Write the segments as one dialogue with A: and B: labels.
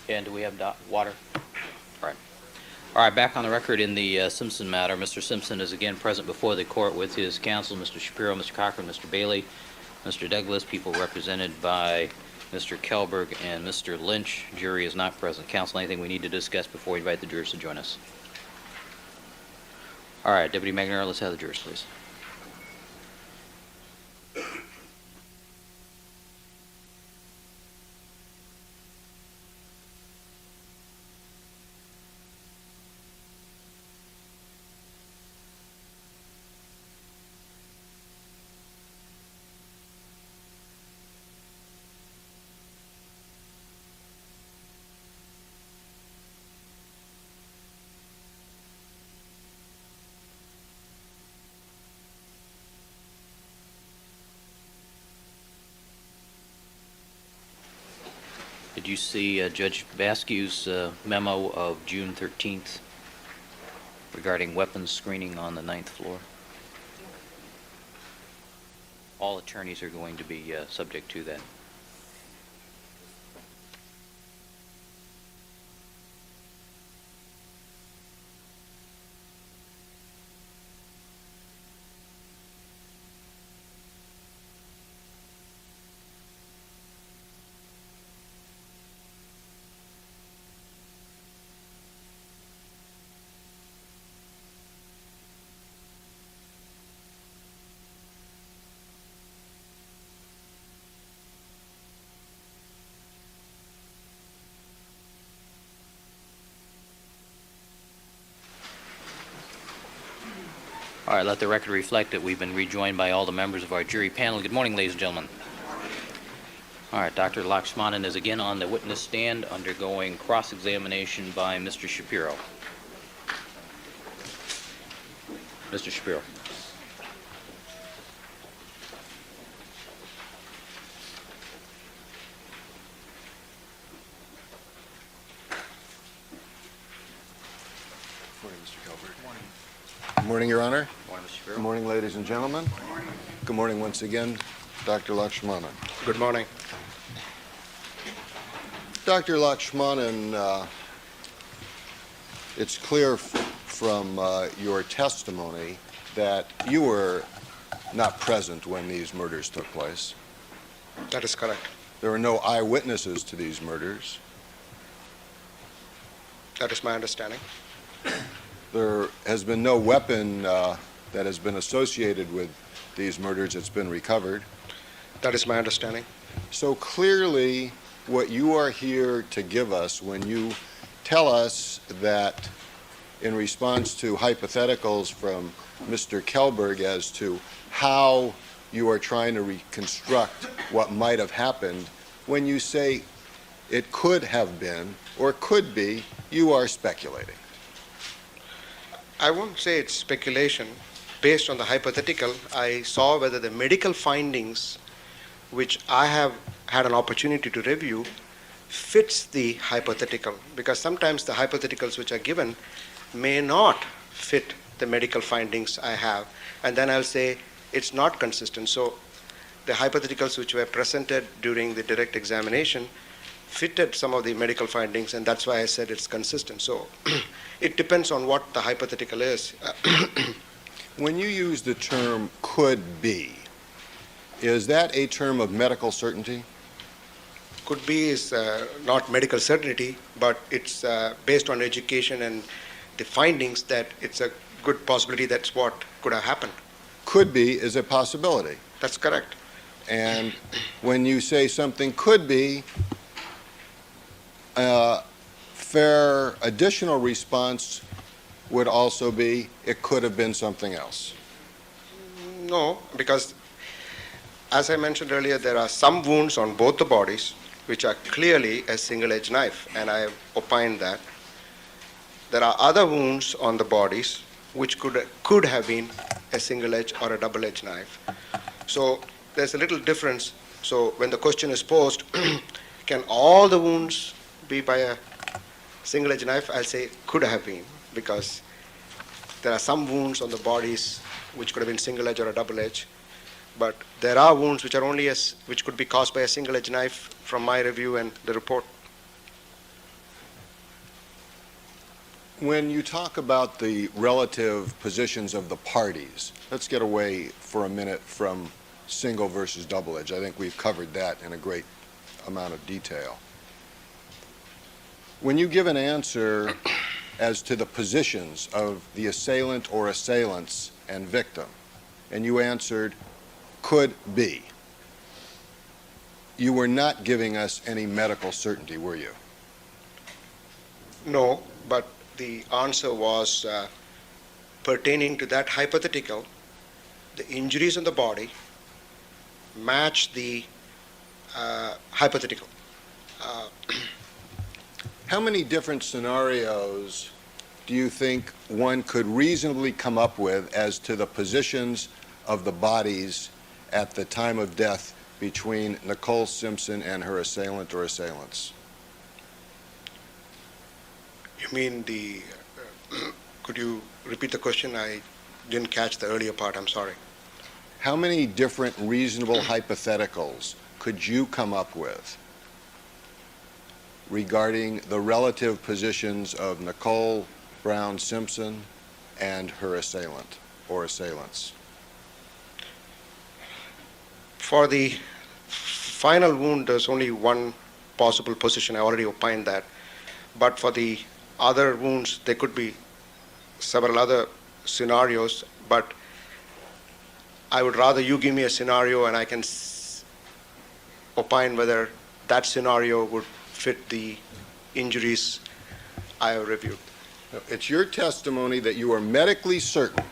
A: And do we have water? All right. All right, back on the record in the Simpson matter. Mr. Simpson is again present before the court with his counsel, Mr. Shapiro, Mr. Cochran, Mr. Bailey, Mr. Douglas, people represented by Mr. Kelberg and Mr. Lynch. Jury is not present. Counsel, anything we need to discuss before we invite the jurors to join us? All right, Deputy McNair, let's have the jurors, please. Did you see Judge Baskew's memo of June 13th regarding weapons screening on the 9th floor? All attorneys are going to be subject to that. All right, let the record reflect that we've been rejoined by all the members of our jury panel. Good morning, ladies and gentlemen. All right, Dr. Lakshmanan is again on the witness stand undergoing cross-examination by Mr. Shapiro. Mr. Shapiro.
B: Good morning, Your Honor.
A: Good morning, Mr. Shapiro.
B: Good morning, ladies and gentlemen. Good morning once again, Dr. Lakshmanan.
C: Good morning.
B: Dr. Lakshmanan, it's clear from your testimony that you were not present when these murders took place.
C: That is correct.
B: There were no eyewitnesses to these murders.
C: That is my understanding.
B: There has been no weapon that has been associated with these murders that's been recovered.
C: That is my understanding.
B: So clearly, what you are here to give us when you tell us that in response to hypotheticals from Mr. Kelberg as to how you are trying to reconstruct what might have happened, when you say it could have been or could be, you are speculating.
C: I won't say it's speculation. Based on the hypothetical, I saw whether the medical findings, which I have had an opportunity to review, fits the hypothetical, because sometimes the hypotheticals which are given may not fit the medical findings I have, and then I'll say it's not consistent. So the hypotheticals which were presented during the direct examination fitted some of the medical findings, and that's why I said it's consistent. So it depends on what the hypothetical is.
B: When you use the term could be, is that a term of medical certainty?
C: Could be is not medical certainty, but it's based on education and the findings that it's a good possibility that's what could have happened.
B: Could be is a possibility.
C: That's correct.
B: And when you say something could be, fair additional response would also be it could have been something else.
C: No, because as I mentioned earlier, there are some wounds on both the bodies which are clearly a single-edged knife, and I opined that. There are other wounds on the bodies which could have been a single-edged or a double-edged knife. So there's a little difference. So when the question is posed, can all the wounds be by a single-edged knife? I'll say could have been, because there are some wounds on the bodies which could have been single-edged or a double-edged, but there are wounds which are only which could be caused by a single-edged knife from my review and the report.
B: When you talk about the relative positions of the parties, let's get away for a minute from single versus double edge. I think we've covered that in a great amount of detail. When you give an answer as to the positions of the assailant or assailants and victim, and you answered could be, you were not giving us any medical certainty, were you?
C: No, but the answer was pertaining to that hypothetical. The injuries on the body match the hypothetical.
B: How many different scenarios do you think one could reasonably come up with as to the positions of the bodies at the time of death between Nicole Simpson and her assailant or assailants?
C: You mean the, could you repeat the question? I didn't catch the earlier part, I'm sorry.
B: How many different reasonable hypotheticals could you come up with regarding the relative positions of Nicole Brown Simpson and her assailant or assailants?
C: For the final wound, there's only one possible position. I already opined that. But for the other wounds, there could be several other scenarios, but I would rather you give me a scenario and I can opine whether that scenario would fit the injuries I have reviewed.
B: It's your testimony that you are medically certain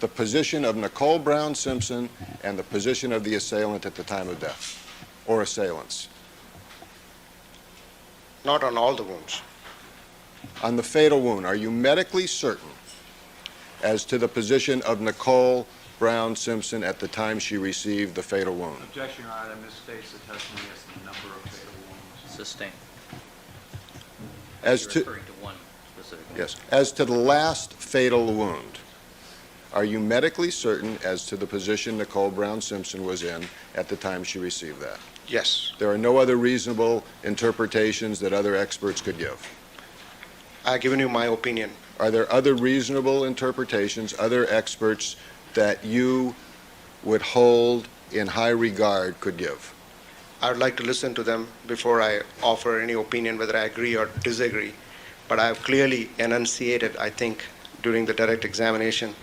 B: the position of Nicole Brown Simpson and the position of the assailant at the time of death, or assailants.
C: Not on all the wounds.
B: On the fatal wound, are you medically certain as to the position of Nicole Brown Simpson at the time she received the fatal wound?
D: Objection, Your Honor, that misstates the testimony as to the number of fatal wounds.
A: Sustained.
B: As
A: You're
B: to,
A: referring to one specific one.
B: yes, as to the last fatal wound, are you medically certain as to the position Nicole Brown Simpson was in at the time she received that?
C: Yes.
B: There are no other reasonable interpretations that other experts could give.
C: I've given you my opinion.
B: Are there other reasonable interpretations, other experts that you would hold in high regard could give?
C: I would like to listen to them before I offer any opinion whether I agree or disagree. But I have clearly enunciated, I think, during the direct examination,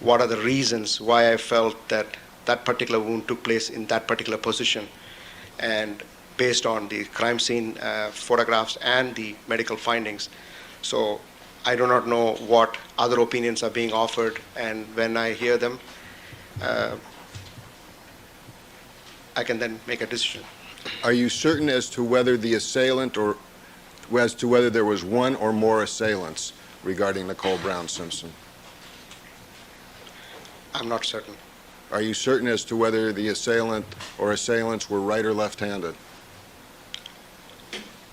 C: what are the reasons why I felt that that particular wound took place in that particular position, and based on the crime scene photographs and the medical findings. So I do not know what other opinions are being offered, and when I hear them, I can then make a decision.
B: Are you certain as to whether the assailant or as to whether there was one or more assailants regarding Nicole Brown Simpson?
C: I'm not certain.
B: Are you certain as to whether the assailant or assailants were right or left-handed?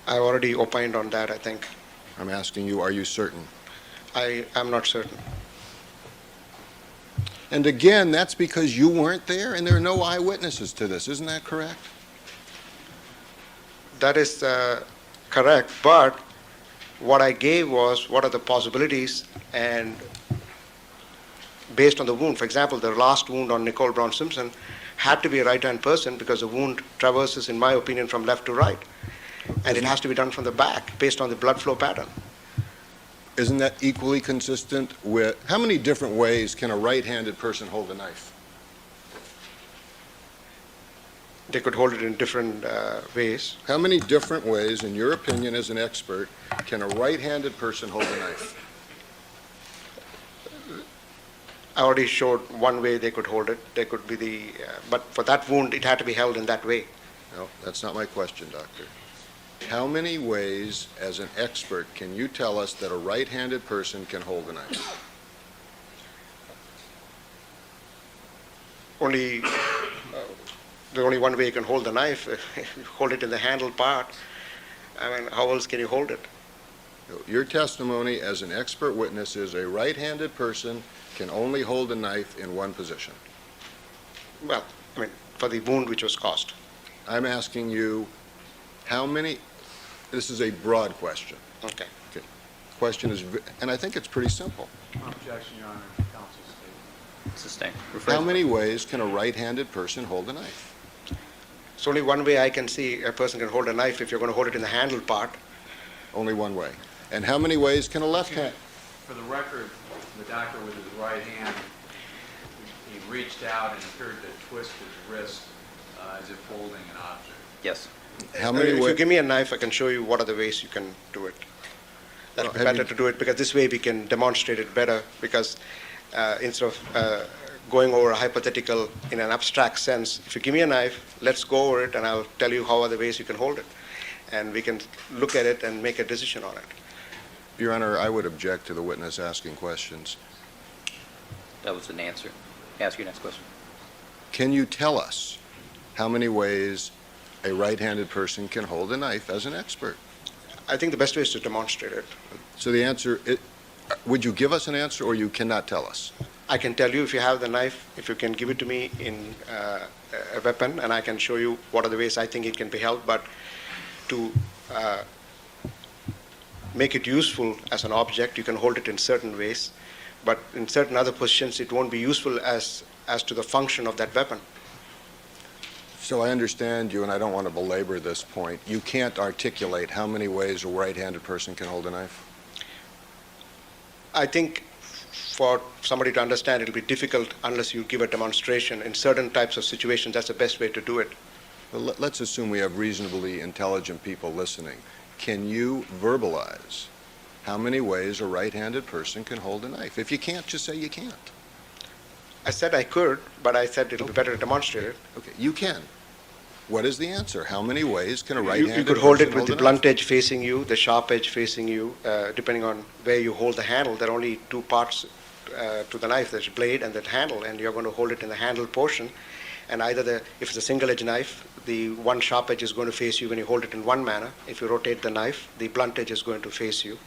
C: I already opined on that, I think.
B: I'm asking you, are you certain?
C: I am not certain.
B: And again, that's because you weren't there and there are no eyewitnesses to this. Isn't that correct?
C: That is correct, but what I gave was what are the possibilities, and based on the wound. For example, the last wound on Nicole Brown Simpson had to be a right-hand person because the wound traverses, in my opinion, from left to right. And it has to be done from the back based on the blood flow pattern.
B: Isn't that equally consistent with, how many different ways can a right-handed person hold a knife?
C: They could hold it in different ways.
B: How many different ways, in your opinion as an expert, can a right-handed person hold a knife?
C: I already showed one way they could hold it. They could be the, but for that wound, it had to be held in that way.
B: No, that's not my question, Doctor. How many ways, as an expert, can you tell us that a right-handed person can hold a knife?
C: The only one way you can hold the knife, you hold it in the handle part. I mean, how else can you hold it?
B: Your testimony as an expert witness is a right-handed person can only hold a knife in one position.
C: Well, I mean, for the wound which was caused.
B: I'm asking you, how many, this is a broad question.
C: Okay.
B: question is, and I think it's pretty simple.
D: Objection, Your Honor, to counsel's statement.
A: Sustained.
B: How many ways can a right-handed person hold a knife?
C: It's only one way I can see a person can hold a knife if you're going to hold it in the handle part.
B: Only one way. And how many ways can a left hand?
D: For the record, the doctor with his right hand, he reached out and appeared to twist his wrist as if holding an object.
A: Yes.
B: How many
C: If you
B: ways?
C: give me a knife, I can show you what are the ways you can do it. That'd be
B: Well, have
C: better
B: you-
C: to do it because this way we can demonstrate it better because instead of going over a hypothetical in an abstract sense, if you give me a knife, let's go over it and I'll tell you how are the ways you can hold it. And we can look at it and make a decision on it.
B: Your Honor, I would object to the witness asking questions.
A: That was an answer. Ask your next question.
B: Can you tell us how many ways a right-handed person can hold a knife as an expert?
C: I think the best way is to demonstrate it.
B: So the answer, would you give us an answer or you cannot tell us?
C: I can tell you if you have the knife, if you can give it to me in a weapon, and I can show you what are the ways I think it can be held, but to make it useful as an object, you can hold it in certain ways, but in certain other positions, it won't be useful as to the function of that weapon.
B: So I understand you, and I don't want to belabor this point. You can't articulate how many ways a right-handed person can hold a knife?
C: I think for somebody to understand, it'll be difficult unless you give a demonstration. In certain types of situations, that's the best way to do it.
B: Well, let's assume we have reasonably intelligent people listening. Can you verbalize how many ways a right-handed person can hold a knife? If you can't, just say you can't.
C: I said I could, but I said it'll be better to demonstrate it.
B: Okay, you can. What is the answer? How many ways can a
C: You
B: right-handed
C: could
B: person
C: hold it with the
B: a knife?
C: blunt edge facing you, the sharp edge facing you, depending on where you hold the handle. There are only two parts to the knife. There's blade and that handle, and you're going to hold it in the handle portion. And either if it's a single edge knife, the one sharp edge is going to face you when you hold it in one manner. If you rotate the knife, the blunt edge is going to face you.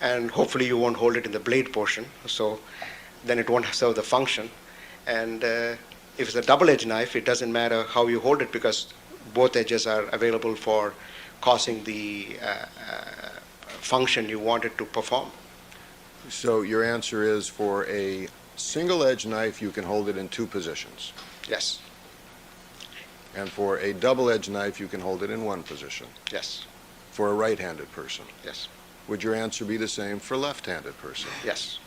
C: And hopefully you won't hold it in the blade portion, so then it won't serve the function. And if it's a double-edged knife, it doesn't matter how you hold it because both edges are available for causing the function you want it to perform.
B: So your answer is for a single-edged knife, you can hold it in two positions.
C: Yes,
B: And for a double-edged knife, you can hold it in one position.
C: yes,
B: For a right-handed person.
C: yes,
B: Would your answer be the same for a left-handed person?
C: yes.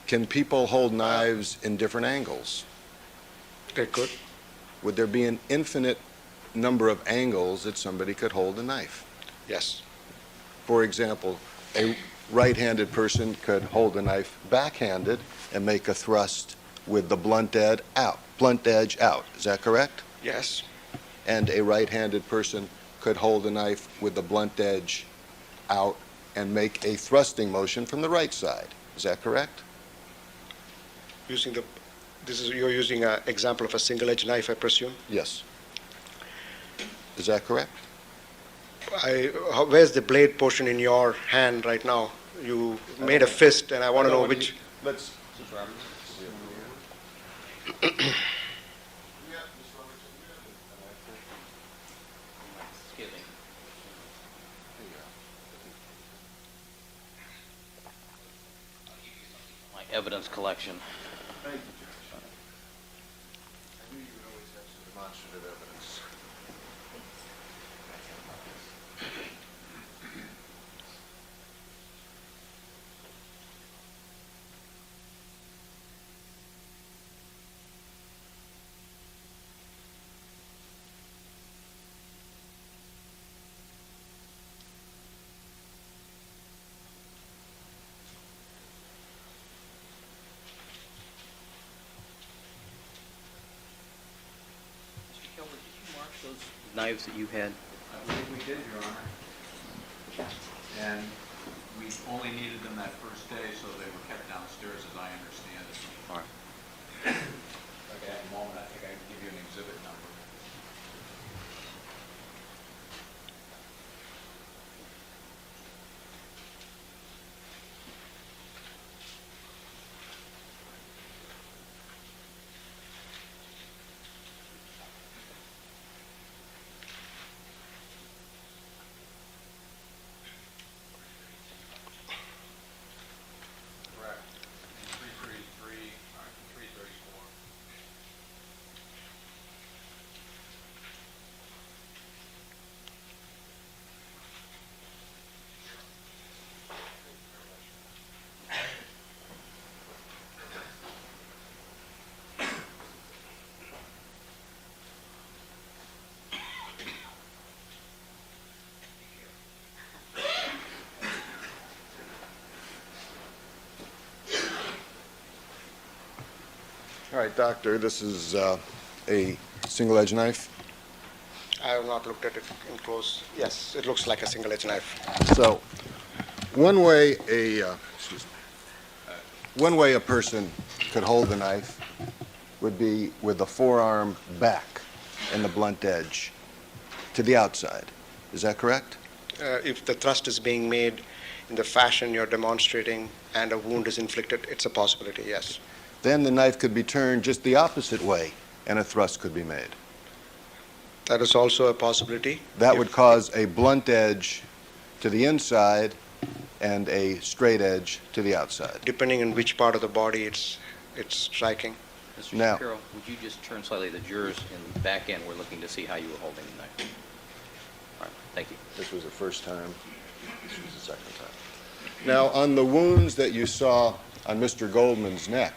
B: Can people hold knives in different angles?
C: They could.
B: Would there be an infinite number of angles that somebody could hold a knife?
C: Yes,
B: For example, a right-handed person could hold a knife backhanded and make a thrust with the blunt edge out. Is that correct?
C: yes,
B: And a right-handed person could hold a knife with the blunt edge out and make a thrusting motion from the right side. Is that correct?
C: you're using an example of a single-edged knife, I presume?
B: Yes. Is that correct?
C: Where's the blade portion in your hand right now? You made a fist, and I want to know which.
B: Let's.
A: Excuse me. My evidence collection.
B: Thank you, Judge. I knew you would always have some demonstrative evidence.
A: Mr. Kelber, did you mark those knives that you had?
D: I believe we did, Your Honor. And we only needed them that first day, so they were kept downstairs, as I understand it.
A: All right.
D: Okay, at the moment, I think I can give you an exhibit number.
B: right, doctor, this is a single-edged knife.
C: I have not looked at it in close. Yes, it looks like a single-edged knife.
B: So, one way a person could hold the knife would be with the forearm back and the blunt edge to the outside. Is that correct?
C: If the thrust is being made in the fashion you're demonstrating and a wound is inflicted, it's a possibility, yes.
B: Then the knife could be turned just the opposite way and a thrust could be made.
C: That is also a possibility.
B: That would cause a blunt edge to the inside and a straight edge to the outside.
C: Depending on which part of the body it's striking.
A: Mr.
B: Now-
A: Shapiro, would you just turn slightly? The jurors in the back end were looking to see how you were holding the knife. All right, thank you.
B: This was the first time. This was the second time. Now, on the wounds that you saw on Mr. Goldman's neck,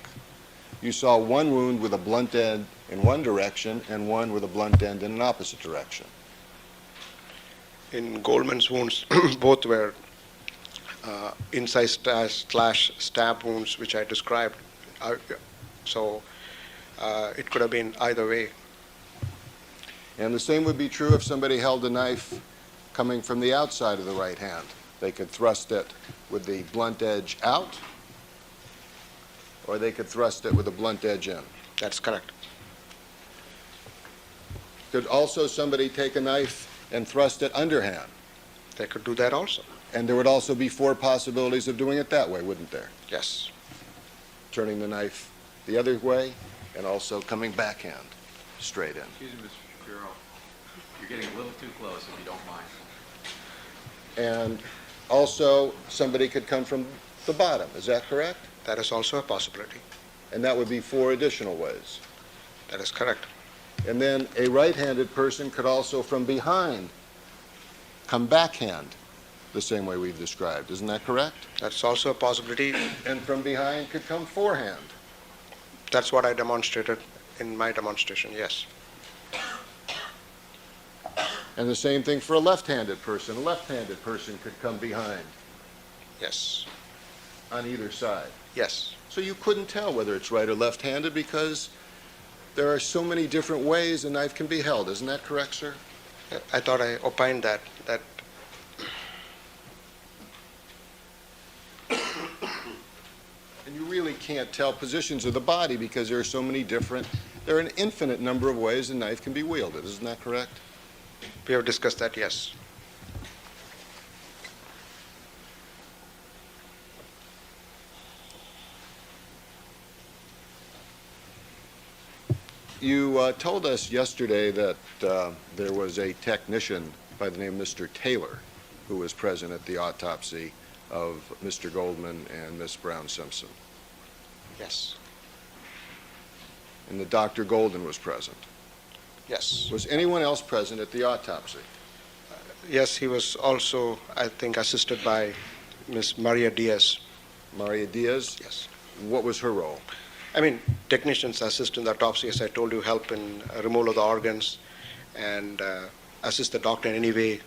B: you saw one wound with a blunt end in one direction and one with a blunt end in an opposite direction.
C: In Goldman's wounds, both were incise slash stab wounds, which I described. So it could have been either way.
B: And the same would be true if somebody held a knife coming from the outside of the right hand. They could thrust it with the blunt edge out, or they could thrust it with a blunt edge in.
C: That's correct.
B: Could also somebody take a knife and thrust it underhand?
C: They could do that also.
B: And there would also be 4 possibilities of doing it that way, wouldn't there?
C: Yes.
B: Turning the knife the other way and also coming backhand, straight in.
D: Excuse me, Mr. Shapiro. You're getting a little too close, if you don't mind.
B: And also, somebody could come from the bottom, is that correct?
C: That is also a possibility.
B: And that would be 4 additional ways.
C: That is correct.
B: And then a right-handed person could also from behind come backhand the same way we've described. Isn't that correct?
C: That's also a possibility.
B: And from behind could come forehand.
C: That's what I demonstrated in my demonstration, yes.
B: And the same thing for a left-handed person. A left-handed person could come behind
C: Yes.
B: on either side.
C: Yes.
B: So you couldn't tell whether it's right or left-handed because there are so many different ways a knife can be held. Isn't that correct, sir?
C: I thought I opined that
B: And you really can't tell positions of the body because there are so many different, there are an infinite number of ways a knife can be wielded. Isn't that correct?
C: we have discussed that, yes.
B: You told us yesterday that there was a technician by the name of Mr. Taylor who was present at the autopsy of Mr. Goldman and Miss Brown Simpson.
C: Yes.
B: And that Dr. Golden was present.
C: Yes.
B: Was anyone else present at the autopsy?
C: Yes, he was also, I think, assisted by Miss Maria Diaz.
B: Maria Diaz?
C: Yes.
B: What was her role?
C: I mean, technicians assist in the autopsy, as I told you, help in removal of the organs and assist the doctor in any way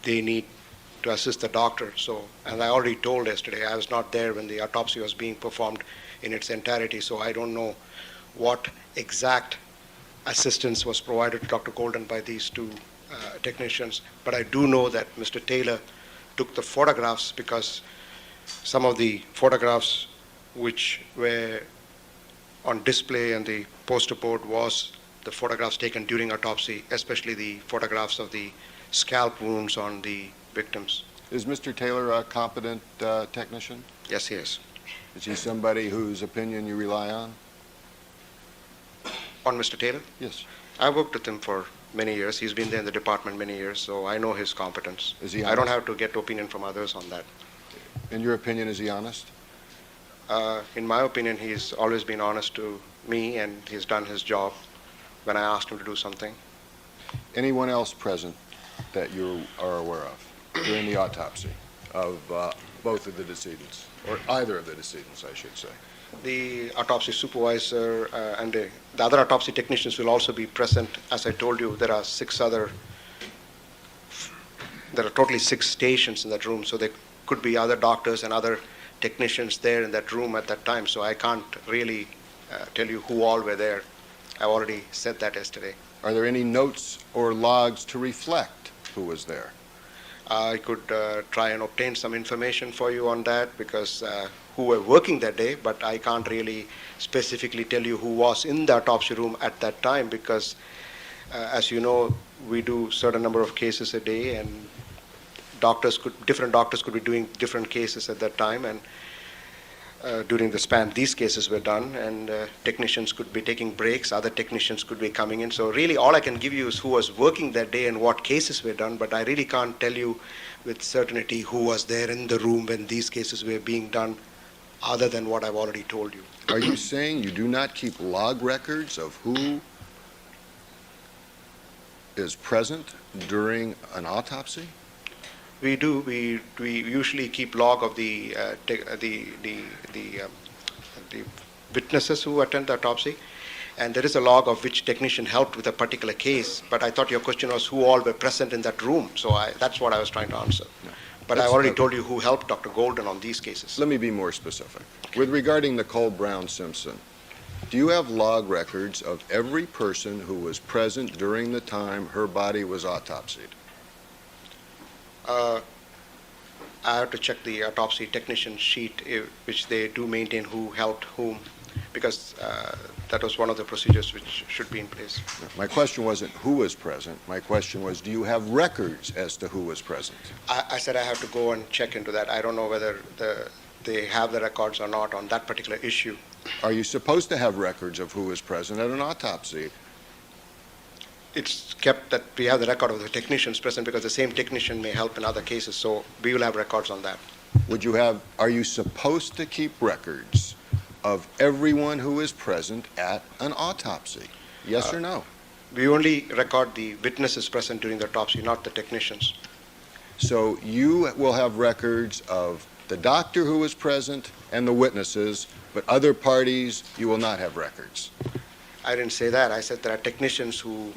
C: they need to assist the doctor. So, and I already told yesterday, I was not there when the autopsy was being performed in its entirety, so I don't know what exact assistance was provided to Dr. Golden by these 2 technicians. But I do know that Mr. Taylor took the photographs because some of the photographs which were on display on the poster board was the photographs taken during autopsy, especially the photographs of the scalp wounds on the victims.
B: Is Mr. Taylor a competent technician?
C: Yes, he is.
B: Is he somebody whose opinion you rely on?
C: On Mr. Taylor?
B: Yes.
C: I worked with him for many years. He's been there in the department many years, so I know his competence.
B: Is he
C: I don't
B: honest?
C: have to get opinion from others on that.
B: In your opinion, is he honest?
C: In my opinion, he's always been honest to me, and he's done his job when I asked him to do something.
B: Anyone else present that you are aware of during the autopsy of both of the decedents, or either of the decedents, I should say?
C: The autopsy supervisor and the other autopsy technicians will also be present. As I told you, there are totally 6 stations in that room, so there could be other doctors and other technicians there in that room at that time, so I can't really tell you who all were there. I already said that yesterday.
B: Are there any notes or logs to reflect who was there?
C: I could try and obtain some information for you on that because who were working that day, but I can't really specifically tell you who was in the autopsy room at that time because, as you know, we do certain number of cases a day, and different doctors could be doing different cases at that time, and during the span these cases were done, and technicians could be taking breaks, other technicians could be coming in. So really all I can give you is who was working that day and what cases were done, but I really can't tell you with certainty who was there in the room when these cases were being done other than what I've already told you.
B: Are you saying you do not keep log records of who is present during an autopsy?
C: We do. We usually keep log of the witnesses who attend the autopsy, and there is a log of which technician helped with a particular case. But I thought your question was who all were present in that room, so that's what I was trying to answer.
B: No.
C: But I already told you who helped Dr. Golden on these cases.
B: Let me be more specific. With regarding Nicole Brown Simpson, do you have log records of every person who was present during the time her body was autopsied?
C: I have to check the autopsy technician sheet, which they do maintain who helped whom, because that was one of the procedures which should be in place.
B: My question wasn't who was present. My question was, do you have records as to who was present?
C: I said I have to go and check into that. I don't know whether they have the records or not on that particular issue.
B: Are you supposed to have records of who was present at an autopsy?
C: It's kept that we have the record of the technicians present because the same technician may help in other cases, so we will have records on that.
B: Are you supposed to keep records of everyone who is present at an autopsy? Yes or no?
C: We only record the witnesses present during the autopsy, not the technicians.
B: So you will have records of the doctor who was present and the witnesses, but other parties, you will not have records.
C: I didn't say that. I said there are technicians who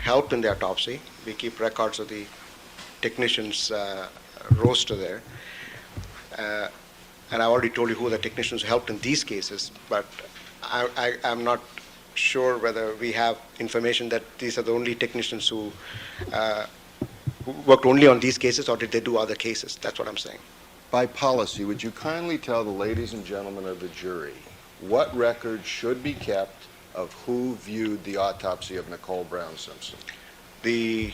C: helped in the autopsy. We keep records of the technicians' roster there. And I already told you who the technicians helped in these cases, but I'm not sure whether we have information that these are the only technicians who worked only on these cases, or did they do other cases? That's what I'm saying.
B: By policy, would you kindly tell the ladies and gentlemen of the jury what records should be kept of who viewed the autopsy of Nicole Brown Simpson?
C: The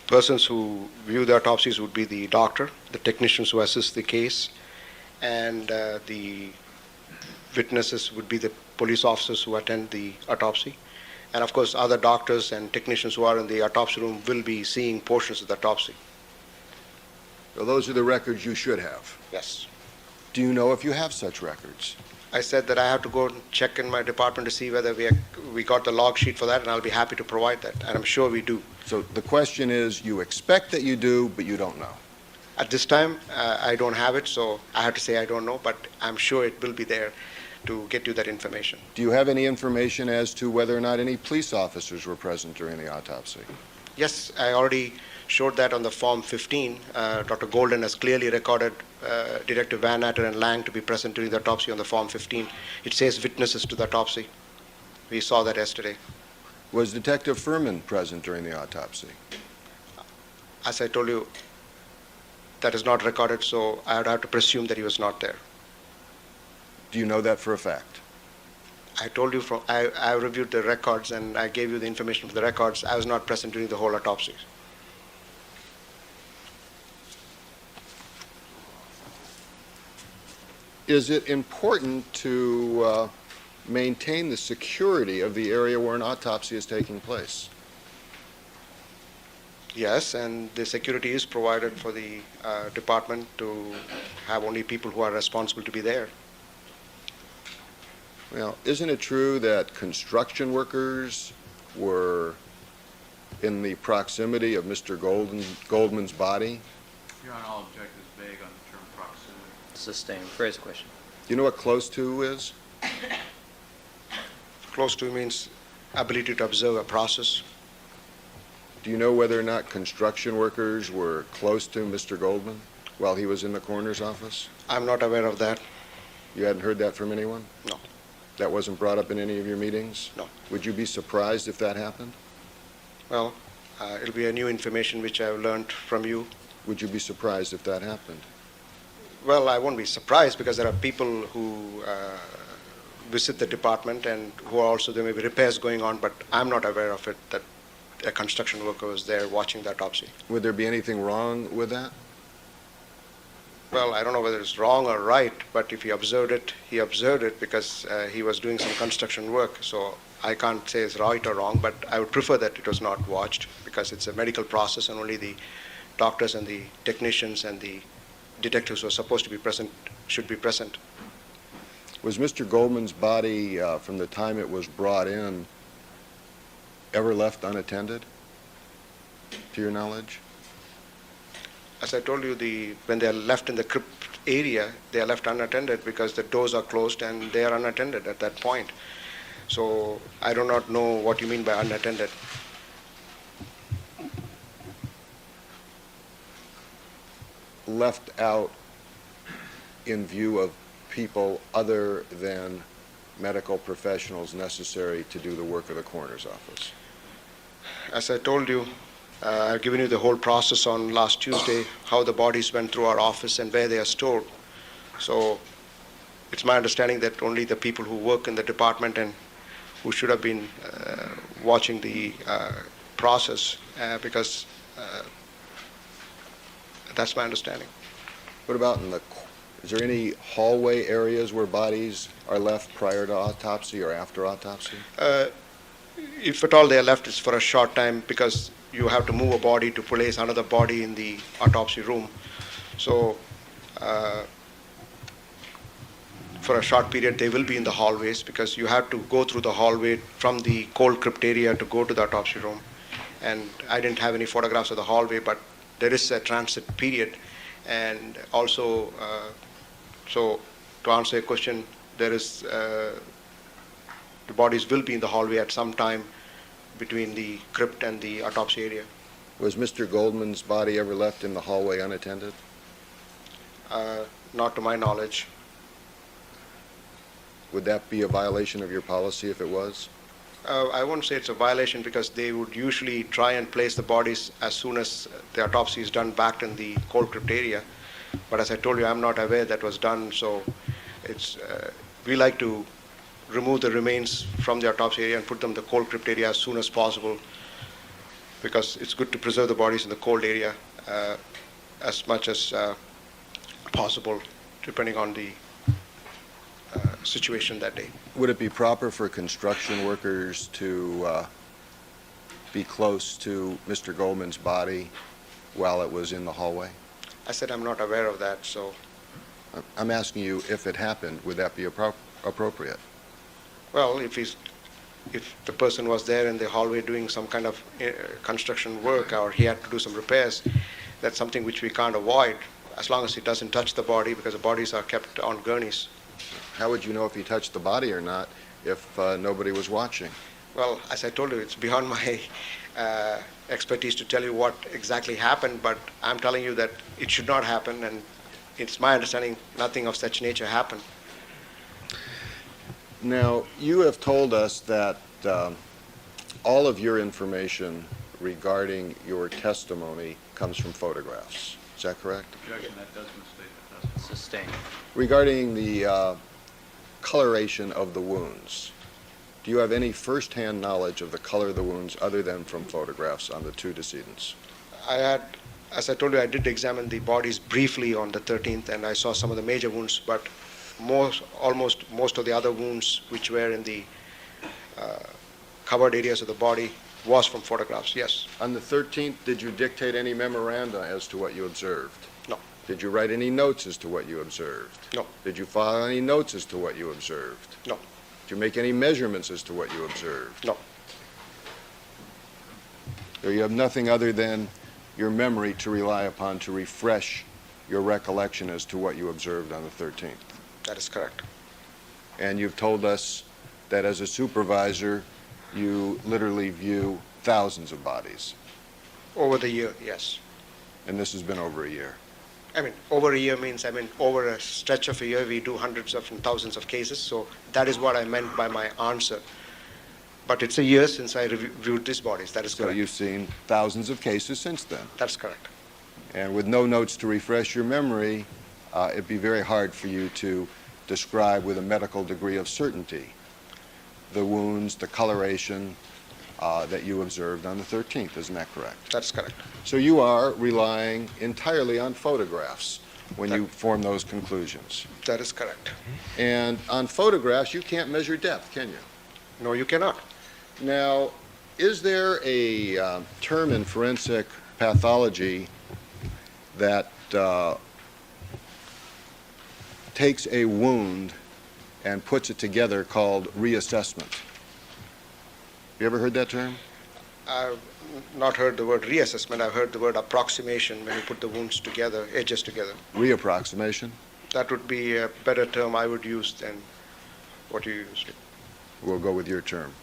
C: persons who view the autopsies would be the doctor, the technicians who assist the case, and the witnesses would be the police officers who attend the autopsy. And of course, other doctors and technicians who are in the autopsy room will be seeing portions of the autopsy.
B: Well, those are the records you should have.
C: Yes.
B: Do you know if you have such records?
C: I said that I have to go and check in my department to see whether we got the log sheet for that, and I'll be happy to provide that, and I'm sure we do.
B: So the question is, you expect that you do, but you don't know.
C: At this time, I don't have it, so I have to say I don't know, but I'm sure it will be there to get you that information.
B: Do you have any information as to whether or not any police officers were present during the autopsy?
C: Yes, I already showed that on the Form 15. Dr. Golden has clearly recorded Detective Van Atter and Lang to be present during the autopsy on the Form 15. It says witnesses to the autopsy. We saw that yesterday.
B: Was Detective Furman present during the autopsy?
C: As I told you, that is not recorded, so I would have to presume that he was not there.
B: Do you know that for a fact?
C: I told you, I reviewed the records and I gave you the information from the records. I was not present during the whole autopsy.
B: Is it important to maintain the security of the area where an autopsy is taking place?
C: Yes, and the security is provided for the department to have only people who are responsible to be there.
B: Well, isn't it true that construction workers were in the proximity of Mr. Goldman's body?
D: Your Honor, all objectives vague on the term proximity.
A: Sustained. Phrase question.
B: Do you know what close to is?
C: Close to means ability to observe a process.
B: Do you know whether or not construction workers were close to Mr. Goldman while he was in the coroner's office?
C: I'm not aware of that.
B: You hadn't heard that from anyone?
C: No.
B: That wasn't brought up in any of your meetings?
C: No.
B: Would you be surprised if that happened?
C: Well, it'll be a new information which I've learned from you.
B: Would you be surprised if that happened?
C: Well, I won't be surprised because there are people who visit the department and who are also, there may be repairs going on, but I'm not aware of it, that a construction worker was there watching the autopsy.
B: Would there be anything wrong with that?
C: Well, I don't know whether it's wrong or right, but if he observed it because he was doing some construction work. So I can't say it's right or wrong, but I would prefer that it was not watched because it's a medical process and only the doctors and the technicians and the detectives who are supposed to be present should be present.
B: Was Mr. Goldman's body, from the time it was brought in, ever left unattended, to your knowledge?
C: As I told you, when they are left in the crypt area, they are left unattended because the doors are closed and they are unattended at that point. So I do not know what you mean by unattended.
B: Left out in view of people other than medical professionals necessary to do the work of the coroner's office?
C: As I told you, I've given you the whole process on last Tuesday, how the bodies went through our office and where they are stored. So it's my understanding that only the people who work in the department and who should have been watching the process, because that's my understanding.
B: What about is there any hallway areas where bodies are left prior to autopsy or after autopsy?
C: If at all they are left, it's for a short time because you have to move a body to place another body in the autopsy room. So for a short period, they will be in the hallways because you have to go through the hallway from the cold crypt area to go to the autopsy room. And I didn't have any photographs of the hallway, but there is a transit period. And also, so to answer your question, there is the bodies will be in the hallway at some time between the crypt and the autopsy area.
B: Was Mr. Goldman's body ever left in the hallway unattended?
C: Not to my knowledge.
B: Would that be a violation of your policy if it was?
C: I won't say it's a violation because they would usually try and place the bodies as soon as the autopsy is done back in the cold crypt area. But as I told you, I'm not aware that was done. So it's we like to remove the remains from the autopsy area and put them in the cold crypt area as soon as possible because it's good to preserve the bodies in the cold area as much as possible, depending on the situation that day.
B: Would it be proper for construction workers to be close to Mr. Goldman's body while it was in the hallway?
C: I said I'm not aware of that, so.
B: I'm asking you if it happened, would that be appropriate?
C: Well, if the person was there in the hallway doing some kind of construction work or he had to do some repairs, that's something which we can't avoid as long as he doesn't touch the body because the bodies are kept on gurneys.
B: How would you know if he touched the body or not if nobody was watching?
C: Well, as I told you, it's beyond my expertise to tell you what exactly happened, but I'm telling you that it should not happen, and it's my understanding nothing of such nature happened.
B: Now, you have told us that all of your information regarding your testimony comes from photographs. Is that correct?
D: Objection, that does mistake the testimony.
A: Sustained.
B: Regarding the coloration of the wounds, do you have any first-hand knowledge of the color of the wounds other than from photographs on the two decedents?
C: As I told you, I did examine the bodies briefly on the 13th, and I saw some of the major wounds, but almost most of the other wounds which were in the covered areas of the body was from photographs, yes.
B: On the 13th, did you dictate any memoranda as to what you observed?
C: No.
B: Did you write any notes as to what you observed?
C: No.
B: Did you file any notes as to what you observed?
C: No.
B: Did you make any measurements as to what you observed?
C: No.
B: So you have nothing other than your memory to rely upon to refresh your recollection as to what you observed on the 13th.
C: That is correct.
B: And you've told us that as a supervisor, you literally view thousands of bodies.
C: Over the year, yes.
B: And this has been over a year.
C: I mean, over a year means, over a stretch of a year, we do hundreds of and thousands of cases. So that is what I meant by my answer. But it's a year since I reviewed these bodies. That is
B: So
C: correct.
B: you've seen thousands of cases since then.
C: That's correct.
B: And with no notes to refresh your memory, it'd be very hard for you to describe with a medical degree of certainty the wounds, the coloration that you observed on the 13th. Isn't that correct?
C: That's correct.
B: So you are relying entirely on photographs when you form those conclusions.
C: That is correct.
B: And on photographs, you can't measure depth, can you?
C: No, you cannot.
B: Now, is there a term in forensic pathology that takes a wound and puts it together called reassessment? You ever heard that term?
C: I've not heard the word reassessment. I've heard the word approximation when you put the wounds together, edges together.
B: Reapproximation?
C: That would be a better term I would use than what you used.
B: We'll go with your term.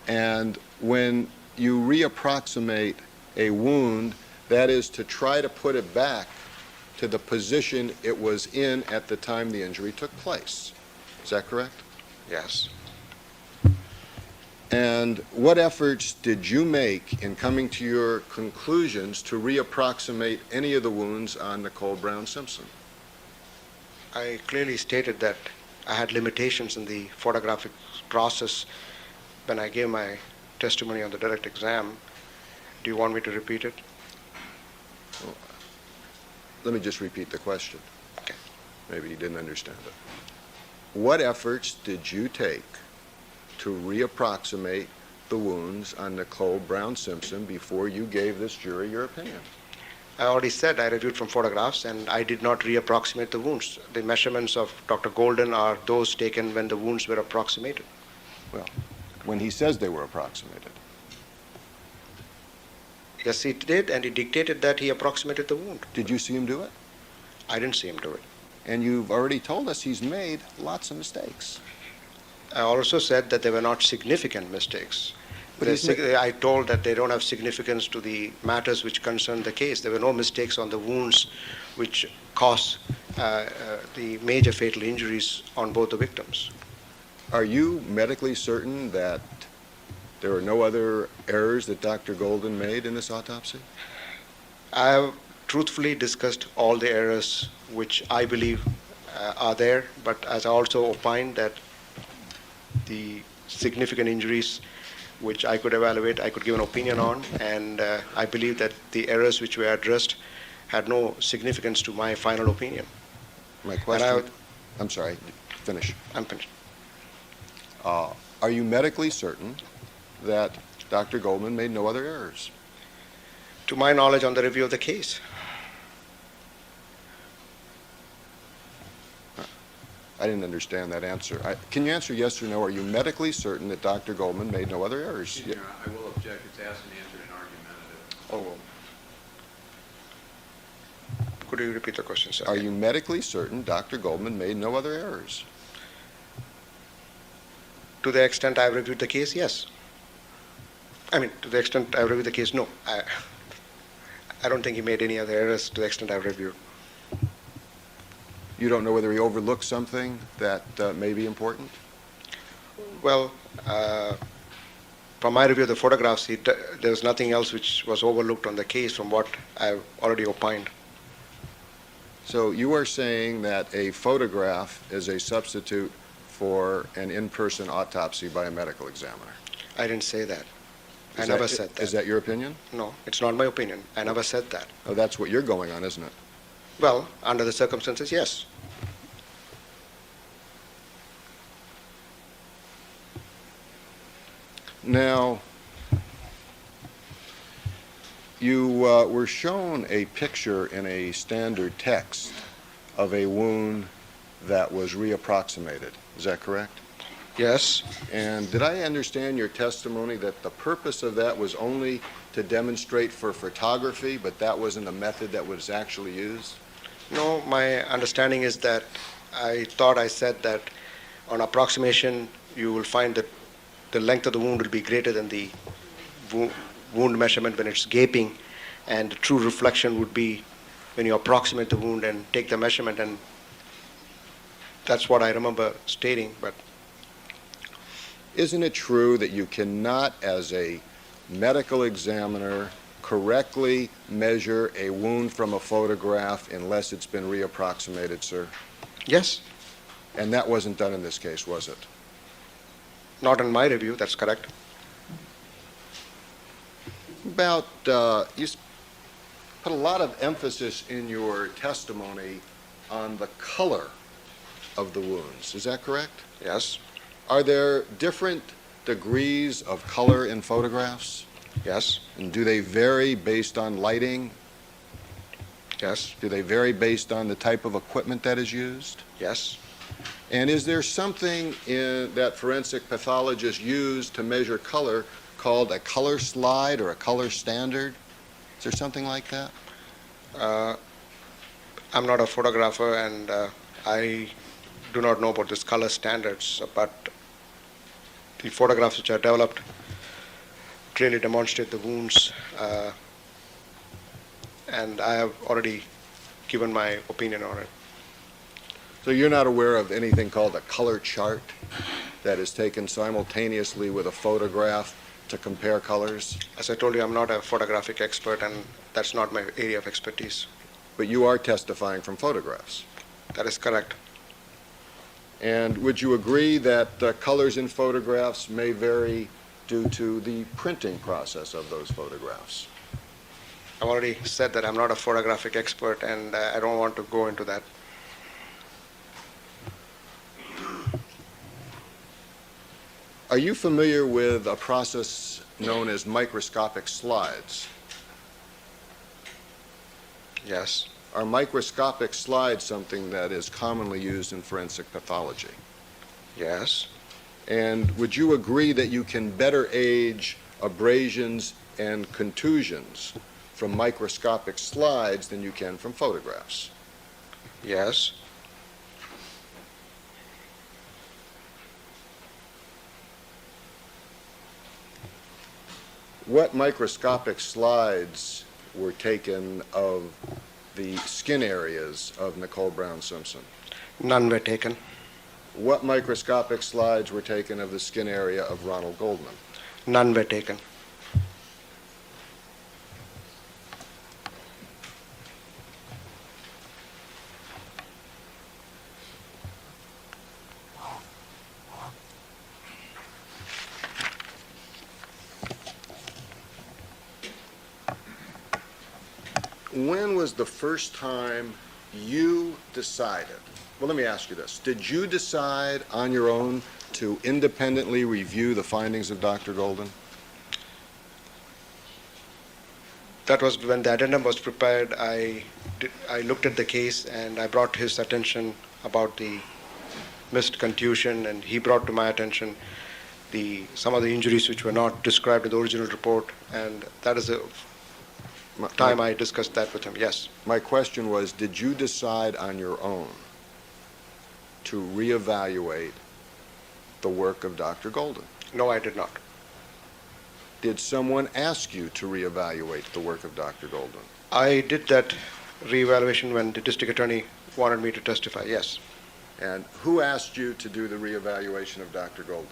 B: And when you reapproximate a wound, that is to try to put it back to the position it was in at the time the injury took place. Is that correct?
C: Yes.
B: And what efforts did you make in coming to your conclusions to reapproximate any of the wounds on Nicole Brown Simpson?
C: I clearly stated that I had limitations in the photographic process when I gave my testimony on the direct exam. Do you want me to repeat it?
B: Let me just repeat the question.
C: Okay.
B: Maybe you didn't understand it. What efforts did you take to reapproximate the wounds on Nicole Brown Simpson before you gave this jury your opinion?
C: I already said I reviewed from photographs and I did not reapproximate the wounds. The measurements of Dr. Golden are those taken when the wounds were approximated.
B: Well, when he says they were approximated.
C: Yes, he did, and he dictated that he approximated the wound.
B: Did you see him do it?
C: I didn't see him do it.
B: And you've already told us he's made lots of mistakes.
C: I also said that they were not significant mistakes.
B: But
C: I told that they don't have significance to the matters which concern the case. There were no mistakes on the wounds which caused the major fatal injuries on both the victims.
B: Are you medically certain that there are no other errors that Dr. Golden made in this autopsy?
C: I have truthfully discussed all the errors which I believe are there, but as I also opined that the significant injuries which I could evaluate, I could give an opinion on, and I believe that the errors which were addressed had no significance to my final opinion.
B: My question, I'm sorry, finish.
C: I'm finished.
B: Are you medically certain that Dr. Goldman made no other errors?
C: To my knowledge, on the review of the case.
B: I didn't understand that answer. Can you answer yes or no? Are you medically certain that Dr. Goldman made no other errors?
D: Excuse me, I will object. It's asked and answered and argumentative.
C: Oh. Could you repeat the question, sir?
B: Are you medically certain Dr. Goldman made no other errors?
C: To the extent I've reviewed the case, yes. I mean, to the extent I've reviewed the case, no. I don't think he made any other errors to the extent I've reviewed.
B: You don't know whether he overlooked something that may be important?
C: Well, from my review of the photographs, there's nothing else which was overlooked on the case from what I've already opined.
B: So you are saying that a photograph is a substitute for an in-person autopsy by a medical examiner?
C: I didn't say that. I never said that.
B: Is that your opinion?
C: No, it's not my opinion. I never said that.
B: Oh, that's what you're going on, isn't it?
C: Well, under the circumstances, yes.
B: Now, you were shown a picture in a standard text of a wound that was reapproximated. Is that correct?
C: Yes.
B: And did I understand your testimony that the purpose of that was only to demonstrate for photography, but that wasn't a method that was actually used?
C: No, my understanding is that I thought I said that on approximation, you will find that the length of the wound will be greater than the wound measurement when it's gaping, and the true reflection would be when you approximate the wound and take the measurement, and that's what I remember stating. But
B: Isn't it true that you cannot, as a medical examiner, correctly measure a wound from a photograph unless it's been reapproximated, sir?
C: yes,
B: And that wasn't done in this case, was it?
C: not in my review, that's correct.
B: About, put a lot of emphasis in your testimony on the color of the wounds. Is that correct?
C: Yes,
B: Are there different degrees of color in photographs?
C: yes,
B: And do they vary based on lighting?
C: yes,
B: Do they vary based on the type of equipment that is used?
C: yes.
B: And is there something that forensic pathologists use to measure color called a color slide or a color standard? Is there something like that?
C: I'm not a photographer, and I do not know about this color standards, but the photographs which are developed clearly demonstrate the wounds, and I have already given my opinion on it.
B: So you're not aware of anything called a color chart that is taken simultaneously with a photograph to compare colors?
C: As I told you, I'm not a photographic expert, and that's not my area of expertise.
B: But you are testifying from photographs.
C: That is correct.
B: And would you agree that colors in photographs may vary due to the printing process of those photographs?
C: I've already said that I'm not a photographic expert, and I don't want to go into that.
B: Are you familiar with a process known as microscopic slides?
C: Yes,
B: Are microscopic slides something that is commonly used in forensic pathology?
C: yes,
B: And would you agree that you can better age abrasions and contusions from microscopic slides than you can from photographs?
C: yes,
B: What microscopic slides were taken of the skin areas of Nicole Brown Simpson?
C: none were taken.
B: What microscopic slides were taken of the skin area of Ronald Goldman?
C: None were taken.
B: When was the first time you decided, well, let me ask you this, did you decide on your own to independently review the findings of Dr. Golden?
C: That was when the addendum was prepared. I looked at the case, and I brought his attention about the missed contusion, and he brought to my attention some of the injuries which were not described in the original report, and that is the time I discussed that with him. Yes.
B: My question was, did you decide on your own to reevaluate the work of Dr. Golden?
C: No, I did not.
B: Did someone ask you to reevaluate the work of Dr. Golden?
C: I did that reevaluation when the district attorney wanted me to testify. Yes.
B: And who asked you to do the reevaluation of Dr. Golden?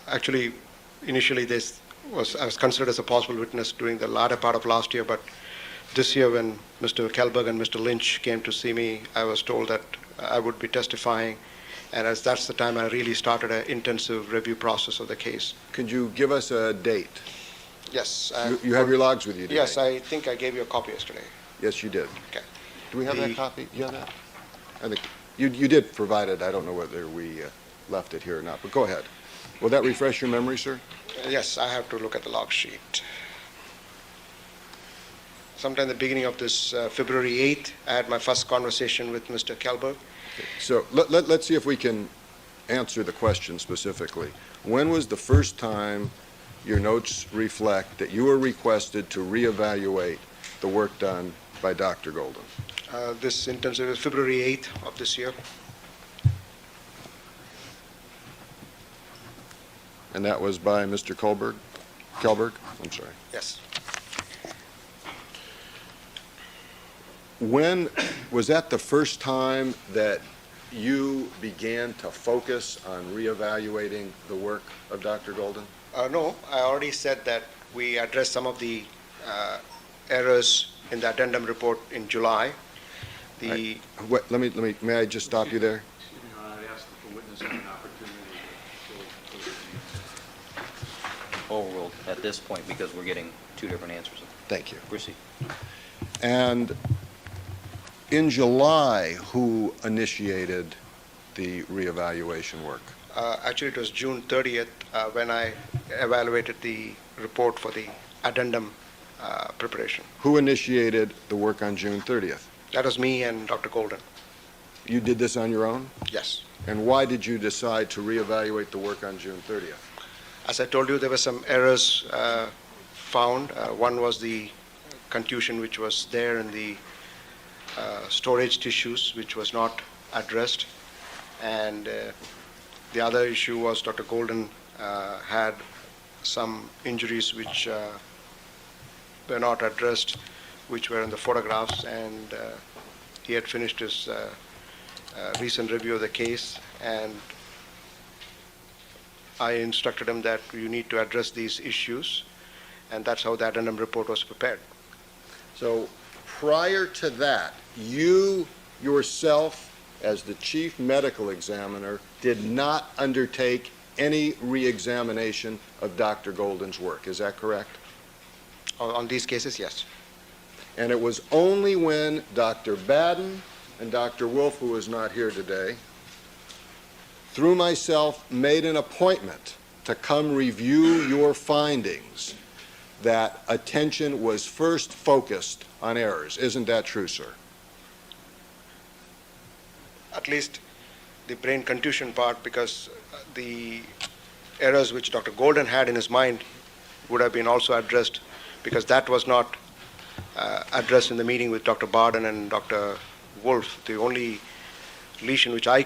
C: Actually, initially I was considered as a possible witness during the latter part of last year, but this year when Mr. Kelberg and Mr. Lynch came to see me, I was told that I would be testifying, and as that's the time I really started an intensive review process of the case.
B: Could you give us a date?
C: Yes.
B: You have your logs with you today?
C: Yes, I think I gave you a copy yesterday.
B: Yes, you did.
C: Okay.
B: Do we have that copy? You have that? I think you did provide it. I don't know whether we left it here or not, but go ahead. Will that refresh your memory, sir?
C: Yes, I have to look at the log sheet. Sometime in the beginning of this February 8th, I had my first conversation with Mr. Kelberg.
B: So let's see if we can answer the question specifically. When was the first time your notes reflect that you were requested to reevaluate the work done by Dr. Golden?
C: This intensive is February 8th of this year.
B: And that was by Mr. Kelberg? I'm sorry.
C: Yes.
B: when, was that the first time that you began to focus on reevaluating the work of Dr. Golden?
C: No, I already said that we addressed some of the errors in the addendum report in July. The
B: Wait, may I just stop you there?
D: I'd ask that the witness have an opportunity to
A: Overruled at this point because we're getting two different answers.
B: Thank you.
A: Proceed.
B: And in July, who initiated the reevaluation work?
C: Actually, it was June 30th when I evaluated the report for the addendum preparation.
B: Who initiated the work on June 30th?
C: That was me and Dr. Golden.
B: You did this on your own?
C: Yes.
B: And why did you decide to reevaluate the work on June 30th?
C: As I told you, there were some errors found. One was the confusion which was there in the storage tissues, which was not addressed. And the other issue was Dr. Golden had some injuries which were not addressed, which were in the photographs, and he had finished his recent review of the case, and I instructed him that you need to address these issues, and that's how the addendum report was prepared.
B: So prior to that, you yourself, as the chief medical examiner, did not undertake any reexamination of Dr. Golden's work. Is that correct?
C: On these cases, yes.
B: And it was only when Dr. Baden and Dr. Wolf, who is not here today, through myself, made an appointment to come review your findings that attention was first focused on errors. Isn't that true, sir?
C: At least the brain contusion part, because the errors which Dr. Golden had in his mind would have been also addressed, because that was not addressed in the meeting with Dr. Barden and Dr. Wolf. The only lesion which I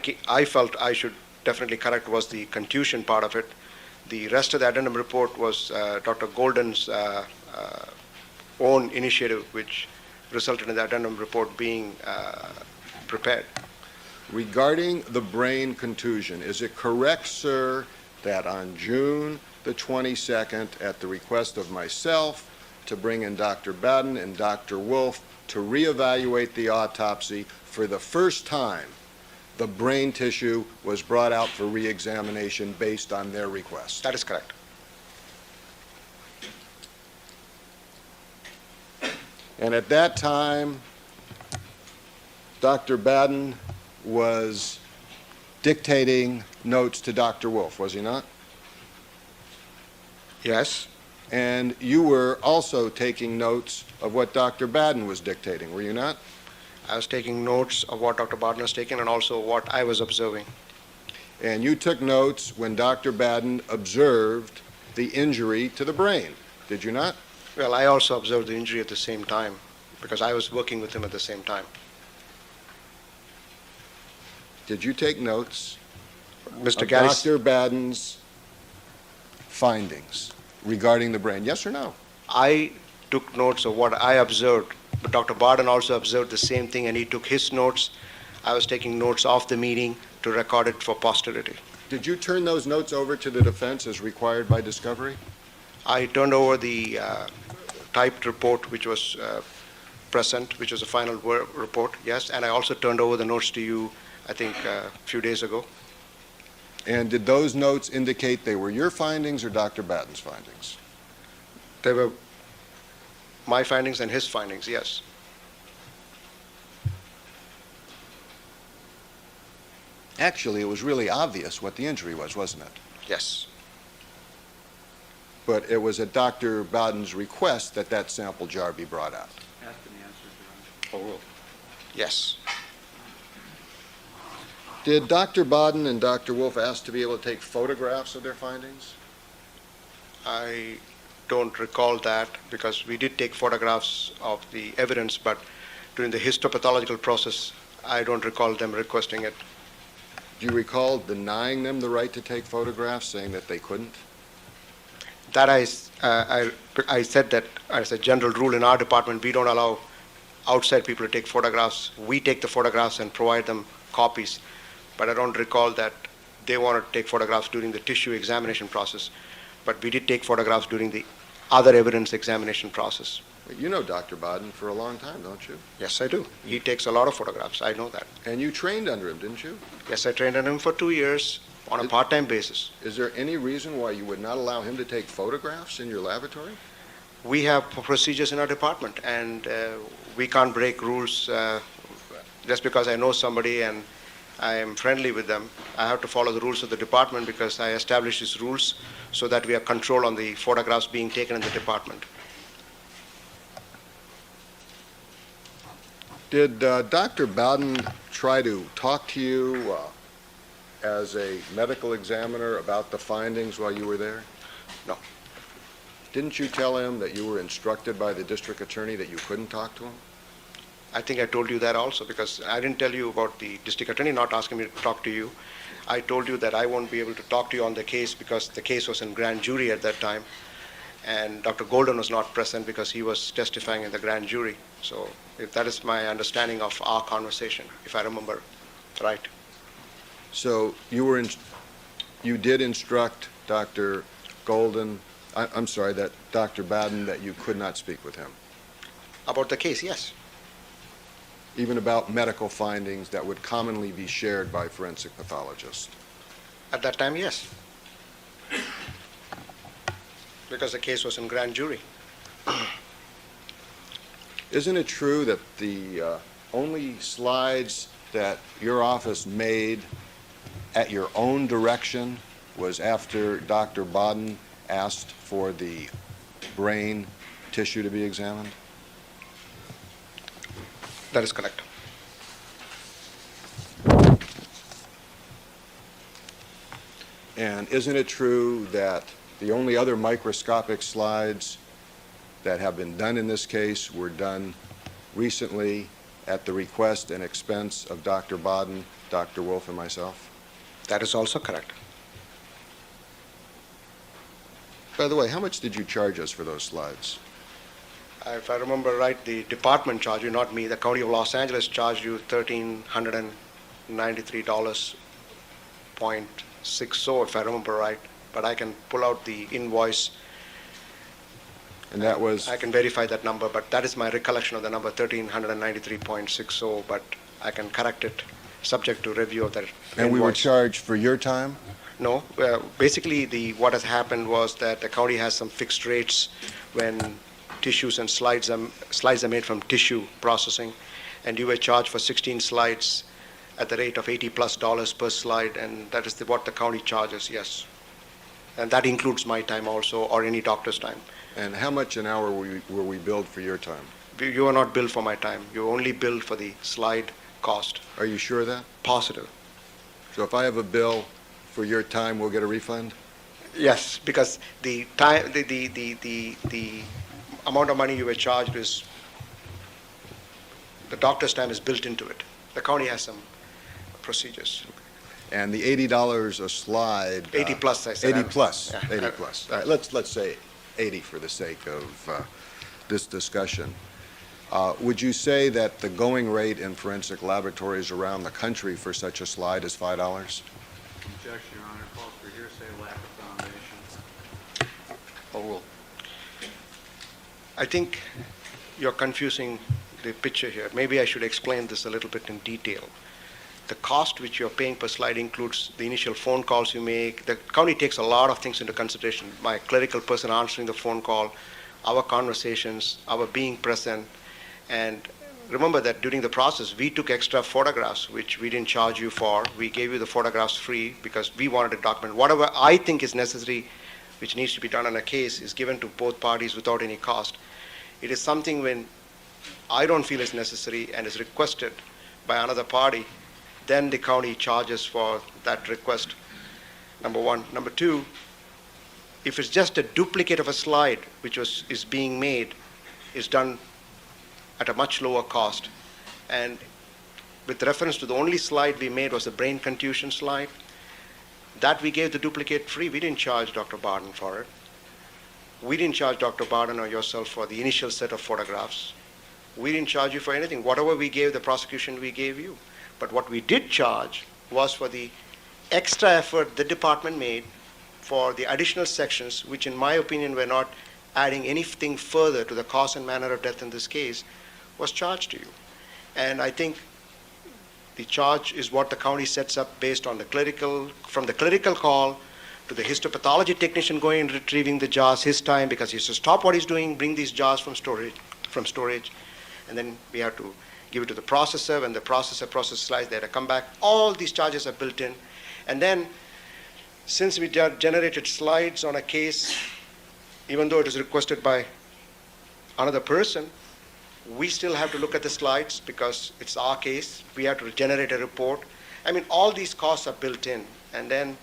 C: felt I should definitely correct was the contusion part of it. The rest of the addendum report was Dr. Golden's own initiative, which resulted in the addendum report being prepared.
B: Regarding the brain contusion, is it correct, sir, that on June the 22nd, at the request of myself, to bring in Dr. Baden and Dr. Wolf to reevaluate the autopsy, for the first time, the brain tissue was brought out for reexamination based on their request?
C: That is correct.
B: And at that time, Dr. Baden was dictating notes to Dr. Wolf, was he not?
C: Yes.
B: And you were also taking notes of what Dr. Baden was dictating, were you not?
C: I was taking notes of what Dr. Barden was taking and also what I was observing.
B: And you took notes when Dr. Baden observed the injury to the brain, did you not?
C: Well, I also observed the injury at the same time, because I was working with him at the same time.
B: Did you take notes
C: Mr.
B: of
C: Gaddis,
B: Dr. Baden's findings regarding the brain, yes or no?
C: I took notes of what I observed, but Dr. Barden also observed the same thing, and he took his notes. I was taking notes of the meeting to record it for posterity.
B: Did you turn those notes over to the defense as required by discovery?
C: I turned over the typed report which was present, which was a final report, yes, and I also turned over the notes to you, I think, a few days ago.
B: And did those notes indicate they were your findings or Dr. Baden's findings?
C: They were my findings and his findings, yes.
B: Actually, it was really obvious what the injury was, wasn't it?
C: Yes.
B: But it was at Dr. Baden's request that that sample jar be brought out.
D: ask and answer, Your Honor.
A: Overruled.
C: Yes.
B: Did Dr. Baden and Dr. Wolf ask to be able to take photographs of their findings?
C: I don't recall that, because we did take photographs of the evidence, but during the histopathological process, I don't recall them requesting it.
B: Do you recall denying them the right to take photographs, saying that they couldn't?
C: That I said that as a general rule in our department, we don't allow outside people to take photographs. We take the photographs and provide them copies. But I don't recall that they wanted to take photographs during the tissue examination process. But we did take photographs during the other evidence examination process.
B: You know Dr. Baden for a long time, don't you?
C: Yes, I do. He takes a lot of photographs. I know that.
B: And you trained under him, didn't you?
C: Yes, I trained under him for 2 years on a part-time basis.
B: Is there any reason why you would not allow him to take photographs in your laboratory?
C: We have procedures in our department, and we can't break rules just because I know somebody and I am friendly with them. I have to follow the rules of the department because I established these rules so that we have control on the photographs being taken in the department.
B: Did Dr. Bowden try to talk to you as a medical examiner about the findings while you were there?
C: No.
B: Didn't you tell him that you were instructed by the district attorney that you couldn't talk to him?
C: I think I told you that also because I didn't tell you about the district attorney not asking me to talk to you. I told you that I won't be able to talk to you on the case because the case was in grand jury at that time, and Dr. Golden was not present because he was testifying in the grand jury. So if that is my understanding of our conversation, if I remember right.
B: So you did instruct Dr. Golden, I'm sorry, that Dr. Bowden that you could not speak with him,
C: About the case, yes.
B: even about medical findings that would commonly be shared by forensic pathologists.
C: At that time, yes. Because the case was in grand jury.
B: Isn't it true that the only slides that your office made at your own direction was after Dr. Bowden asked for the brain tissue to be examined?
C: That is correct.
B: And isn't it true that the only other microscopic slides that have been done in this case were done recently at the request and expense of Dr. Bowden, Dr. Wolf, and myself?
C: That is also correct.
B: By the way, how much did you charge us for those slides?
C: If I remember right, the department charged you, not me. The County of Los Angeles charged you $1,393.60, if I remember right. But I can pull out the invoice.
B: And that was,
C: I can verify that number, but that is my recollection of the number, $1,393.60. But I can correct it, subject to review of that
B: and we were
C: invoice.
B: charged for your time?
C: No, basically what has happened was that the county has some fixed rates when tissues and slides are made from tissue processing, and you were charged for 16 slides at the rate of $80+ per slide, and that is what the county charges, yes. And that includes my time also, or any doctor's time.
B: And how much an hour were we billed for your time?
C: You are not billed for my time. You are only billed for the slide cost.
B: Are you sure of that?
C: Positive.
B: So if I have a bill for your time, we'll get a refund?
C: Yes, because the time, the amount of money you were charged is, the doctor's time is built into it. The county has some procedures.
B: And the $80 a slide...
C: 80 plus, I said.
B: 80 plus,
C: Yeah.
B: 80 plus. All right, let's say 80 for the sake of this discussion. Would you say that the going rate in forensic laboratories around the country for such a slide is $5?
D: Objection, Your Honor. Calls for hearsay, lack of foundation.
A: Overruled.
C: I think you're confusing the picture here. Maybe I should explain this a little bit in detail. The cost which you're paying per slide includes the initial phone calls you make. The county takes a lot of things into consideration. My clerical person answering the phone call, our conversations, our being present. And remember that during the process, we took extra photographs, which we didn't charge you for. We gave you the photographs free because we wanted to document. Whatever I think is necessary, which needs to be done on a case, is given to both parties without any cost. It is something when I don't feel is necessary and is requested by another party, then the county charges for that request, number one. Number two, if it's just a duplicate of a slide which is being made, is done at a much lower cost. And with reference to the only slide we made was the brain contusion slide, that we gave the duplicate free. We didn't charge Dr. Bowden for it. We didn't charge Dr. Bowden or yourself for the initial set of photographs. we didn't charge you for anything. Whatever we gave the prosecution, we gave you. But what we did charge was for the extra effort the department made for the additional sections, which in my opinion were not adding anything further to the cause and manner of death in this case, was charged to you. And I think the charge is what the county sets up based on from the clerical call to the histopathology technician going and retrieving the jars, his time, because he has to stop what he's doing, bring these jars from storage, and then we have to give it to the processor. When the processor processes slides, they have to come back. All these charges are built in. And then, since we generated slides on a case, even though it is requested by another person, we still have to look at the slides because it's our case. We have to generate a report. I mean, all these costs are built in, and then,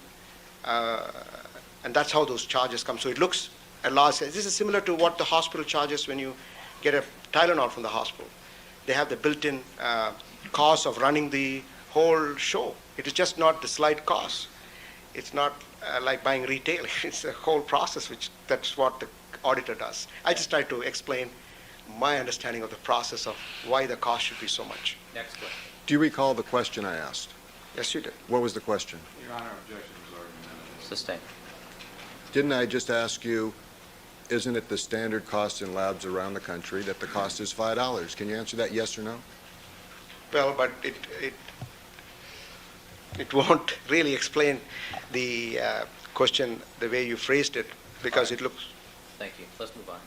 C: and that's how those charges come. So it looks at large. This is similar to what the hospital charges when you get a Tylenol from the hospital. They have the built-in cost of running the whole show. It is just not the slide cost. It's not like buying retail. It's a whole process, that's what the auditor does. I just try to explain my understanding of the process of why the cost should be so much.
A: Next question.
B: Do you recall the question I asked?
C: Yes, you did.
B: What was the question?
D: Your Honor, objection is argumentative.
A: Sustained.
B: Didn't I just ask you, isn't it the standard cost in labs around the country that the cost is $5? Can you answer that yes or no?
C: Well, but it won't really explain the question the way you phrased it, because it looks...
A: Thank you. Let's move on.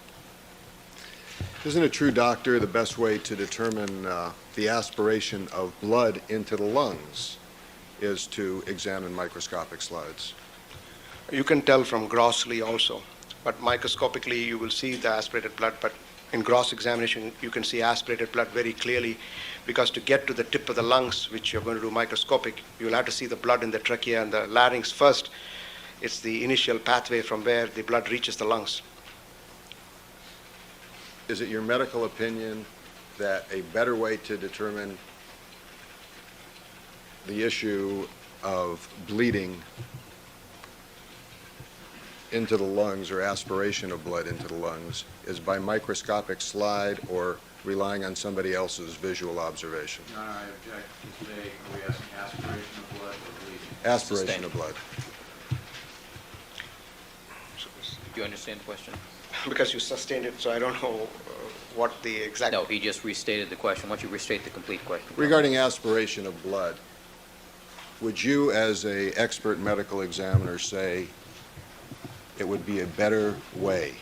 B: Isn't it true, doctor, the best way to determine the aspiration of blood into the lungs is to examine microscopic slides?
C: You can tell from grossly also, but microscopically you will see the aspirated blood, but in gross examination you can see aspirated blood very clearly, because to get to the tip of the lungs, which you're going to do microscopic, you'll have to see the blood in the trachea and the larynx first. It's the initial pathway from where the blood reaches the lungs.
B: Is it your medical opinion that a better way to determine the issue of bleeding into the lungs or aspiration of blood into the lungs is by microscopic slide or relying on somebody else's visual observation?
D: Your Honor, I object today. Are we asking aspiration of blood or bleeding?
B: Aspiration
A: Sustained.
B: of blood.
A: Do you understand the question?
C: Because you sustained it, so I don't know what the exact...
A: No, he just restated the question. Why don't you restate the complete question?
B: Regarding aspiration of blood, would you as an expert medical examiner say it would be a better way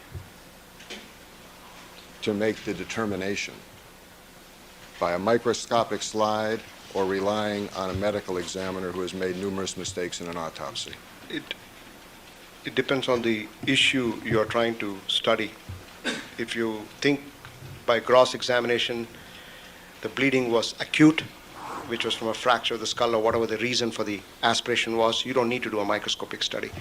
B: to make the determination by a microscopic slide or relying on a medical examiner who has made numerous mistakes in an autopsy?
C: It depends on the issue you're trying to study. If you think by gross examination the bleeding was acute, which was from a fracture of the skull or whatever the reason for the aspiration was, you don't need to do a microscopic study.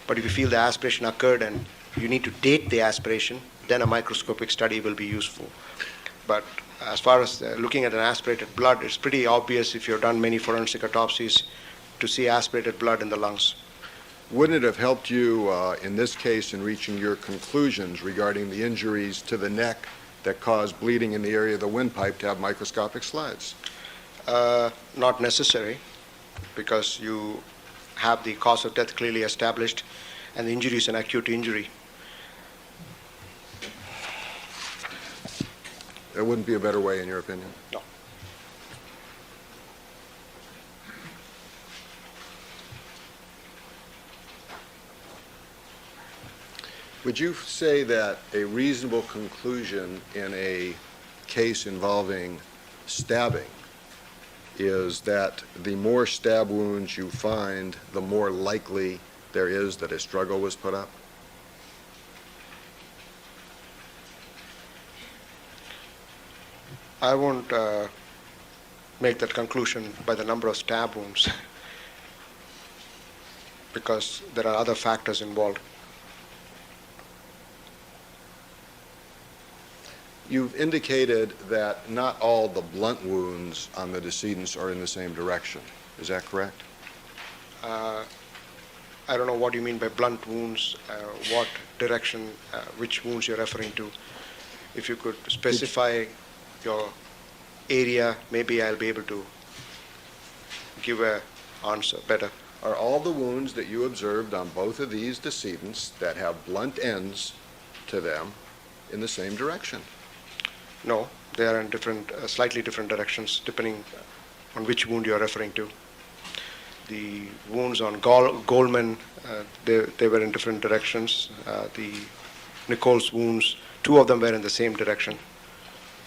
C: But if you feel the aspiration occurred and you need to date the aspiration, then a microscopic study will be useful. But as far as looking at an aspirated blood, it's pretty obvious if you've done many forensic autopsies to see aspirated blood in the lungs.
B: Wouldn't it have helped you in this case in reaching your conclusions regarding the injuries to the neck that caused bleeding in the area of the windpipe to have microscopic slides?
C: Not necessary, because you have the cause of death clearly established and the injury is an acute injury.
B: There wouldn't be a better way in your opinion?
C: No.
B: Would you say that a reasonable conclusion in a case involving stabbing is that the more stab wounds you find, the more likely there is that a struggle was put up?
C: I won't make that conclusion by the number of stab wounds because there are other factors involved.
B: You've indicated that not all the blunt wounds on the decedents are in the same direction. Is that correct?
C: I don't know what you mean by blunt wounds, what direction, which wounds you're referring to. If you could specify. your area, maybe I'll be able to give a answer better.
B: Are all the wounds that you observed on both of these decedents that have blunt ends to them in the same direction?
C: No, they are in different, slightly different directions, depending on which wound you're referring to. The wounds on Goldman, they were in different directions. The Nicole's wounds, two of them were in the same direction.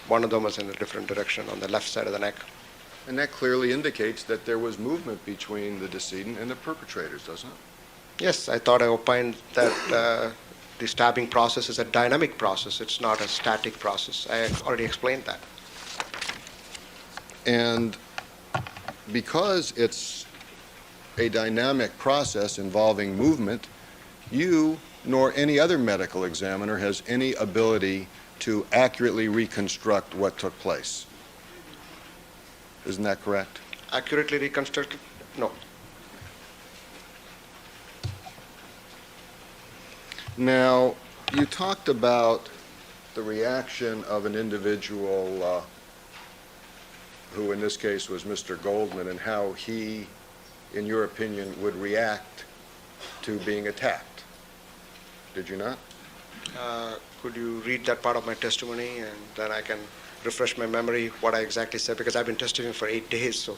C: One of them was in a different direction on the left side of the neck.
B: And that clearly indicates that there was movement between the decedent and the perpetrators, doesn't it?
C: Yes, I thought I opined that the stabbing process is a dynamic process. It's not a static process. I already explained that.
B: And because it's a dynamic process involving movement, you nor any other medical examiner has any ability to accurately reconstruct what took place. Isn't that correct?
C: Accurately reconstructed? No.
B: Now, you talked about the reaction of an individual who in this case was Mr. Goldman, and how he, in your opinion, would react to being attacked. Did you not?
C: Could you read that part of my testimony, and then I can refresh my memory what I exactly said, because I've been testifying for 8 days, so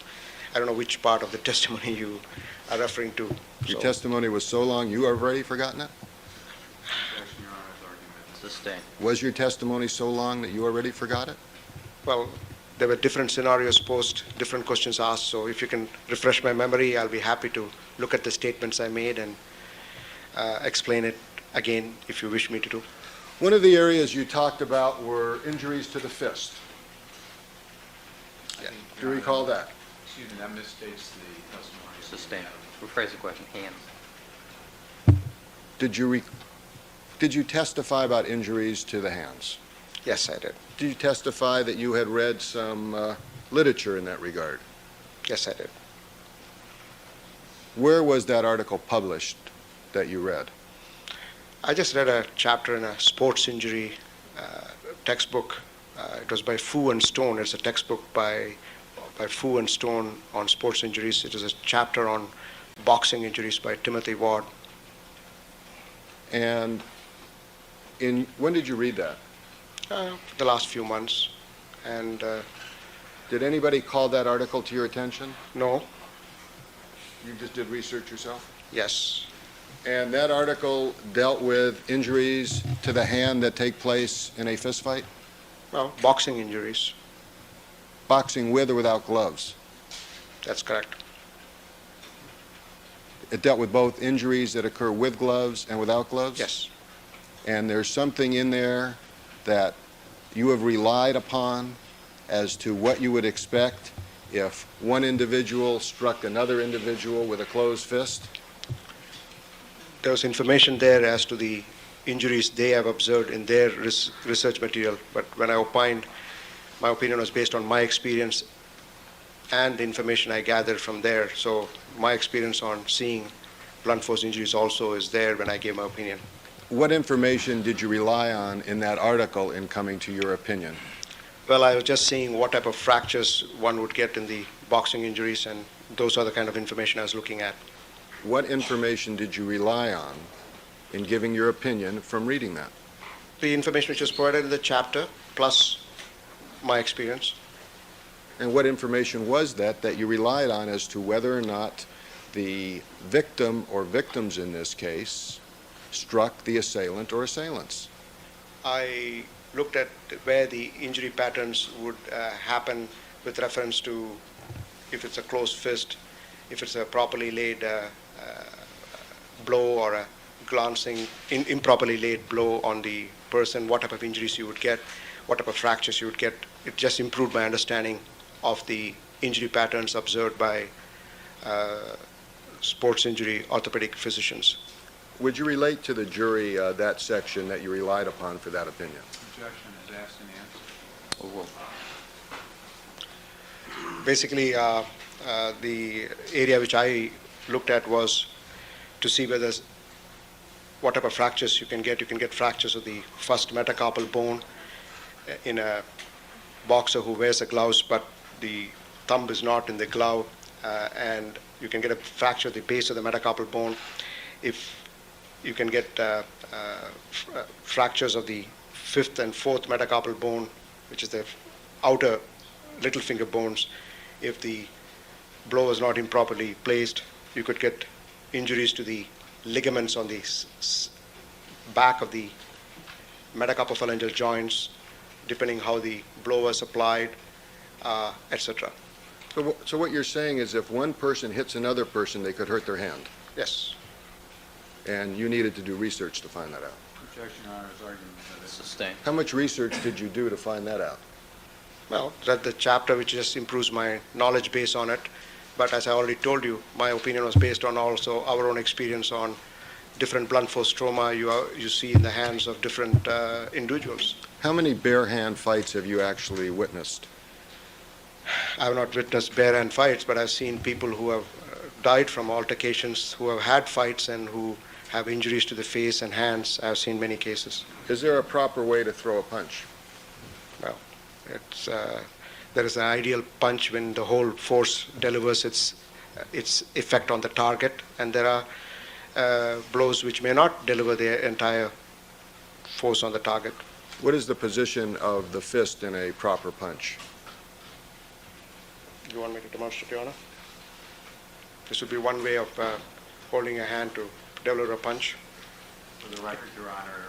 C: I don't know which part of the testimony you are referring to.
B: Your testimony was so long you have already forgotten it?
D: Objection, Your Honor's argument.
A: Sustained.
B: Was your testimony so long that you already forgot it?
C: Well, there were different scenarios posed, different questions asked, so if you can refresh my memory, I'll be happy to look at the statements I made and explain it again if you wish me to do.
B: One of the areas you talked about were injuries to the fist.
C: Yeah.
B: Do you recall that?
D: Excuse me, that misstates the testimony.
A: Sustained. Rephrase the question. Hands.
B: Did you testify about injuries to the hands?
C: Yes, I did.
B: Did you testify that you had read some literature in that regard?
C: Yes, I did.
B: Where was that article published that you read?
C: I just read a chapter in a sports injury textbook. It was by Fu and Stone. It's a textbook by Fu and Stone on sports injuries. It is a chapter on boxing injuries by Timothy Ward.
B: And when did you read that?
C: The last few months. And
B: Did anybody call that article to your attention?
C: no,
B: You just did research yourself?
C: yes,
B: And that article dealt with injuries to the hand that take place in a fist fight?
C: well, boxing injuries.
B: Boxing with or without gloves?
C: That's correct.
B: It dealt with both injuries that occur with gloves and without gloves?
C: Yes.
B: And there's something in there that you have relied upon as to what you would expect if one individual struck another individual with a closed fist?
C: There was information there as to the injuries they have observed in their research material, but when I opined, my opinion was based on my experience and the information I gathered from there. So my experience on seeing blunt force injuries also is there when I gave my opinion.
B: What information did you rely on in that article in coming to your opinion?
C: Well, I was just seeing what type of fractures one would get in the boxing injuries, and those are the kind of information I was looking at.
B: What information did you rely on in giving your opinion from reading that?
C: The information which was provided in the chapter, plus my experience.
B: And what information was that you relied on as to whether or not the victim or victims in this case struck the assailant or assailants?
C: I looked at where the injury patterns would happen with reference to if it's a closed fist, if it's a properly laid blow or a glancing, improperly laid blow on the person, what type of injuries you would get, what type of fractures you would get. It just improved my understanding of the injury patterns observed by sports injury orthopedic physicians.
B: Would you relate to the jury that section that you relied upon for that opinion?
D: Objection is asked and answered.
C: Basically, the area which I looked at was to see whether what type of fractures you can get. You can get fractures of the first metacarpal bone in a boxer who wears a gloves, but the thumb is not in the glove, and you can get a fracture of the base of the metacarpal bone. If you can get fractures of the fifth and fourth metacarpal bone, which is the outer little finger bones. If the blow was not improperly placed, you could get injuries to the ligaments on the back of the metacarpophalangeal joints, depending how the blow was applied, etc.
B: So what you're saying is if one person hits another person, they could hurt their hand,
C: Yes.
B: and you needed to do research to find that out.
D: Objection, Your Honor's argument that it's
A: Sustained.
B: How much research did you do to find that out?
C: Well, read the chapter which just improves my knowledge base on it. But as I already told you, my opinion was based on also our own experience on different blunt force trauma you see in the hands of different individuals.
B: How many bare hand fights have you actually witnessed?
C: I have not witnessed bare hand fights, but I've seen people who have died from altercations, who have had fights and who have injuries to the face and hands. I've seen many cases.
B: Is there a proper way to throw a punch?
C: Well, there is an ideal punch when the whole force delivers its effect on the target, and there are blows which may not deliver the entire force on the target.
B: What is the position of the fist in a proper punch?
C: You want me to demonstrate, Your Honor? This would be one way of holding a hand to develop a punch.
D: For the record, Your Honor,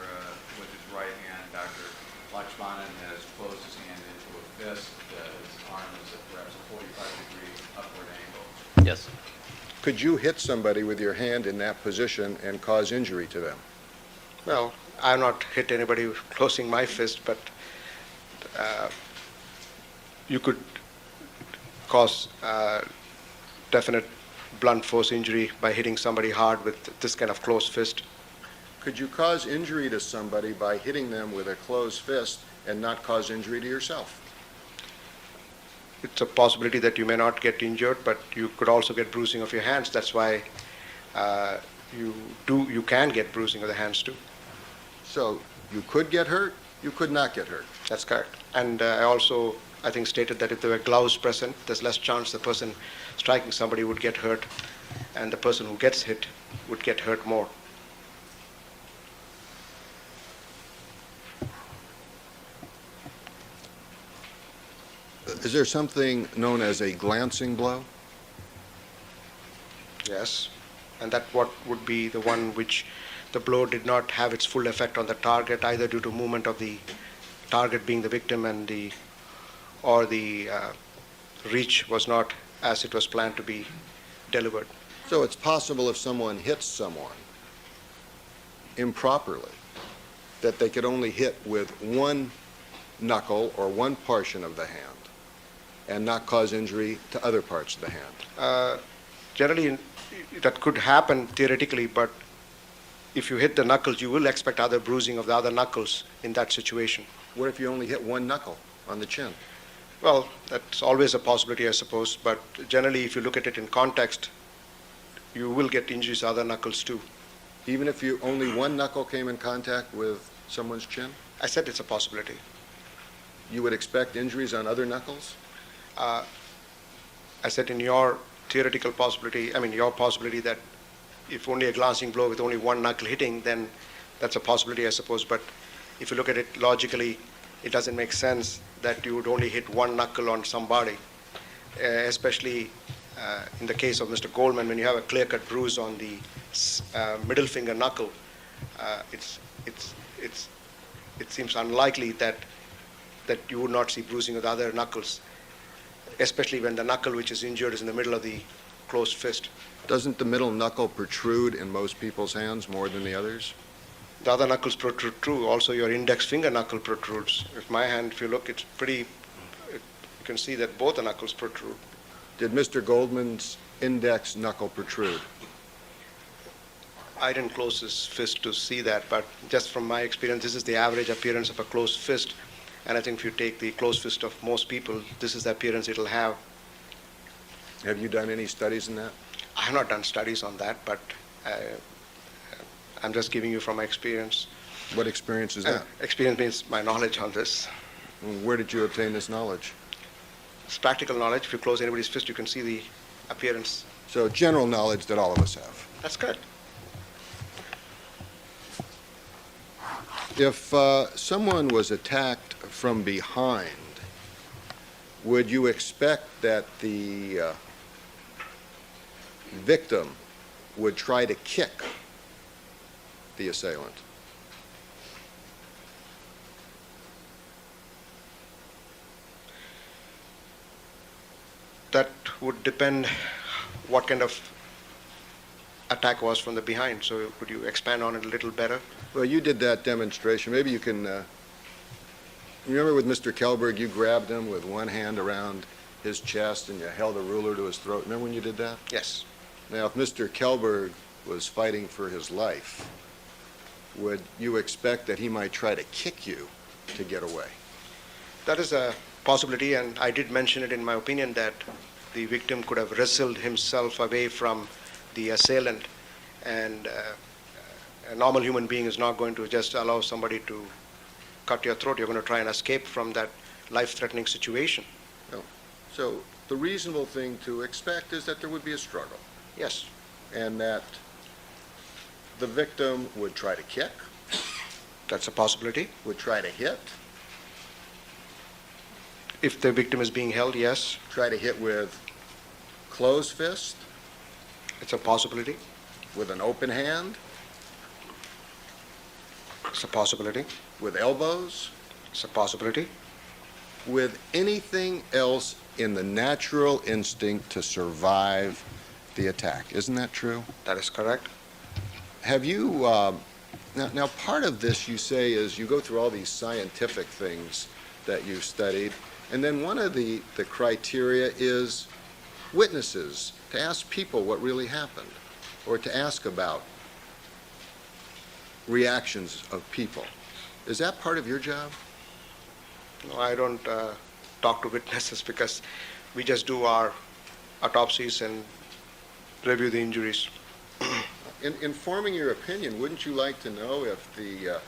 D: with his right hand, Dr. Lakshmanan has closed his hand into a fist. His arm is at perhaps a 45-degree upward angle.
A: Yes.
B: Could you hit somebody with your hand in that position and cause injury to them?
C: Well, I have not hit anybody closing my fist, but you could cause definite blunt force injury by hitting somebody hard with this kind of closed fist.
B: Could you cause injury to somebody by hitting them with a closed fist and not cause injury to yourself?
C: It's a possibility that you may not get injured, but you could also get bruising of your hands. That's why you can get bruising of the hands too.
B: So you could get hurt, you could not get hurt.
C: That's correct. And I also, I think, stated that if there were gloves present, there's less chance the person striking somebody would get hurt, and the person who gets hit would get hurt more.
B: Is there something known as a glancing blow?
C: Yes. And that what would be the one which the blow did not have its full effect on the target, either due to movement of the target being the victim and the reach was not as it was planned to be delivered.
B: So it's possible if someone hits someone improperly, that they could only hit with one knuckle or one portion of the hand and not cause injury to other parts of the hand.
C: Generally, that could happen theoretically, but if you hit the knuckles, you will expect other bruising of the other knuckles in that situation.
B: What if you only hit one knuckle on the chin?
C: Well, that's always a possibility, I suppose, but generally, if you look at it in context, you will get injuries to other knuckles too.
B: Even if you only one knuckle came in contact with someone's chin?
C: I said it's a possibility.
B: You would expect injuries on other knuckles?
C: I said in your theoretical possibility, your possibility that if only a glancing blow with only one knuckle hitting, then that's a possibility, I suppose. But if you look at it logically, it doesn't make sense that you would only hit one knuckle on somebody, especially in the case of Mr. Goldman, when you have a clear-cut bruise on the middle finger knuckle. It seems unlikely that you would not see bruising of the other knuckles, especially when the knuckle which is injured is in the middle of the closed fist.
B: Doesn't the middle knuckle protrude in most people's hands more than the others?
C: The other knuckles protrude too. Also, your index finger knuckle protrudes. If my hand, if you look, it's pretty, you can see that both the knuckles protrude.
B: Did Mr. Goldman's index knuckle protrude?
C: I didn't close his fist to see that, but just from my experience, this is the average appearance of a closed fist. And I think if you take the closed fist of most people, this is the appearance it'll have.
B: Have you done any studies in that?
C: I have not done studies on that, but I'm just giving you from my experience.
B: What experience is that?
C: Experience means my knowledge on this.
B: Where did you obtain this knowledge?
C: It's practical knowledge. If you close anybody's fist, you can see the appearance.
B: So general knowledge that all of us have.
C: That's correct.
B: If someone was attacked from behind, would you expect that the victim would try to kick the assailant?
C: That would depend what kind of attack was from the behind. So could you expand on it a little better?
B: Well, you did that demonstration. Maybe you can, remember with Mr. Kelberg, you grabbed him with one hand around his chest and you held a ruler to his throat. Remember when you did that?
C: Yes.
B: Now, if Mr. Kelberg was fighting for his life, would you expect that he might try to kick you to get away?
C: That is a possibility, and I did mention it in my opinion that the victim could have wrestled himself away from the assailant, and a normal human being is not going to just allow somebody to cut your throat. You're going to try and escape from that life-threatening situation.
B: So the reasonable thing to expect is that there would be a struggle,
C: Yes.
B: and that the victim would try to kick,
C: That's a possibility.
B: would try to hit,
C: If the victim is being held, yes,
B: try to hit with closed fist,
C: it's a possibility.
B: with an open hand,
C: It's a possibility.
B: with elbows,
C: It's a possibility.
B: with anything else in the natural instinct to survive the attack. Isn't that true?
C: That is correct.
B: Have you, now part of this you say is you go through all these scientific things that you've studied, and then one of the criteria is witnesses, to ask people what really happened, or to ask about reactions of people. Is that part of your job?
C: No, I don't talk to witnesses because we just do our autopsies and review the injuries.
B: In forming your opinion, wouldn't you like to know if the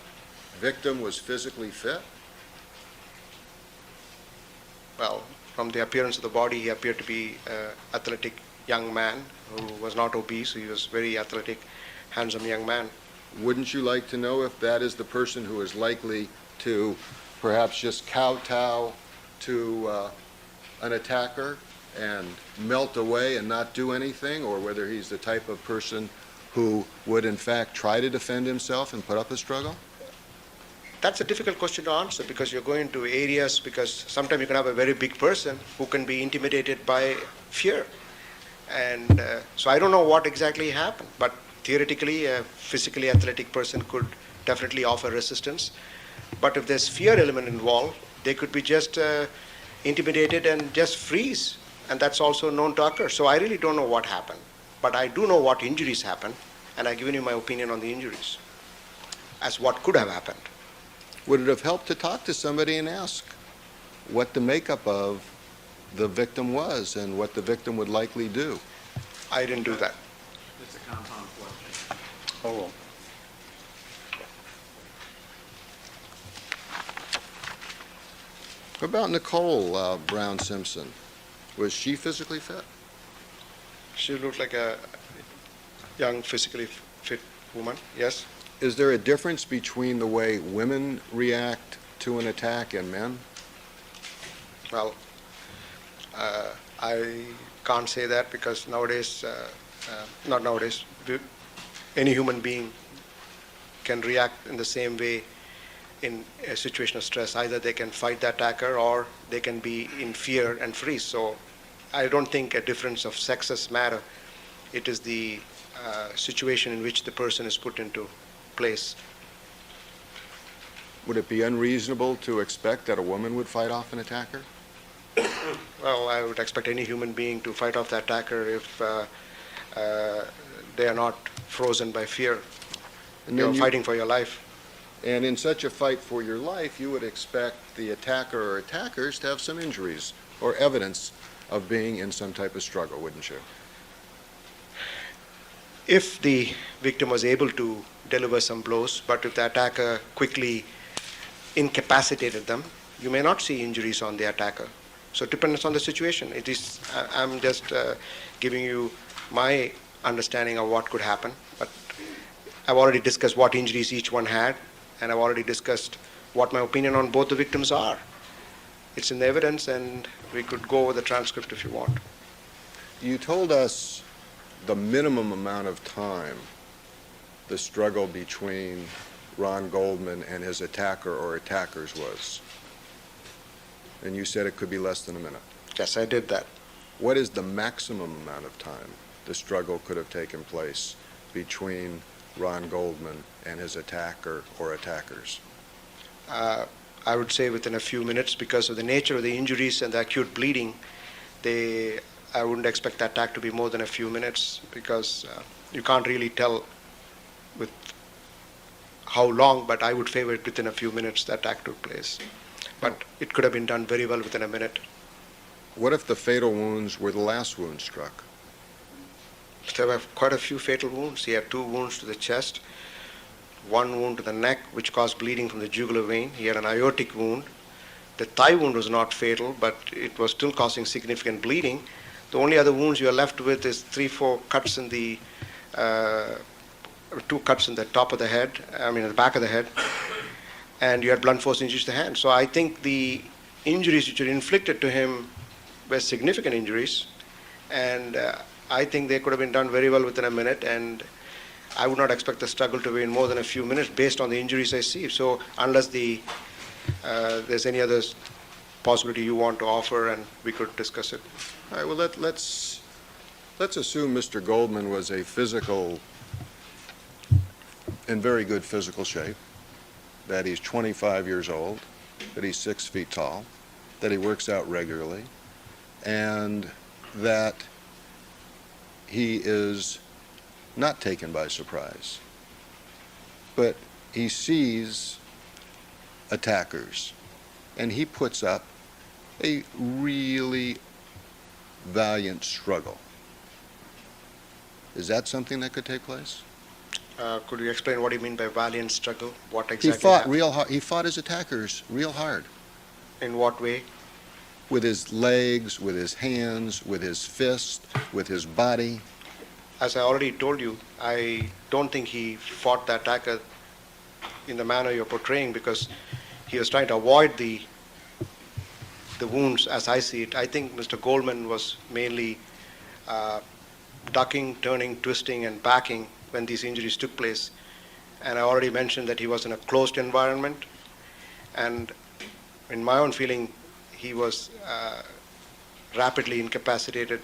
B: victim was physically fit?
C: Well, from the appearance of the body, he appeared to be an athletic young man who was not obese. He was very athletic, handsome young man.
B: Wouldn't you like to know if that is the person who is likely to perhaps just kowtow to an attacker and melt away and not do anything, or whether he's the type of person who would in fact try to defend himself and put up a struggle?
C: That's a difficult question to answer because you're going to areas, because sometimes you can have a very big person who can be intimidated by fear. And so I don't know what exactly happened, but theoretically a physically athletic person could definitely offer resistance. But if there's fear element involved, they could be just intimidated and just freeze. And that's also known to occur. So I really don't know what happened. But I do know what injuries happened, and I've given you my opinion on the injuries as what could have happened.
B: Would it have helped to talk to somebody and ask what the makeup of the victim was and what the victim would likely do?
C: I didn't do that.
D: It's a compound question.
C: Oh.
B: What about Nicole Brown Simpson? Was she physically fit?
C: She looked like a young, physically fit woman, yes.
B: Is there a difference between the way women react to an attack and men?
C: Well, I can't say that because nowadays, not nowadays, any human being can react in the same way in a situation of stress. Either they can fight the attacker or they can be in fear and freeze. So I don't think a difference of sexes matter. It is the situation in which the person is put into place.
B: Would it be unreasonable to expect that a woman would fight off an attacker?
C: Well, I would expect any human being to fight off the attacker if they are not frozen by fear.
B: And
C: You're
B: then
C: fighting for your life.
B: And in such a fight for your life, you would expect the attacker or attackers to have some injuries or evidence of being in some type of struggle, wouldn't you?
C: If the victim was able to deliver some blows, but if the attacker quickly incapacitated them, you may not see injuries on the attacker. So it depends on the situation. I'm just giving you my understanding of what could happen, but I've already discussed what injuries each one had, and I've already discussed what my opinion on both the victims are. It's in the evidence, and we could go over the transcript if you want.
B: You told us the minimum amount of time the struggle between Ron Goldman and his attacker or attackers was. And you said it could be less than a minute.
C: Yes, I did that.
B: What is the maximum amount of time the struggle could have taken place between Ron Goldman and his attacker or attackers?
C: I would say within a few minutes, because of the nature of the injuries and the acute bleeding, I wouldn't expect the attack to be more than a few minutes, because you can't really tell with how long, but I would favor it within a few minutes the attack took place. But it could have been done very well within a minute.
B: What if the fatal wounds were the last wound struck?
C: There were quite a few fatal wounds. He had 2 wounds to the chest, 1 wound to the neck, which caused bleeding from the jugular vein. He had an aortic wound. The thigh wound was not fatal, but it was still causing significant bleeding. The only other wounds you are left with is 3-4 cuts in the 2 cuts in the top of the head, the back of the head, and you had blunt force injuries to the hand. So I think the injuries which were inflicted to him were significant injuries, and I think they could have been done very well within a minute, and I would not expect the struggle to be in more than a few minutes based on the injuries I see. So unless there's any other possibility you want to offer, and we could discuss it.
B: All right, well, let's assume Mr. Goldman was in very good physical shape, that he's 25 years old, that he's 6 feet tall, that he works out regularly, and that he is not taken by surprise. But he sees attackers, and he puts up a really valiant struggle. Is that something that could take place?
C: Could you explain what you mean by valiant struggle? What
B: He
C: exactly
B: fought
C: happened?
B: real hard. He fought his attackers real hard.
C: In what way?
B: With his legs, with his hands, with his fist, with his body.
C: As I already told you, I don't think he fought the attacker in the manner you're portraying, because he was trying to avoid the wounds as I see it. I think Mr. Goldman was mainly ducking, turning, twisting, and backing when these injuries took place. And I already mentioned that he was in a closed environment. And in my own feeling, he was rapidly incapacitated.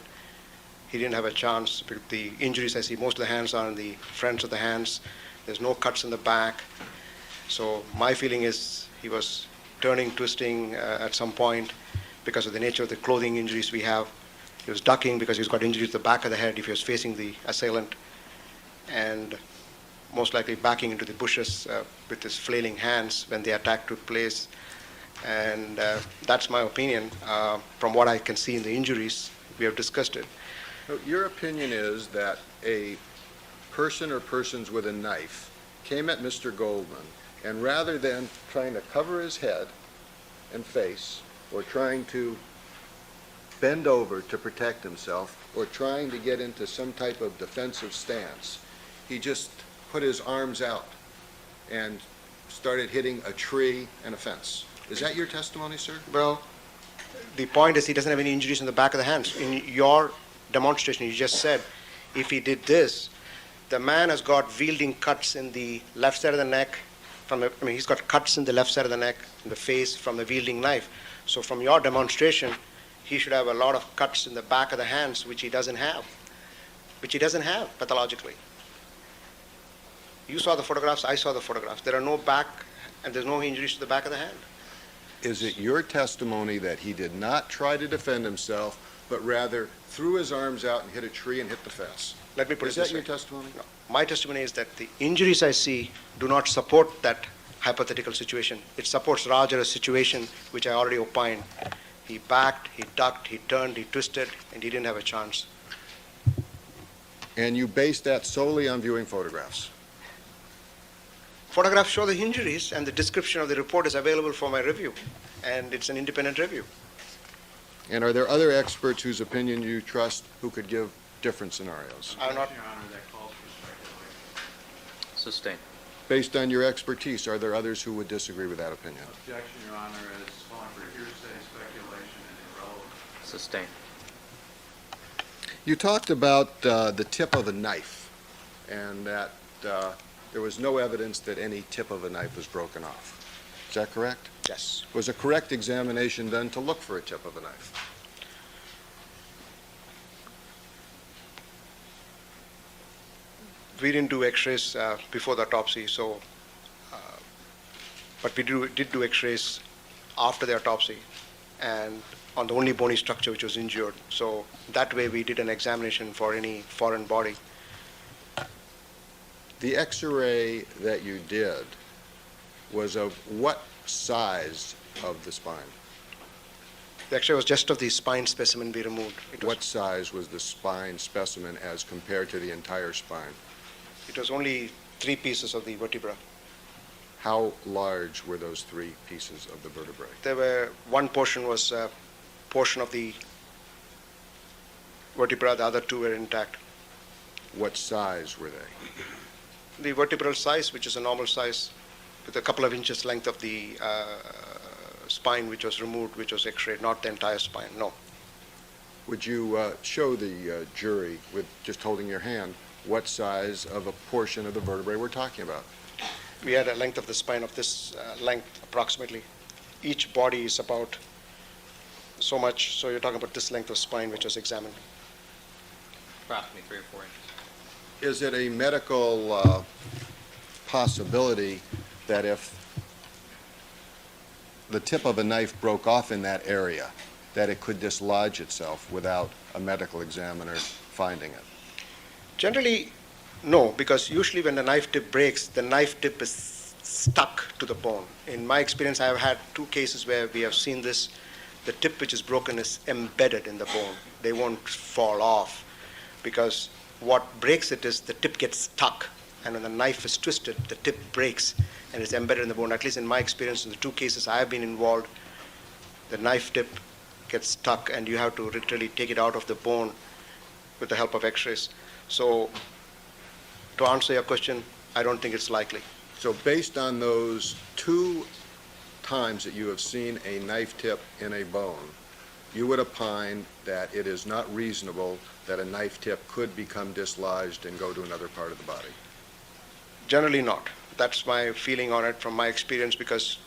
C: He didn't have a chance. The injuries I see, most of the hands are on the fronts of the hands. There's no cuts in the back. So my feeling is he was turning, twisting at some point because of the nature of the clothing injuries we have. He was ducking because he's got injuries to the back of the head if he was facing the assailant, and most likely backing into the bushes with his flailing hands when the attack took place. And that's my opinion from what I can see in the injuries. We have discussed it.
B: So your opinion is that a person or persons with a knife came at Mr. Goldman, and rather than trying to cover his head and face, or trying to bend over to protect himself, or trying to get into some type of defensive stance, he just put his arms out and started hitting a tree and a fence. Is that your testimony, sir?
C: Well, the point is he doesn't have any injuries in the back of the hands. In your demonstration, you just said if he did this, the man has got wielding cuts in the left side of the neck. He's got cuts in the left side of the neck, in the face from the wielding knife. So from your demonstration, he should have a lot of cuts in the back of the hands, which he doesn't have pathologically. You saw the photographs, I saw the photographs. There are no back, and there's no injuries to the back of the hand.
B: Is it your testimony that he did not try to defend himself, but rather threw his arms out and hit a tree and hit the fence?
C: Let me put
B: Is
C: it this
B: that your
C: way.
B: testimony?
C: No. My testimony is that the injuries I see do not support that hypothetical situation. It supports Roger's situation, which I already opined. He backed, he ducked, he turned, he twisted, and he didn't have a chance.
B: And you based that solely on viewing photographs?
C: Photographs show the injuries, and the description of the report is available for my review. and it's an independent review.
B: And are there other experts whose opinion you trust who could give different scenarios?
C: I'm not.
D: Your Honor, that calls for speculation.
A: Sustained.
B: Based on your expertise, are there others who would disagree with that opinion?
D: Objection, Your Honor, is calling for hearsay, speculation, and irrelevant.
A: Sustained.
B: You talked about the tip of a knife, and that there was no evidence that any tip of a knife was broken off. Is that correct?
C: Yes.
B: Was a correct examination done to look for a tip of a knife?
C: We didn't do X-rays before the autopsy, so, but we did do X-rays after the autopsy, and on the only bony structure which was injured. So that way we did an examination for any foreign body.
B: The X-ray that you did was of what size of the spine?
C: The X-ray was just of the spine specimen we removed.
B: What size was the spine specimen as compared to the entire spine?
C: It was only 3 pieces of the vertebra.
B: How large were those 3 pieces of the vertebrae?
C: One portion was a portion of the vertebra, the other 2 were intact.
B: What size were they?
C: The vertebral size, which is a normal size, with a couple of inches length of the spine which was removed, which was X-rayed, not the entire spine, no.
B: Would you show the jury, with just holding your hand, what size of a portion of the vertebrae we're talking about?
C: We had a length of the spine of this length approximately. Each body is about so much, so you're talking about this length of spine which was examined.
A: Approximately 3 or 4 inches.
B: Is it a medical possibility that if the tip of a knife broke off in that area, that it could dislodge itself without a medical examiner finding it?
C: Generally, no, because usually when the knife tip breaks, the knife tip is stuck to the bone. In my experience, I have had 2 cases where we have seen this. The tip which is broken is embedded in the bone. They won't fall off because what breaks it is the tip gets stuck, and when the knife is twisted, the tip breaks and it's embedded in the bone. At least in my experience, in the 2 cases I have been involved, the knife tip gets stuck and you have to literally take it out of the bone with the help of X-rays. So to answer your question, I don't think it's likely.
B: So based on those 2 times that you have seen a knife tip in a bone, you would opine that it is not reasonable that a knife tip could become dislodged and go to another part of the body?
C: Generally not. That's my feeling on it from my experience, because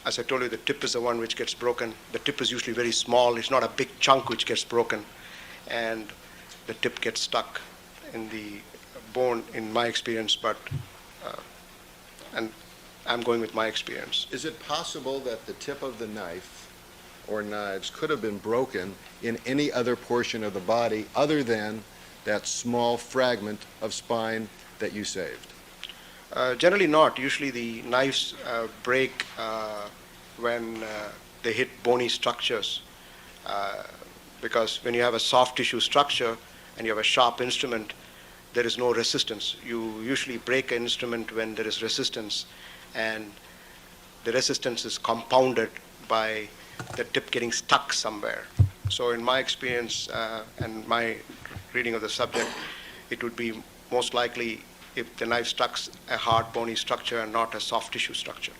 C: as I told you, the tip is the one which gets broken. The tip is usually very small. It's not a big chunk which gets broken, and the tip gets stuck in the bone in my experience, but and I'm going with my experience.
B: Is it possible that the tip of the knife or knives could have been broken in any other portion of the body other than that small fragment of spine that you saved?
C: Generally not. Usually the knives break when they hit bony structures, because when you have a soft tissue structure and you have a sharp instrument, there is no resistance. You usually break an instrument when there is resistance, and the resistance is compounded by the tip getting stuck somewhere. So in my experience and my reading of the subject, it would be most likely if the knife stuck a hard bony structure and not a soft tissue structure.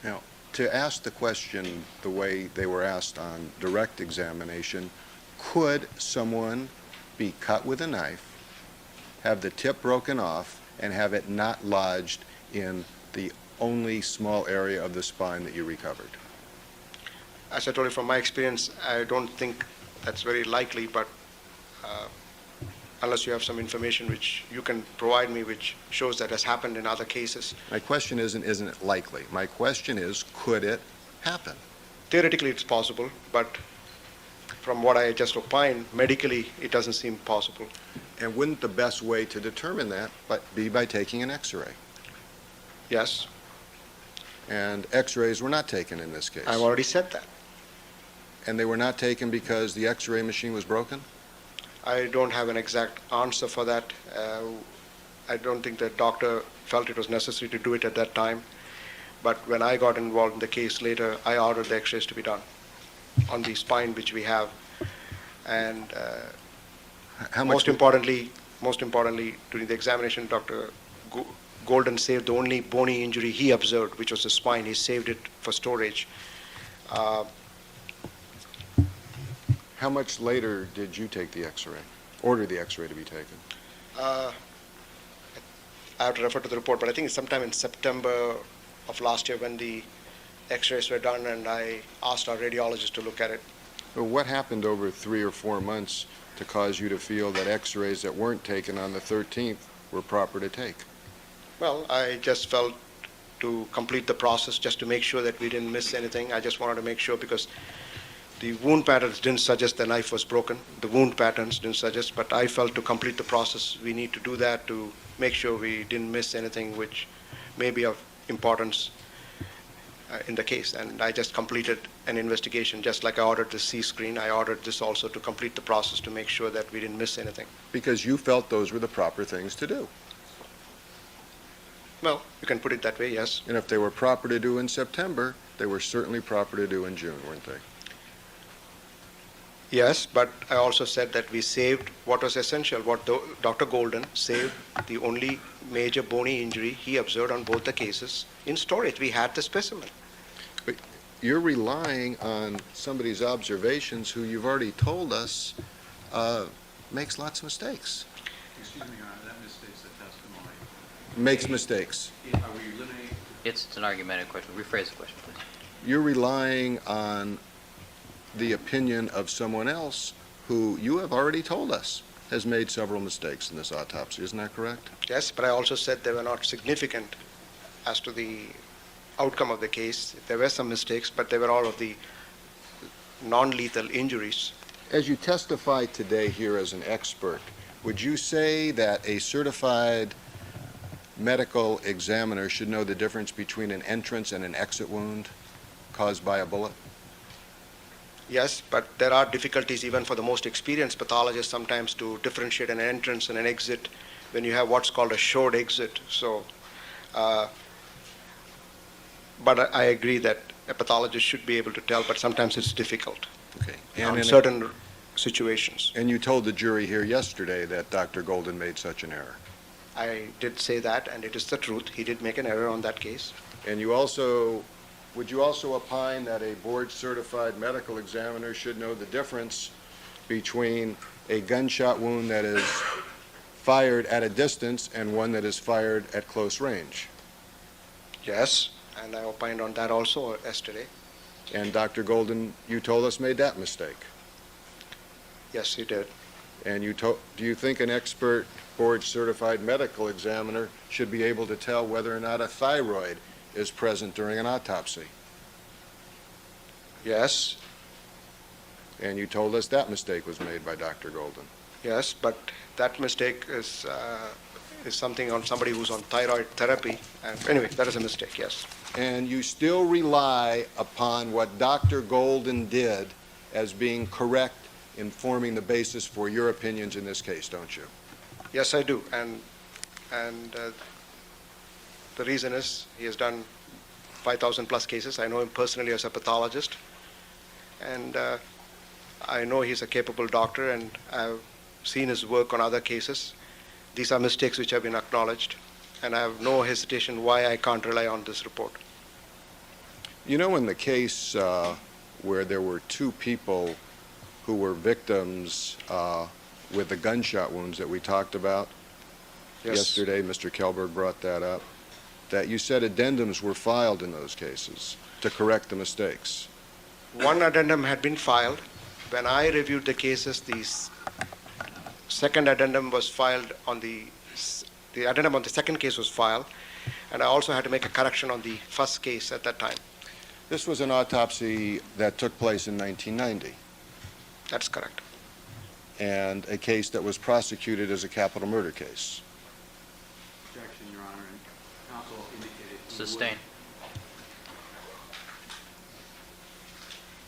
B: Now, to ask the question the way they were asked on direct examination, could someone be cut with a knife, have the tip broken off, and have it not lodged in the only small area of the spine that you recovered?
C: As I told you, from my experience, I don't think that's very likely, but unless you have some information which you can provide me which shows that has happened in other cases.
B: My question isn't it likely? My question is, could it happen?
C: Theoretically, it's possible, but from what I just opined, medically, it doesn't seem possible.
B: And wouldn't the best way to determine that be by taking an X-ray?
C: Yes,
B: And X-rays were not taken in this case.
C: I've already said that.
B: And they were not taken because the X-ray machine was broken?
C: I don't have an exact answer for that. I don't think the doctor felt it was necessary to do it at that time. But when I got involved in the case later, I ordered the x-rays to be done on the spine which we have. And
B: How much?
C: most importantly, during the examination, Dr. Golden saved the only bony injury he observed, which was the spine. He saved it for storage.
B: How much later did you take the x-ray, order the x-ray to be taken?
C: I have to refer to the report, but I think it's sometime in September of last year when the x-rays were done, and I asked our radiologist to look at it.
B: Well, what happened over 3 or 4 months to cause you to feel that x-rays that weren't taken on the 13th were proper to take?
C: Well, I just felt to complete the process, just to make sure that we didn't miss anything. I just wanted to make sure, because the wound patterns didn't suggest the knife was broken. The wound patterns didn't suggest, but I felt to complete the process, we need to do that to make sure we didn't miss anything which may be of importance in the case. And I just completed an investigation, just like I ordered the C-screen. I ordered this also to complete the process to make sure that we didn't miss anything.
B: Because you felt those were the proper things to do.
C: Well, you can put it that way, yes.
B: And if they were proper to do in September, they were certainly proper to do in June, weren't they?
C: Yes, but I also said that we saved what was essential. What Dr. Golden saved the only major bony injury he observed on both the cases in storage. We had the specimen.
B: But you're relying on somebody's observations who you've already told us makes lots of mistakes.
D: Excuse me, Your Honor, that misstates the testimony.
B: Makes mistakes.
D: Are we eliminating?
A: It's an argumentative question. Rephrase the question, please.
B: You're relying on the opinion of someone else who you have already told us has made several mistakes in this autopsy. Isn't that correct?
C: Yes, but I also said they were not significant as to the outcome of the case. There were some mistakes, but they were all of the non-lethal injuries.
B: As you testify today here as an expert, would you say that a certified medical examiner should know the difference between an entrance and an exit wound caused by a bullet?
C: Yes, but there are difficulties even for the most experienced pathologists sometimes to differentiate an entrance and an exit when you have what's called a short exit. So, but I agree that a pathologist should be able to tell, but sometimes it's difficult
B: Okay.
C: in certain situations.
B: And you told the jury here yesterday that Dr. Golden made such an error.
C: I did say that, and it is the truth. He did make an error on that case.
B: And would you also opine that a board-certified medical examiner should know the difference between a gunshot wound that is fired at a distance and one that is fired at close range?
C: Yes, and I opined on that also yesterday.
B: And Dr. Golden, you told us, made that mistake.
C: Yes, he did.
B: And do you think an expert board-certified medical examiner should be able to tell whether or not a thyroid is present during an autopsy?
C: Yes,
B: And you told us that mistake was made by Dr. Golden.
C: yes, but that mistake is something on somebody who's on thyroid therapy. And anyway, that is a mistake, yes.
B: And you still rely upon what Dr. Golden did as being correct in forming the basis for your opinions in this case, don't you?
C: Yes, I do. And the reason is he has done 5,000 plus cases. I know him personally as a pathologist. And I know he's a capable doctor, and I've seen his work on other cases. These are mistakes which have been acknowledged, and I have no hesitation why I can't rely on this report.
B: You know, in the case where there were 2 people who were victims with the gunshot wounds that we talked about yesterday, Mr. Kelberg brought that up, that you said addendums were filed in those cases to correct the mistakes.
C: One addendum had been filed. When I reviewed the cases, the second addendum was filed on the addendum on the second case was filed, and I also had to make a correction on the first case at that time.
B: This was an autopsy that took place in 1990,
C: That's correct.
B: and a case that was prosecuted as a capital murder case.
D: Objection, Your Honor, and counsel indicated.
A: Sustained.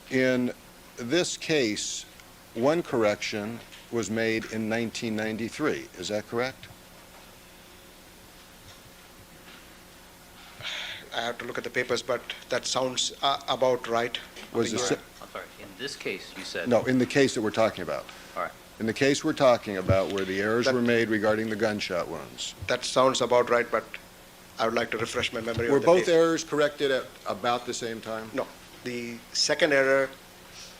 B: In this case, one correction was made in 1993. Is that correct?
C: I have to look at the papers, but that sounds about right.
B: Was the
C: Yeah.
B: se-
A: I'm sorry, in this case, you said?
B: No, in the case that we're talking about.
A: All right.
B: In the case we're talking about where the errors
C: That-
B: were made regarding the gunshot wounds.
C: That sounds about right, but I would like to refresh my memory
B: Were
C: on the
B: both
C: date.
B: errors corrected at about the same time?
C: No, the second error,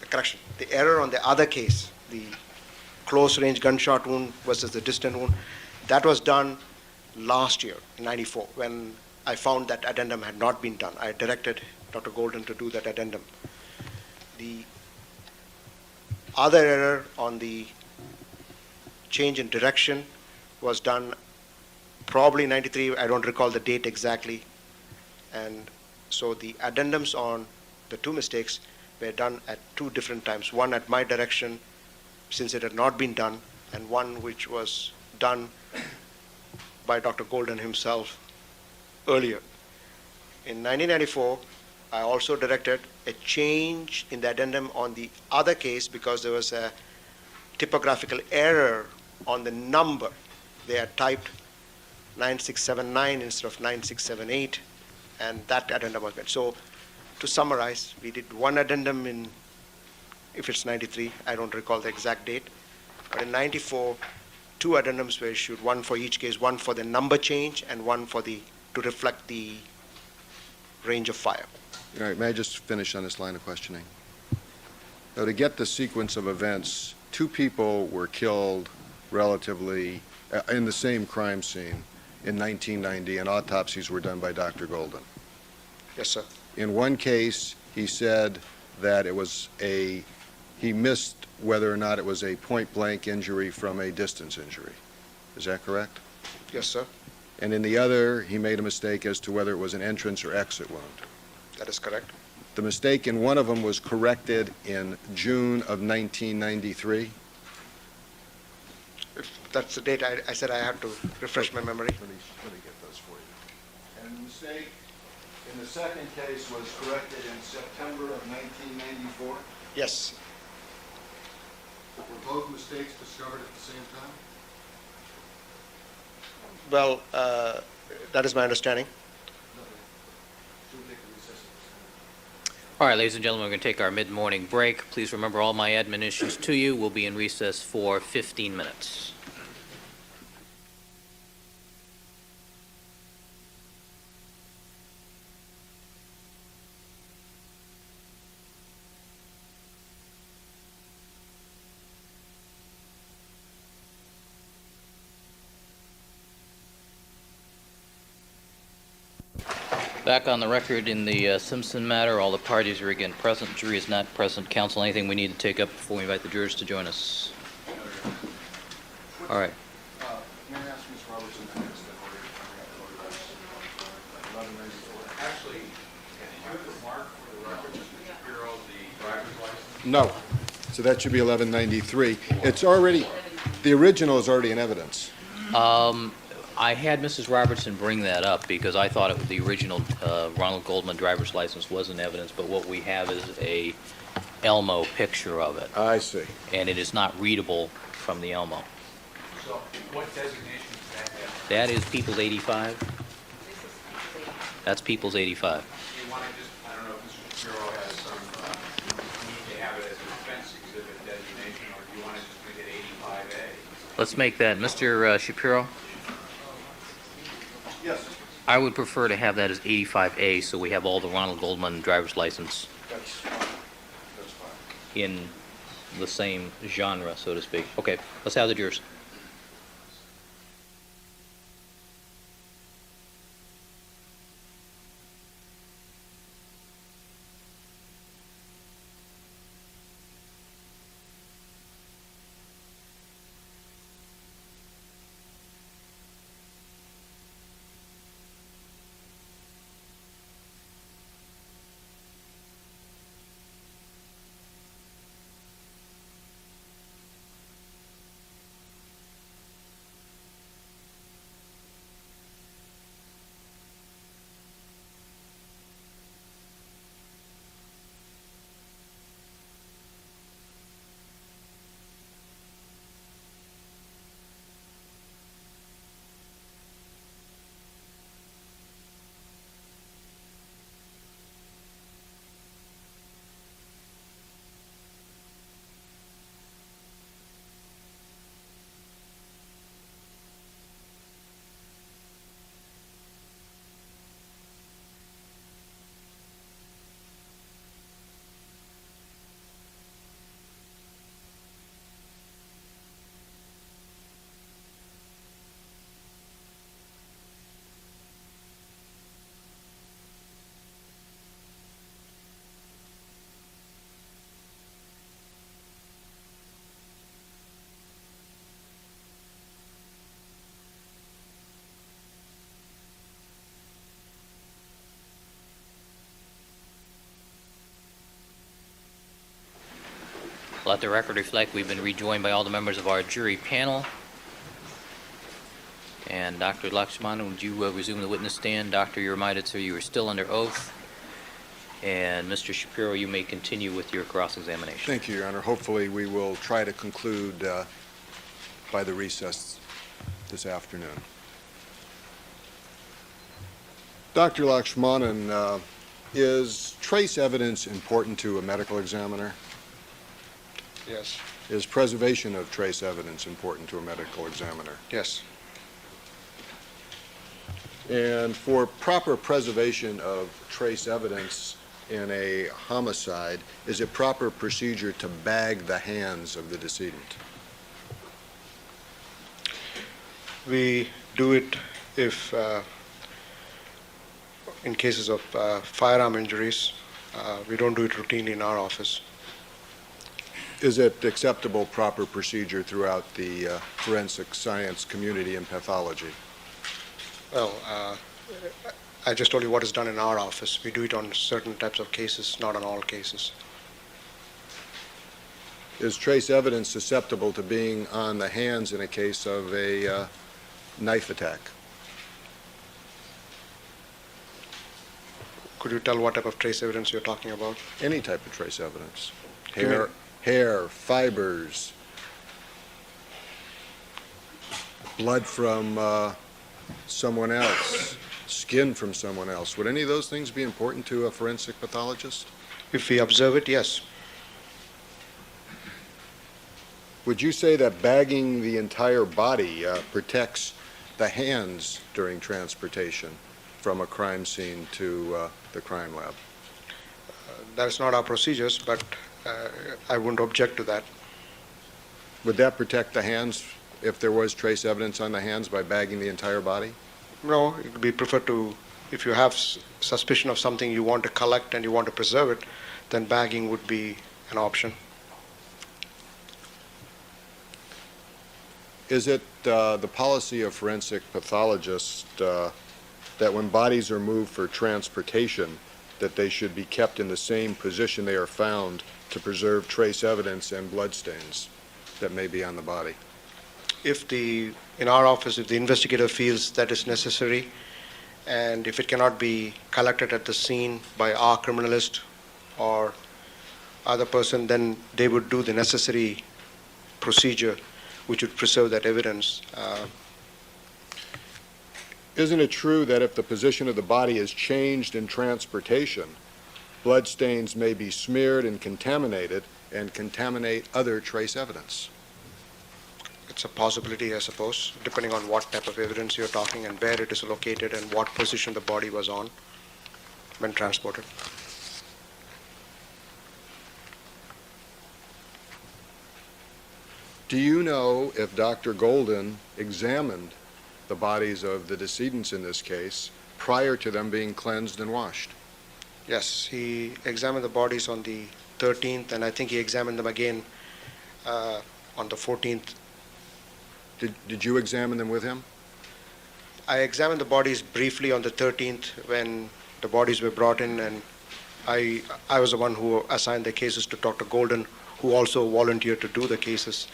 C: correction, the error on the other case, the close-range gunshot wound versus the distant wound, that was done last year, in '94, when I found that addendum had not been done. I directed Dr. Golden to do that addendum. The other error on the change in direction was done probably '93, I don't recall the date exactly. And so the addendums on the two mistakes were done at two different times, one at my direction, since it had not been done, and one which was done by Dr. Golden himself earlier. In 1994, I also directed a change in the addendum on the other case because there was a typographical error on the number. They had typed 9679 instead of 9678, and that addendum was made. So to summarize, we did one addendum in, if it's 93, I don't recall the exact date, but in 94, two addendums were issued, one for each case, one for the number change and one for to reflect the range of fire.
B: All right, may I just finish on this line of questioning? Now, to get the sequence of events, two people were killed relatively in the same crime scene in 1990, and autopsies were done by Dr. Golden.
C: Yes, sir.
B: In one case, he said that he missed whether or not it was a point-blank injury from a distance injury. Is that correct?
C: Yes, sir.
B: And in the other, he made a mistake as to whether it was an entrance or exit wound.
C: That is correct.
B: The mistake in one of them was corrected in June of 1993.
C: If that's the date, I said I had to refresh my memory.
B: Let me get those for you. And the mistake in the second case was corrected in September of 1994.
C: Yes.
B: Were both mistakes discovered at the same time?
C: Well, that is my understanding.
A: All right, ladies and gentlemen, we're going to take our mid-morning break. Please remember all my admonitions to you. We'll be in recess for 15 minutes. Back on the record in the Simpson matter, all the parties are again present. Jury is not present. Counsel, anything we need to take up before we invite the jurors to join us? All right.
B: May I ask Ms. Robertson the next
D: Actually, can you mark for the record, Mr. Shapiro, the driver's license?
B: No. So that should be 1193. It's already, the original is already in evidence.
A: I had Mrs. Robertson bring that up because I thought the original Ronald Goldman driver's license was in evidence, but what we have is a Elmo picture of it,
B: I see.
A: and it is not readable from the Elmo.
D: So what designation does that have?
A: That is People's 85. That's People's 85.
D: Do you want to just, I don't know if Mr. Shapiro has some, need to have it as a defense exhibit designation, or do you want to just make it 85A?
A: Let's make that. Mr. Shapiro?
B: Yes,
A: I would prefer to have that as 85A, so we have all the Ronald Goldman driver's license
B: that's fine. That's fine.
A: in the same genre, so to speak. Okay, let's have the jurors. Let the record reflect we've been rejoined by all the members of our jury panel. And Dr. Lakshman, would you resume the witness stand? Doctor, you're reminded, sir, you are still under oath. And Mr. Shapiro, you may continue with your cross-examination.
B: Thank you, Your Honor. Hopefully, we will try to conclude by the recess this afternoon. Dr. Lakshmanan, is trace evidence important to a medical examiner?
C: Yes.
B: Is preservation of trace evidence important to a medical examiner?
C: Yes.
B: And for proper preservation of trace evidence in a homicide, is it proper procedure to bag the hands of the decedent?
C: We do it if, in cases of firearm injuries, we don't do it routinely in our office.
B: Is it acceptable proper procedure throughout the forensic science community in pathology?
C: Well, I just told you what is done in our office. We do it on certain types of cases, not on all cases.
B: Is trace evidence susceptible to being on the hands in a case of a knife attack?
C: Could you tell what type of trace evidence you're talking about?
B: Any type of trace evidence?
C: Give me-
B: Hair, fibers, blood from someone else, skin from someone else. Would any of those things be important to a forensic pathologist?
C: If we observe it, yes.
B: Would you say that bagging the entire body protects the hands during transportation from a crime scene to the crime lab?
C: That is not our procedures, but I wouldn't object to that.
B: Would that protect the hands if there was trace evidence on the hands by bagging the entire body?
C: No, it would be preferred to, if you have suspicion of something you want to collect and you want to preserve it, then bagging would be an option.
B: Is it the policy of forensic pathologists that when bodies are moved for transportation, that they should be kept in the same position they are found to preserve trace evidence and bloodstains that may be on the body?
C: In our office, if the investigator feels that is necessary, and if it cannot be collected at the scene by our criminalist or other person, then they would do the necessary procedure which would preserve that evidence.
B: Isn't it true that if the position of the body is changed in transportation, bloodstains may be smeared and contaminated and contaminate other trace evidence?
C: It's a possibility, I suppose, depending on what type of evidence you're talking and where it is located and what position the body was on when transported.
B: Do you know if Dr. Golden examined the bodies of the decedents in this case prior to them being cleansed and washed?
C: Yes, he examined the bodies on the 13th, and I think he examined them again on the 14th.
B: Did you examine them with him?
C: I examined the bodies briefly on the 13th when the bodies were brought in, and I was the one who assigned the cases to Dr. Golden, who also volunteered to do the cases.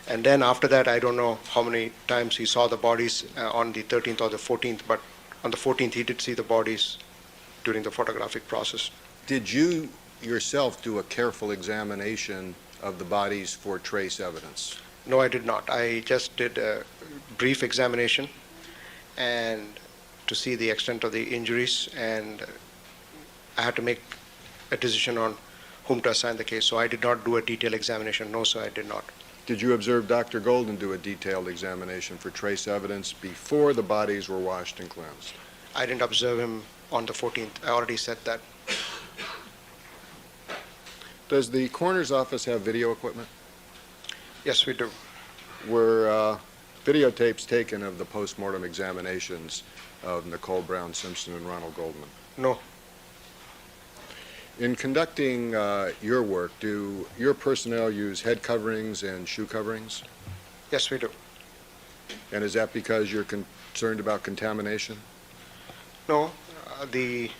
C: And then after that, I don't know how many times he saw the bodies on the 13th or the 14th, but on the 14th he did see the bodies during the photographic process.
B: Did you yourself do a careful examination of the bodies for trace evidence?
C: No, I did not. I just did a brief examination and to see the extent of the injuries, and I had to make a decision on whom to assign the case. So I did not do a detailed examination. No, sir, I did not.
B: Did you observe Dr. Golden do a detailed examination for trace evidence before the bodies were washed and cleansed?
C: I didn't observe him on the 14th. I already said that.
B: Does the coroner's office have video equipment?
C: Yes, we do.
B: Were videotapes taken of the post-mortem examinations of Nicole Brown Simpson and Ronald Goldman?
C: No.
B: In conducting your work, do your personnel use head coverings and shoe coverings?
C: Yes, we do.
B: And is that because you're concerned about contamination?
C: No, the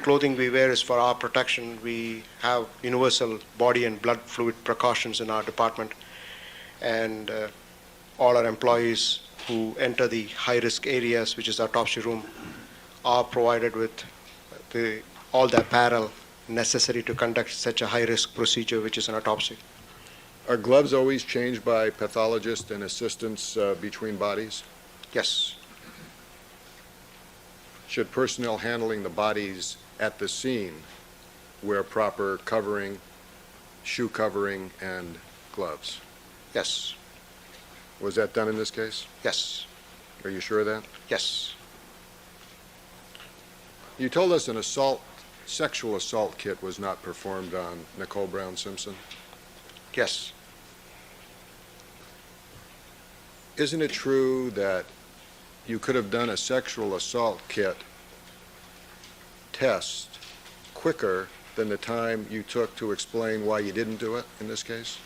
C: clothing we wear is for our protection. We have universal body and blood fluid precautions in our department, and all our employees who enter the high-risk areas, which is our autopsy room, are provided with all the apparel necessary to conduct such a high-risk procedure, which is an autopsy.
B: Are gloves always changed by pathologists and assistants between bodies?
C: Yes.
B: Should personnel handling the bodies at the scene wear proper covering, shoe covering, and gloves?
C: Yes.
B: Was that done in this case?
C: Yes.
B: Are you sure of that?
C: Yes.
B: You told us an sexual assault kit was not performed on Nicole Brown Simpson.
C: Yes.
B: Isn't it true that you could have done a sexual assault kit test quicker than the time you took to explain why you didn't do it in this case?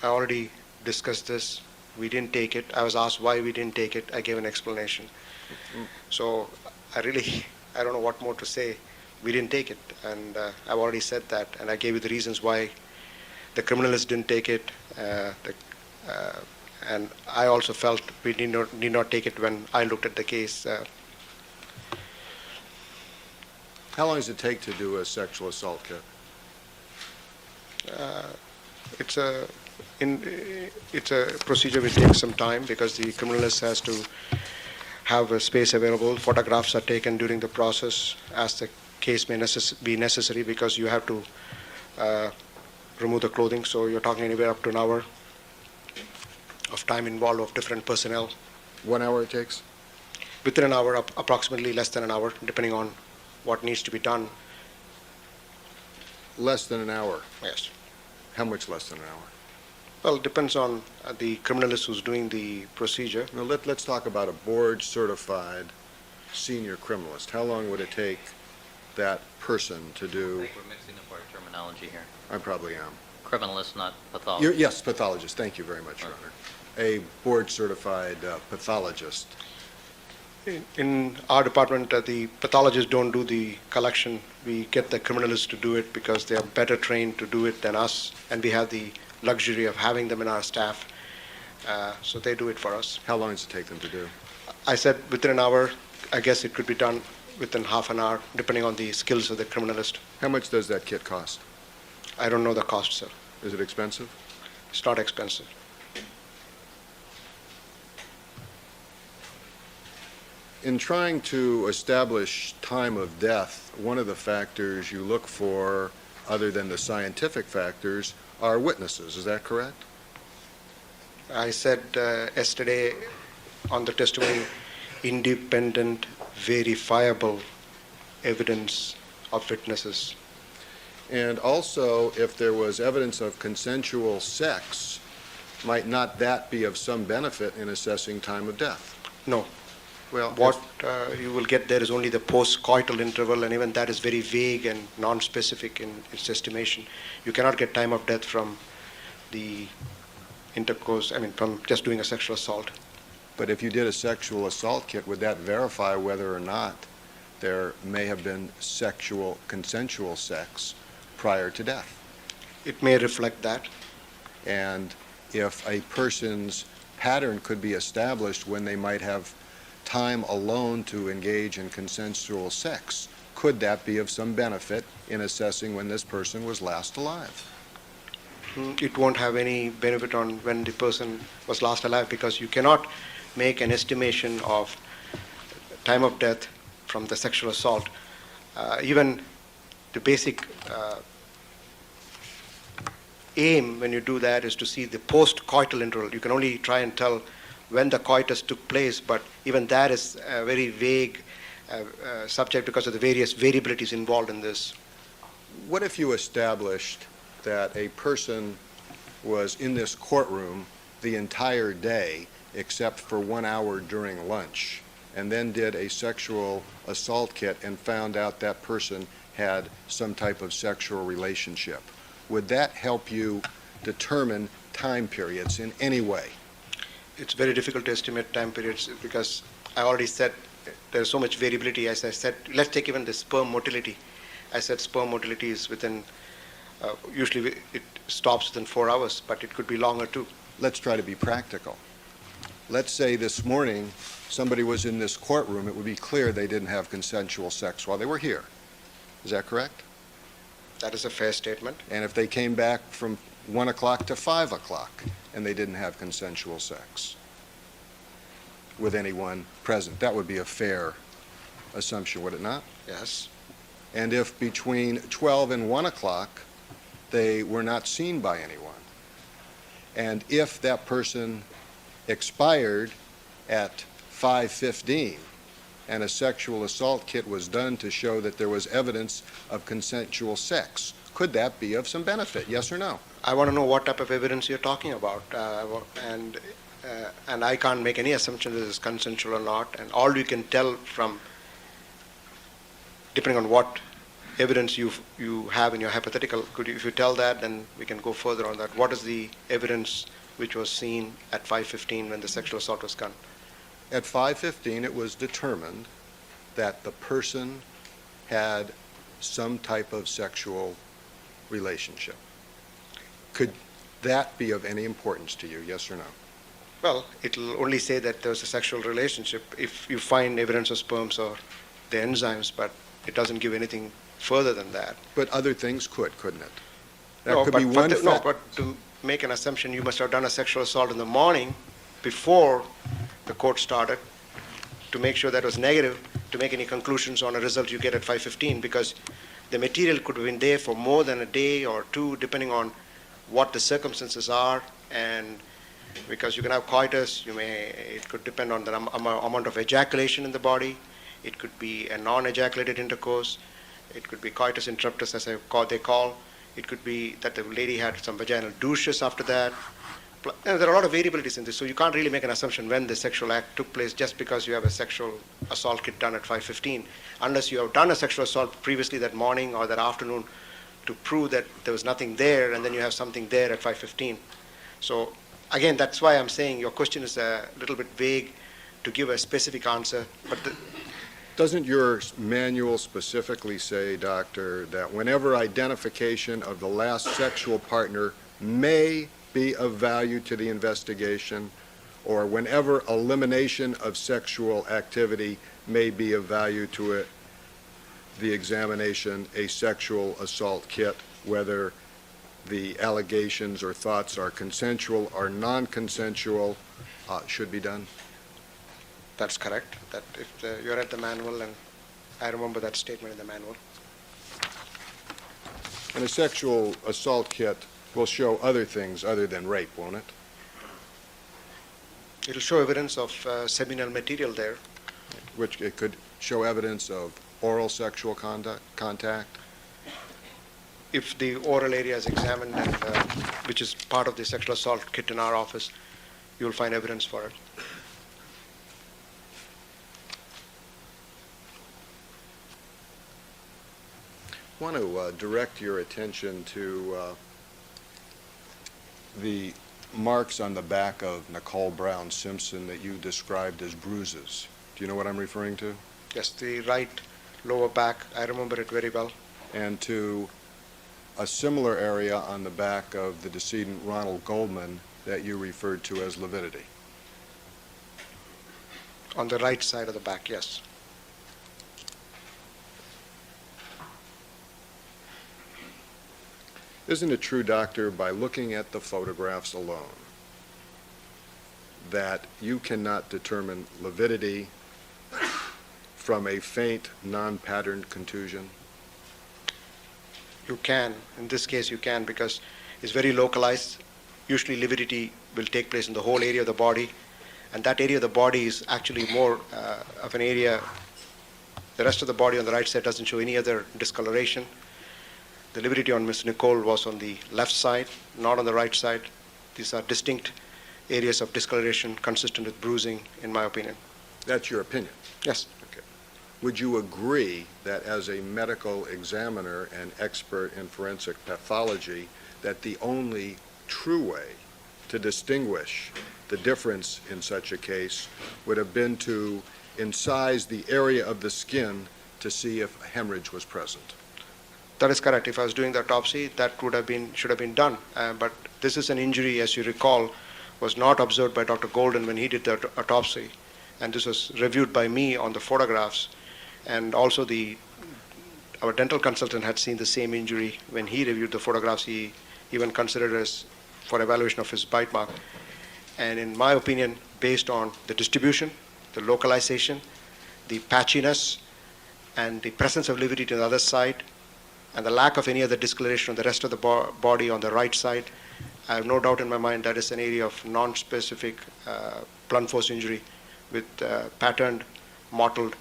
C: I already discussed this. We didn't take it. I was asked why we didn't take it. I gave an explanation. So I don't know what more to say. We didn't take it, and I've already said that, and I gave you the reasons why the criminalist didn't take it, and I also felt we need not take it when I looked at the case.
B: How long does it take to do a sexual assault kit?
C: It's a procedure which takes some time because the criminalist has to have a space available. Photographs are taken during the process as the case may be necessary, because you have to remove the clothing. So you're talking anywhere up to an hour of time involved of different personnel.
B: 1 hour it takes?
C: Within an hour, approximately less than an hour, depending on what needs to be done.
B: Less than an hour?
C: Yes.
B: How much less than an hour?
C: Well, it depends on the criminalist who's doing the procedure.
B: Now let's talk about a board-certified senior criminalist. How long would it take that person to
A: I
B: do?
A: think we're mixing up our terminology here.
B: I probably am.
A: Criminalist, not pathologist.
B: Yes, pathologist. Thank you very much, Your Honor. A board-certified pathologist.
C: In our department, the pathologists don't do the collection. We get the criminalists to do it because they are better trained to do it than us, and we have the luxury of having them in our staff. So they do it for us.
B: How long does it take them to do?
C: I said within an hour. I guess it could be done within half an hour, depending on the skills of the criminalist.
B: How much does that kit cost?
C: I don't know the cost, sir.
B: Is it expensive?
C: It's not expensive.
B: In trying to establish time of death, one of the factors you look for, other than the scientific factors, are witnesses. Is that correct?
C: I said yesterday on the testimony, independent, verifiable evidence of witnesses.
B: And also, if there was evidence of consensual sex, might not that be of some benefit in assessing time of death?
C: No.
B: Well,
C: What you will get there is only the post-coital interval, and even that is very vague and non-specific in its estimation. You cannot get time of death from the intercourse, from just doing a sexual assault.
B: But if you did a sexual assault kit, would that verify whether or not there may have been consensual sex prior to death?
C: It may reflect that.
B: And if a person's pattern could be established when they might have time alone to engage in consensual sex, could that be of some benefit in assessing when this person was last alive?
C: It won't have any benefit on when the person was last alive, because you cannot make an estimation of time of death from the sexual assault. Even the basic aim when you do that is to see the post-coital interval. You can only try and tell when the coitus took place, but even that is a very vague subject because of the various variabilities involved in this.
B: What if you established that a person was in this courtroom the entire day except for 1 hour during lunch, and then did a sexual assault kit and found out that person had some type of sexual relationship? Would that help you determine time periods in any way?
C: It's very difficult to estimate time periods because I already said there's so much variability. As I said, let's take even the sperm motility. I said sperm motility is within, usually it stops within 4 hours, but it could be longer too.
B: Let's try to be practical. Let's say this morning somebody was in this courtroom, it would be clear they didn't have consensual sex while they were here. Is that correct?
C: That is a fair statement.
B: And if they came back from 1 o'clock to 5 o'clock and they didn't have consensual sex with anyone present, that would be a fair assumption, would it not?
C: Yes.
B: And if between 12 and 1 o'clock they were not seen by anyone, and if that person expired at 5:15 and a sexual assault kit was done to show that there was evidence of consensual sex, could that be of some benefit, yes or no?
C: I want to know what type of evidence you're talking about, and I can't make any assumption that it's consensual or not, and all you can tell from, depending on what evidence you have in your hypothetical, if you tell that, then we can go further on that. What is the evidence which was seen at 5:15 when the sexual assault was done?
B: At 5:15, it was determined that the person had some type of sexual relationship. Could that be of any importance to you, yes or no?
C: Well, it'll only say that there was a sexual relationship if you find evidence of sperms or the enzymes, but it doesn't give anything further than that.
B: But other things couldn't it? That
C: No,
B: could
C: but,
B: be
C: but
B: one
C: the- no,
B: fact.
C: but to make an assumption, you must have done a sexual assault in the morning before the court started to make sure that was negative, to make any conclusions on a result you get at 5:15, because the material could have been there for more than a day or two, depending on what the circumstances are, and because you can have coitus, it could depend on the amount of ejaculation in the body, it could be a non-ejaculated intercourse, it could be coitus interruptus, as they call, it could be that the lady had some vaginal douches after that. There are a lot of variabilities in this, so you can't really make an assumption when the sexual act took place just because you have a sexual assault kit done at 5:15, unless you have done a sexual assault previously that morning or that afternoon to prove that there was nothing there, and then you have something there at 5:15. So again, that's why I'm saying your question is a little bit vague to give a specific answer, but
B: Doesn't your manual specifically say, doctor, that whenever identification of the last sexual partner may be of value to the investigation, or whenever elimination of sexual activity may be of value to it, the examination, a sexual assault kit, whether the allegations or thoughts are consensual or non-consensual, should be done?
C: that's correct. That if you're at the manual, and I remember that statement in the manual.
B: And a sexual assault kit will show other things other than rape, won't it?
C: It'll show evidence of seminal material there.
B: Which it could show evidence of oral sexual contact.
C: If the oral area is examined, and which is part of the sexual assault kit in our office, you'll find evidence for it.
B: I want to direct your attention to the marks on the back of Nicole Brown Simpson that you described as bruises. Do you know what I'm referring to?
C: Yes, the right lower back, I remember it very well.
B: And to a similar area on the back of the decedent Ronald Goldman that you referred to as lividity.
C: On the right side of the back, yes.
B: Isn't it true, doctor, by looking at the photographs alone, that you cannot determine lividity from a faint, non-patterned contusion?
C: You can. In this case, you can, because it's very localized. Usually, lividity will take place in the whole area of the body, and that area of the body is actually more of an area. The rest of the body on the right side doesn't show any other discoloration. The lividity on Ms. Nicole was on the left side, not on the right side. These are distinct areas of discoloration consistent with bruising, in my opinion.
B: That's your opinion?
C: Yes.
B: Okay. Would you agree that as a medical examiner and expert in forensic pathology, that the only true way to distinguish the difference in such a case would have been to incise the area of the skin to see if a hemorrhage was present.
C: That is correct. If I was doing the autopsy, that should have been done. But this is an injury, as you recall, was not observed by Dr. Golden when he did the autopsy, and this was reviewed by me on the photographs. And also our dental consultant had seen the same injury when he reviewed the photographs. He even considered us for evaluation of his bite mark. And in my opinion, based on the distribution, the localization, the patchiness, and the presence of lividity to the other side, and the lack of any other discoloration on the rest of the body on the right side, I have no doubt in my mind that is an area of non-specific blunt force injury with patterned, mottled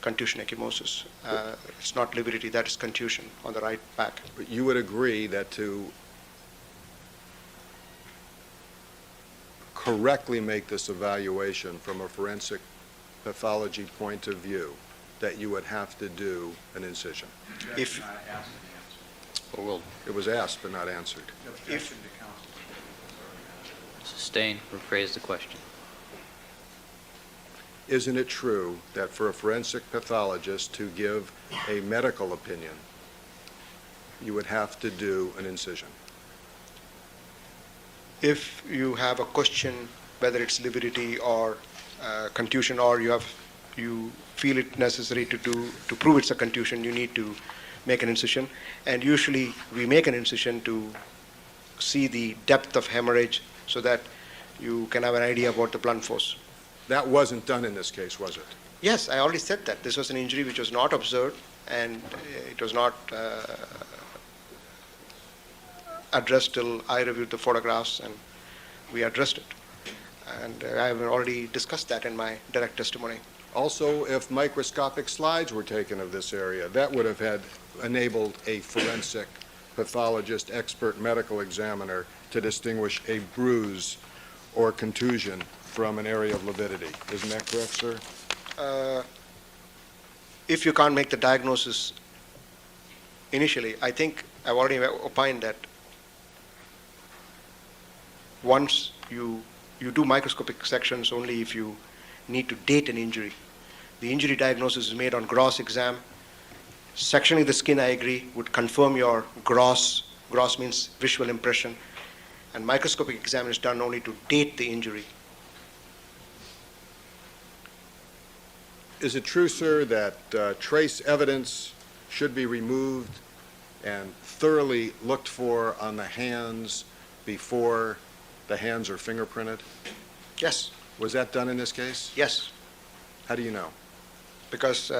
C: contusion ecchymosis. It's not lividity, that is contusion on the right back.
B: But you would agree that to correctly make this evaluation from a forensic pathology point of view, that you would have to do an incision?
C: If-
D: Not asked and answered.
A: Well,
B: It was asked but not answered.
D: Objection to counsel.
A: sustain, rephrase the question.
B: Isn't it true that for a forensic pathologist to give a medical opinion, you would have to do an incision?
C: If you have a question whether it's lividity or contusion, or you feel it necessary to prove it's a contusion, you need to make an incision. And usually we make an incision to see the depth of hemorrhage so that you can have an idea about the blunt force.
B: That wasn't done in this case, was it?
C: Yes, I already said that. This was an injury which was not observed, and it was not addressed till I reviewed the photographs and we addressed it. And I have already discussed that in my direct testimony.
B: Also, if microscopic slides were taken of this area, that would have enabled a forensic pathologist, expert medical examiner to distinguish a bruise or contusion from an area of lividity. Isn't that correct, sir?
C: If you can't make the diagnosis initially, I think I've already opined that once you do microscopic sections only if you need to date an injury. The injury diagnosis is made on gross exam. Sectioning the skin, I agree, would confirm your gross. Gross means visual impression. And microscopic exam is done only to date the injury.
B: Is it true, sir, that trace evidence should be removed and thoroughly looked for on the hands before the hands are fingerprinted?
C: Yes,
B: Was that done in this case?
C: yes.
B: How do you know?
C: Because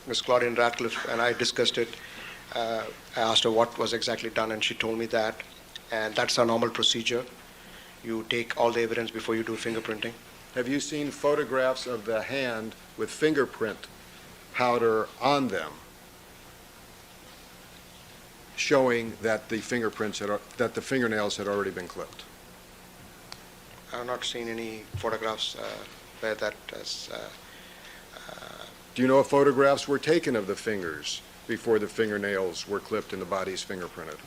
C: Ms. Claudine Ratcliffe and I discussed it. I asked her what was exactly done, and she told me that. And that's our normal procedure. You take all the evidence before you do fingerprinting.
B: Have you seen photographs of the hand with fingerprint powder on them showing that the fingernails had already been clipped?
C: I have not seen any photographs where that is.
B: Do you know if photographs were taken of the fingers before the fingernails were clipped and the body's fingerprinted?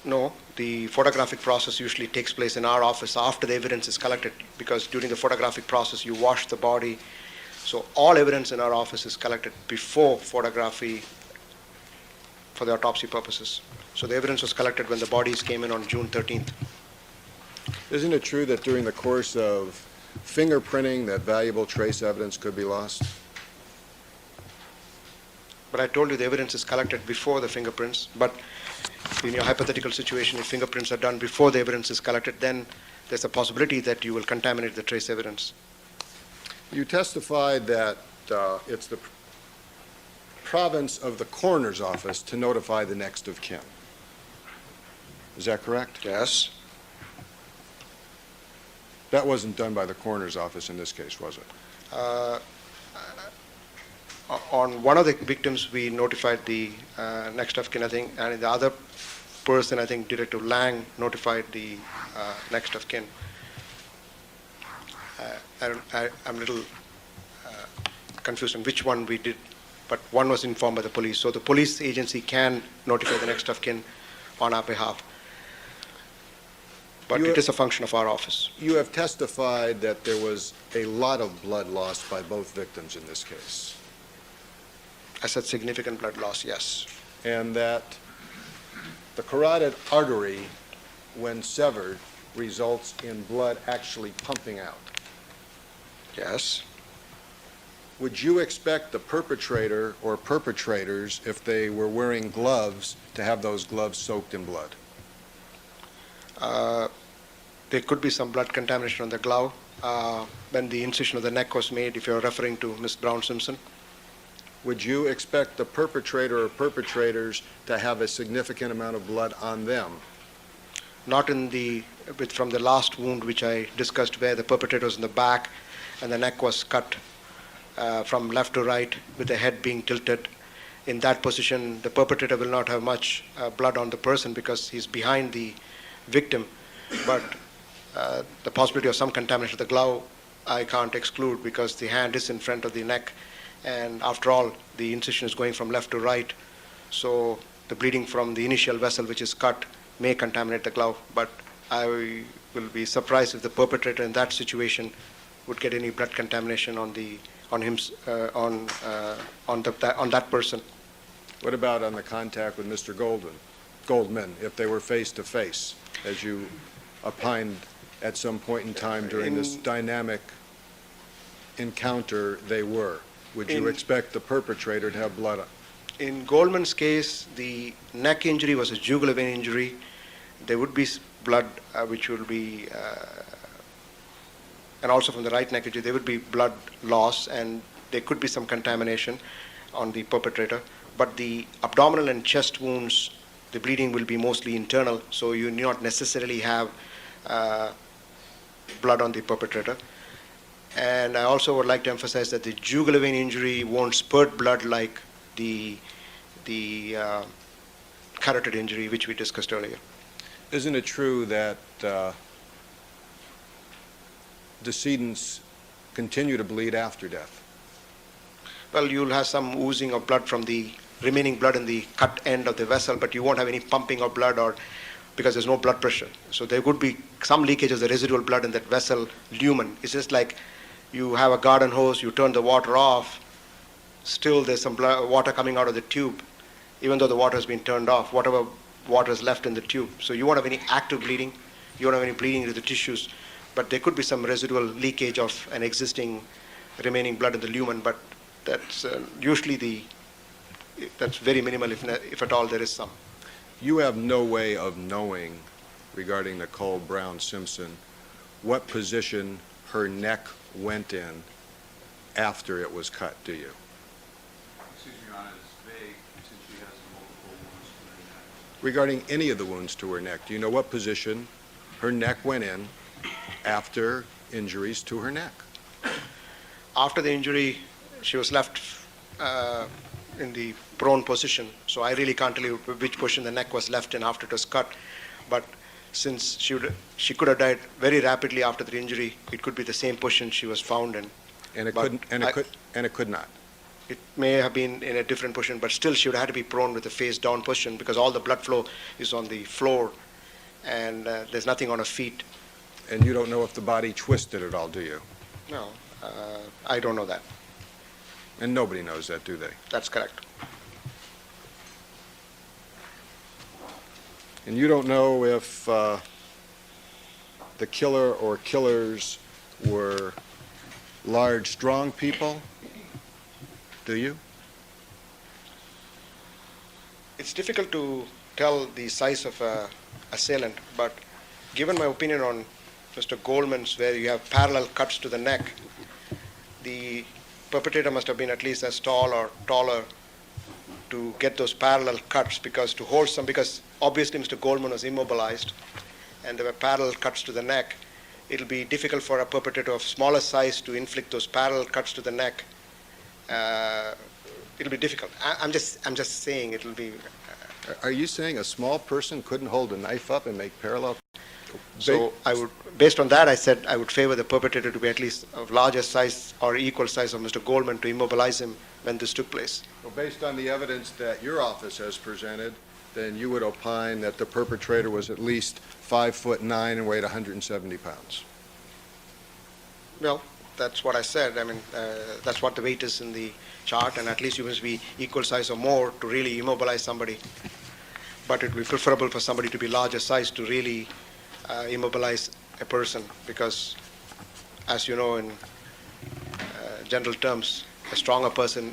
C: No, the photographic process usually takes place in our office after the evidence is collected, because during the photographic process you wash the body. So all evidence in our office is collected before photography for the autopsy purposes. So the evidence was collected when the bodies came in on June 13th.
B: Isn't it true that during the course of fingerprinting that valuable trace evidence could be lost?
C: But I told you the evidence is collected before the fingerprints. But in your hypothetical situation, if fingerprints are done before the evidence is collected, then there's a possibility that you will contaminate the trace evidence.
B: You testified that it's the province of the coroner's office to notify the next of kin. Is that correct?
C: Yes.
B: That wasn't done by the coroner's office in this case, was it?
C: On one of the victims, we notified the next of kin, I think, and the other person, I think Detective Lang, notified the next of kin. I'm a little confused on which one we did, but one was informed by the police. So the police agency can notify the next of kin on our behalf. but
B: You-
C: it is a function of our office.
B: You have testified that there was a lot of blood lost by both victims in this case,
C: I said significant blood loss, yes.
B: and that the carotid artery, when severed, results in blood actually pumping out.
C: Yes.
B: Would you expect the perpetrator or perpetrators, if they were wearing gloves, to have those gloves soaked in blood?
C: There could be some blood contamination on the glove when the incision of the neck was made, if you're referring to Ms. Brown Simpson.
B: Would you expect the perpetrator or perpetrators to have a significant amount of blood on them?
C: Not from the last wound which I discussed, where the perpetrator was in the back and the neck was cut from left to right with the head being tilted. In that position, the perpetrator will not have much blood on the person because he's behind the victim. But the possibility of some contamination of the glove, I can't exclude because the hand is in front of the neck. And after all, the incision is going from left to right. So the bleeding from the initial vessel which is cut may contaminate the glove. But I will be surprised if the perpetrator in that situation would get any blood contamination on that person.
B: What about on the contact with Mr. Goldman, if they were face to face, as you opined at some point in time during this dynamic encounter they were? Would you expect the perpetrator to have blood on?
C: In Goldman's case, the neck injury was a jugular vein injury. There would be blood which will be, and also from the right neck injury, there would be blood loss, and there could be some contamination on the perpetrator. But the abdominal and chest wounds, the bleeding will be mostly internal, so you do not necessarily have blood on the perpetrator. And I also would like to emphasize that the jugular vein injury won't spurt blood like the carotid injury, which we discussed earlier.
B: Isn't it true that decedents continue to bleed after death?
C: Well, you'll have some oozing of blood from the remaining blood in the cut end of the vessel, but you won't have any pumping of blood because there's no blood pressure. So there would be some leakage of the residual blood in that vessel lumen. It's just like you have a garden hose, you turn the water off, still there's some water coming out of the tube, even though the water has been turned off, whatever water is left in the tube. So you won't have any active bleeding, you won't have any bleeding into the tissues, but there could be some residual leakage of an existing remaining blood in the lumen, but that's usually that's very minimal, if at all there is some.
B: You have no way of knowing, regarding Nicole Brown Simpson, what position her neck went in after it was cut, do you?
D: Excuse me, Your Honor, it's vague since she has multiple wounds to her neck.
B: Regarding any of the wounds to her neck, do you know what position her neck went in after injuries to her neck?
C: After the injury, she was left in the prone position, so I really can't tell you which position the neck was left in after it was cut. But since she could have died very rapidly after the injury, it could be the same position she was found in.
B: And it
C: But
B: couldn't, and it could not.
C: It may have been in a different position, but still she would have had to be prone with a face down position because all the blood flow is on the floor and there's nothing on her feet.
B: And you don't know if the body twisted at all, do you?
C: No, I don't know that.
B: And nobody knows that, do they?
C: That's correct.
B: And you don't know if the killer or killers were large, strong people, do you?
C: It's difficult to tell the size of a assailant, but given my opinion on Mr. Goldman's, where you have parallel cuts to the neck, the perpetrator must have been at least as tall or taller to get those parallel cuts, because obviously Mr. Goldman was immobilized and there were parallel cuts to the neck. It'll be difficult for a perpetrator of smaller size to inflict those parallel cuts to the neck. It'll be difficult. I'm just saying it'll be.
B: Are you saying a small person couldn't hold a knife up and make parallel?
C: So based on that, I said I would favor the perpetrator to be at least of larger size or equal size of Mr. Goldman to immobilize him when this took place.
B: based on the evidence that your office has presented, then you would opine that the perpetrator was at least 5'9" and weighed 170 pounds.
C: Well, that's what I said. I mean, that's what the weight is in the chart, and at least you must be equal size or more to really immobilize somebody. But it would be preferable for somebody to be larger size to really immobilize a person, because, as you know, in general terms, a stronger person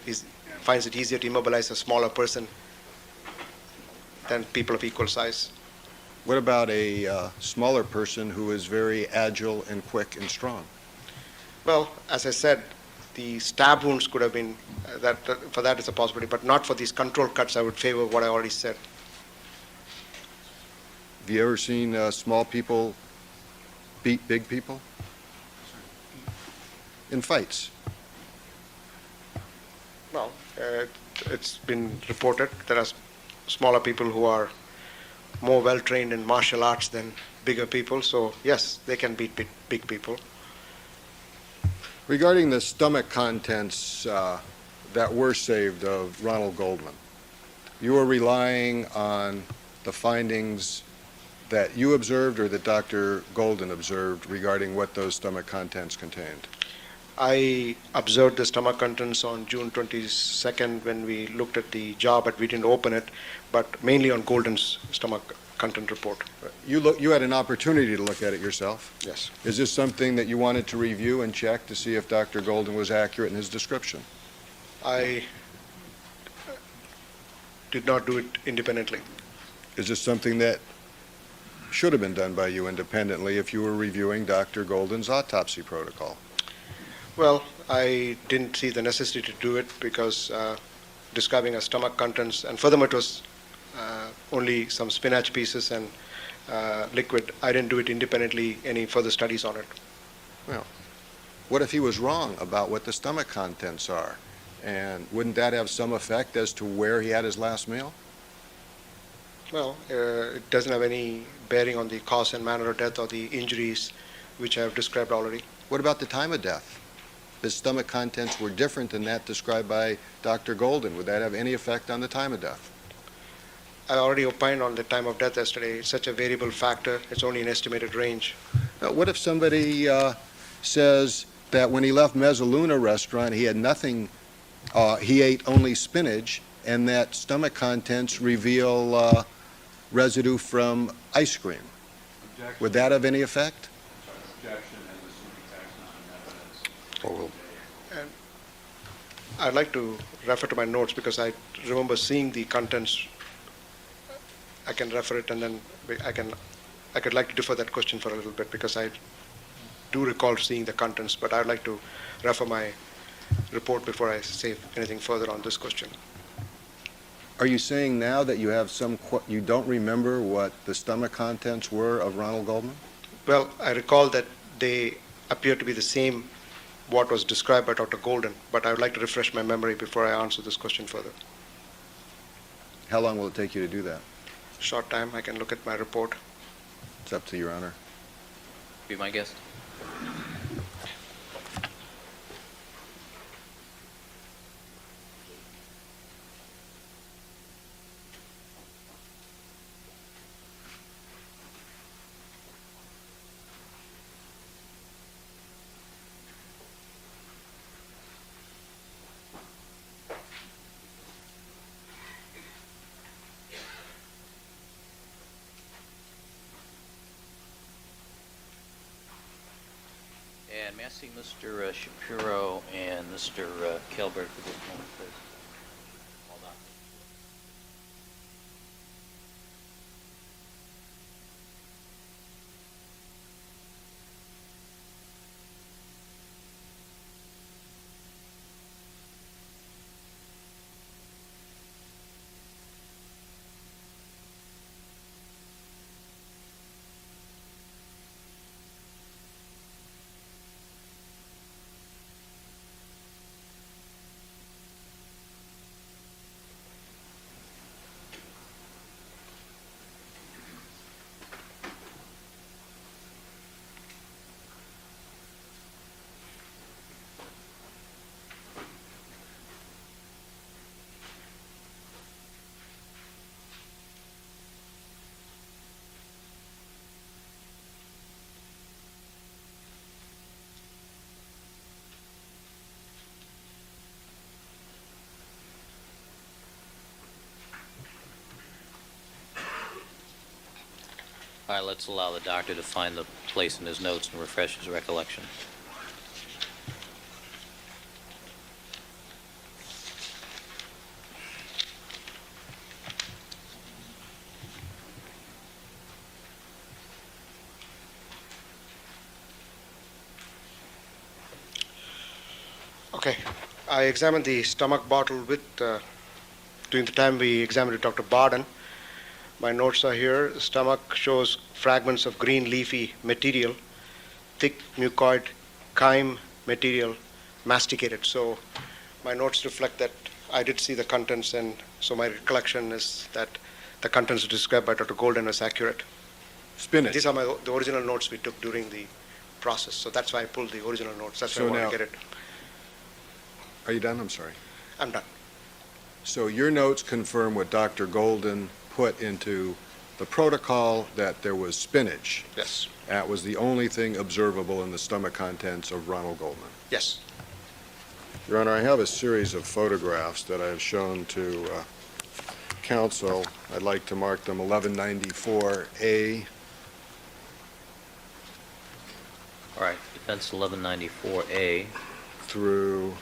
C: finds it easier to immobilize a smaller person than people of equal size.
B: What about a smaller person who is very agile and quick and strong?
C: Well, as I said, the stab wounds could have been, for that is a possibility, but not for these control cuts. I would favor what I already said.
B: Have you ever seen small people beat big people? In fights?
C: Well, it's been reported there are smaller people who are more well-trained in martial arts than bigger people, so yes, they can beat big people.
B: Regarding the stomach contents that were saved of Ronald Goldman, you were relying on the findings that you observed or that Dr. Golden observed regarding what those stomach contents contained?
C: I observed the stomach contents on June 22nd when we looked at the jar, but we didn't open it, but mainly on Golden's stomach content report.
B: You had an opportunity to look at it yourself.
C: Yes.
B: Is this something that you wanted to review and check to see if Dr. Golden was accurate in his description?
C: I did not do it independently.
B: Is this something that should have been done by you independently if you were reviewing Dr. Golden's autopsy protocol?
C: Well, I didn't see the necessity to do it because describing a stomach contents, and furthermore it was only some spinach pieces and liquid. I didn't do it independently, any further studies on it.
B: Well, what if he was wrong about what the stomach contents are? And wouldn't that have some effect as to where he had his last meal?
C: Well, it doesn't have any bearing on the cause and manner of death or the injuries which I have described already.
B: What about the time of death? His stomach contents were different than that described by Dr. Golden. Would that have any effect on the time of death?
C: I already opined on the time of death yesterday. It's such a variable factor. It's only an estimated range.
B: Now, what if somebody says that when he left Mezzaluna restaurant, he had nothing, he ate only spinach, and that stomach contents reveal residue from ice cream?
D: Objection.
B: Would that have any effect?
D: Objection as assuming that's not an evidence.
C: And I'd like to refer to my notes because I remember seeing the contents. I can refer it, and then I could like to defer that question for a little bit because I do recall seeing the contents, but I'd like to refer my report before I say anything further on this question.
B: Are you saying now that you have you don't remember what the stomach contents were of Ronald Goldman?
C: Well, I recall that they appear to be the same what was described by Dr. Golden, but I would like to refresh my memory before I answer this question further.
B: How long will it take you to do that?
C: Short time, I can look at my report.
B: It's up to Your Honor.
A: Be my guest. And may I see Mr. Shapiro and Mr. Kelberg for this moment, please? Hold on. All right, let's allow the doctor to find the place in his notes and refresh his recollection.
C: Okay. I examined the stomach bottle during the time we examined with Dr. Barden. My notes are here. The stomach shows fragments of green leafy material, thick mucoid chyme material, masticated. So my notes reflect that I did see the contents, and so my recollection is that the contents described by Dr. Golden as accurate.
B: Spinach.
C: These are the original notes we took during the process. So that's why I pulled the original notes. That's why
B: So
C: I wanted
B: now-
C: to get it.
B: Are you done? I'm sorry.
C: I'm done.
B: So your notes confirm what Dr. Golden put into the protocol, that there was spinach.
C: Yes.
B: That was the only thing observable in the stomach contents of Ronald Goldman.
C: Yes.
B: Your Honor, I have a series of photographs that I have shown to counsel. I'd like to mark them 1194A
A: All right, defense 1194A.
B: through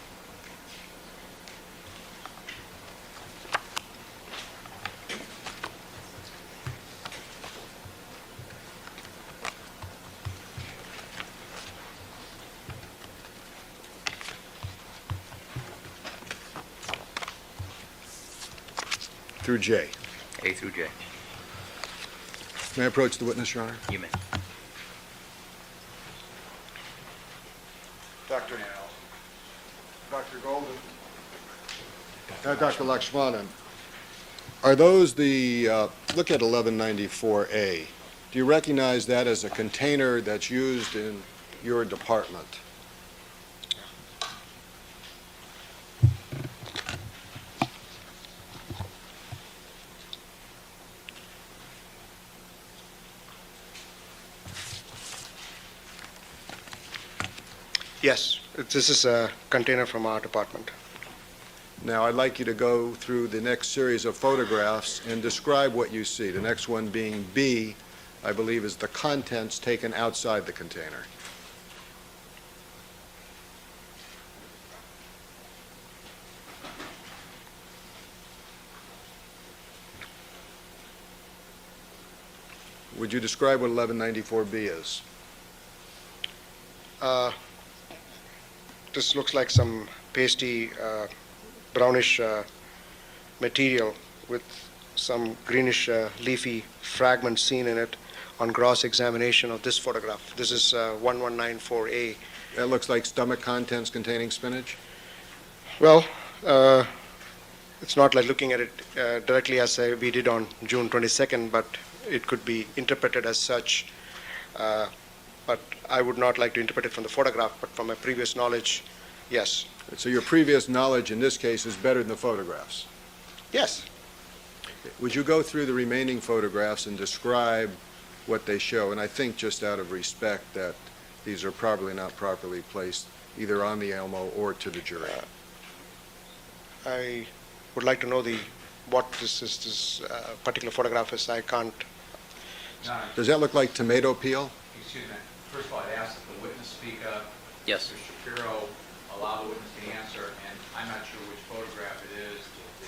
B: J.
A: A through J.
B: May I approach the witness, Your Honor?
A: You may.
B: Dr. Golden. Dr. Lakshmanan, are those look at 1194A. Do you recognize that as a container that's used in your department?
C: Yes, this is a container from our department.
B: Now, I'd like you to go through the next series of photographs and describe what you see. The next one being B, I believe, is the contents taken outside the container. Would you describe what 1194B is?
C: This looks like some pasty, brownish material with some greenish leafy fragments seen in it on gross examination of this photograph. This is 1194A.
B: That looks like stomach contents containing spinach?
C: Well, it's not like looking at it directly as we did on June 22nd, but it could be interpreted as such. But I would not like to interpret it from the photograph, but from my previous knowledge, yes.
B: So your previous knowledge in this case is better than the photographs?
C: Yes.
B: Would you go through the remaining photographs and describe what they show? And I think, just out of respect, that these are probably not properly placed either on the Elmo or to the jury.
C: I would like to know what this particular photograph is. I can't.
D: Your Honor,
B: Does that look like tomato peel?
D: excuse me. First of all, I'd ask that the witness speak up.
A: Yes.
D: Mr. Shapiro, allow the witness to answer, and I'm not sure which photograph it is.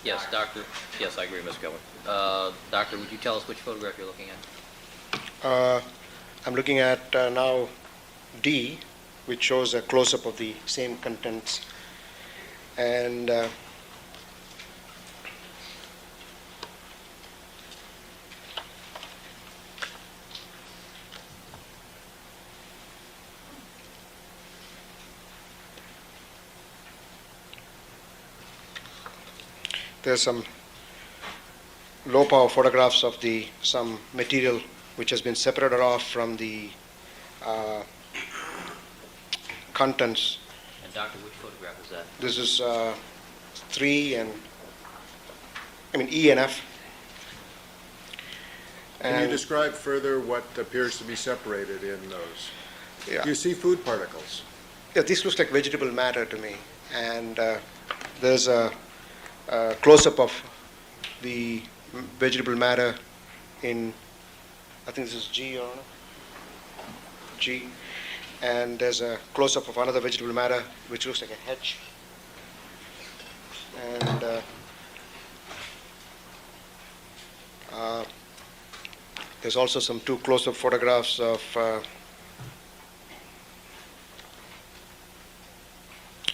A: Yes, Doctor. Yes, I agree, Ms. Gilbert. Doctor, would you tell us which photograph you're looking at?
C: I'm looking at now D, which shows a close-up of the same contents. And there's some low-power photographs of some material which has been separated off from the contents.
A: And Doctor, which photograph is that?
C: This is E and F.
B: Can you
C: And
B: describe further what appears to be separated in those?
C: yeah,
B: Do you see food particles?
C: yeah, this looks like vegetable matter to me. And there's a close-up of the vegetable matter in I think this is G, Your Honor. G. And there's a close-up of another vegetable matter, which looks like a hedge. And there's also some two close-up photographs of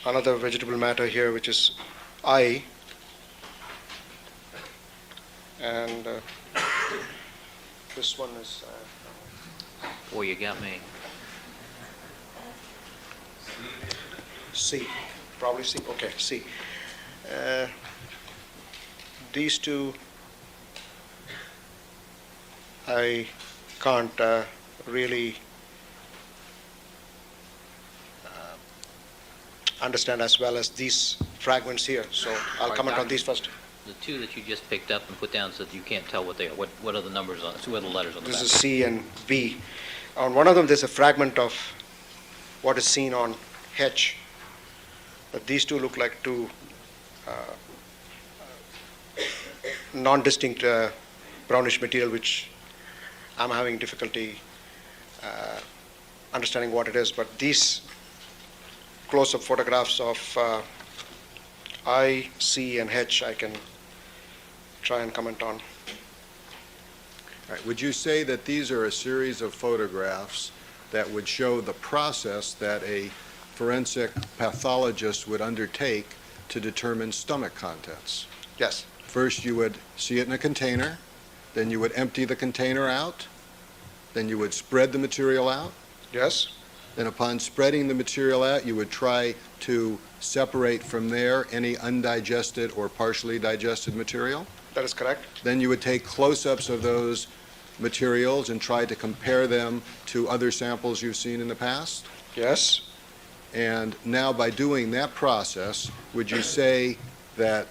C: another vegetable matter here, which is I. And this one is
A: Boy, you got me.
C: C. Probably C. Okay, C. These two, I can't really understand as well as these fragments here. So I'll
A: Right,
C: comment on
A: Doctor.
C: these first.
A: The two that you just picked up and put down so that you can't tell what they are. What are the numbers on, what are the letters on the
C: This
A: back?
C: is C and B. On one of them, there's a fragment of what is seen on H. But these two look like two non-distinct brownish material, which I'm having difficulty understanding what it is. But these close-up photographs of I, C, and H, I can try and comment on.
B: All right, would you say that these are a series of photographs that would show the process that a forensic pathologist would undertake to determine stomach contents?
C: Yes.
B: First, you would see it in a container, then you would empty the container out, then you would spread the material out,
C: Yes.
B: then upon spreading the material out, you would try to separate from there any undigested or partially digested material.
C: That is correct.
B: Then you would take close-ups of those materials and try to compare them to other samples you've seen in the past.
C: Yes.
B: And now, by doing that process, would you say that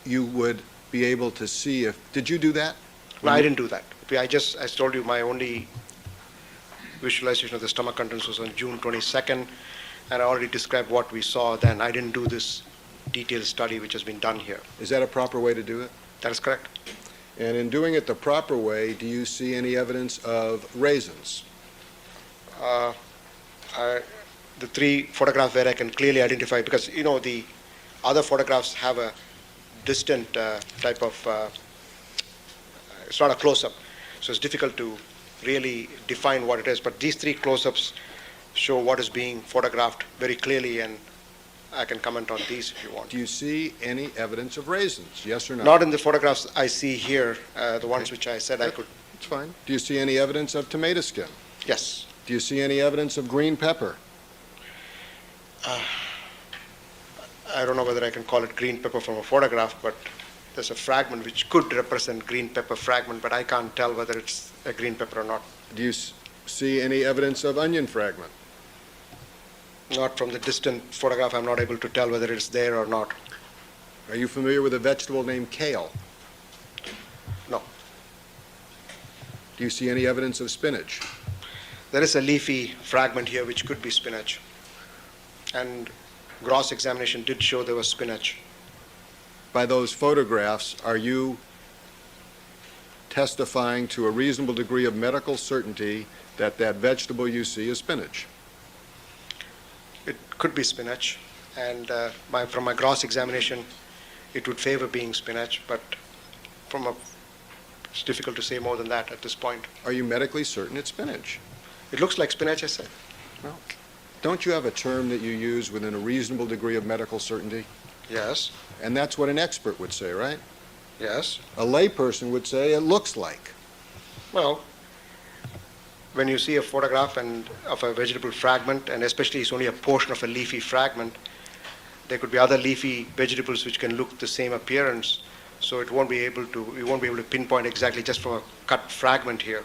B: you would be able to see if, did you do that?
C: No, I didn't do that. I told you my only visualization of the stomach contents was on June 22nd, and I already described what we saw then. I didn't do this detailed study which has been done here.
B: Is that a proper way to do it?
C: That is correct.
B: And in doing it the proper way, do you see any evidence of raisins?
C: The three photographs where I can clearly identify, because the other photographs have a distant type of, it's not a close-up, so it's difficult to really define what it is. But these three close-ups show what is being photographed very clearly, and I can comment on these if you want.
B: Do you see any evidence of raisins, yes or no?
C: Not in the photographs I see here, the ones which I said I could.
B: It's fine. Do you see any evidence of tomato skin?
C: Yes.
B: Do you see any evidence of green pepper?
C: I don't know whether I can call it green pepper from a photograph, but there's a fragment which could represent green pepper fragment, but I can't tell whether it's a green pepper or not.
B: Do you see any evidence of onion fragment?
C: Not from the distant photograph, I'm not able to tell whether it's there or not.
B: Are you familiar with a vegetable named kale?
C: No.
B: Do you see any evidence of spinach?
C: There is a leafy fragment here which could be spinach. And gross examination did show there was spinach.
B: By those photographs, are you testifying to a reasonable degree of medical certainty that that vegetable you see is spinach?
C: It could be spinach, and from my gross examination, it would favor being spinach, but it's difficult to say more than that at this point.
B: Are you medically certain it's spinach?
C: It looks like spinach, I said.
B: Well, don't you have a term that you use within a reasonable degree of medical certainty?
C: Yes,
B: And that's what an expert would say, right?
C: yes.
B: A layperson would say it looks like.
C: Well, when you see a photograph of a vegetable fragment, and especially it's only a portion of a leafy fragment, there could be other leafy vegetables which can look the same appearance, so we won't be able to pinpoint exactly just from a cut fragment here.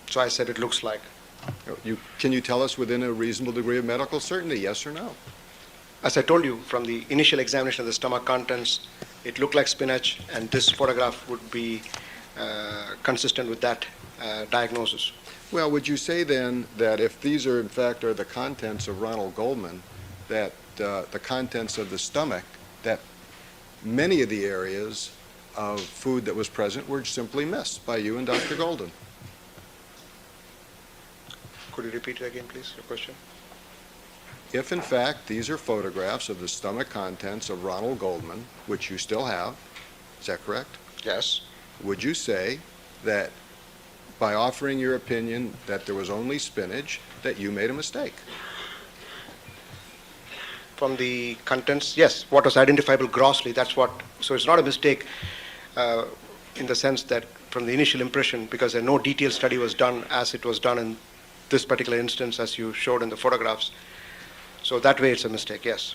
C: So I said it looks like.
B: Can you tell us within a reasonable degree of medical certainty, yes or no?
C: As I told you, from the initial examination of the stomach contents, it looked like spinach, and this photograph would be consistent with that diagnosis.
B: Well, would you say then that if these are in fact are the contents of Ronald Goldman, that the contents of the stomach, that many of the areas of food that was present were simply missed by you and Dr. Golden?
C: Could you repeat it again, please, your question?
B: If in fact these are photographs of the stomach contents of Ronald Goldman, which you still have, is that correct?
C: Yes.
B: Would you say that by offering your opinion that there was only spinach, that you made a mistake?
C: From the contents, yes, what was identifiable grossly, that's what, so it's not a mistake in the sense that from the initial impression, because no detailed study was done as it was done in this particular instance as you showed in the photographs. So that way it's a mistake, yes.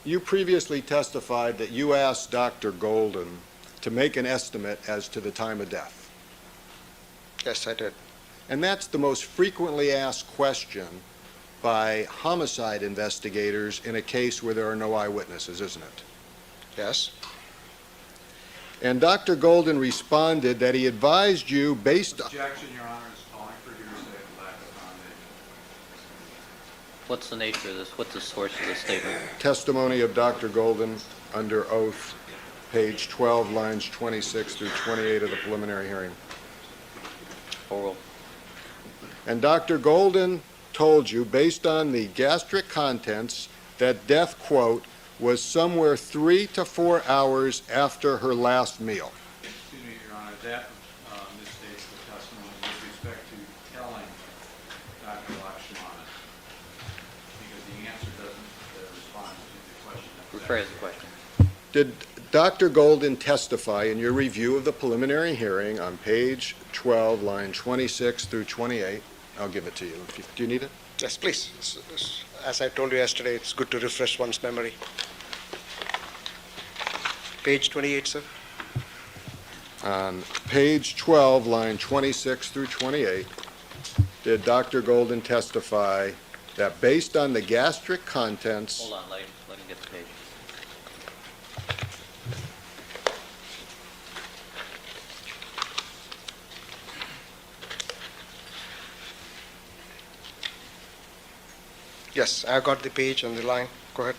B: You previously testified that you asked Dr. Golden to make an estimate as to the time of death.
C: Yes, I did.
B: And that's the most frequently asked question by homicide investigators in a case where there are no eyewitnesses, isn't it?
C: Yes.
B: And Dr. Golden responded that he advised you based on...
D: Objection, Your Honor, is calling for hearsay of lack of foundation.
A: What's the nature of this? What's the source of this statement?
B: Testimony of Dr. Golden under oath, page 12, lines 26 through 28 of the preliminary hearing.
A: Oral.
B: And Dr. Golden told you, based on the gastric contents, that death, quote, was somewhere 3 to 4 hours after her last meal.
D: Excuse me, Your Honor, that misstates the testimony with respect to telling Dr. Lakshmanan, because the answer doesn't respond to the question.
A: Rephrase the question.
B: Did Dr. Golden testify in your review of the preliminary hearing on page 12, line 26 through 28? I'll give it to you. Do you need it?
C: Yes, please. As I told you yesterday, it's good to refresh one's memory. Page 28, sir.
B: On page 12, line 26 through 28, did Dr. Golden testify that based on the gastric contents...
A: Hold on, let him get the page.
C: Yes, I got the page and the line. Go ahead.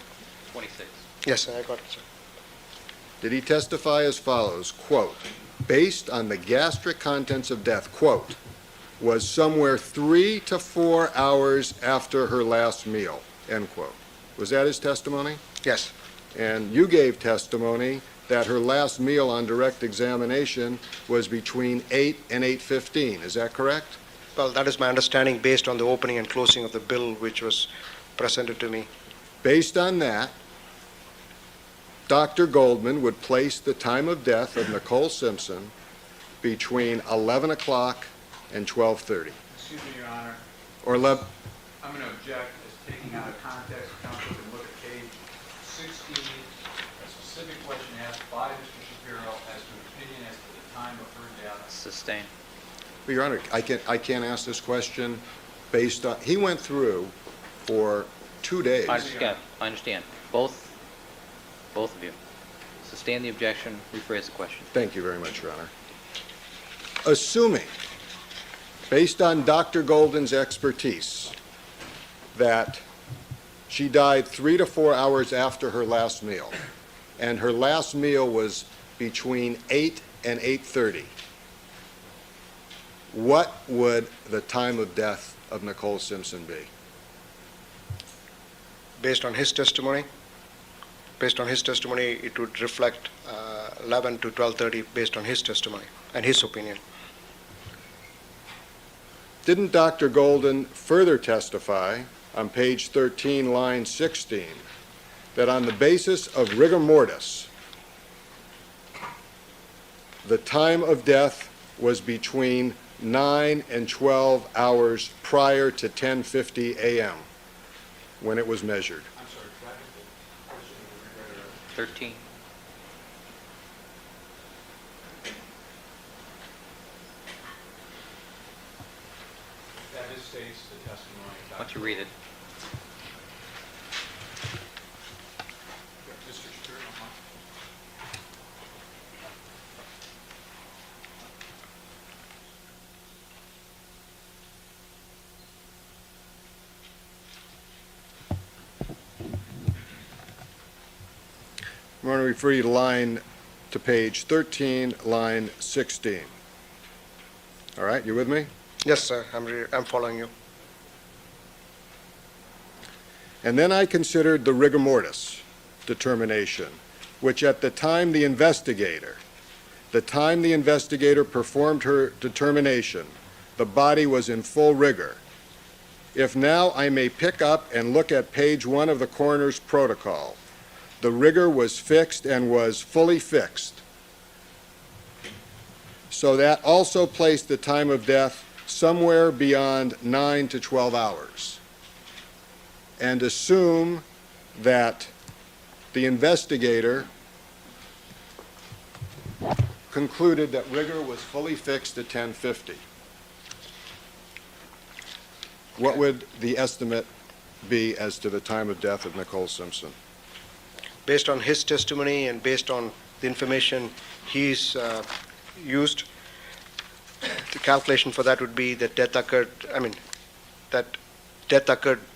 A: 26.
C: Yes, I got it, sir.
B: Did he testify as follows, quote, based on the gastric contents of death, quote, was somewhere 3 to 4 hours after her last meal, end quote. Was that his testimony?
C: Yes.
B: And you gave testimony that her last meal on direct examination was between 8 and 8:15. Is that correct?
C: Well, that is my understanding based on the opening and closing of the bill which was presented to me.
B: Based on that, Dr. Goldman would place the time of death of Nicole Simpson between 11 o'clock and 12:30.
D: Excuse me, Your Honor,
B: Or
D: I'm going to object as taking out of context. Counsel can look at page 16, a specific question asked by Mr. Shapiro as to an opinion as to the time of her death.
A: Sustain.
B: Well, Your Honor, I can't ask this question based on, he went through for 2 days.
A: I understand. Both of you. Sustain the objection, rephrase the question.
B: Thank you very much, Your Honor. Assuming, based on Dr. Golden's expertise, that she died 3 to 4 hours after her last meal, and her last meal was between 8 and 8:30, what would the time of death of Nicole Simpson be?
C: Based on his testimony, it would reflect 11 to 12:30 based on his testimony and his opinion.
B: Didn't Dr. Golden further testify on page 13, line 16, that on the basis of rigor mortis, the time of death was between 9 and 12 hours prior to 10:50 a.m. when it was measured?
D: I'm sorry, can I get the question of the record?
A: 13.
D: That misstates the testimony of
A: Why don't you read it?
D: Mr. Shapiro,
B: I'm going to refer you to page 13, line 16. All right, you with me?
C: Yes, sir, I'm following you.
B: And then I considered the rigor mortis determination, which at the time the investigator performed her determination, the body was in full rigor. If now I may pick up and look at page 1 of the coroner's protocol, the rigor was fixed and was fully fixed. So that also placed the time of death somewhere beyond 9 to 12 hours. And assume that the investigator concluded that rigor was fully fixed at 10:50. What would the estimate be as to the time of death of Nicole Simpson?
C: Based on his testimony and based on the information he's used, the calculation for that would be that death occurred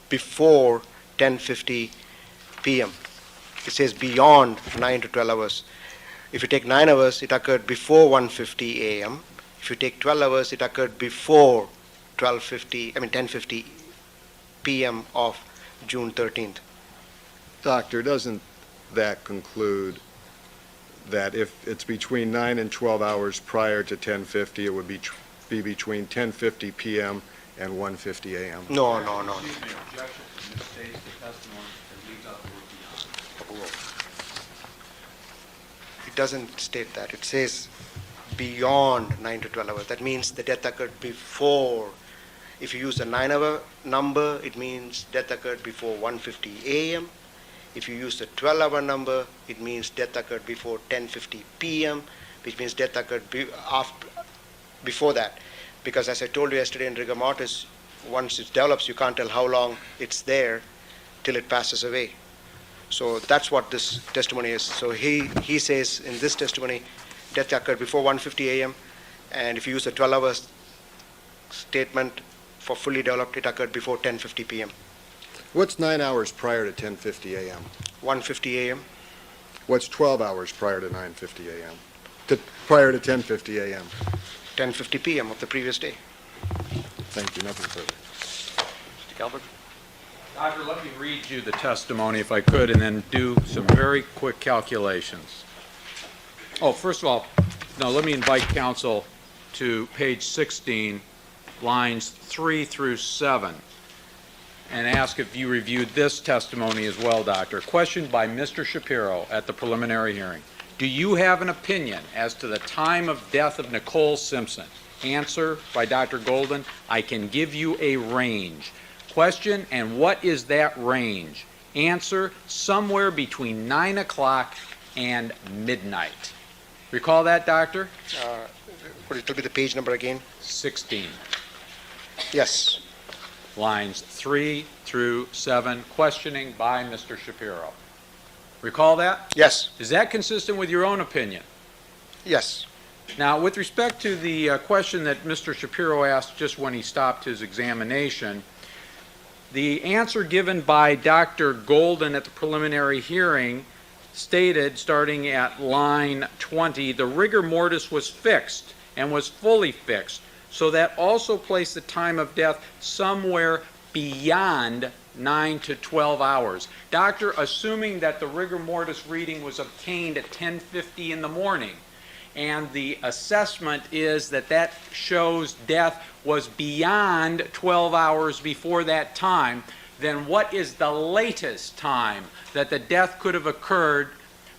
C: before 10:50 p.m. It says beyond 9 to 12 hours. If you take 9 hours, it occurred before 1:50 a.m. If you take 12 hours, it occurred before 10:50 p.m. of June 13th.
B: Doctor, doesn't that conclude that if it's between 9 and 12 hours prior to 10:50, it would be between 10:50 p.m. and 1:50 a.m.?
C: No.
D: Excuse me, objection misstates the testimony and leaves out the word beyond.
C: It doesn't state that. It says beyond 9 to 12 hours. That means the death occurred before. If you use a 9-hour number, it means death occurred before 1:50 a.m. If you use the 12-hour number, it means death occurred before 10:50 p.m., which means death occurred before that. Because as I told you yesterday in rigor mortis, once it develops, you can't tell how long it's there till it passes away. So that's what this testimony is. So he says in this testimony, death occurred before 1:50 a.m., and if you use the 12-hour statement for fully developed, it occurred before 10:50 p.m.
B: What's 9 hours prior to 10:50 a.m.?
C: 1:50 a.m.
B: What's 12 hours prior to 9:50 a.m.? Prior to 10:50 a.m.?
C: 10:50 p.m. of the previous day.
B: Thank you. Nothing further.
A: Mr. Kelberg?
D: Doctor, let me read you the testimony if I could and then do some very quick calculations. Oh, first of all, no, let me invite counsel to page 16, lines 3 through 7, and ask if you reviewed this testimony as well, Doctor. Question by Mr. Shapiro at the preliminary hearing. Do you have an opinion as to the time of death of Nicole Simpson? Answer by Dr. Golden, I can give you a range. Question, and what is that range? Answer, somewhere between 9 o'clock and midnight. Recall that, Doctor?
C: Would it tell me the page number again?
D: 16.
C: Yes.
D: Lines 3 through 7, questioning by Mr. Shapiro. Recall that?
C: Yes.
D: Is that consistent with your own opinion?
C: Yes.
D: Now, with respect to the question that Mr. Shapiro asked just when he stopped his examination, the answer given by Dr. Golden at the preliminary hearing stated, starting at line 20, the rigor mortis was fixed and was fully fixed, so that also placed the time of death somewhere beyond 9 to 12 hours. Doctor, assuming that the rigor mortis reading was obtained at 10:50 in the morning, and the assessment is that that shows death was beyond 12 hours before that time, then what is the latest time that the death could have occurred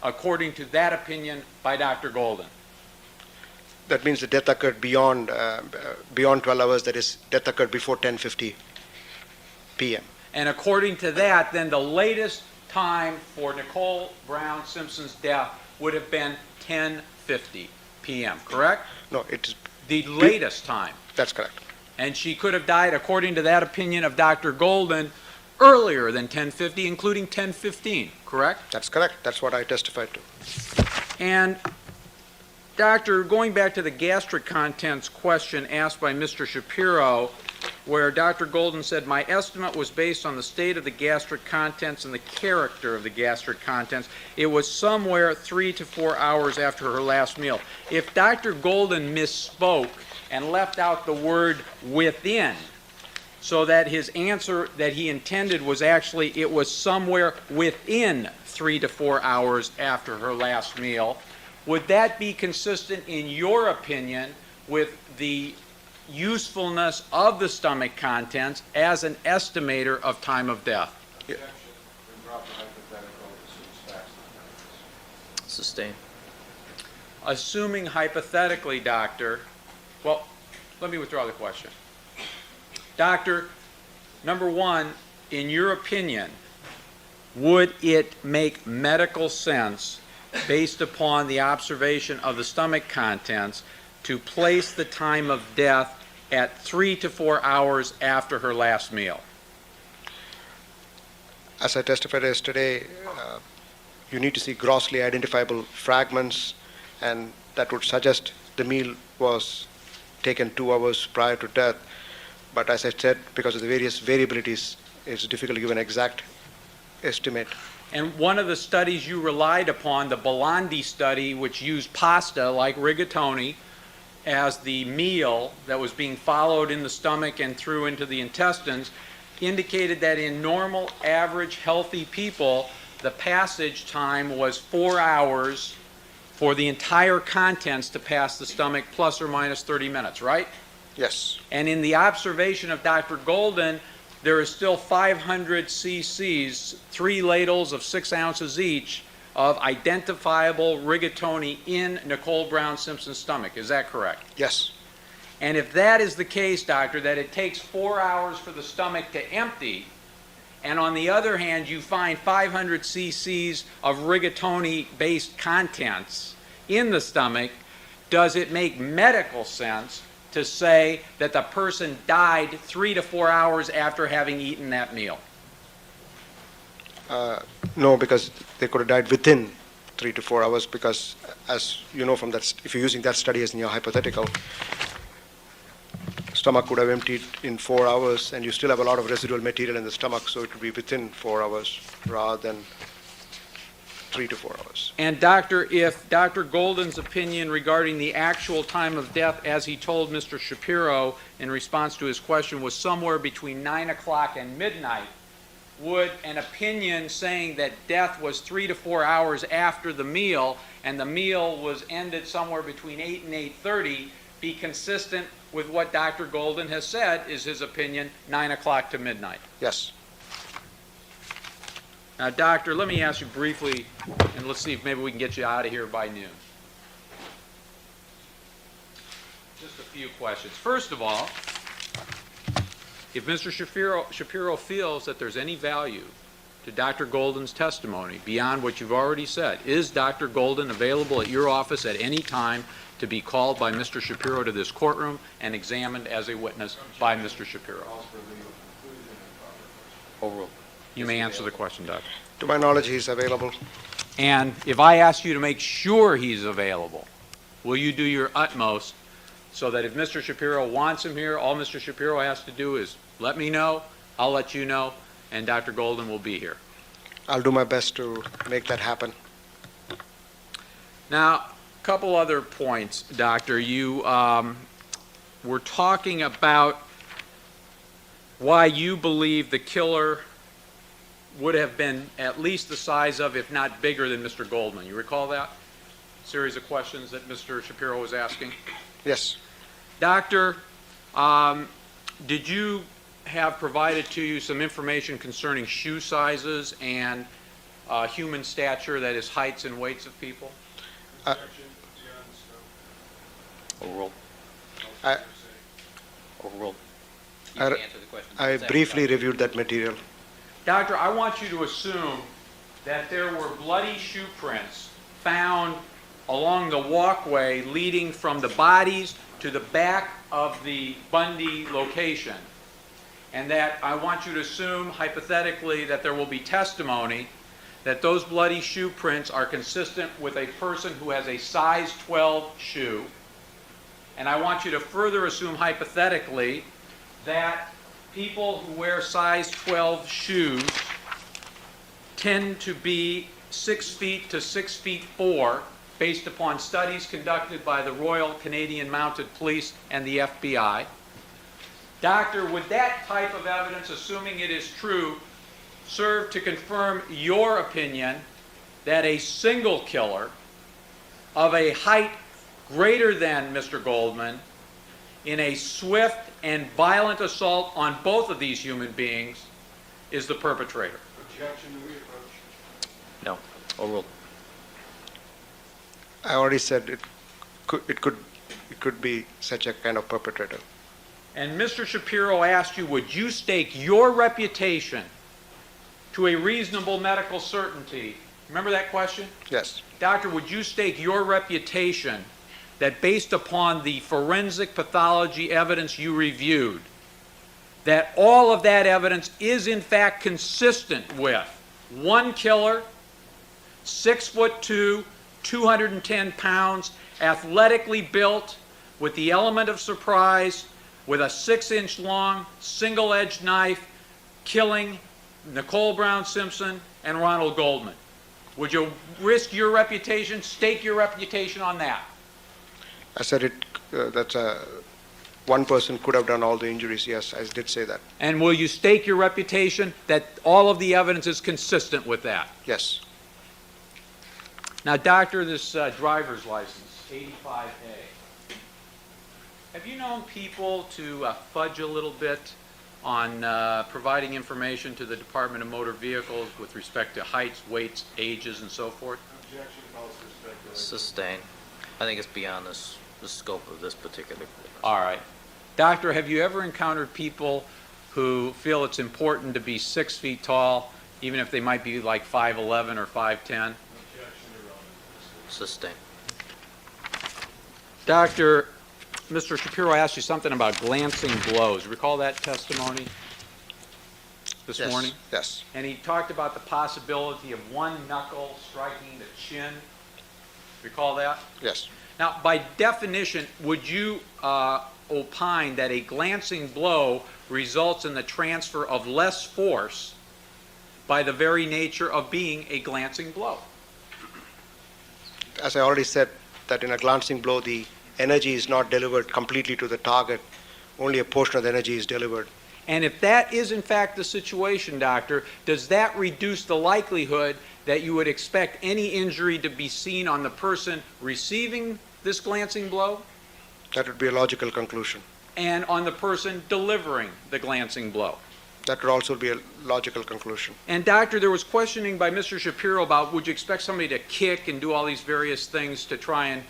D: according to that opinion by Dr. Golden?
C: That means the death occurred beyond 12 hours, that is, death occurred before 10:50 p.m.
D: And according to that, then the latest time for Nicole Brown Simpson's death would have been 10:50 p.m., correct?
C: No, it's...
D: The latest time.
C: That's correct.
D: And she could have died, according to that opinion of Dr. Golden, earlier than 10:50, including 10:15, correct?
C: That's correct. That's what I testified to.
D: And, Doctor, going back to the gastric contents question asked by Mr. Shapiro, where Dr. Golden said, my estimate was based on the state of the gastric contents and the character of the gastric contents. It was somewhere 3 to 4 hours after her last meal. If Dr. Golden misspoke
E: and left out the word within, so that his answer that he intended was actually it was somewhere within 3 to 4 hours after her last meal. Would that be consistent, in your opinion, with the usefulness of the stomach contents as an estimator of time of death?
A: Sustained.
E: Assuming hypothetically, doctor, well, let me withdraw the question. Doctor, number one, in your opinion, would it make medical sense, based upon the observation of the stomach contents, to place the time of death at 3 to 4 hours after her last meal?
C: As I testified yesterday, you need to see grossly identifiable fragments, and that would suggest the meal was taken 2 hours prior to death. But as I said, because of the various variabilities, it's difficult to give an exact estimate.
E: And one of the studies you relied upon, the Bolandi study, which used pasta like rigatoni as the meal that was being followed in the stomach and through into the intestines, indicated that in normal, average, healthy people, the passage time was 4 hours for the entire contents to pass the stomach, plus or minus 30 minutes, right?
C: Yes.
E: And in the observation of Dr. Golden, there is still 500 cc's, 3 ladles of 6 ounces each, of identifiable rigatoni in Nicole Brown Simpson's stomach. Is that correct?
C: Yes.
E: And if that is the case, doctor, that it takes 4 hours for the stomach to empty, and on the other hand, you find 500 cc's of rigatoni-based contents in the stomach, does it make medical sense to say that the person died 3 to 4 hours after having eaten that meal?
C: No, because they could have died within 3 to 4 hours, because as you know from that, if you're using that study as in your hypothetical, stomach could have emptied in 4 hours, and you still have a lot of residual material in the stomach, so it would be within 4 hours rather than 3 to 4 hours.
E: And doctor, if Dr. Golden's opinion regarding the actual time of death, as he told Mr. Shapiro in response to his question, was somewhere between 9 o'clock and midnight, would an opinion saying that death was 3 to 4 hours after the meal, and the meal was ended somewhere between 8 and 8:30, be consistent with what Dr. Golden has said is his opinion, 9 o'clock to midnight?
C: Yes.
E: Now, doctor, let me ask you briefly, and let's see if maybe we can get you out of here by noon. Just a few questions. First of all, if Mr. Shapiro feels that there's any value to Dr. Golden's testimony beyond what you've already said, is Dr. Golden available at your office at any time to be called by Mr. Shapiro to this courtroom and examined as a witness by Mr. Shapiro?
A: Overruled.
E: You may answer the question, doctor.
C: To my knowledge, he's available.
E: And if I ask you to make sure he's available, will you do your utmost so that if Mr. Shapiro wants him here, all Mr. Shapiro has to do is let me know, I'll let you know, and Dr. Golden will be here?
C: I'll do my best to make that happen.
E: Now, a couple other points, doctor. You were talking about why you believe the killer would have been at least the size of, if not bigger than, Mr. Goldman. You recall that series of questions that Mr. Shapiro was asking?
C: Yes.
E: Doctor, did you have provided to you some information concerning shoe sizes and human stature, that is, heights and weights of people?
A: Overruled.
C: I-
A: Overruled. You
C: I-
A: can answer the question.
C: I briefly reviewed that material.
E: Doctor, I want you to assume that there were bloody shoe prints found along the walkway leading from the bodies to the back of the Bundy location, and that I want you to assume, hypothetically, that there will be testimony that those bloody shoe prints are consistent with a person who has a size 12 shoe. And I want you to further assume, hypothetically, that people who wear size 12 shoes tend to be 6 feet to 6'4", based upon studies conducted by the Royal Canadian Mounted Police and the FBI. Doctor, would that type of evidence, assuming it is true, serve to confirm your opinion that a single killer of a height greater than Mr. Goldman in a swift and violent assault on both of these human beings is the perpetrator?
C: Objection to reapproach.
A: No. Overruled.
C: I already said it could be such a kind of perpetrator.
E: And Mr. Shapiro asked you, would you stake your reputation to a reasonable medical certainty? Remember that question?
C: Yes.
E: Doctor, would you stake your reputation that based upon the forensic pathology evidence you reviewed, that all of that evidence is in fact consistent with one killer, 6'2", 210 pounds, athletically built, with the element of surprise, with a 6-inch long, single-edged knife, killing Nicole Brown Simpson and Ronald Goldman? Would you risk your reputation, stake your reputation on that?
C: I said one person could have done all the injuries. Yes, I did say that.
E: And will you stake your reputation that all of the evidence is consistent with that?
C: Yes.
E: Now, doctor, this driver's license, 85A. Have you known people to fudge a little bit on providing information to the Department of Motor Vehicles with respect to heights, weights, ages, and so forth?
C: Objection calls for speculation.
A: Sustain. I think it's beyond the scope of this particular.
E: All right. Doctor, have you ever encountered people who feel it's important to be 6 feet tall, even if they might be like 5'11" or 5'10"?
A: Sustain.
E: Doctor, Mr. Shapiro asked you something about glancing blows. Recall that testimony this
C: Yes.
E: morning?
C: Yes.
E: And he talked about the possibility of one knuckle striking the chin. Recall that?
C: Yes.
E: Now, by definition, would you opine that a glancing blow results in the transfer of less force by the very nature of being a glancing blow?
C: As I already said, that in a glancing blow, the energy is not delivered completely to the target. Only a portion of the energy is delivered.
E: And if that is in fact the situation, doctor, does that reduce the likelihood that you would expect any injury to be seen on the person receiving this glancing blow
C: That would be a logical conclusion.
E: and on the person delivering the glancing blow?
C: That would also be a logical conclusion.
E: And doctor, there was questioning by Mr. Shapiro about would you expect somebody to kick and do all these various things to try and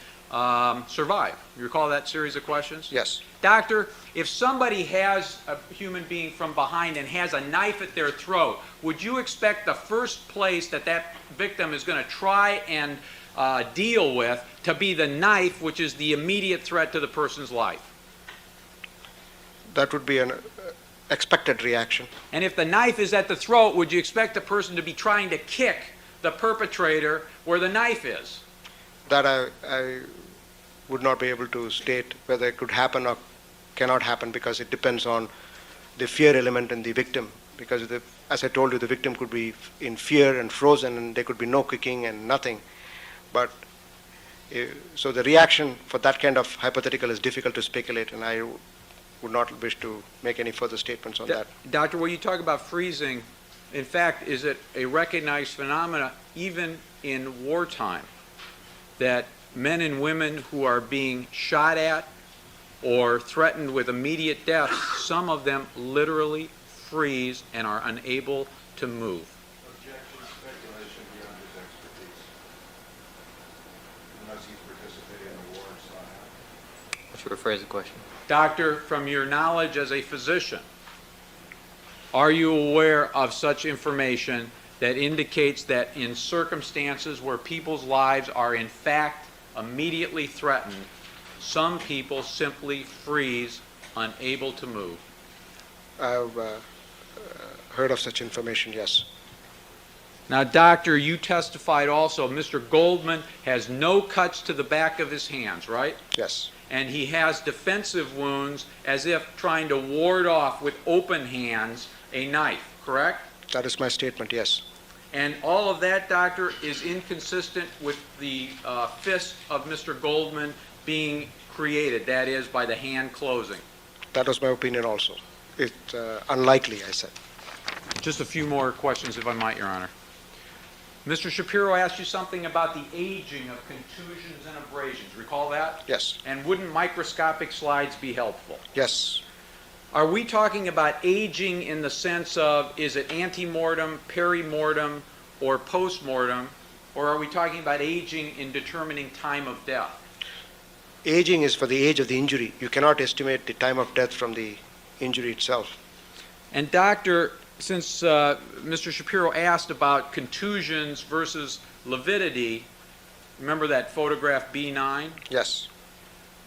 E: survive? You recall that series of questions?
C: Yes.
E: Doctor, if somebody has a human being from behind and has a knife at their throat, would you expect the first place that that victim is going to try and deal with to be the knife, which is the immediate threat to the person's life?
C: That would be an expected reaction.
E: And if the knife is at the throat, would you expect the person to be trying to kick the perpetrator where the knife is?
C: That I would not be able to state whether it could happen or cannot happen, because it depends on the fear element in the victim. Because as I told you, the victim could be in fear and frozen, and there could be no kicking and nothing. But so the reaction for that kind of hypothetical is difficult to speculate, and I would not wish to make any further statements on that.
E: Doctor, when you talk about freezing, in fact, is it a recognized phenomena even in wartime that men and women who are being shot at or threatened with immediate death, some of them literally freeze and are unable to move?
F: Objection, speculation beyond his expertise. Unless he's participating in the war and saw it.
A: Would you rephrase the question?
E: Doctor, from your knowledge as a physician, are you aware of such information that indicates that in circumstances where people's lives are in fact immediately threatened, some people simply freeze, unable to move?
C: I've heard of such information, yes.
E: Now, doctor, you testified also Mr. Goldman has no cuts to the back of his hands, right?
C: Yes.
E: And he has defensive wounds as if trying to ward off with open hands a knife, correct?
C: That is my statement, yes.
E: And all of that, doctor, is inconsistent with the fist of Mr. Goldman being created, that is, by the hand closing.
C: That was my opinion also. It's unlikely, I said.
E: Just a few more questions, if I might, Your Honor. Mr. Shapiro asked you something about the aging of contusions and abrasions. Recall that?
C: Yes,
E: And wouldn't microscopic slides be helpful?
C: yes.
E: Are we talking about aging in the sense of, is it antemortem, perimortem, or postmortem, or are we talking about aging in determining time of death?
C: Aging is for the age of the injury. You cannot estimate the time of death from the injury itself.
E: And doctor, since Mr. Shapiro asked about contusions versus lividity, remember that photograph B9?
C: Yes,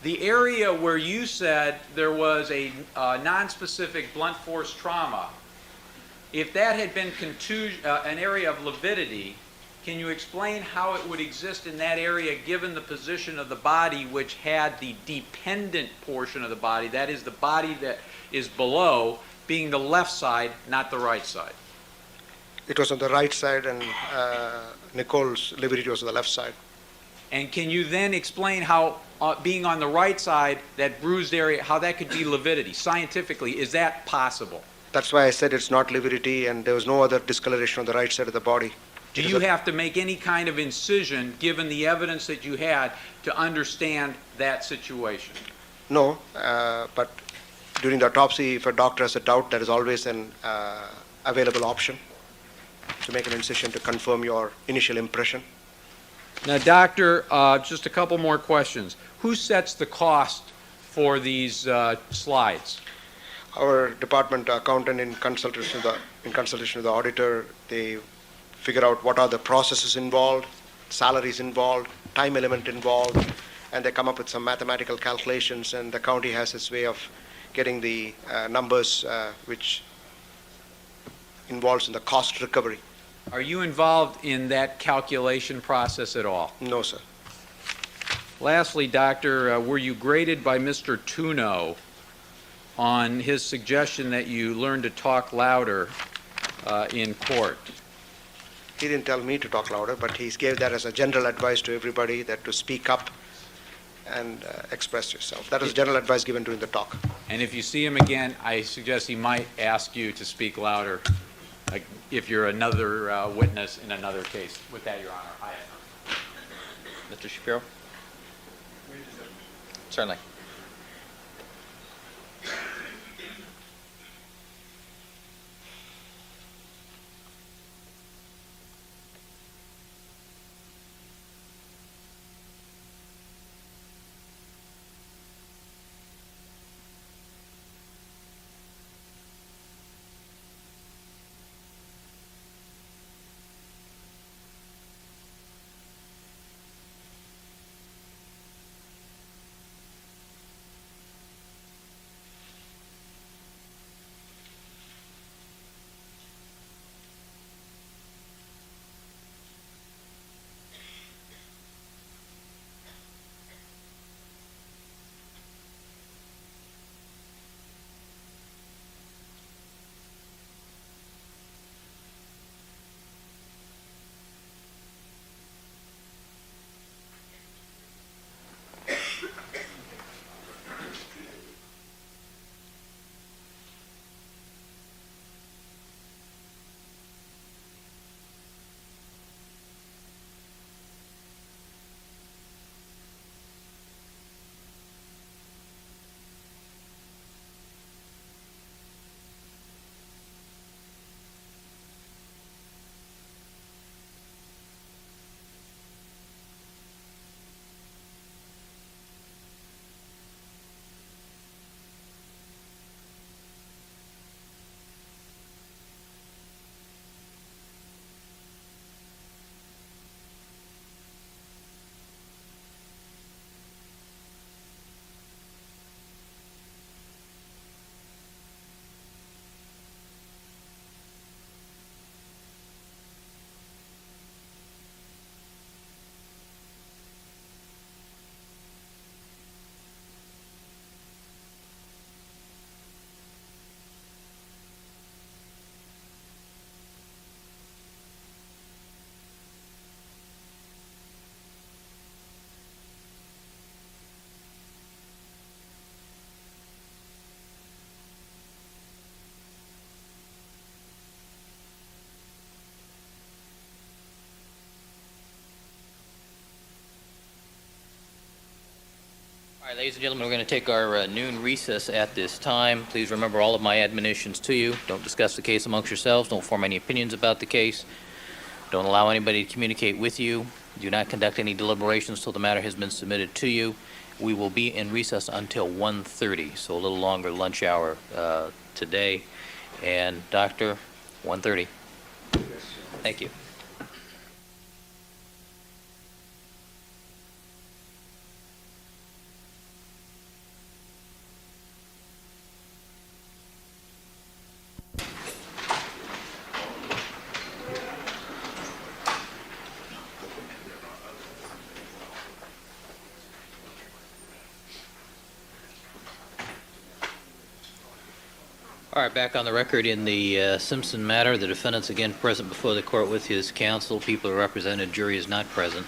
E: The area where you said there was a nonspecific blunt force trauma, if that had been an area of lividity, can you explain how it would exist in that area given the position of the body which had the dependent portion of the body, that is the body that is below, being the left side, not the right side?
C: it was on the right side and Nicole's lividity was on the left side.
E: And can you then explain how, being on the right side, that bruised area, how that could be lividity? Scientifically, is that possible?
C: That's why I said it's not lividity and there was no other discoloration on the right side of the body.
E: Do you have to make any kind of incision, given the evidence that you had, to understand that situation?
C: No, but during the autopsy, if a doctor has a doubt, there is always an available option to make an incision to confirm your initial impression.
E: Now, doctor, just a couple more questions. Who sets the cost for these slides?
C: Our department accountant, in consultation with the auditor, they figure out what are the processes involved, salaries involved, time element involved, and they come up with some mathematical calculations, and the county has its way of getting the numbers which involves in the cost recovery.
E: Are you involved in that calculation process at all?
C: No, sir.
E: Lastly, doctor, were you graded by Mr. Tuno on his suggestion that you learn to talk louder in court?
C: He didn't tell me to talk louder, but he gave that as a general advice to everybody, that to speak up and express yourself. That was general advice given during the talk.
E: And if you see him again, I suggest he might ask you to speak louder, like if you're another witness in another case. With that, Your Honor, I have none.
A: Mr. Shapiro? Certainly. Ladies and gentlemen, we're going to take our noon recess at this time. Please remember all of my admonitions to you. Don't discuss the case amongst yourselves. Don't form any opinions about the case. Don't allow anybody to communicate with you. Do not conduct any deliberations till the matter has been submitted to you. We will be in recess until 1:30, so a little longer lunch hour today. And Doctor, 1:30. Thank you. All right, back on the record in the Simpson matter. The defendant's again present before the court with his counsel. People are represented. Jury is not present.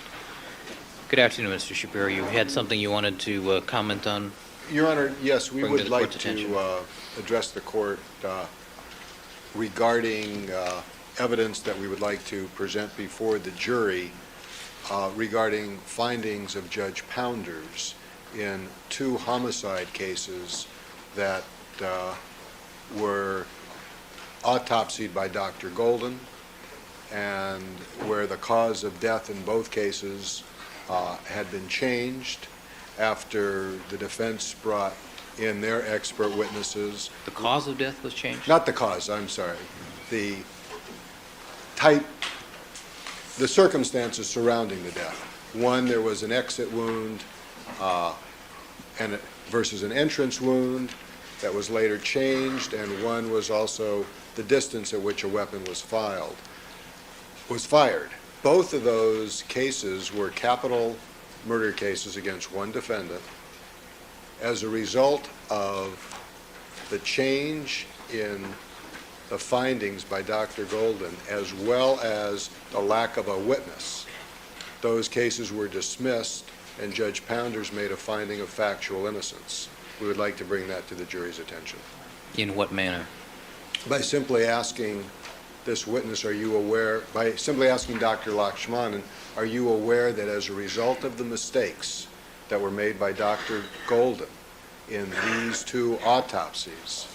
A: Good afternoon, Mr. Shapiro. You had something you wanted to comment on?
B: Your Honor, yes, we
A: Bring to
B: would
A: the
B: like
A: court's attention.
B: to address the court regarding evidence that we would like to present before the jury regarding findings of Judge Pounders in 2 homicide cases that were autopsied by Dr. Golden, and where the cause of death in both cases had been changed after the defense brought in their expert witnesses.
A: The cause of death was changed?
B: Not the cause, I'm sorry. The type, the circumstances surrounding the death. One, there was an exit wound versus an entrance wound that was later changed, and one was also the distance at which a weapon was fired. Both of those cases were capital murder cases against one defendant. As a result of the change in the findings by Dr. Golden, as well as the lack of a witness, those cases were dismissed, and Judge Pounders made a finding of factual innocence. We would like to bring that to the jury's attention.
A: In what manner?
B: By simply asking this witness, are you aware, by simply asking Dr. Lakshmanan, are you aware that as a result of the mistakes that were made by Dr. Golden in these 2 autopsies,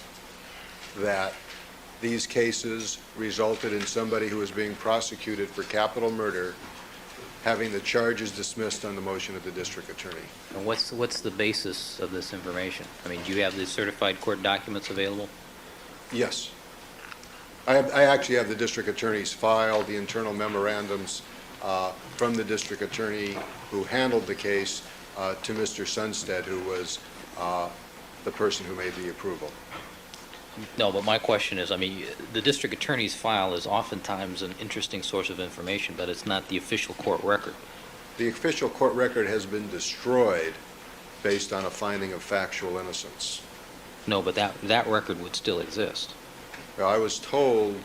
B: that these cases resulted in somebody who was being prosecuted for capital murder having the charges dismissed on the motion of the district attorney?
A: And what's the basis of this information? I mean, do you have the certified court documents available?
B: Yes. I actually have the district attorney's file, the internal memorandums from the district attorney who handled the case to Mr. Sunstead, who was the person who made the approval.
A: No, but my question is, I mean, the district attorney's file is oftentimes an interesting source of information, but it's not the official court record.
B: The official court record has been destroyed based on a finding of factual innocence.
A: No, but that record would still exist.
B: Now, I was told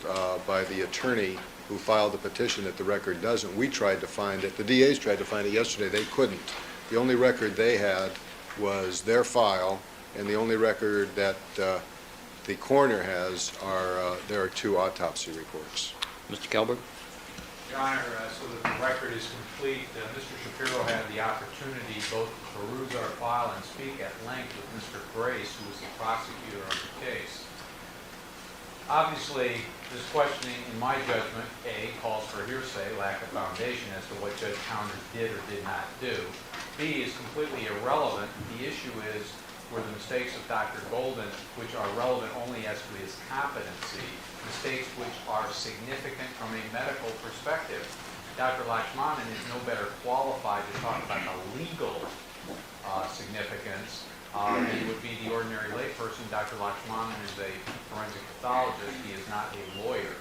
B: by the attorney who filed the petition that the record doesn't. We tried to find it. The DAs tried to find it yesterday. They couldn't. The only record they had was their file, and the only record that the coroner has there are 2 autopsy reports.
A: Mr. Kelberg?
E: Your Honor, so that the record is complete, Mr. Shapiro had the opportunity both to peruse our file and speak at length with Mr. Grace, who was the prosecutor of the case. Obviously, this questioning, in my judgment, A, calls for hearsay, lack of foundation as to what Judge Pounders did or did not do. B, is completely irrelevant. The issue is, were the mistakes of Dr. Golden, which are relevant only as to his competency, mistakes which are significant from a medical perspective. Dr. Lakshmanan is no better qualified to talk about the legal significance than would be the ordinary layperson. Dr. Lakshmanan is a forensic pathologist. He is not a lawyer.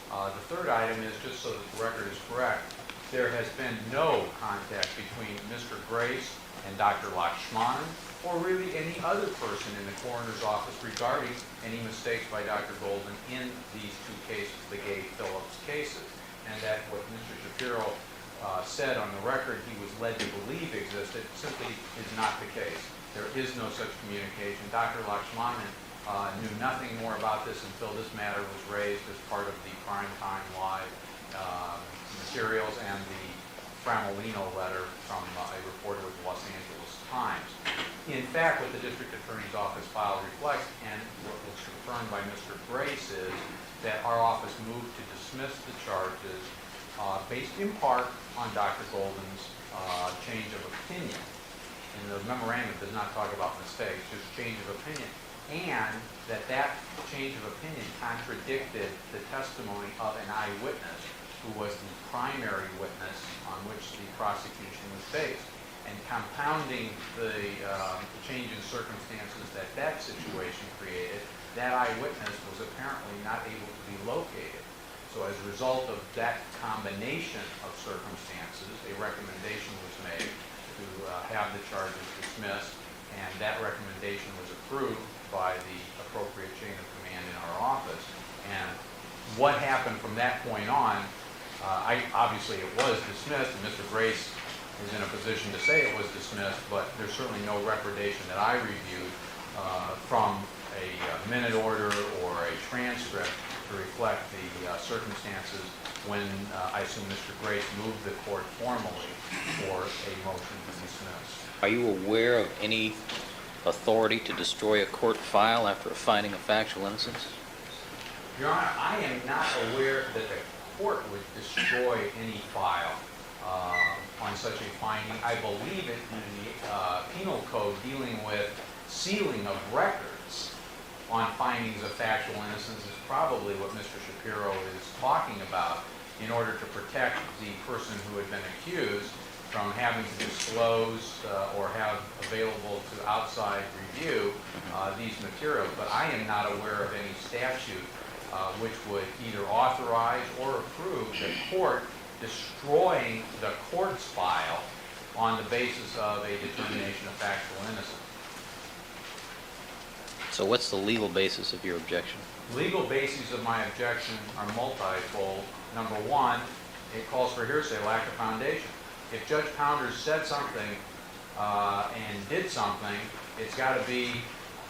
E: The third item is, just so that the record is correct, there has been no contact between Mr. Grace and Dr. Lakshmanan, or really any other person in the coroner's office regarding any mistakes by Dr. Golden in these 2 cases, the Gay Phillips cases. And that what Mr. Shapiro said on the record he was led to believe existed simply is not the case. There is no such communication. Dr. Lakshmanan knew nothing more about this until this matter was raised as part of the Primetime Live materials and the Framolino letter from a reporter with the Los Angeles times. In fact, what the district attorney's office file reflects, and what was confirmed by Mr. Grace, is that our office moved to dismiss the charges based in part on Dr. Golden's change of opinion. And the memorandum does not talk about mistakes, just change of opinion. And that change of opinion contradicted the testimony of an eyewitness who was the primary witness on which the prosecution was based. And compounding the change in circumstances that situation created, that eyewitness was apparently not able to be located. So as a result of that combination of circumstances, a recommendation was made to have the charges dismissed, and that recommendation was approved by the appropriate chain of command in our office. And what happened from that point on, obviously it was dismissed, and Mr. Grace is in a position to say it was dismissed, but there's certainly no recordation that I reviewed from a minute order or a transcript to reflect the circumstances when I assume Mr. Grace moved the court formally for a motion to dismiss.
A: Are you aware of any authority to destroy a court file after a finding of factual innocence?
E: Your Honor, I am not aware that the court would destroy any file on such a finding. I believe it in the penal code dealing with sealing of records on findings of factual innocence is probably what Mr. Shapiro is talking about in order to protect the person who had been accused from having to disclose or have available to outside review these materials. But I am not aware of any statute which would either authorize or approve the court destroying the court's file on the basis of a determination of factual innocence.
A: So what's the legal basis of your objection?
E: Legal bases of my objection are multifold. Number one, it calls for hearsay, lack of foundation. If Judge Pounders said something and did something, it's got to be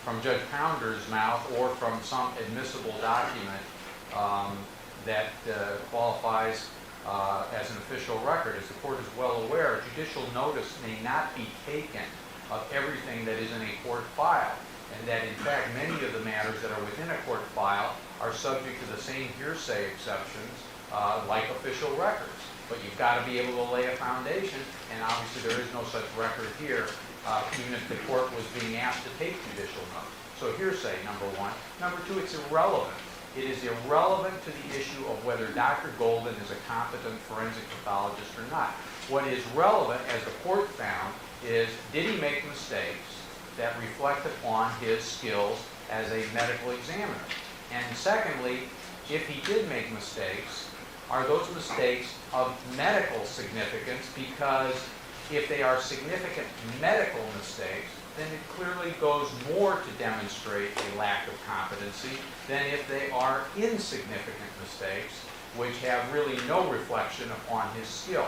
E: from Judge Pounders' mouth or from some admissible document that qualifies as an official record. As the court is well aware, judicial notice may not be taken of everything that is in a court file, and that in fact many of the matters that are within a court file are subject to the same hearsay exceptions like official records. But you've got to be able to lay a foundation, and obviously there is no such record here, even if the court was being asked to take judicial notice. So hearsay, number one. Number two, it's irrelevant. It is irrelevant to the issue of whether Dr. Goldman is a competent forensic pathologist or not. What is relevant, as the court found, is did he make mistakes that reflect upon his skills as a medical examiner? And secondly, if he did make mistakes, are those mistakes of medical significance? Because if they are significant medical mistakes, then it clearly goes more to demonstrate a lack of competency than if they are insignificant mistakes, which have really no reflection upon his skill.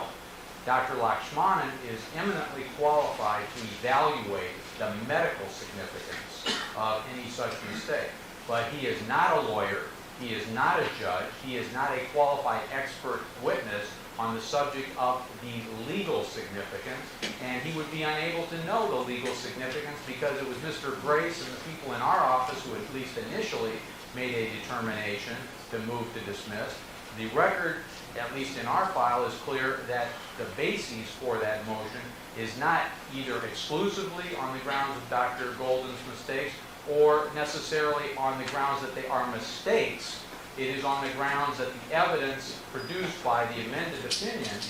E: Dr. Lakshmanan is eminently qualified to evaluate the medical significance of any such mistake. But he is not a lawyer, he is not a judge, he is not a qualified expert witness on the subject of the legal significance, and he would be unable to know the legal significance because it was Mr. Grace and the people in our office who at least initially made a determination to move to dismiss. The record, at least in our file, is clear that the basis for that motion is not either exclusively on the grounds of Dr. Golden's mistakes or necessarily on the grounds that they are mistakes. It is on the grounds that the evidence produced by the amended opinion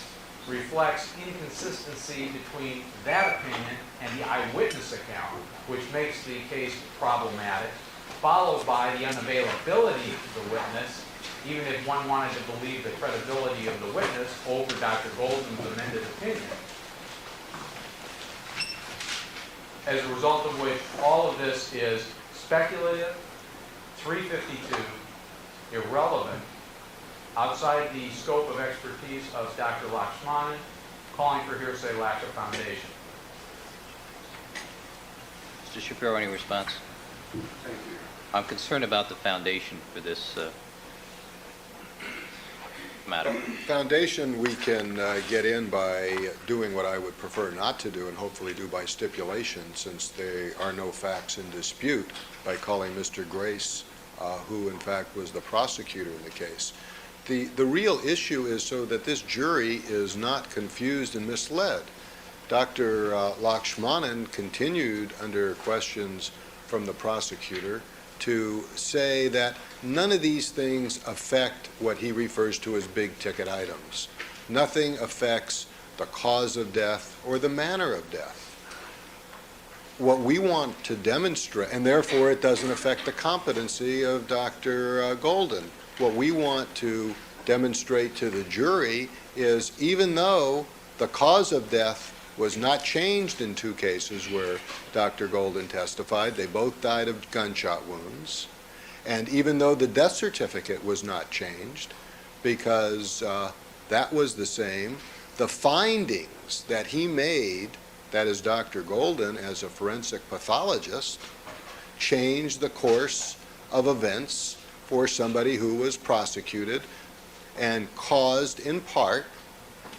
E: reflects inconsistency between that opinion and the eyewitness account, which makes the case problematic, followed by the unavailability of the witness, even if one wanted to believe the credibility of the witness over Dr. Golden's amended opinion. As a result of which, all of this is speculative, 352, irrelevant, outside the scope of expertise of Dr. Lakshmanan, calling for hearsay, lack of foundation.
A: Mr. Shapiro, any response?
F: Thank you.
A: I'm concerned about the foundation for this matter?
B: Foundation, we can get in by doing what I would prefer not to do, and hopefully do by stipulation, since there are no facts in dispute, by calling Mr. Grace, who in fact was the prosecutor in the case. The real issue is so that this jury is not confused and misled. Dr. Lakshmanan continued under questions from the prosecutor to say that none of these things affect what he refers to as big-ticket items. Nothing affects the cause of death or the manner of death. What we want to demonstrate, and therefore it doesn't affect the competency of Dr. Golden. What we want to demonstrate to the jury is, even though the cause of death was not changed in two cases where Dr. Golden testified, they both died of gunshot wounds, and even though the death certificate was not changed because that was the same, the findings that he made, that is Dr. Golden as a forensic pathologist, changed the course of events for somebody who was prosecuted and caused, in part,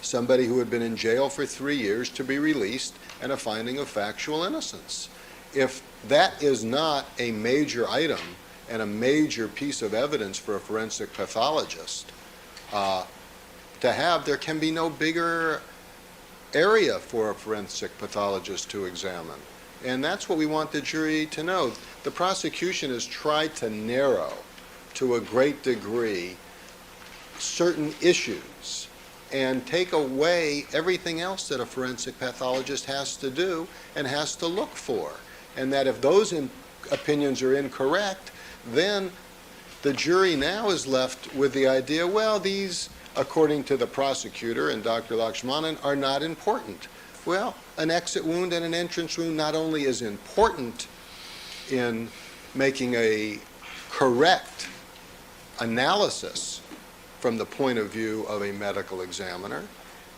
B: somebody who had been in jail for 3 years to be released and a finding of factual innocence. If that is not a major item and a major piece of evidence for a forensic pathologist to have, there can be no bigger area for a forensic pathologist to examine. And that's what we want the jury to know. The prosecution has tried to narrow, to a great degree, certain issues and take away everything else that a forensic pathologist has to do and has to look for. And that if those opinions are incorrect, then the jury now is left with the idea, well, these, according to the prosecutor and Dr. Lakshmanan, are not important. Well, an exit wound and an entrance wound not only is important in making a correct analysis from the point of view of a medical examiner,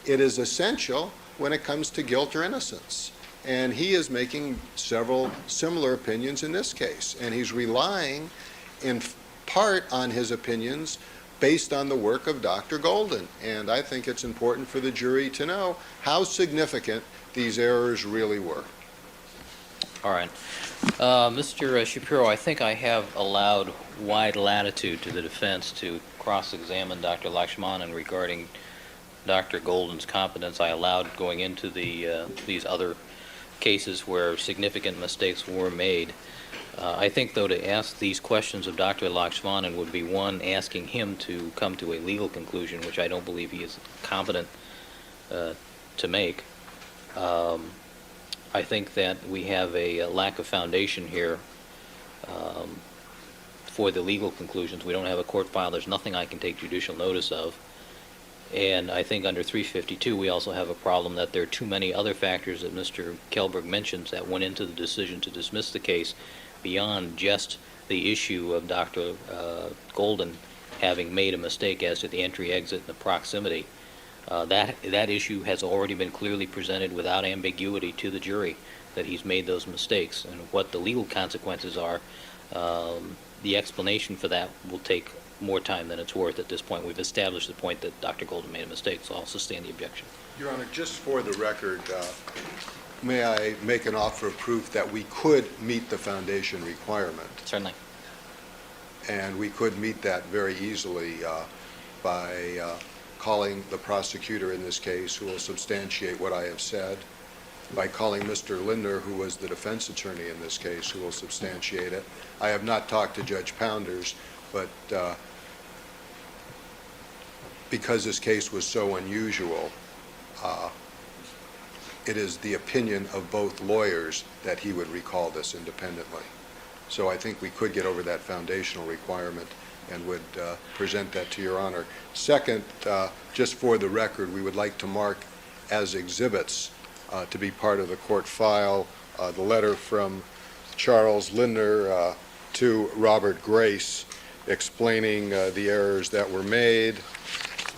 B: it is essential when it comes to guilt or innocence. And he is making several similar opinions in this case, and he's relying in part on his opinions based on the work of Dr. Golden. And I think it's important for the jury to know how significant these errors really were.
A: All right. Mr. Shapiro, I think I have allowed wide latitude to the defense to cross-examine Dr. Lakshmanan regarding Dr. Golden's competence. I allowed going into these other cases where significant mistakes were made. I think, though, to ask these questions of Dr. Lakshmanan would be, one, asking him to come to a legal conclusion, which I don't believe he is competent to make. I think that we have a lack of foundation here for the legal conclusions. We don't have a court file. There's nothing I can take judicial notice of. And I think under 352 we also have a problem that there are too many other factors that Mr. Kelberg mentions that went into the decision to dismiss the case beyond just the issue of Dr. Golden having made a mistake as to the entry, exit, and the proximity. That issue has already been clearly presented without ambiguity to the jury, that he's made those mistakes. And what the legal consequences are, the explanation for that will take more time than it's worth at this point. We've established the point that Dr. Golden made a mistake, so I'll sustain the objection.
B: Your Honor, just for the record, may I make an offer of proof that we could meet the foundation requirement?
A: Certainly.
B: And we could meet that very easily by calling the prosecutor in this case, who will substantiate what I have said, by calling Mr. Lindner, who was the defense attorney in this case, who will substantiate it. I have not talked to Judge Pounders, but because this case was so unusual, it is the opinion of both lawyers that he would recall this independently. So I think we could get over that foundational requirement and would present that to Your Honor. Second, just for the record, we would like to mark as exhibits to be part of the court file the letter from Charles Lindner to Robert Grace explaining the errors that were made,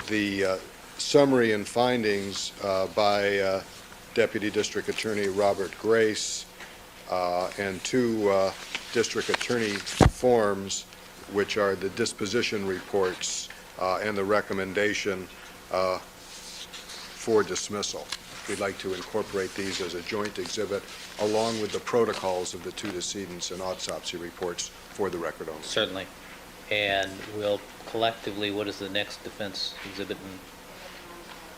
B: the summary and findings by Deputy District Attorney Robert Grace, and two District Attorney forms, which are the disposition reports and the recommendation for dismissal. We'd like to incorporate these as a joint exhibit along with the protocols of the two decedents and autopsy reports for the record only.
A: Certainly. And we'll collectively, what is the next defense exhibit?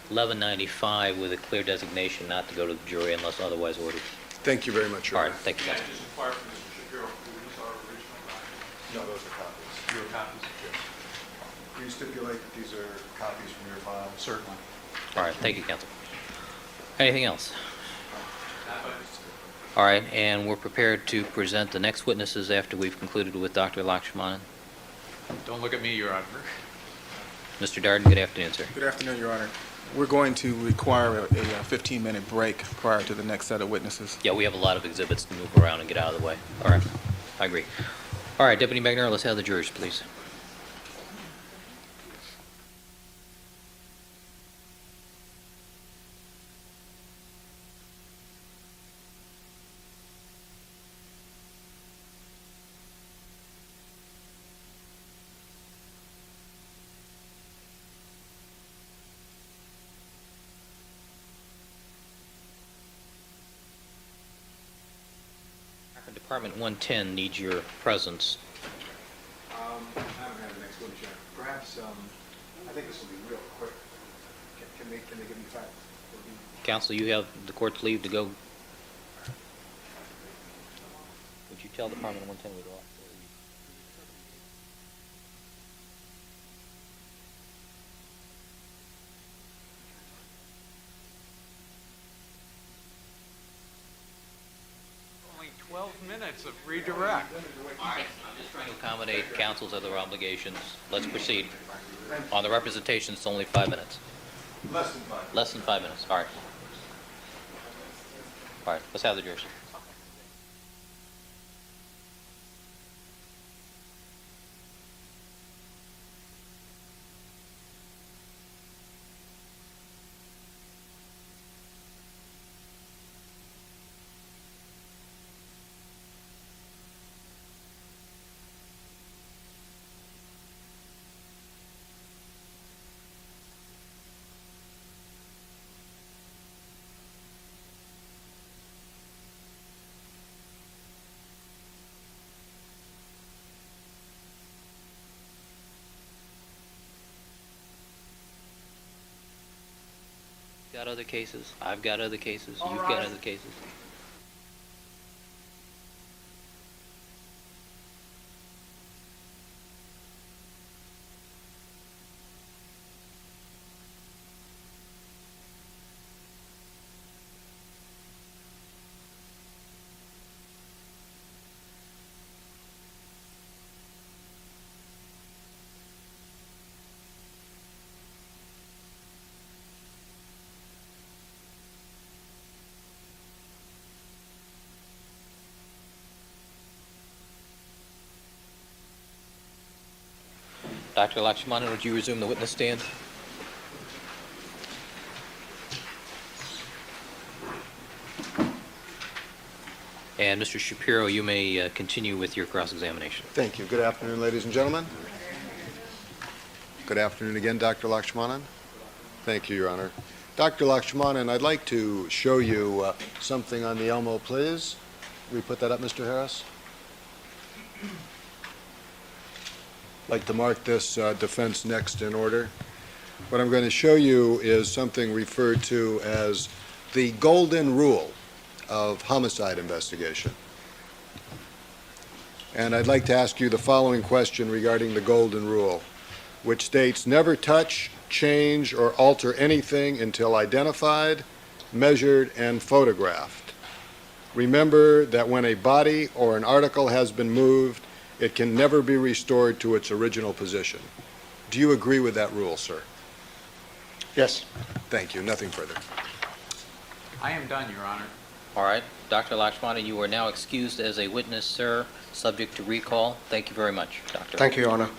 A: 1195 with a clear designation not to go to the jury unless otherwise ordered.
B: Thank you very much, Your
A: All right,
B: Honor.
A: thank you,
D: Can I
A: Counsel.
D: just inquire from Mr. Shapiro, who is our original document?
F: No, those are copies.
D: Your copies?
F: Do you stipulate that these are copies from your file?
D: Certainly.
A: All right, thank you, Counsel. Anything else?
D: Not by-
A: All right, and we're prepared to present the next witnesses after we've concluded with Dr. Lakshmanan.
D: Don't look at me, Your Honor.
A: Mr. Darden, good afternoon, sir.
G: Good afternoon, Your Honor. We're going to require a 15-minute break prior to the next set of witnesses.
A: Yeah, we have a lot of exhibits to move around and get out of the way. All right, I agree. All right, Deputy McNair, let's have the jurors, please. Department 110 needs your presence.
F: I haven't had the next one yet. Perhaps, I think this will be real quick. Can they give me 5?
A: Counsel, you have the court's leave to go. Would you tell Department 110 we'd off?
E: Only 12 minutes of redirect.
A: All right, I'm just trying to accommodate counsel's other obligations. Let's proceed. On the representation, it's only 5 minutes.
F: Less than 5.
A: Less than 5 minutes. All right. All right, let's have the jurors. Got other cases. I've got other cases. You've got other cases. Dr. Lakshmanan, would you resume the witness stand? And Mr. Shapiro, you may continue with your cross-examination.
B: Thank you. Good afternoon, ladies and gentlemen. Good afternoon again, Dr. Lakshmanan. Thank you, Your Honor. Dr. Lakshmanan, I'd like to show you something on the Elmo, please. Will we put that up, Mr. Harris? I'd like to mark this defense next in order. What I'm going to show you is something referred to as the golden rule of homicide investigation. And I'd like to ask you the following question regarding the golden rule, which states, never touch, change, or alter anything until identified, measured, and photographed. Remember that when a body or an article has been moved, it can never be restored to its original position. Do you agree with that rule, sir?
C: Yes.
B: Thank you. Nothing further.
E: I am done, Your Honor.
A: All right. Dr. Lakshmanan, you are now excused as a witness, sir, subject to recall. Thank you very much, Doctor.
C: Thank you, Your Honor.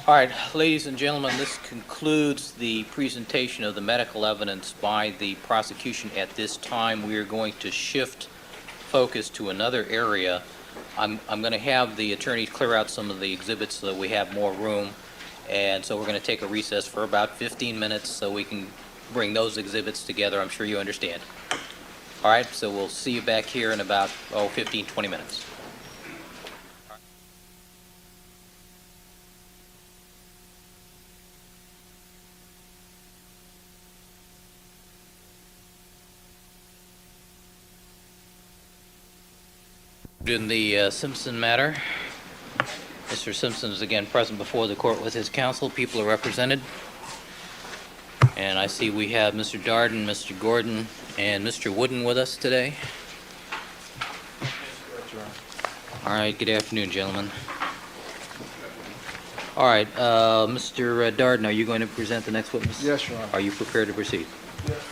A: All right, ladies and gentlemen, this concludes the presentation of the medical evidence by the prosecution. At this time, we are going to shift focus to another area. I'm going to have the attorneys clear out some of the exhibits so that we have more room, And so we're going to take a recess for about 15 minutes so we can bring those exhibits together. I'm sure you understand. All right, so we'll see you back here in about, 15, 20 minutes. In the Simpson matter, Mr. Simpson is again present before the court with his counsel. People are represented. And I see we have Mr. Darden, Mr. Gordon, and Mr. Wooden with us today. All right, good afternoon, gentlemen. All right, Mr. Darden, are you going to present the next witness?
G: Yes, Your Honor.
A: Are you prepared to proceed?
G: Yes.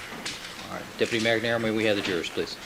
A: All right, Deputy McNair, may we have the jurors, please?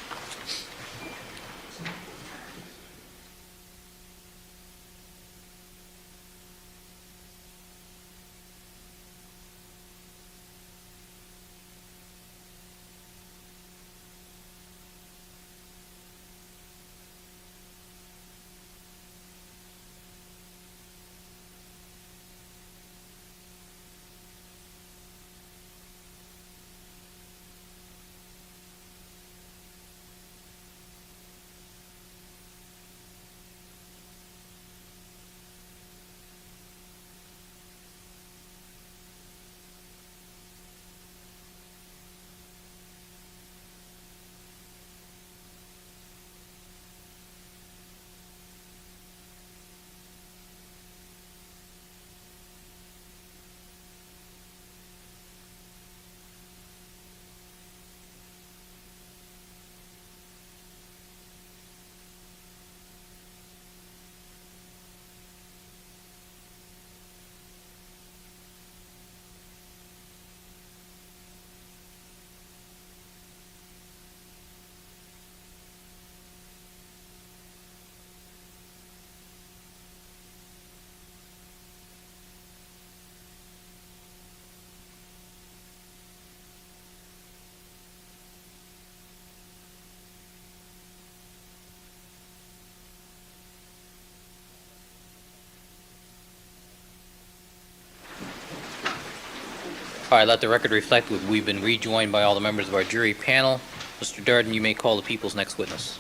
A: All right, let the record reflect that we've been rejoined by all the members of our jury panel. Mr. Darden, you may call the people's next witness.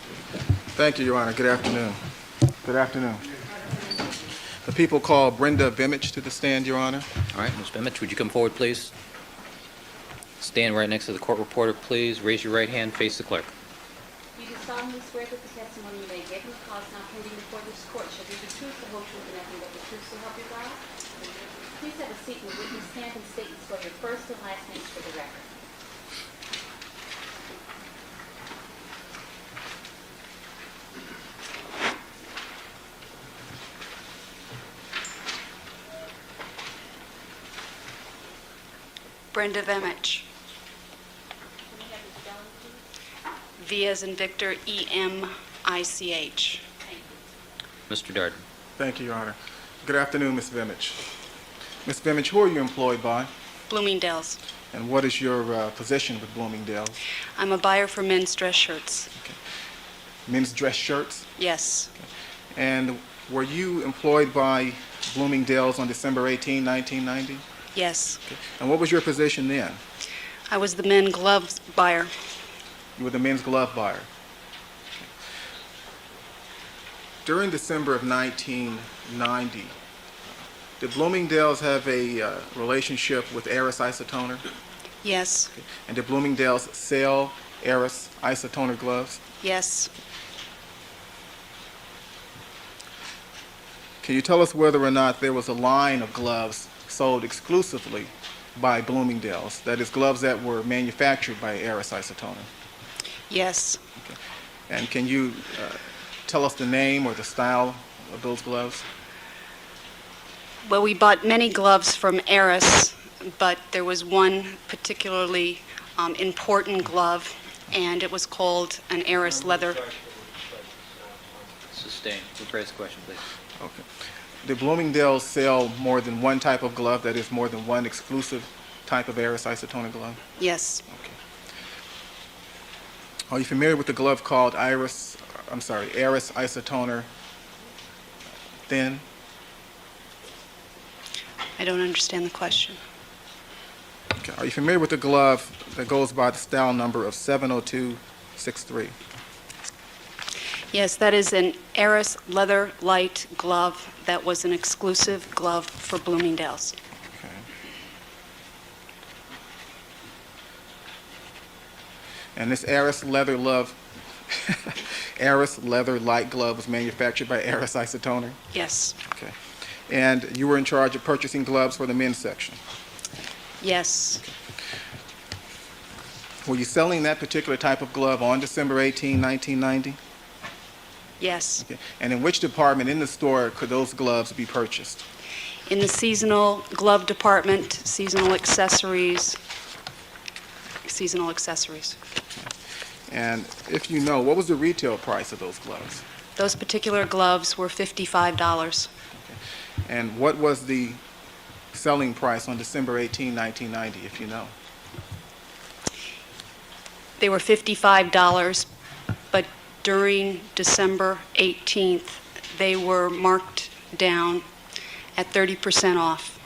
G: Thank you, Your Honor. Good afternoon. Good afternoon. The people call Brenda Vimich to the stand, Your Honor.
A: All right, Ms. Bemich, would you come forward, please? Stand right next to the court reporter, please. Raise your right hand, face the clerk.
H: You do solemnly swear that the testimony you may give in the cause now pending before this court shall be the truth, the whole truth, and nothing but the truth, so help you God? Please have a seat and the witness stand and state and swear your first and last names for the record.
I: Brenda Vemich.
H: Can we have the spelling, please?
I: V as in Victor, E-M-I-C-H.
H: Thank you.
A: Mr. Darden.
G: Thank you, Your Honor. Good afternoon, Ms. Vimich. Ms. Vimich, who are you employed by?
I: Bloomingdale's.
G: And what is your position with Bloomingdale's?
I: I'm a buyer for men's dress shirts.
G: Men's dress shirts?
I: Yes.
G: And were you employed by Bloomingdale's on December 18, 1990?
I: Yes.
G: And what was your position then?
I: I was the men gloves buyer.
G: You were the men's glove buyer. During December of 1990, did Bloomingdale's have a relationship with Eris Isotoner?
I: Yes.
G: And did Bloomingdale's sell Eris Isotoner gloves?
I: Yes.
G: Can you tell us whether or not there was a line of gloves sold exclusively by Bloomingdale's, that is, gloves that were manufactured by Eris Isotoner?
I: Yes.
G: And can you tell us the name or the style of those gloves?
I: Well, we bought many gloves from Eris, but there was one particularly important glove, and it was called an Eris leather.
A: Sustained. Rephrase the question, please.
G: Okay. Did Bloomingdale's sell more than one type of glove, that is, more than one exclusive type of Eris Isotoner glove?
I: Yes.
G: Okay. Are you familiar with the glove called Eris Isotoner Thin?
I: I don't understand the question.
G: Okay. Are you familiar with the glove that goes by the style number of 70263?
I: Yes, that is an Eris leather light glove that was an exclusive glove for Bloomingdale's.
G: Okay. And this Eris leather light glove was manufactured by Eris Isotoner?
I: Yes.
G: Okay. And you were in charge of purchasing gloves for the men's section?
I: Yes.
G: Were you selling that particular type of glove on December 18, 1990?
I: Yes.
G: Okay. And in which department in the store could those gloves be purchased?
I: In the seasonal glove department, seasonal accessories.
G: And if you know, what was the retail price of those gloves?
I: Those particular gloves were $55.
G: And what was the selling price on December 18, 1990, if you know?
I: They were $55, but during December 18th, they were marked down at 30% off.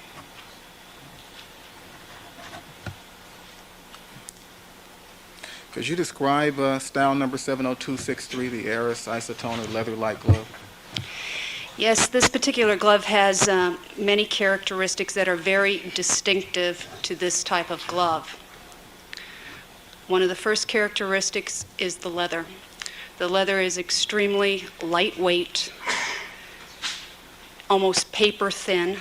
G: Could you describe style number 70263, the Eris Isotoner leather light glove?
I: Yes, this particular glove has many characteristics that are very distinctive to this type of glove. One of the first characteristics is the leather. The leather is extremely lightweight, almost paper thin,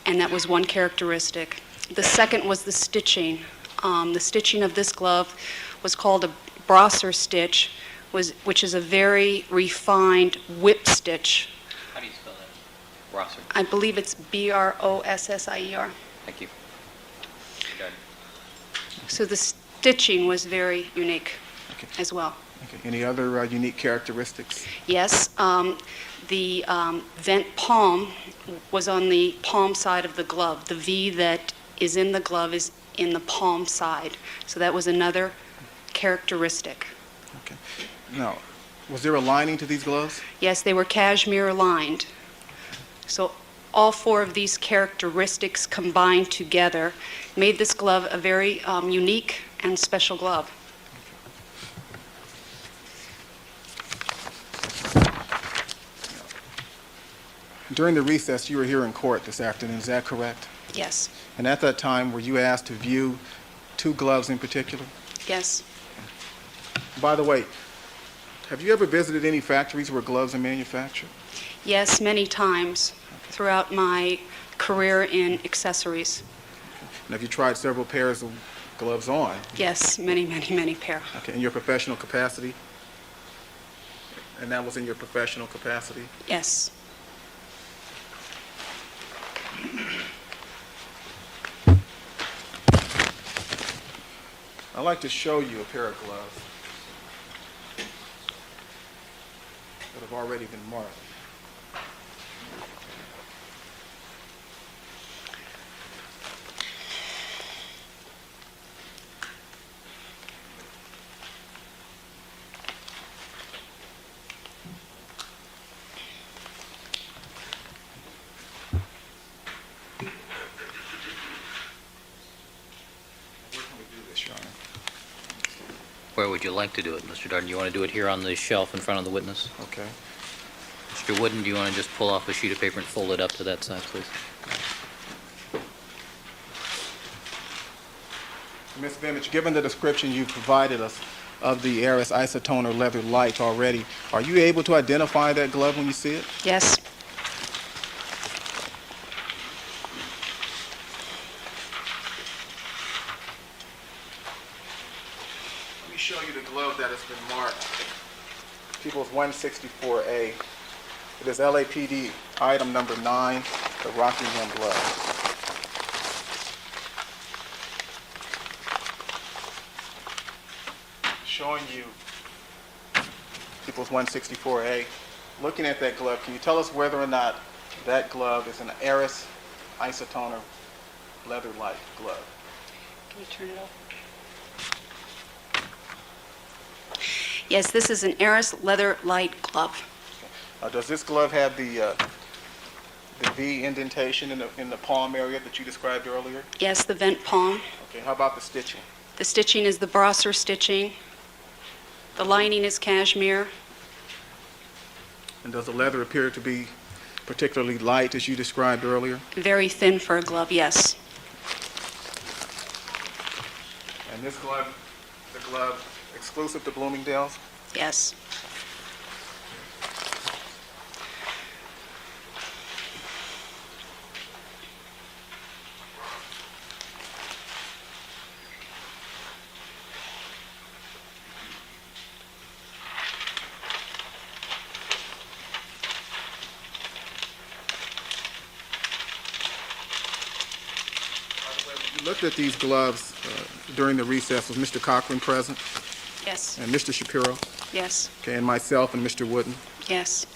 I: and that was one characteristic. The second was the stitching. The stitching of this glove was called a brosser stitch, which is a very refined whip stitch.
A: How do you spell that? Rosser.
I: I believe it's B-R-O-S-S-I-E-R.
A: Thank you. Go ahead.
I: So the stitching was very unique
G: Okay.
I: as well.
G: Okay. Any other unique characteristics?
I: Yes, the vent palm was on the palm side of the glove. The V that is in the glove is in the palm side. So that was another characteristic.
G: Okay. Now, was there a lining to these gloves?
I: Yes, they were cashmere lined. So all four of these characteristics combined together made this glove a very unique and special glove.
G: During the recess, you were here in court this afternoon, is that correct?
I: Yes,
G: And at that time, were you asked to view two gloves in particular?
I: yes.
G: By the way, have you ever visited any factories where gloves are manufactured?
I: Yes, many times throughout my career in accessories.
G: And have you tried several pairs of gloves on?
I: Yes, many, many, many pair.
G: Okay, in your professional capacity? And that was in your professional capacity?
I: Yes.
G: I'd like to show you a pair of gloves that have already been marked. Where can we do this, Your Honor?
A: Where would you like to do it, Mr. Darden? You want to do it here on the shelf in front of the witness?
G: Okay.
A: Mr. Wooden, do you want to just pull off a sheet of paper and fold it up to that size, please?
G: Ms. Vimich, given the description you provided us of the Eris Isotoner leather light already, are you able to identify that glove when you see it?
I: Yes.
G: Let me show you the glove that has been marked. People's 164A. It is LAPD item number 9, the Rockingham glove. Showing you People's 164A. Looking at that glove, can you tell us whether or not that glove is an Eris Isotoner leather light glove?
I: Can you turn it over? Yes, this is an Eris leather light glove.
G: Does this glove have the the V indentation in the palm area that you described earlier?
I: Yes, the vent palm.
G: Okay, how about the stitching?
I: The stitching is the Brosser stitching. The lining is cashmere.
G: And does the leather appear to be particularly light as you described earlier?
I: Very thin for a glove, yes.
G: And this glove, the glove exclusive to Bloomingdale's?
I: Yes.
G: You looked at these gloves during the recess. Was Mr. Cochran present?
I: Yes.
G: And Mr. Shapiro?
I: Yes.
G: Okay, and myself and Mr. Wooden?
I: Yes.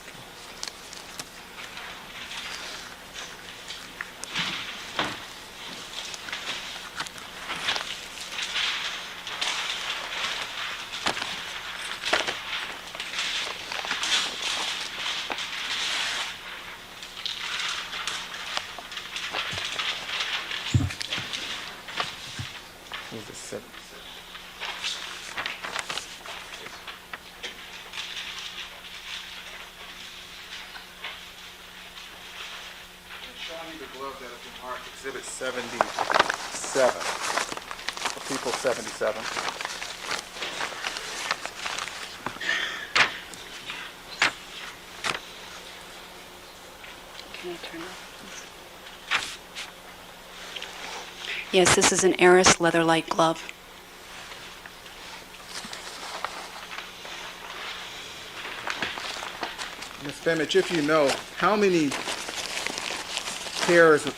G: What was it, seven? Showing you the glove that has been marked Exhibit 77, for People 77.
I: Can you turn off? Yes, this is an Eris leather-like glove.
G: Ms. Femich, if you know, how many pairs of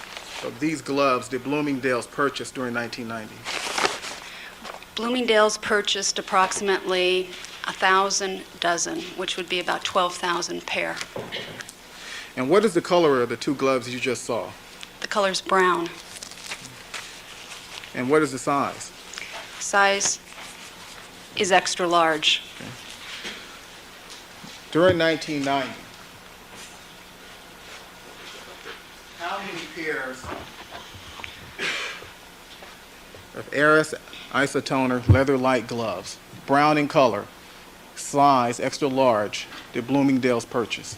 G: these gloves did Bloomingdale's purchase during 1990?
I: Bloomingdale's purchased approximately 1,000 dozen, which would be about 12,000 pair.
G: And what is the color of the two gloves you just saw?
I: The color's brown.
G: And what is the size?
I: Size is extra large.
G: During 1990, how many pairs of Eris isotoner leather-like gloves, brown in color, size extra large, did Bloomingdale's purchase?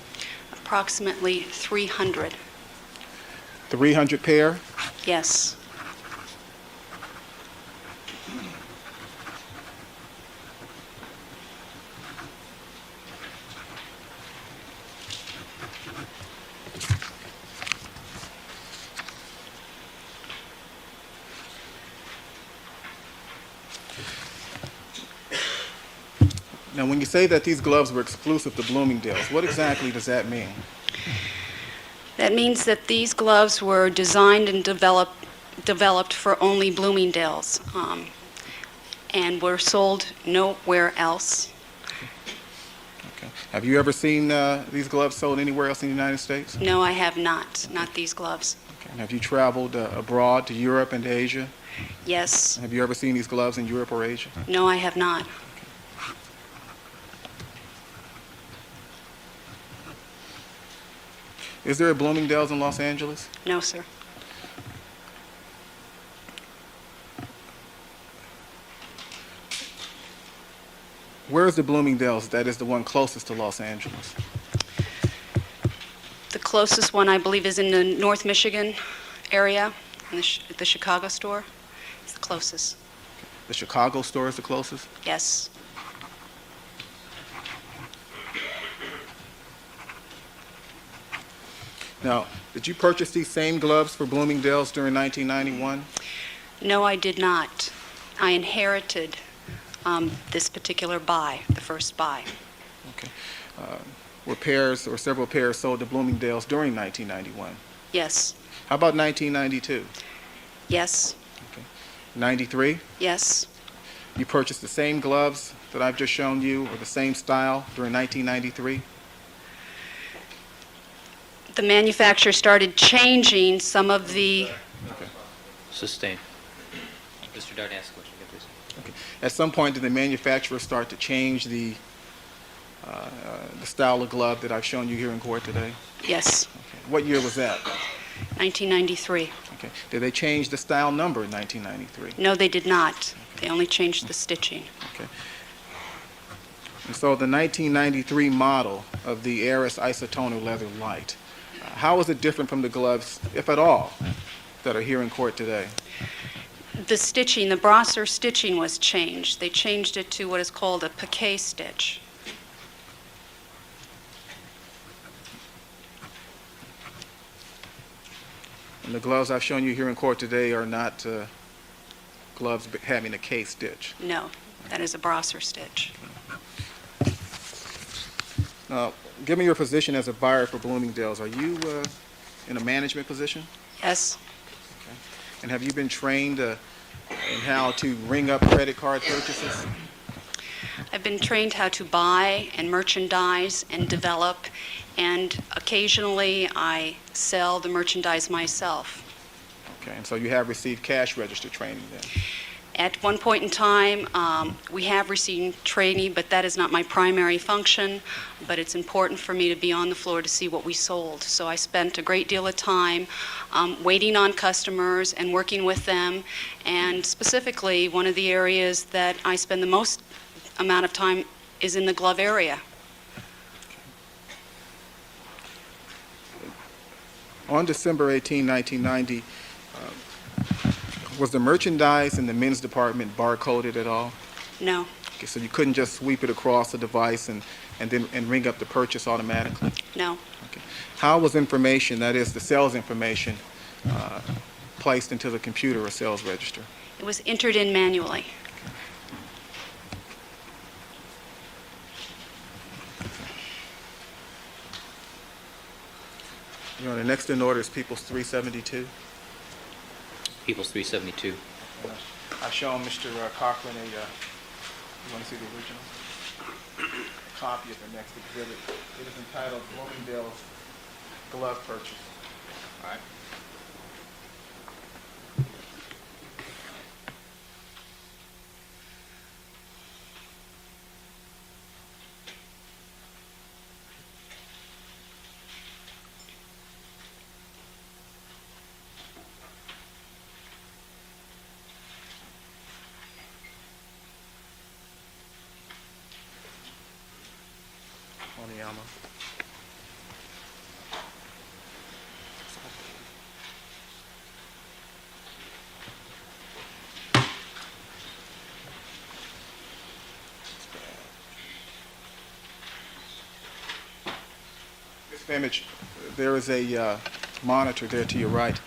I: Approximately 300.
G: 300 pair?
I: Yes.
G: Now, when you say that these gloves were exclusive to Bloomingdale's, what exactly does that mean?
I: That means that these gloves were designed and developed for only Bloomingdale's, and were sold nowhere else.
G: Okay. Have you ever seen these gloves sold anywhere else in the United States?
I: No, I have not. Not these gloves.
G: Okay. And have you traveled abroad to Europe and to Asia?
I: Yes.
G: Have you ever seen these gloves in Europe or Asia?
I: No, I have not.
G: Is there a Bloomingdale's in Los Angeles?
I: No, sir.
G: Where is the Bloomingdale's that is the one closest to Los Angeles?
I: The closest one, I believe, is in the North Michigan area, in the Chicago store. It's the closest.
G: The Chicago store is the closest?
I: Yes.
G: Now, did you purchase these same gloves for Bloomingdale's during 1991?
I: No, I did not. I inherited this particular buy, the first buy.
G: Okay. Were pairs or several pairs sold to Bloomingdale's during 1991?
I: Yes.
G: How about 1992?
I: Yes.
G: 93?
I: Yes.
G: You purchased the same gloves that I've just shown you or the same style during 1993?
I: The manufacturer started changing some of the...
A: Sustained. Mr. Dart, ask a question again, please.
G: Okay. At some point, did the manufacturer start to change the the style of glove that I've shown you here in court today?
I: Yes,
G: Okay. What year was that?
I: 1993.
G: Okay. Did they change the style number in 1993?
I: No, they did not. They only changed the stitching.
G: Okay. And so the 1993 model of the Aris isotonal leather light, how is it different from the gloves, if at all, that are here in court today?
I: The stitching, the Brosser stitching was changed. They changed it to what is called a piqué stitch.
G: And the gloves I've shown you here in court today are not gloves having a K stitch.
I: No, that is a Brosser stitch.
G: Now, give me your position as a buyer for Bloomingdale's. Are you in a management position?
I: Yes,
G: And have you been trained in how to ring up credit card purchases?
I: I've been trained how to buy and merchandise and develop, and occasionally I sell the merchandise myself.
G: Okay, and so you have received cash register training then?
I: At one point in time, we have received training, but that is not my primary function. But it's important for me to be on the floor to see what we sold. So I spent a great deal of time waiting on customers and working with them. And specifically, one of the areas that I spend the most amount of time is in the glove area.
G: On December 18, 1990, was the merchandise in the men's department barcoded at all?
I: No,
G: Okay, so you couldn't just sweep it across the device and ring up the purchase automatically?
I: no.
G: Okay. How was information, that is the sales information, placed into the computer or sales register?
I: It was entered in manually.
G: You know, the next in order is People's 372.
A: People's 372.
G: I've shown Mr. Cochran you want to see the original? Copy of the next exhibit. It is entitled Bloomingdale's Glove Purchase.
A: All right.
G: Oniyama. This image, there is a monitor there to your right.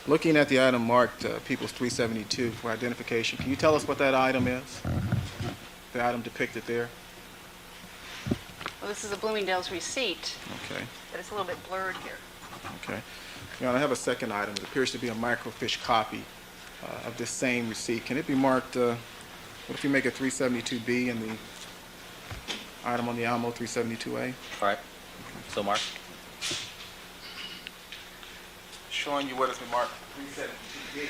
G: Looking at the item marked People's 372 for identification, can you tell us what that item is? The item depicted there?
I: Well, this is a Bloomingdale's receipt,
G: Okay,
I: but it's a little bit blurred here.
G: okay. Now, I have a second item. It appears to be a microfiche copy of this same receipt. Can it be marked, what if you make a 372B and the item on the ALMO 372A?
A: All right. So, Mark?
G: Showing you what has been marked 372B.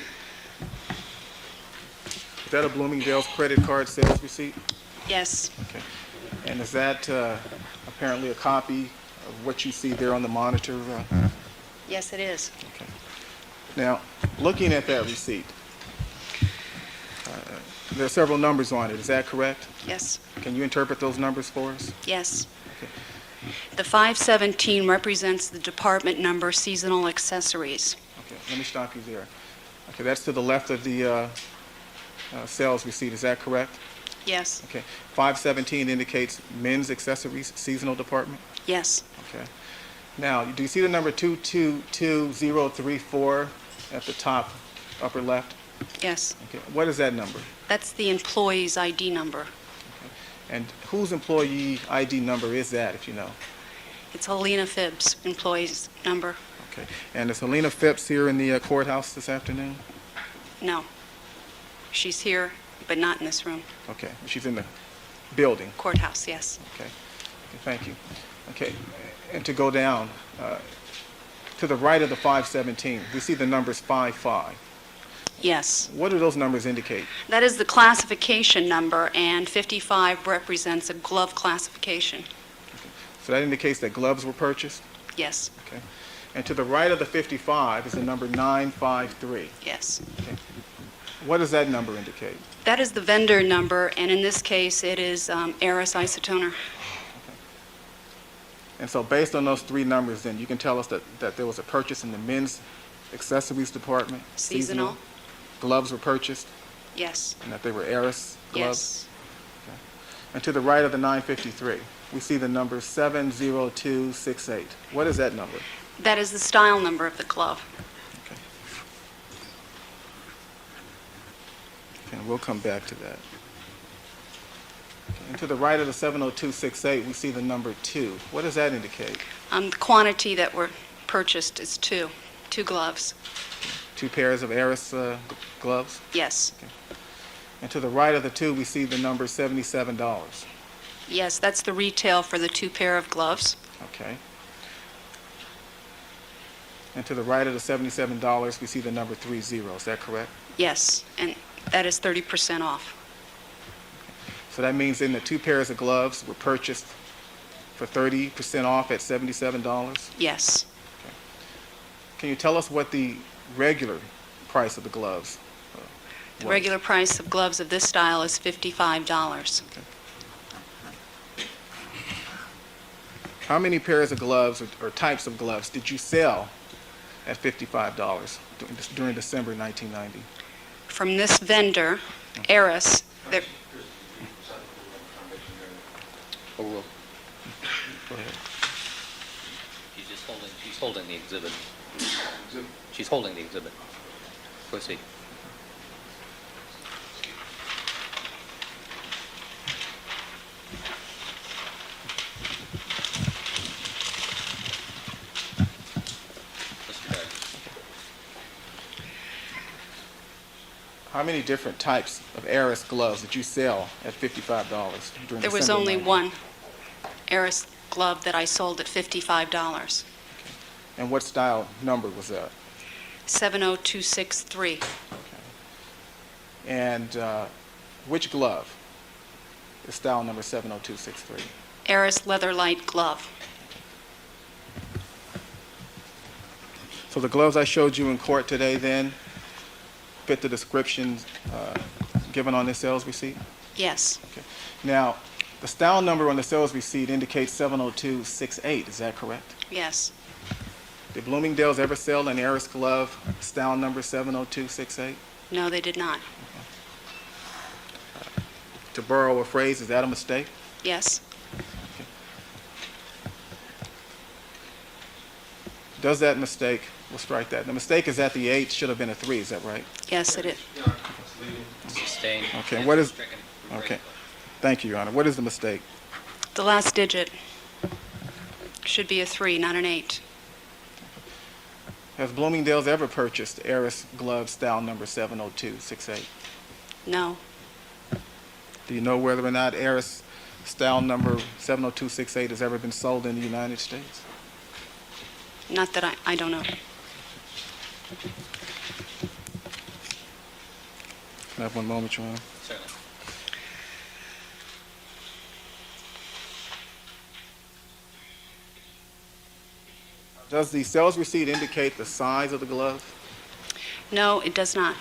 G: Is that a Bloomingdale's credit card sales receipt?
I: Yes,
G: Okay. And is that apparently a copy of what you see there on the monitor?
I: yes it is.
G: Okay. Now, looking at that receipt, there are several numbers on it. Is that correct?
I: Yes,
G: Can you interpret those numbers for us?
I: yes.
G: Okay.
I: The 517 represents the department number seasonal accessories.
G: Okay, let me stop you there. Okay, that's to the left of the sales receipt. Is that correct?
I: Yes,
G: Okay. 517 indicates men's accessories seasonal department.
I: yes,
G: Okay. Now, do you see the number 222034 at the top upper left?
I: yes.
G: Okay. What is that number?
I: That's the employee's ID number.
G: And whose employee ID number is that, if you know?
I: It's Helena Phibbs' employee's number.
G: Okay. And is Helena Phipps here in the courthouse this afternoon?
I: No. She's here, but not in this room.
G: Okay. She's in the building.
I: Courthouse, yes.
G: Okay. Okay, thank you. Okay. And to go down, to the right of the 517, we see the numbers 55.
I: Yes.
G: What do those numbers indicate?
I: That is the classification number, and 55 represents a glove classification.
G: So that indicates that gloves were purchased?
I: Yes.
G: Okay. And to the right of the 55 is the number 953.
I: Yes.
G: What does that number indicate?
I: That is the vendor number, and in this case, it is Eris Isotoner.
G: And so based on those three numbers, then, you can tell us that there was a purchase in the men's accessories department?
I: Seasonal.
G: Gloves were purchased,
I: Yes.
G: and that they were Eris gloves?
I: Yes.
G: And to the right of the 953, we see the number 70268. What is that number?
I: That is the style number of the glove.
G: And we'll come back to that. And to the right of the 70268, we see the number 2. What does that indicate?
I: The quantity that were purchased is two gloves.
G: 2 pairs of Eris gloves?
I: Yes.
G: And to the right of the 2, we see the number $77.
I: Yes, that's the retail for the 2 pair of gloves.
G: Okay. And to the right of the $77, we see the number 30. Is that correct?
I: Yes, and that is 30% off.
G: So that means then the 2 pairs of gloves were purchased for 30% off at $77?
I: Yes.
G: Can you tell us what the regular price of the gloves
I: The
G: was?
I: regular price of gloves of this style is $55.
G: How many pairs of gloves or types of gloves did you sell at $55 during December 1990?
I: From this vendor, Eris, there,
G: Go ahead.
A: She's holding the exhibit. She's holding the exhibit. Proceed. Mr. Beck.
G: How many different types of Eris gloves did you sell at $55 during
I: there was
G: December
I: only
G: 90?
I: one Eris glove that I sold at $55.
G: And what style number was that?
I: 70263.
G: And which glove is style number 70263?
I: Eris Leather Light glove.
G: So the gloves I showed you in court today then fit the description given on this sales receipt?
I: Yes.
G: Now, the style number on the sales receipt indicates 70268, is that correct?
I: Yes.
G: Did Bloomingdale's ever sell an Eris glove style number 70268?
I: No, they did not.
G: To borrow a phrase, is that a mistake?
I: Yes.
G: Does that mistake, we'll strike that. The mistake is that the 8 should have been a 3, is that right?
I: Yes, it is.
A: Sustained.
G: Okay, what is,
A: Stricken.
G: okay. Thank you, Your Honor. What is the mistake?
I: The last digit should be a 3, not an 8.
G: Has Bloomingdale's ever purchased Eris glove style number 70268?
I: No.
G: Do you know whether or not Eris style number 70268 has ever been sold in the United States?
I: Not that I don't know.
G: Can I have one moment, Your Honor?
A: Certainly.
G: Does the sales receipt indicate the size of the glove?
I: No, it does not.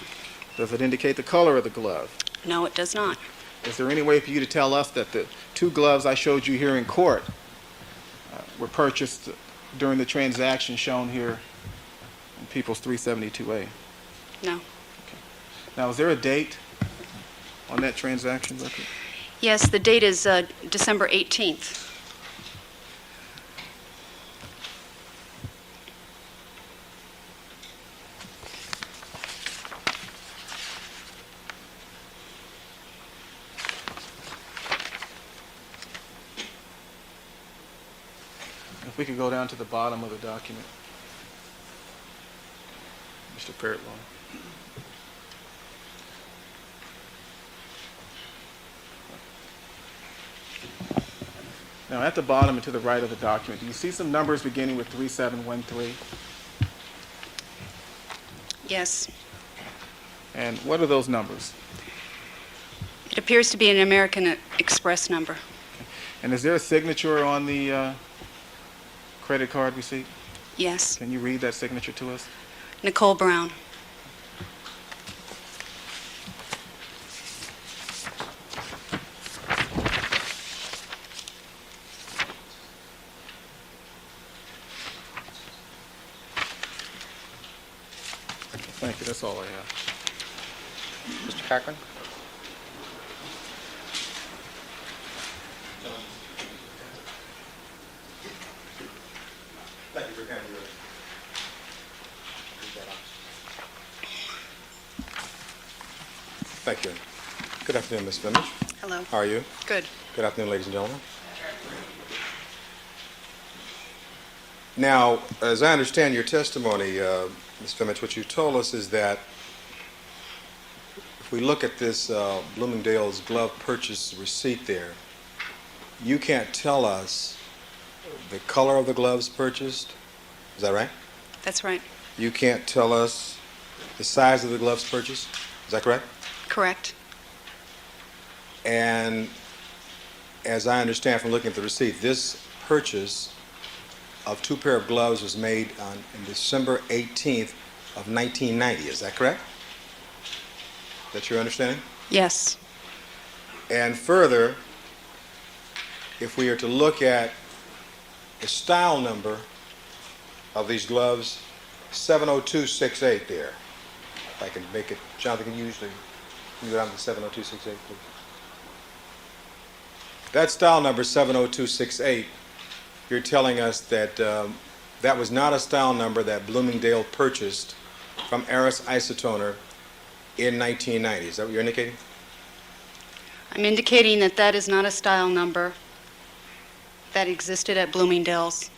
G: Does it indicate the color of the glove?
I: No, it does not.
G: Is there any way for you to tell us that the 2 gloves I showed you here in court were purchased during the transaction shown here in People's 372A?
I: No.
G: Now, is there a date on that transaction record?
I: Yes, the date is December 18th.
G: If we could go down to the bottom of the document. Mr. Fairlawn. Now, at the bottom and to the right of the document, do you see some numbers beginning with 3713?
I: Yes.
G: And what are those numbers?
I: It appears to be an American Express number.
G: And is there a signature on the credit card receipt?
I: Yes.
G: Can you read that signature to us?
I: Nicole Brown.
G: Thank you. That's all I have.
A: Mr. Cochran?
F: Thank you for coming.
J: Thank you. Good afternoon, Ms. Fleming.
I: Hello.
J: How are you?
I: Good.
J: Good afternoon, ladies and gentlemen. Now, as I understand your testimony, Ms. Fleming, what you told us is that if we look at this Bloomingdale's glove purchase receipt there, you can't tell us the color of the gloves purchased. Is that right?
I: That's right.
J: You can't tell us the size of the gloves purchased. Is that correct?
I: Correct.
J: And as I understand from looking at the receipt, this purchase of 2 pair of gloves was made on December 18th of 1990. Is that correct? That's your understanding?
I: Yes.
J: And further, if we are to look at the style number of these gloves, 70268 there. If I can make it, Jonathan, can you go down to 70268, please? That style number, 70268, you're telling us that that was not a style number that Bloomingdale purchased from Aris Isotoner in 1990. Is that what you're indicating?
I: I'm indicating that that is not a style number that existed at Bloomingdale's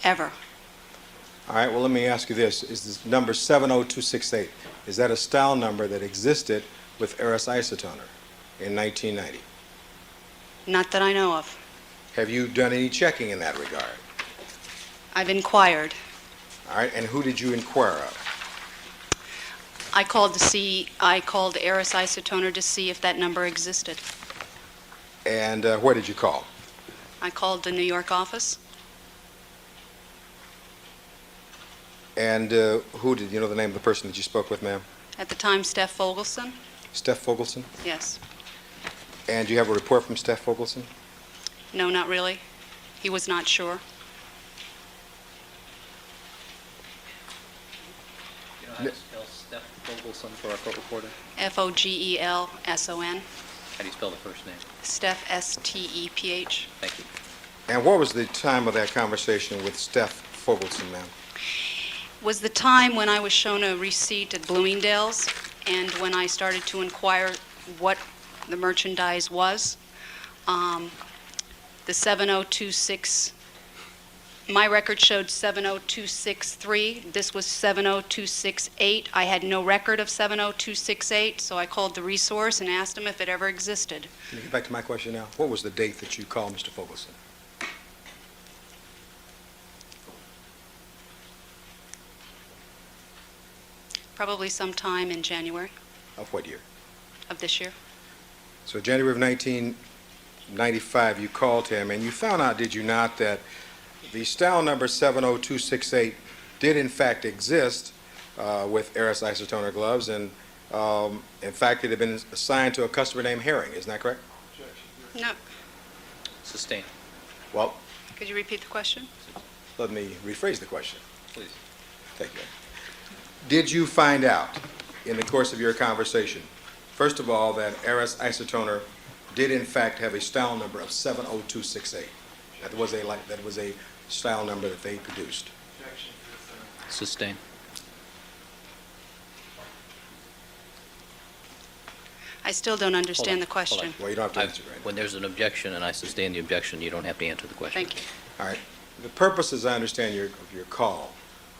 I: ever.
J: All right, well, let me ask you this. Is this number 70268, is that a style number that existed with Aris Isotoner in 1990?
I: Not that I know of.
J: Have you done any checking in that regard?
I: I've inquired.
J: All right, and who did you inquire of?
I: I called Aris Isotoner to see if that number existed.
J: And where did you call?
I: I called the New York office.
J: And who did you know the name of the person that you spoke with, ma'am?
I: At the time, Steph Fogelson.
J: Steph Fogelson?
I: Yes.
J: And do you have a report from Steph Fogelson?
I: No, not really. He was not sure.
A: You know how to spell Steph Fogelson for our court reporter?
I: Fogelson.
A: How do you spell the first name?
I: Steph, Steph.
A: Thank you.
J: And what was the time of that conversation with Steph Fogelson, ma'am?
I: Was the time when I was shown a receipt at Bloomingdale's and when I started to inquire what the merchandise was. The 70263, my record showed 70263. This was 70268. I had no record of 70268, so I called the resource and asked him if it ever existed.
J: Can you get back to my question now? What was the date that you called Mr. Fogelson?
I: Probably sometime in January
J: Of what year?
I: of this year.
J: So January of 1995, you called him, and you found out, did you not, that the style number 70268 did in fact exist with Aris Isotoner gloves, and in fact it had been assigned to a customer named Herring. Isn't that correct?
I: No.
A: Sustain.
J: Well,
I: Could you repeat the question?
J: let me rephrase the question.
A: Please.
J: Thank you. Did you find out in the course of your conversation, first of all, that Aris Isotoner did in fact have a style number of 70268? That was a style number that they produced.
A: Sustain.
I: I still don't understand the
A: Hold on.
I: question.
J: Well, you don't have to answer right
A: When there's an objection and I sustain the objection, you don't have to answer the question.
I: Thank you.
J: now. All right. The purpose, as I understand your call,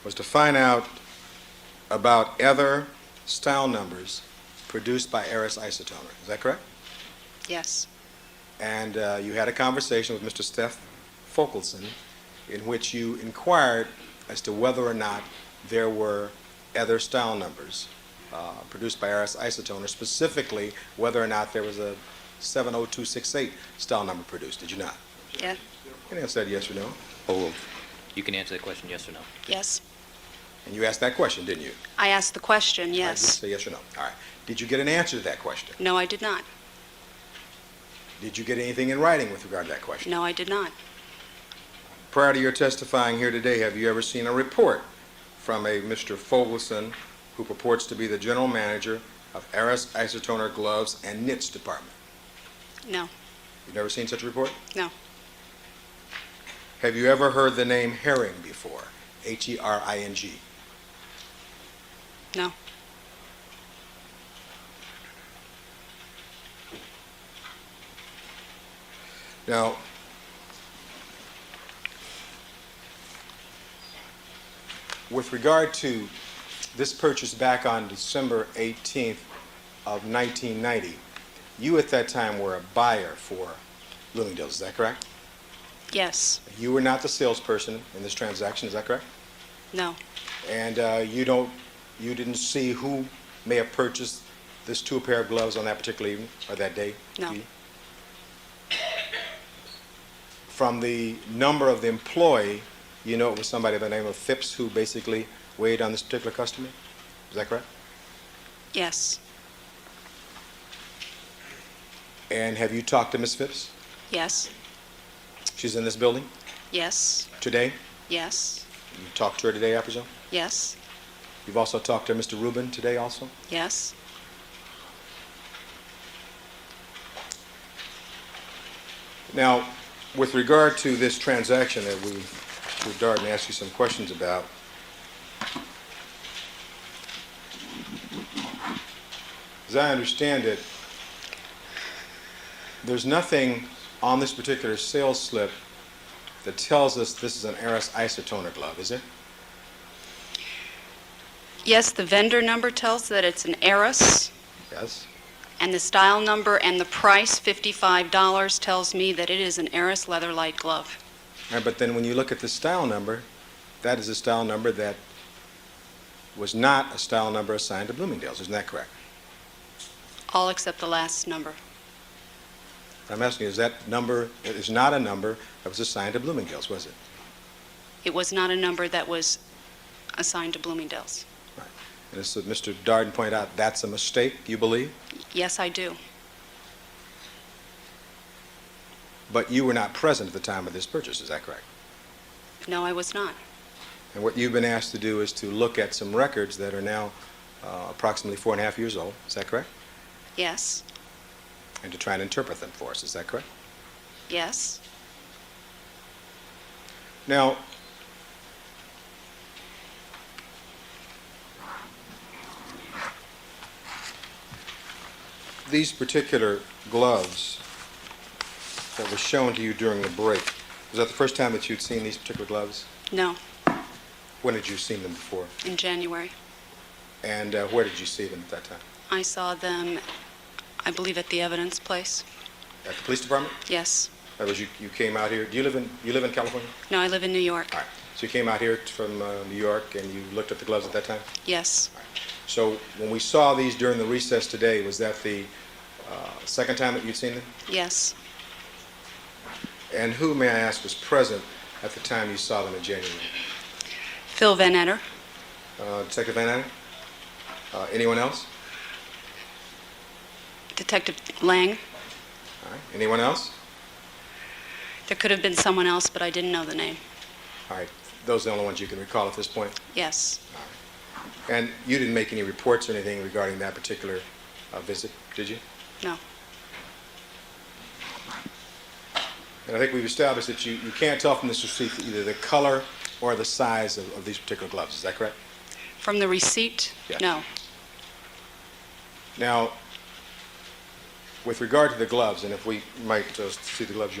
J: was to find out about other style numbers produced by Aris Isotoner. Is that correct?
I: Yes.
J: And you had a conversation with Mr. Steph Fogelson in which you inquired as to whether or not there were other style numbers produced by RS Isotoner, specifically whether or not there was a 70268 style number produced. Did you not?
I: Yeah.
J: You can answer that yes or no.
A: Oh, you can answer that question yes or no.
I: Yes.
J: And you asked that question, didn't you?
I: I asked the question,
J: All right, just
I: yes.
J: say yes or no. All right. Did you get an answer to that question?
I: No, I did not.
J: Did you get anything in writing with regard to that question?
I: No, I did not.
J: Prior to your testifying here today, have you ever seen a report from a Mr. Fogelson, who purports to be the general manager of RS Isotoner Gloves and Knits Department?
I: No.
J: You've never seen such a report?
I: No.
J: Have you ever heard the name Herring before? H-E-R-I-N-G.
I: No.
J: Now, with regard to this purchase back on December 18th of 1990, you at that time were a buyer for Bloomingdale's, is that correct?
I: Yes.
J: You were not the salesperson in this transaction, is that correct?
I: No.
J: And you didn't see who may have purchased this two pair of gloves on that particular evening or that day?
I: No.
J: From the number of the employee, you know it was somebody by the name of Phipps who basically weighed on this particular customer? Is that correct?
I: Yes.
J: And have you talked to Ms. Phipps?
I: Yes.
J: She's in this building
I: Yes.
J: today?
I: Yes.
J: You talked to her today, I presume?
I: Yes.
J: You've also talked to Mr. Rubin today also?
I: Yes.
J: Now, with regard to this transaction that we should dart and ask you some questions about, as I understand it, there's nothing on this particular sales slip that tells us this is an RS Isotoner glove, is there?
I: Yes, the vendor number tells that it's an Eris,
J: Yes.
I: and the style number and the price, $55, tells me that it is an Eris leather light glove.
J: All right, but then when you look at the style number, that is a style number that was not a style number assigned to Bloomingdale's, isn't that correct?
I: All except the last number.
J: I'm asking you, is that number, it is not a number that was assigned to Bloomingdale's, was it?
I: It was not a number that was assigned to Bloomingdale's.
J: And as Mr. Darden pointed out, that's a mistake, you believe?
I: Yes, I do.
J: But you were not present at the time of this purchase, is that correct?
I: No, I was not.
J: And what you've been asked to do is to look at some records that are now approximately 4.5 years old, is that correct?
I: Yes.
J: And to try and interpret them for us, is that correct?
I: Yes.
J: Now, these particular gloves that were shown to you during the break, was that the first time that you'd seen these particular gloves?
I: No,
J: When had you seen them before?
I: in January.
J: And where did you see them at that time?
I: I saw them, I believe, at the evidence place.
J: At the police department?
I: Yes.
J: That was you came out here. Do you live in California?
I: No, I live in New York.
J: All right. So you came out here from New York and you looked at the gloves at that time?
I: Yes.
J: So when we saw these during the recess today, was that the second time that you'd seen them?
I: Yes.
J: And who, may I ask, was present at the time you saw them in January?
I: Phil Van Etter.
J: Detective Van Atten? Anyone else?
I: Detective Lang.
J: All right. Anyone else?
I: There could have been someone else, but I didn't know the name.
J: All right. Those are the only ones you can recall at this point?
I: Yes.
J: And you didn't make any reports or anything regarding that particular visit, did you?
I: No.
J: And I think we've established that you can't tell from this receipt either the color or the size of these particular gloves. Is that correct?
I: From the receipt?
J: Yes.
I: No.
J: Now, with regard to the gloves, and if we might see the gloves,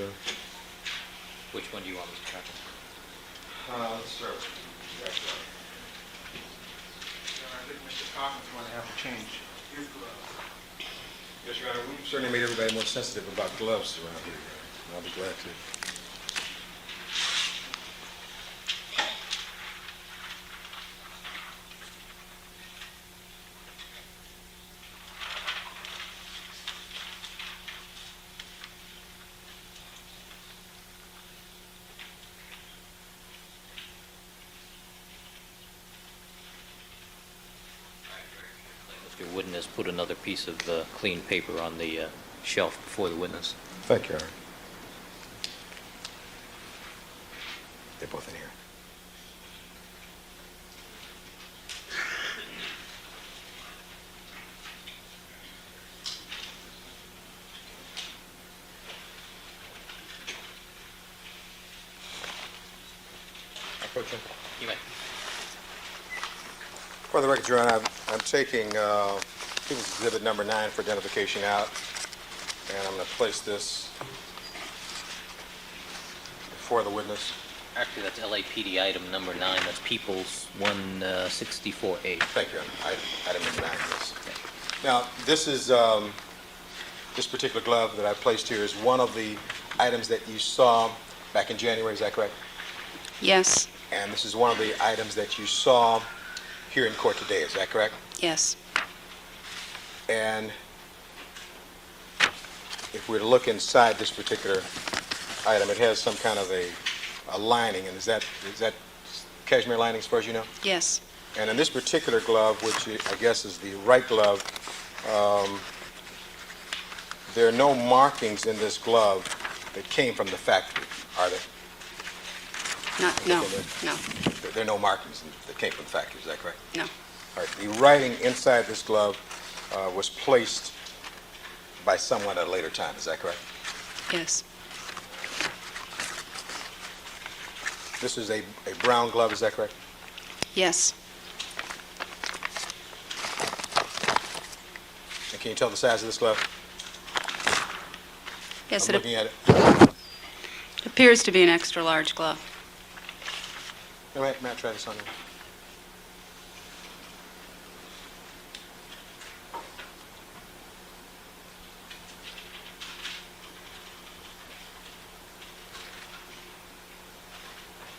A: Which one do you want, Mr. Cochran?
J: let's start with that glove.
G: I think Mr. Cochran's going to have to change his glove.
J: Yes, Your Honor, we've certainly made everybody more sensitive about gloves around here. I'll be glad to.
A: Mr. Wooden has put another piece of clean paper on the shelf before the witness.
J: Thank you, Your Honor. They're both in here. Approach him.
A: You may.
J: For the record, Your Honor, I'm taking People's Exhibit number 9 for identification out, and I'm going to place this before the witness.
A: Actually, that's LAPD item number 9. That's People's 164A.
J: Thank you, Your Honor. Item number 9, yes. Now, this is, this particular glove that I placed here is one of the items that you saw back in January, is that correct?
I: Yes,
J: And this is one of the items that you saw here in court today, is that correct?
I: yes,
J: And if we were to look inside this particular item, it has some kind of a lining, and is that cashmere lining as far as you know?
I: yes,
J: And in this particular glove, which I guess is the right glove, there are no markings in this glove that came from the factory, are there?
I: no.
J: There are no markings that came from the factory, is that correct?
I: No.
J: All right, the writing inside this glove was placed by someone at a later time, is that correct?
I: Yes,
J: This is a brown glove, is that correct?
I: yes,
J: And can you tell the size of this glove?
I: yes,
J: I'm
I: it
J: looking at it.
I: appears to be an extra large glove.
J: Matt, try this on you.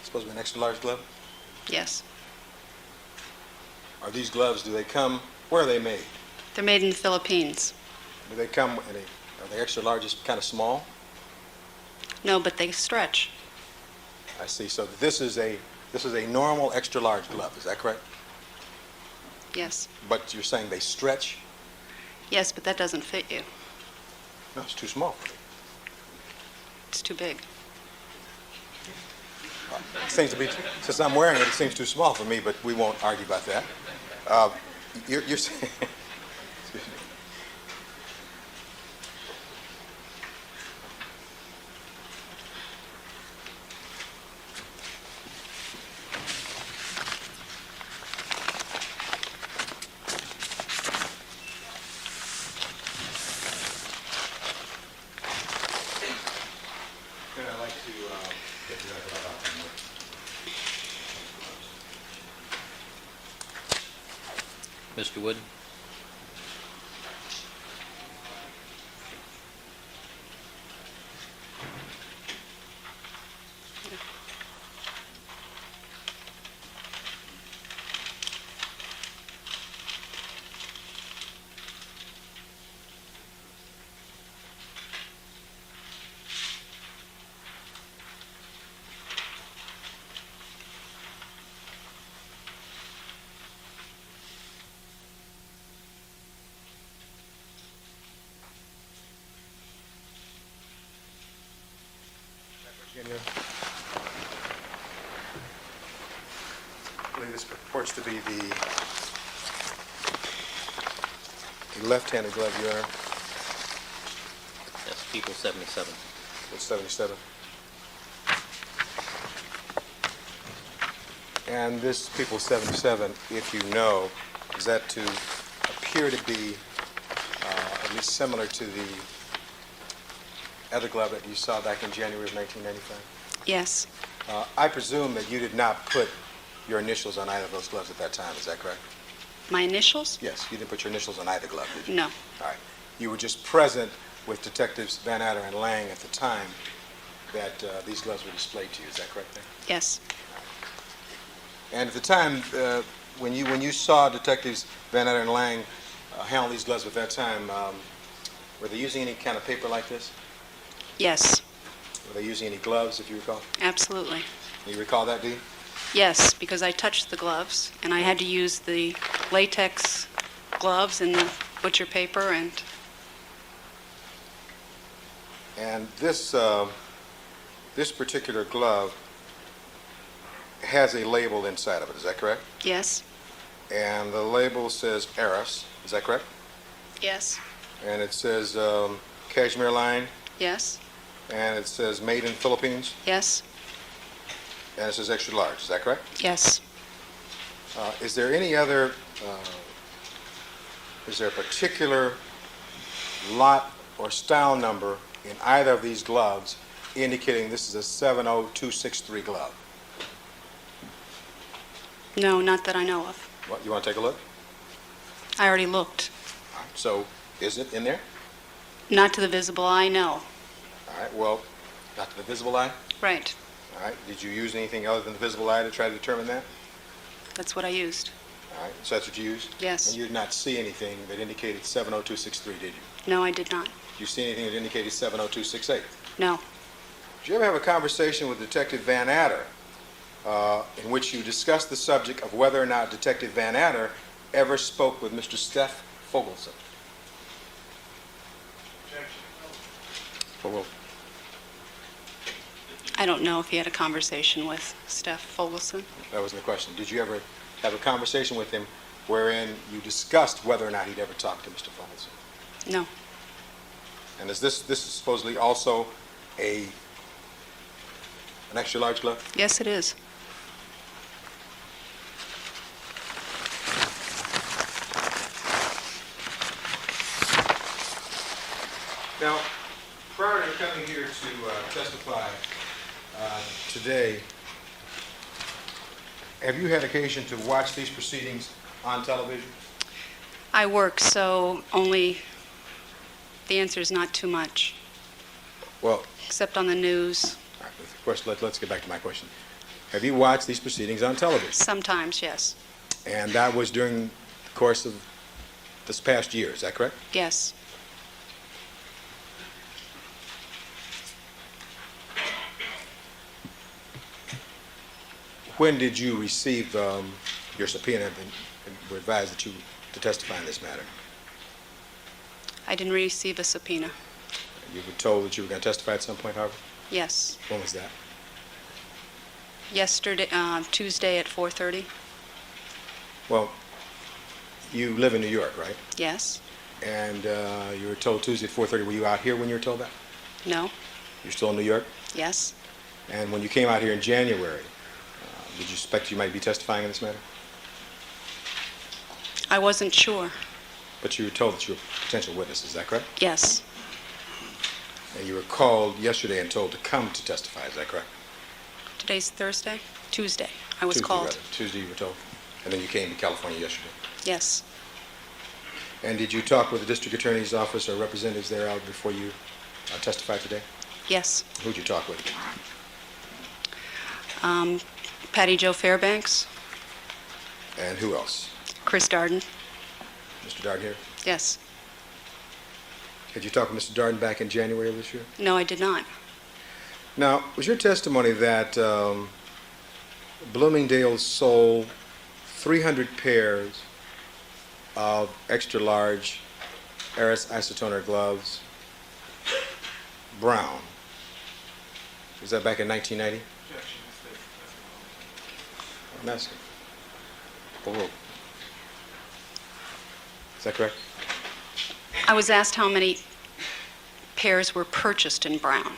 J: Supposed to be an extra large glove?
I: Yes,
J: Are these gloves, do they come, where are they made?
I: they're made in the Philippines.
J: Do they come, are they extra large, just kind of small?
I: No, but they stretch.
J: I see, so this is a normal extra large glove, is that correct?
I: Yes,
J: But you're saying they stretch?
I: yes, but that doesn't fit you.
J: No, it's too small for me.
I: It's too big.
J: It seems to be, since I'm wearing it, it seems too small for me, but we won't argue about that. You're saying, excuse me.
D: Good, I'd like to get the record about that.
A: Mr. Wooden?
J: Virginia. I believe this purports to be the left-handed glove you are.
A: That's People 77.
J: It's 77. And this People 77, if you know, is that to appear to be at least similar to the other glove that you saw back in January of 1995?
I: Yes,
J: I presume that you did not put your initials on either of those gloves at that time, is that correct?
I: my initials?
J: Yes, you didn't put your initials on either glove, did you?
I: No,
J: All right. You were just present with Detectives Van Adder and Lang at the time that these gloves were displayed to you, is that correct then?
I: yes,
J: And at the time, when you saw Detectives Van Adder and Lang handle these gloves at that time, were they using any kind of paper like this?
I: yes,
J: Were they using any gloves, if you recall?
I: absolutely.
J: Do you recall that, do you?
I: Yes, because I touched the gloves, and I had to use the latex gloves and the butcher paper,
J: And this particular glove has a label inside of it, is that correct?
I: yes,
J: And the label says Eris, is that correct?
I: yes,
J: And it says cashmere line,
I: yes,
J: and it says made in Philippines,
I: yes,
J: and it says extra large, is that correct?
I: yes.
J: Is there any other, is there a particular lot or style number in either of these gloves indicating this is a 70263 glove?
I: No, not that I know of.
J: What, you want to take a look?
I: I already looked.
J: All right, so is it in there?
I: Not to the visible eye, no.
J: All right, well, not to the visible eye?
I: Right,
J: All right, did you use anything other than the visible eye to try to determine that?
I: that's what I used.
J: All right, so that's what you used?
I: Yes.
J: And you did not see anything that indicated 70263, did you?
I: No, I did not.
J: Did you see anything that indicated 70268?
I: No,
J: Did you ever have a conversation with Detective Van Adder in which you discussed the subject of whether or not Detective Van Adder ever spoke with Mr. Steph Fogelson? Well,
I: I don't know if he had a conversation with Steph Fogelson.
J: that wasn't the question. Did you ever have a conversation with him wherein you discussed whether or not he'd ever talked to Mr. Fogelson?
I: No,
J: And is this is supposedly also an extra large glove?
I: yes, it is.
J: Now, prior to coming here to testify today, have you had occasion to watch these proceedings on television?
I: I work, so only, the answer is not too much,
J: Well,
I: except on the news.
J: all right, of course, let's get back to my question. Have you watched these proceedings on television?
I: Sometimes, yes.
J: And that was during the course of this past year, is that correct?
I: Yes.
J: When did you receive your subpoena and were advised that you to testify in this matter?
I: I didn't receive a subpoena.
J: You were told that you were going to testify at some point, however?
I: Yes.
J: When was that?
I: Yesterday, Tuesday at 4:30.
J: Well, you live in New York, right?
I: Yes.
J: And you were told Tuesday at 4:30. Were you out here when you were told that?
I: No.
J: You're still in New York?
I: Yes.
J: And when you came out here in January, did you suspect you might be testifying in this matter?
I: I wasn't sure.
J: But you were told that you were a potential witness, is that correct?
I: Yes.
J: And you were called yesterday and told to come to testify, is that correct?
I: Today's Thursday? Tuesday. I was
J: Tuesday,
I: called.
J: rather. Tuesday you were told. And then you came to California yesterday.
I: Yes.
J: And did you talk with the district attorney's office or representatives there out before you testified today?
I: Yes.
J: Who'd you talk with?
I: Patty Jo Fairbanks,
J: And who else?
I: Chris Darden.
J: Mr. Darden here?
I: Yes.
J: Had you talked with Mr. Darden back in January of this year?
I: No, I did not.
J: Now, was your testimony that Bloomingdale's sold 300 pairs of extra-large Eris isotoner gloves, brown? Was that back in 1990? I'm asking. Oh. Is that correct?
I: I was asked how many pairs were purchased in brown,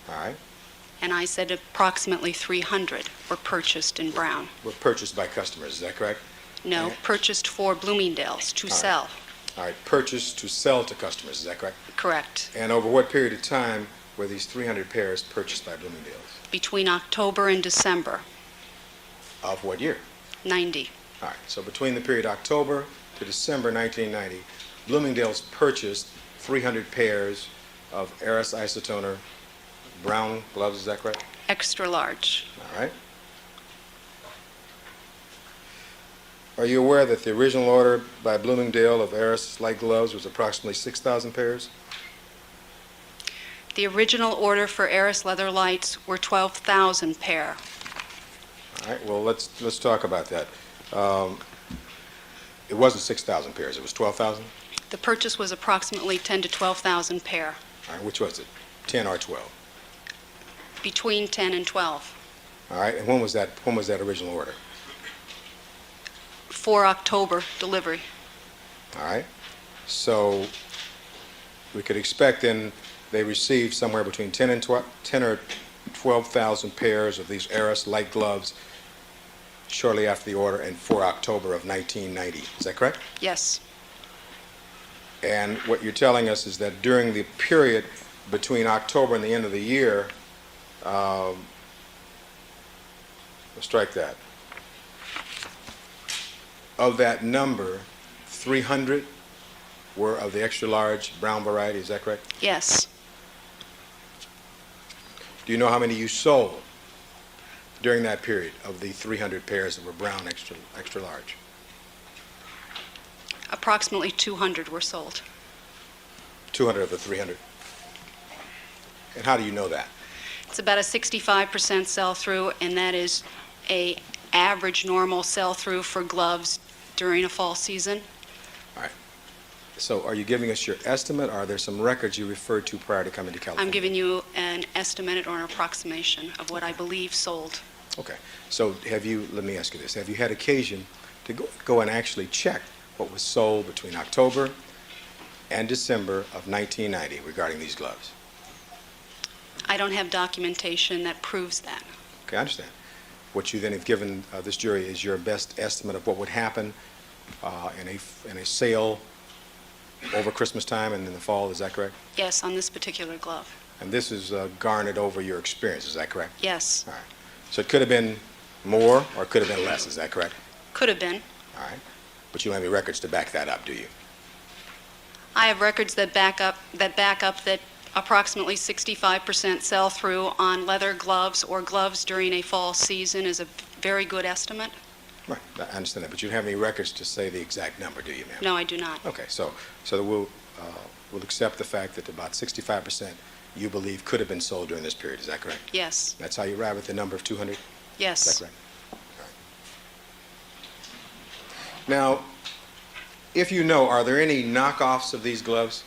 J: All right.
I: and I said approximately 300 were purchased in brown.
J: Were purchased by customers, is that correct?
I: No,
J: Yeah.
I: purchased for Bloomingdale's to
J: All right.
I: sell.
J: All right, purchased to sell to customers, is that correct?
I: Correct.
J: And over what period of time were these 300 pairs purchased by Bloomingdale's?
I: Between October and December,
J: Of what year?
I: 90.
J: All right, so between the period October to December 1990, Bloomingdale's purchased 300 pairs of Eris isotoner brown gloves, is that correct?
I: Extra large.
J: All right. Are you aware that the original order by Bloomingdale of Eris light gloves was approximately 6,000 pairs?
I: The original order for Eris leather lights were 12,000 pair.
J: All right, well, let's talk about that. It wasn't 6,000 pairs, it was 12,000?
I: The purchase was approximately 10 to 12,000 pair,
J: All right, which was it, 10 or 12?
I: between 10 and 12.
J: All right, and when was that original order?
I: For October delivery.
J: All right, so we could expect then they received somewhere between 10 or 12,000 pairs of these Eris light gloves shortly after the order and for October of 1990. Is that correct?
I: Yes.
J: And what you're telling us is that during the period between October and the end of the year, we'll strike that. Of that number, 300 were of the extra large brown variety, is that correct?
I: Yes.
J: Do you know how many you sold during that period of the 300 pairs that were brown extra large?
I: Approximately 200 were sold.
J: 200 of the 300. And how do you know that?
I: It's about a 65% sell-through, and that is a average normal sell-through for gloves during a fall season.
J: So are you giving us your estimate, or are there some records you referred to prior to coming to California?
I: I'm giving you an estimate or an approximation of what I believe sold.
J: Okay. So let me ask you this, have you had occasion to go and actually check what was sold between October and December of 1990 regarding these gloves?
I: I don't have documentation that proves that.
J: Okay, I understand. What you then have given this jury is your best estimate of what would happen in a sale over Christmas time and in the fall, is that correct?
I: Yes, on this particular glove.
J: And this is garnered over your experience, is that correct?
I: Yes.
J: All right. So it could have been more or it could have been less, is that correct?
I: Could have been.
J: All right. But you don't have any records to back that up, do you?
I: I have records that back up that approximately 65% sell-through on leather gloves or gloves during a fall season is a very good estimate.
J: Right, I understand that, but you don't have any records to say the exact number, do you, ma'am?
I: No, I do not.
J: Okay, so we'll accept the fact that about 65% you believe could have been sold during this period, is that correct?
I: Yes.
J: That's how you arrive at the number of 200?
I: Yes.
J: Is that correct? All right. Now, if you know, are there any knockoffs of these gloves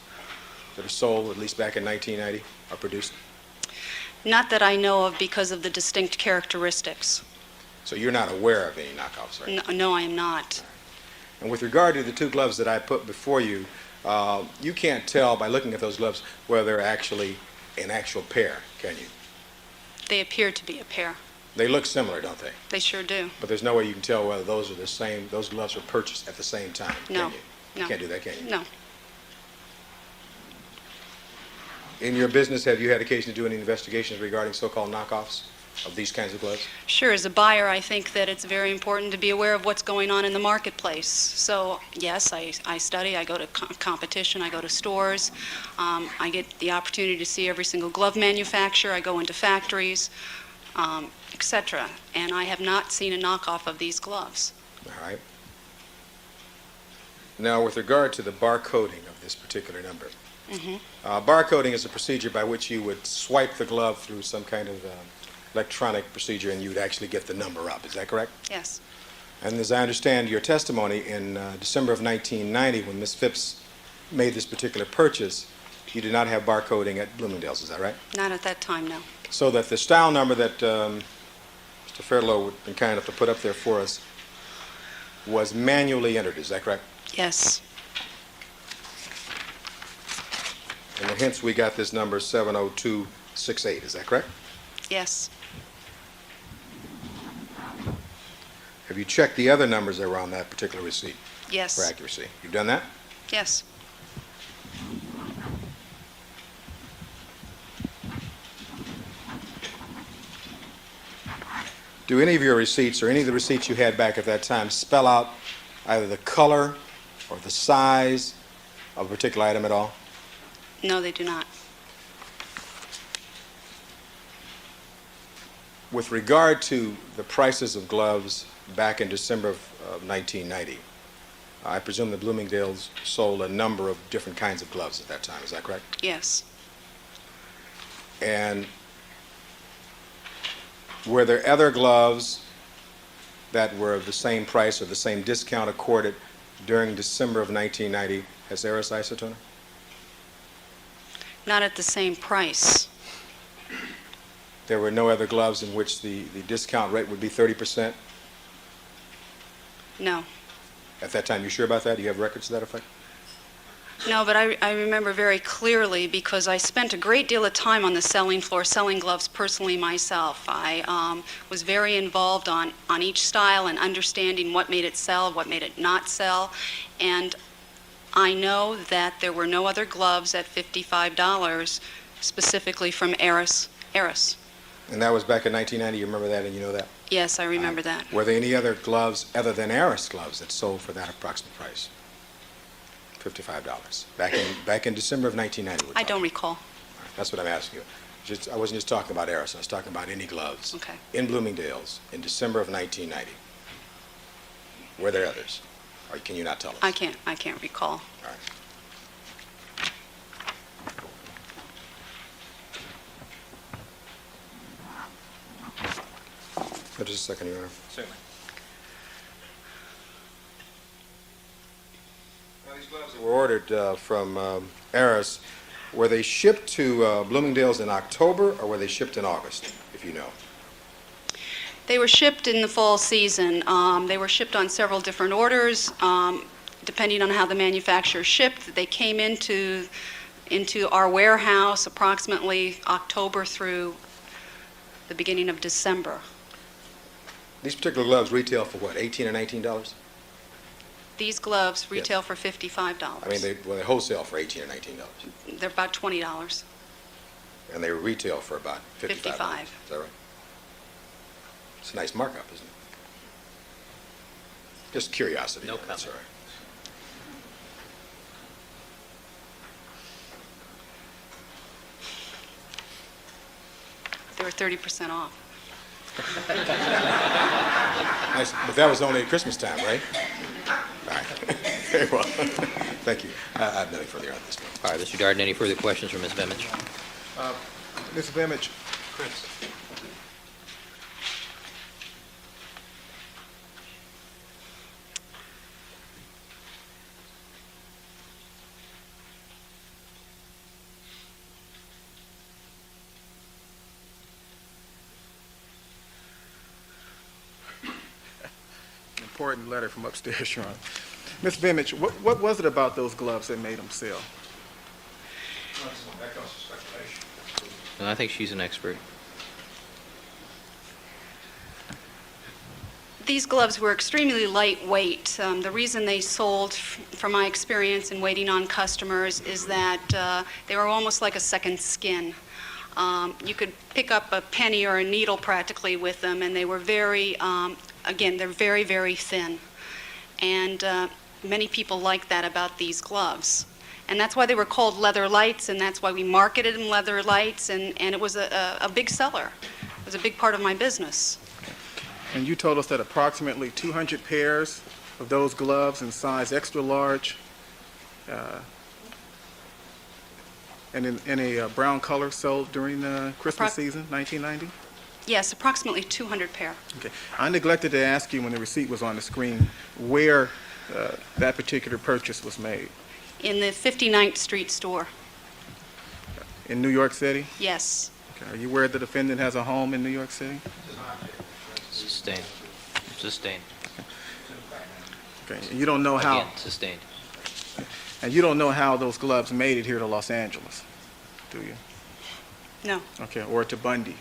J: that are sold, at least back in 1990, or produced?
I: Not that I know of because of the distinct characteristics.
J: So you're not aware of any knockoffs, right?
I: No, I am not.
J: And with regard to the two gloves that I put before you, you can't tell by looking at those gloves whether they're actually an actual pair, can you?
I: They appear to be a pair.
J: They look similar, don't they?
I: They sure do.
J: But there's no way you can tell whether those are the same, those gloves were purchased at the same time,
I: No.
J: can you?
I: No.
J: You can't do that, can you?
I: No.
J: In your business, have you had occasion to do any investigations regarding so-called knockoffs of these kinds of gloves?
I: Sure, as a buyer, I think that it's very important to be aware of what's going on in the marketplace. So, yes, I study, I go to competition, I go to stores, I get the opportunity to see every single glove manufacturer, I go into factories, etc. And I have not seen a knockoff of these gloves.
J: All right. Now, with regard to the barcoding of this particular number, barcoding is a procedure by which you would swipe the glove through some kind of electronic procedure and you would actually get the number up. Is that correct?
I: Yes.
J: And as I understand your testimony, in December of 1990, when Ms. Phipps made this particular purchase, you did not have barcoding at Bloomingdale's. Is that right?
I: Not at that time, no.
J: So that the style number that Mr. Fairlow would have been kind enough to put up there for us was manually entered. Is that correct?
I: Yes.
J: And hence we got this number 70268. Is that correct?
I: Yes.
J: Have you checked the other numbers that were on that particular receipt for
I: Yes.
J: accuracy? You've done that?
I: Yes.
J: Do any of your receipts or any of the receipts you had back at that time spell out either the color or the size of a particular item at all?
I: No, they do not.
J: With regard to the prices of gloves back in December of 1990, I presume that Bloomingdale's sold a number of different kinds of gloves at that time. Is that correct?
I: Yes.
J: And were there other gloves that were of the same price or the same discount accorded during December of 1990 as Eris Isotoner?
I: Not at the same price.
J: There were no other gloves in which the discount rate would be 30%?
I: No.
J: At that time, you sure about that? Do you have records to that effect?
I: No, but I remember very clearly because I spent a great deal of time on the selling floor selling gloves personally myself. I was very involved on each style and understanding what made it sell, what made it not sell. And I know that there were no other gloves at $55 specifically from Eris.
J: And that was back in 1990. You remember that and you know that?
I: Yes, I remember that.
J: Were there any other gloves other than Eris gloves that sold for that approximate price? $55. Back in December of 1990.
I: I don't recall.
J: That's what I'm asking you. I wasn't just talking about Eris. I was talking about any gloves
I: Okay.
J: in Bloomingdale's in December of 1990. Were there others? Or can you not tell us?
I: I can't recall.
J: All right. Just a second, Your Honor.
E: Certainly.
J: Now, these gloves that were ordered from Eris, were they shipped to Bloomingdale's in October or were they shipped in August, if you know?
I: They were shipped in the fall season. They were shipped on several different orders. Depending on how the manufacturer shipped, they came into our warehouse approximately October through the beginning of December.
J: These particular gloves retail for what, $18 or $19?
I: These gloves retail for $55.
J: I mean, they wholesale for $18 or $19.
I: They're about $20.
J: And they retail for about $55. Is that right? It's a nice markup, isn't it? Just curiosity.
A: No
J: That's
A: comment.
J: all right.
I: They were 30% off.
J: Nice. But that was only at Christmas time, right? All right. Very well. Thank you. I have nothing further on this one.
A: All right, Mr. Darden, any further questions for Ms. Vemich?
G: Ms. Vemich, important letter from upstairs, Your Honor. Ms. Vemich, what was it about those gloves that made them sell?
D: That goes to speculation.
A: And I think she's an expert.
I: These gloves were extremely lightweight. The reason they sold, from my experience in waiting on customers, is that they were almost like a second skin. You could pick up a penny or a needle practically with them, and they were very, again, they're very, very thin. And many people like that about these gloves. And that's why they were called leather lights, and that's why we marketed them leather lights, and it was a big seller. It was a big part of my business.
G: And you told us that approximately 200 pairs of those gloves in size extra large and in a brown color sold during the Christmas season, 1990?
I: Yes, approximately 200 pair.
G: Okay. I neglected to ask you when the receipt was on the screen where that particular purchase was made.
I: In the 59th Street store.
G: In New York City?
I: Yes.
G: Okay. Are you aware the defendant has a home in New York City?
A: Sustained. Sustained.
G: Okay. And you don't know how,
A: Again, sustained.
G: and you don't know how those gloves made it here to Los Angeles, do you?
I: No.
G: Okay. Or to Bundy?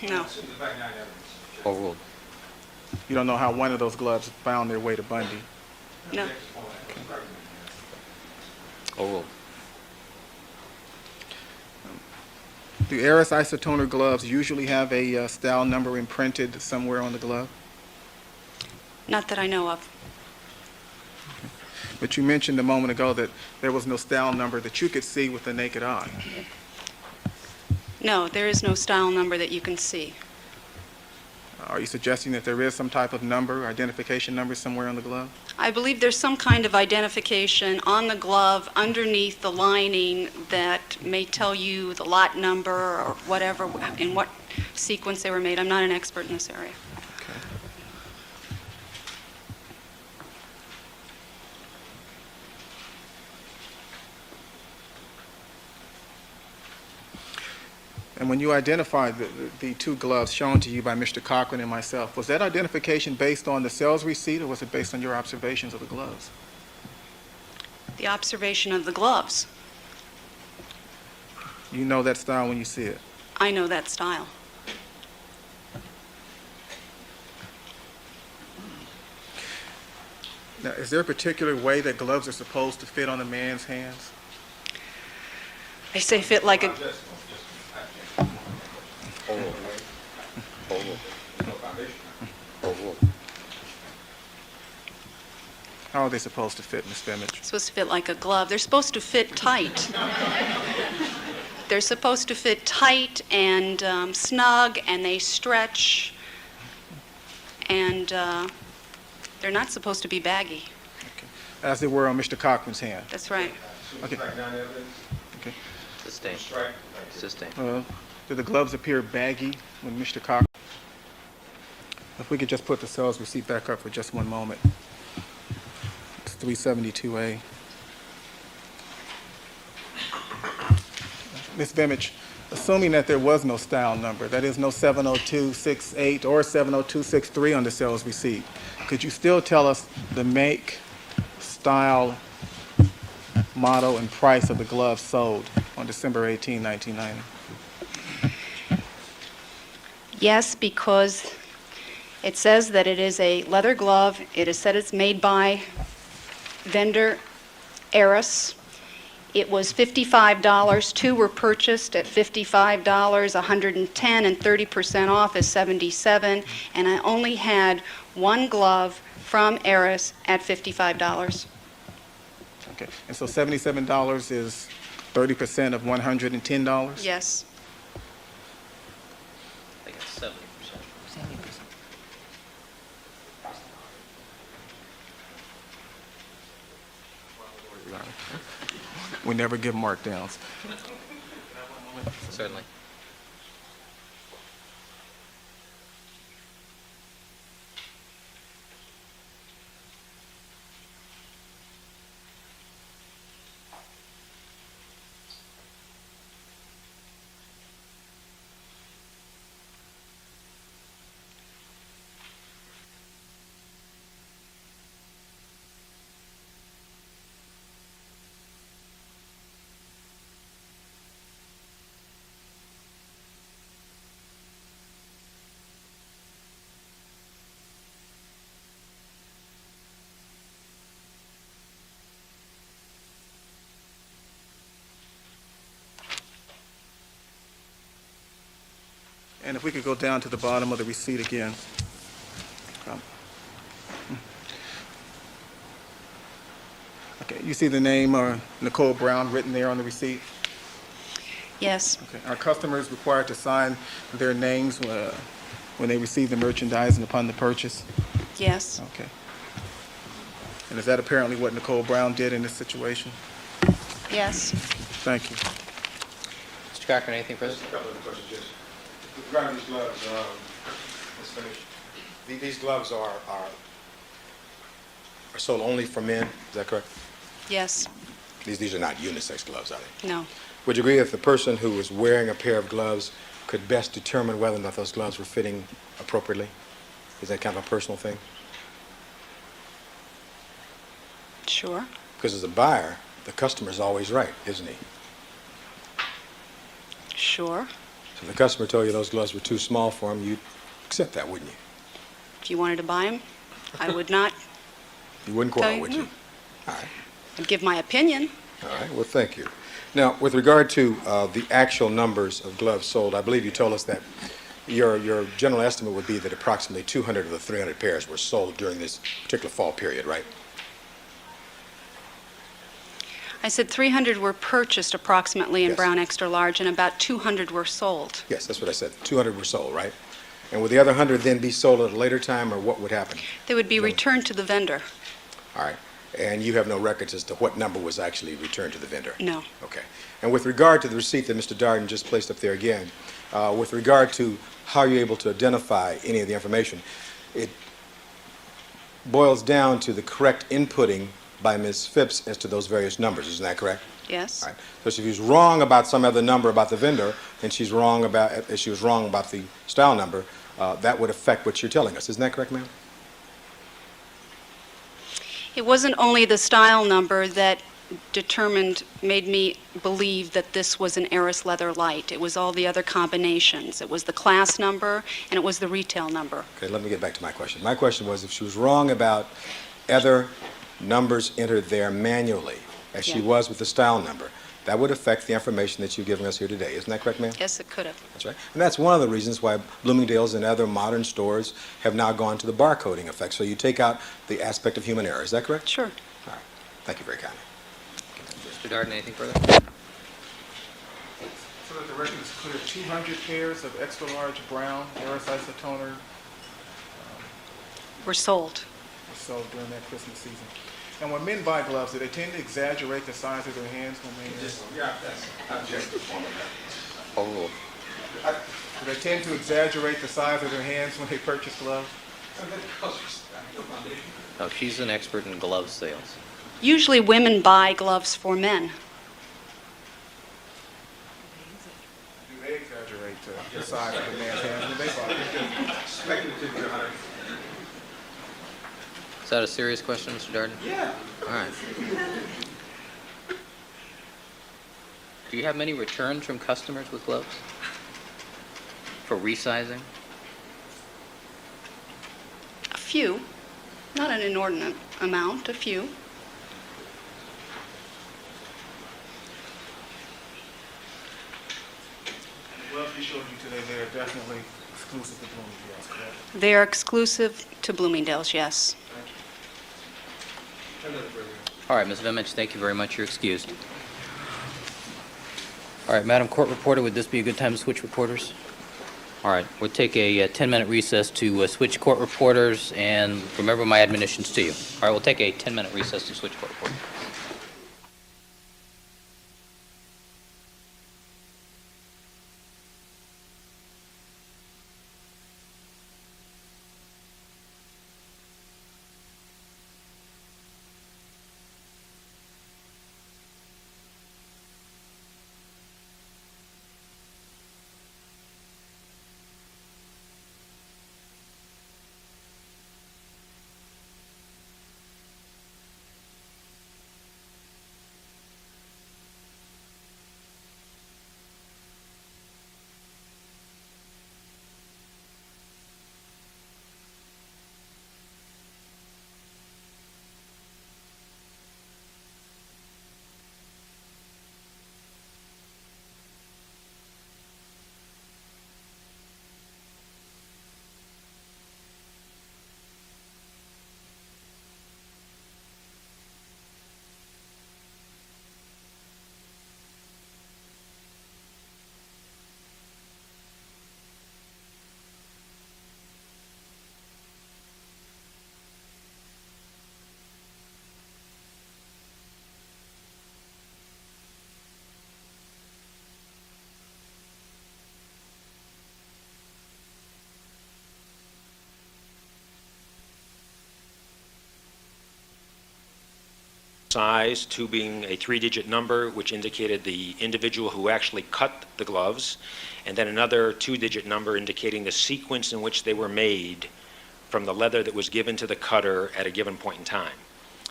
I: No.
A: Overruled.
G: You don't know how one of those gloves found their way to Bundy?
I: No.
A: Overruled.
G: Do Eris isotoner gloves usually have a style number imprinted somewhere on the glove?
I: Not that I know of.
G: But you mentioned a moment ago that there was no style number that you could see with the naked eye.
I: No, there is no style number that you can see.
G: Are you suggesting that there is some type of number, identification number somewhere on the glove?
I: I believe there's some kind of identification on the glove underneath the lining that may tell you the lot number or whatever, in what sequence they were made. I'm not an expert in this area.
G: And when you identified the two gloves shown to you by Mr. Cochran and myself, was that identification based on the sales receipt or was it based on your observations of the gloves?
I: The observation of the gloves.
G: You know that style when you see it.
I: I know that style.
G: Now, is there a particular way that gloves are supposed to fit on a man's hands?
I: I say fit like a,
G: How are they supposed to fit, Ms. Vimage?
I: supposed to fit like a glove. They're supposed to fit tight. They're supposed to fit tight and snug, and they stretch, and they're not supposed to be baggy.
G: As they were on Mr. Cochran's hand.
I: That's right.
G: Okay.
A: Sustained. Sustained.
G: Do the gloves appear baggy when Mr. Cochran? If we could just put the sales receipt back up for just one moment. It's 372A. Ms. Vimage, assuming that there was no style number, that is no 70268 or 70263 on the sales receipt, could you still tell us the make, style, model, and price of the gloves sold on December 18, 1990?
I: Yes, because it says that it is a leather glove. It is said it's made by vendor Eris. It was $55. Two were purchased at $55, $110, and 30% off is $77. And I only had one glove from Eris at $55.
G: Okay, and so $77 is 30% of $110?
I: Yes.
A: I think it's 70%.
G: We never give markdowns.
A: Certainly.
G: And if we could go down to the bottom of the receipt again. Okay, you see the name Nicole Brown written there on the receipt?
I: Yes.
G: Okay. Are customers required to sign their names when they receive the merchandise and upon the purchase?
I: Yes.
G: Okay. And is that apparently what Nicole Brown did in this situation?
I: Yes.
G: Thank you.
A: Mr. Cochran, anything further?
J: Just a couple of questions, Judge. With regard to these gloves, let's finish. These gloves are sold only for men, is that correct?
I: Yes.
J: These are not unisex gloves, are they?
I: No.
J: Would you agree if the person who was wearing a pair of gloves could best determine whether or not those gloves were fitting appropriately? Is that kind of a personal thing?
I: Sure.
J: Because as a buyer, the customer is always right, isn't he?
I: Sure.
J: So if the customer told you those gloves were too small for him, you'd accept that, wouldn't you?
I: If you wanted to buy them, I would not.
J: You wouldn't quarrel, would you? All right.
I: I'd give my opinion.
J: All right, well, thank you. Now, with regard to the actual numbers of gloves sold, I believe you told us that your general estimate would be that approximately 200 of the 300 pairs were sold during this particular fall period, right?
I: I said 300 were purchased approximately in
J: Yes.
I: brown extra large, and about 200 were sold.
J: Yes, that's what I said. 200 were sold, right? And would the other 100 then be sold at a later time, or what would happen?
I: They would be returned to the vendor.
J: All right. And you have no records as to what number was actually returned to the vendor?
I: No.
J: Okay. And with regard to the receipt that Mr. Darden just placed up there again, with regard to how you're able to identify any of the information, it boils down to the correct inputting by Ms. Phipps as to those various numbers. Isn't that correct?
I: Yes.
J: All right. So if he was wrong about some other number about the vendor, and she was wrong about the style number, that would affect what you're telling us. Isn't that correct, ma'am?
I: It wasn't only the style number that made me believe that this was an Eris leather light. It was all the other combinations. It was the class number, and it was the retail number.
J: Okay, let me get back to my question. My question was if she was wrong about other numbers entered there manually, as she
I: Yeah.
J: was with the style number, that would affect the information that you've given us here today. Isn't that correct, ma'am?
I: Yes, it could have.
J: That's right. And that's one of the reasons why Bloomingdale's and other modern stores have now gone to the barcoding effect. So you take out the aspect of human error. Is that correct?
I: Sure.
J: All right. Thank you very kindly.
A: Mr. Darden, anything further?
G: So that the record is clear, 200 pairs of extra-large brown Eris isotoner
I: Were sold.
G: were sold during that Christmas season. And when men buy gloves, do they tend to exaggerate the size of their hands when they...
A: Overruled.
G: Do they tend to exaggerate the size of their hands when they purchase gloves?
A: No, she's an expert in glove sales.
I: Usually women buy gloves for men.
G: Do they exaggerate the size of the man's hands when they buy?
A: Is that a serious question, Mr. Darden? Yeah. All right. Do you have many returns from customers with gloves? For resizing?
I: A few. Not an inordinate amount, a few.
G: The gloves you showed you today, they are definitely exclusive to Bloomingdale's, correct?
I: They are exclusive to Bloomingdale's, yes.
A: All right, Ms. Vimich, thank you very much. You're excused. All right, Madam Court Reporter, would this be a good time to switch reporters? All right, we'll take a 10-minute recess to switch court reporters, and remember my admonitions to you. All right, we'll take a 10-minute recess to switch court reporters.
K: Size, 2 being a 3-digit number, which indicated the individual who actually cut the gloves, and then another 2-digit number indicating the sequence in which they were made from the leather that was given to the cutter at a given point in time.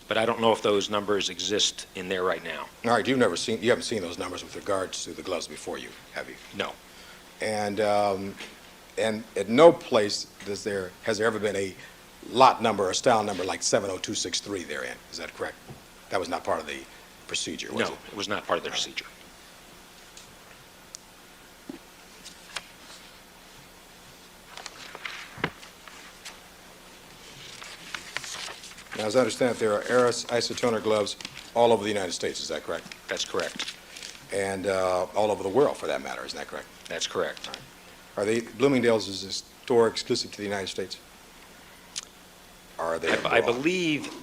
K: But I don't know if those numbers exist in there right now.
J: All right, you haven't seen those numbers with regards to the gloves before you, have you?
K: No.
J: And at no place has there ever been a lot number or style number like 70263 therein. Is that correct? That was not part of the procedure, was
K: No,
J: it?
K: it was not part of the procedure.
J: Now, as I understand it, there are Eris isotoner gloves all over the United States. Is that correct?
K: That's correct.
J: And all over the world, for that matter. Isn't that correct?
K: That's correct.
J: Are they Bloomingdale's is a store exclusive to the United States? Or are they?
K: I
J: abroad?
K: believe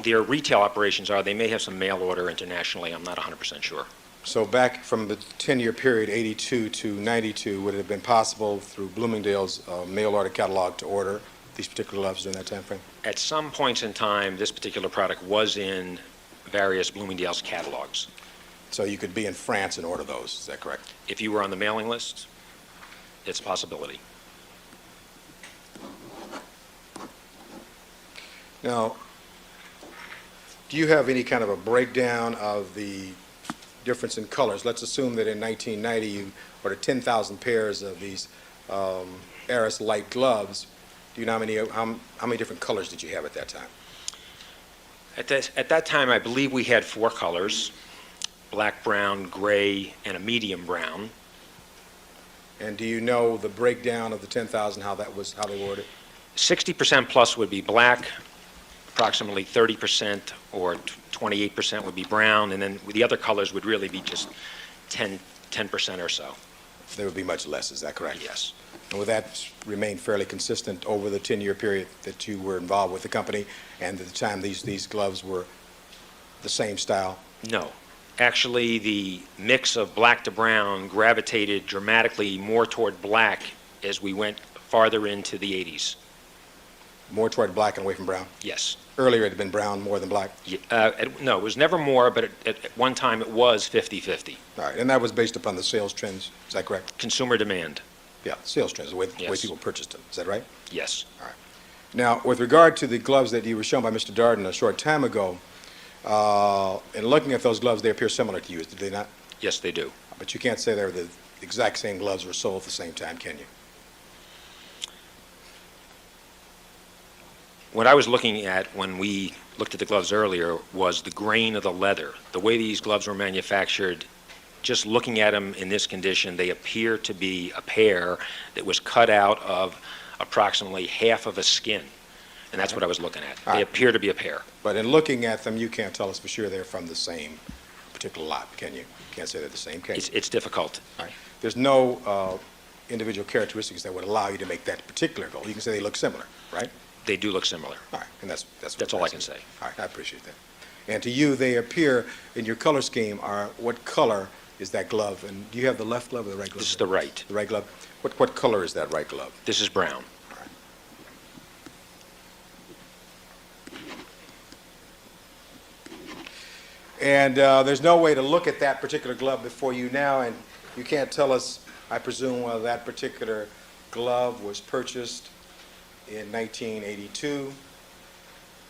K: their retail operations are, they may have some mail order internationally, I'm not 100% sure.
J: So back from the 10-year period, 82 to 92, would it have been possible through Bloomingdale's mail order catalog to order these particular gloves during that time frame?
K: At some points in time, this particular product was in various Bloomingdale's catalogs.
J: So you could be in France and order those, is that correct?
K: If you were on the mailing list, it's a possibility.
J: Now, do you have any kind of a breakdown of the difference in colors? Let's assume that in 1990 you ordered 10,000 pairs of these Aris light gloves. Do you know how many different colors did you have at that time?
K: At that time, I believe we had 4 colors: black, brown, gray, and a medium brown.
J: And do you know the breakdown of the 10,000, how they were ordered?
K: 60% plus would be black, approximately 30% or 28% would be brown, and then the other colors would really be just 10% or so.
J: There would be much less, is that correct?
K: Yes.
J: And would that remain fairly consistent over the 10-year period that you were involved with the company, and at the time these gloves were the same style?
K: No. Actually, the mix of black to brown gravitated dramatically more toward black as we went farther into the 80s.
J: More toward black and away from brown?
K: Yes.
J: Earlier it had been brown more than black?
K: No, it was never more, but at one time it was 50-50.
J: All right, and that was based upon the sales trends, is that correct?
K: Consumer demand.
J: Yeah, sales trends, the way
K: Yes.
J: people purchased them, is that right?
K: Yes.
J: Now, with regard to the gloves that you were shown by Mr. Darden a short time ago, in looking at those gloves, they appear similar to you, did they not?
K: Yes, they do.
J: But you can't say they're the exact same gloves were sold at the same time, can you?
K: What I was looking at when we looked at the gloves earlier was the grain of the leather. The way these gloves were manufactured, just looking at them in this condition, they appear to be a pair that was cut out of approximately half of a skin. And that's what I was looking at.
J: All
K: They
J: right.
K: appear to be a pair.
J: But in looking at them, you can't tell us for sure they're from the same particular lot, can you? You can't say they're the same, can you?
K: It's difficult.
J: There's no individual characteristics that would allow you to make that particular goal. You can say they look similar, right?
K: They do look similar.
J: All right, and that's
K: That's all I can say.
J: All right, I appreciate that. And to you, they appear in your color scheme are, what color is that glove? And do you have the left glove or the right glove?
K: This is the right.
J: The right glove? What color is that right glove?
K: This is brown.
J: All right. And there's no way to look at that particular glove before you now, and you can't tell us, I presume, whether that particular glove was purchased in 1982,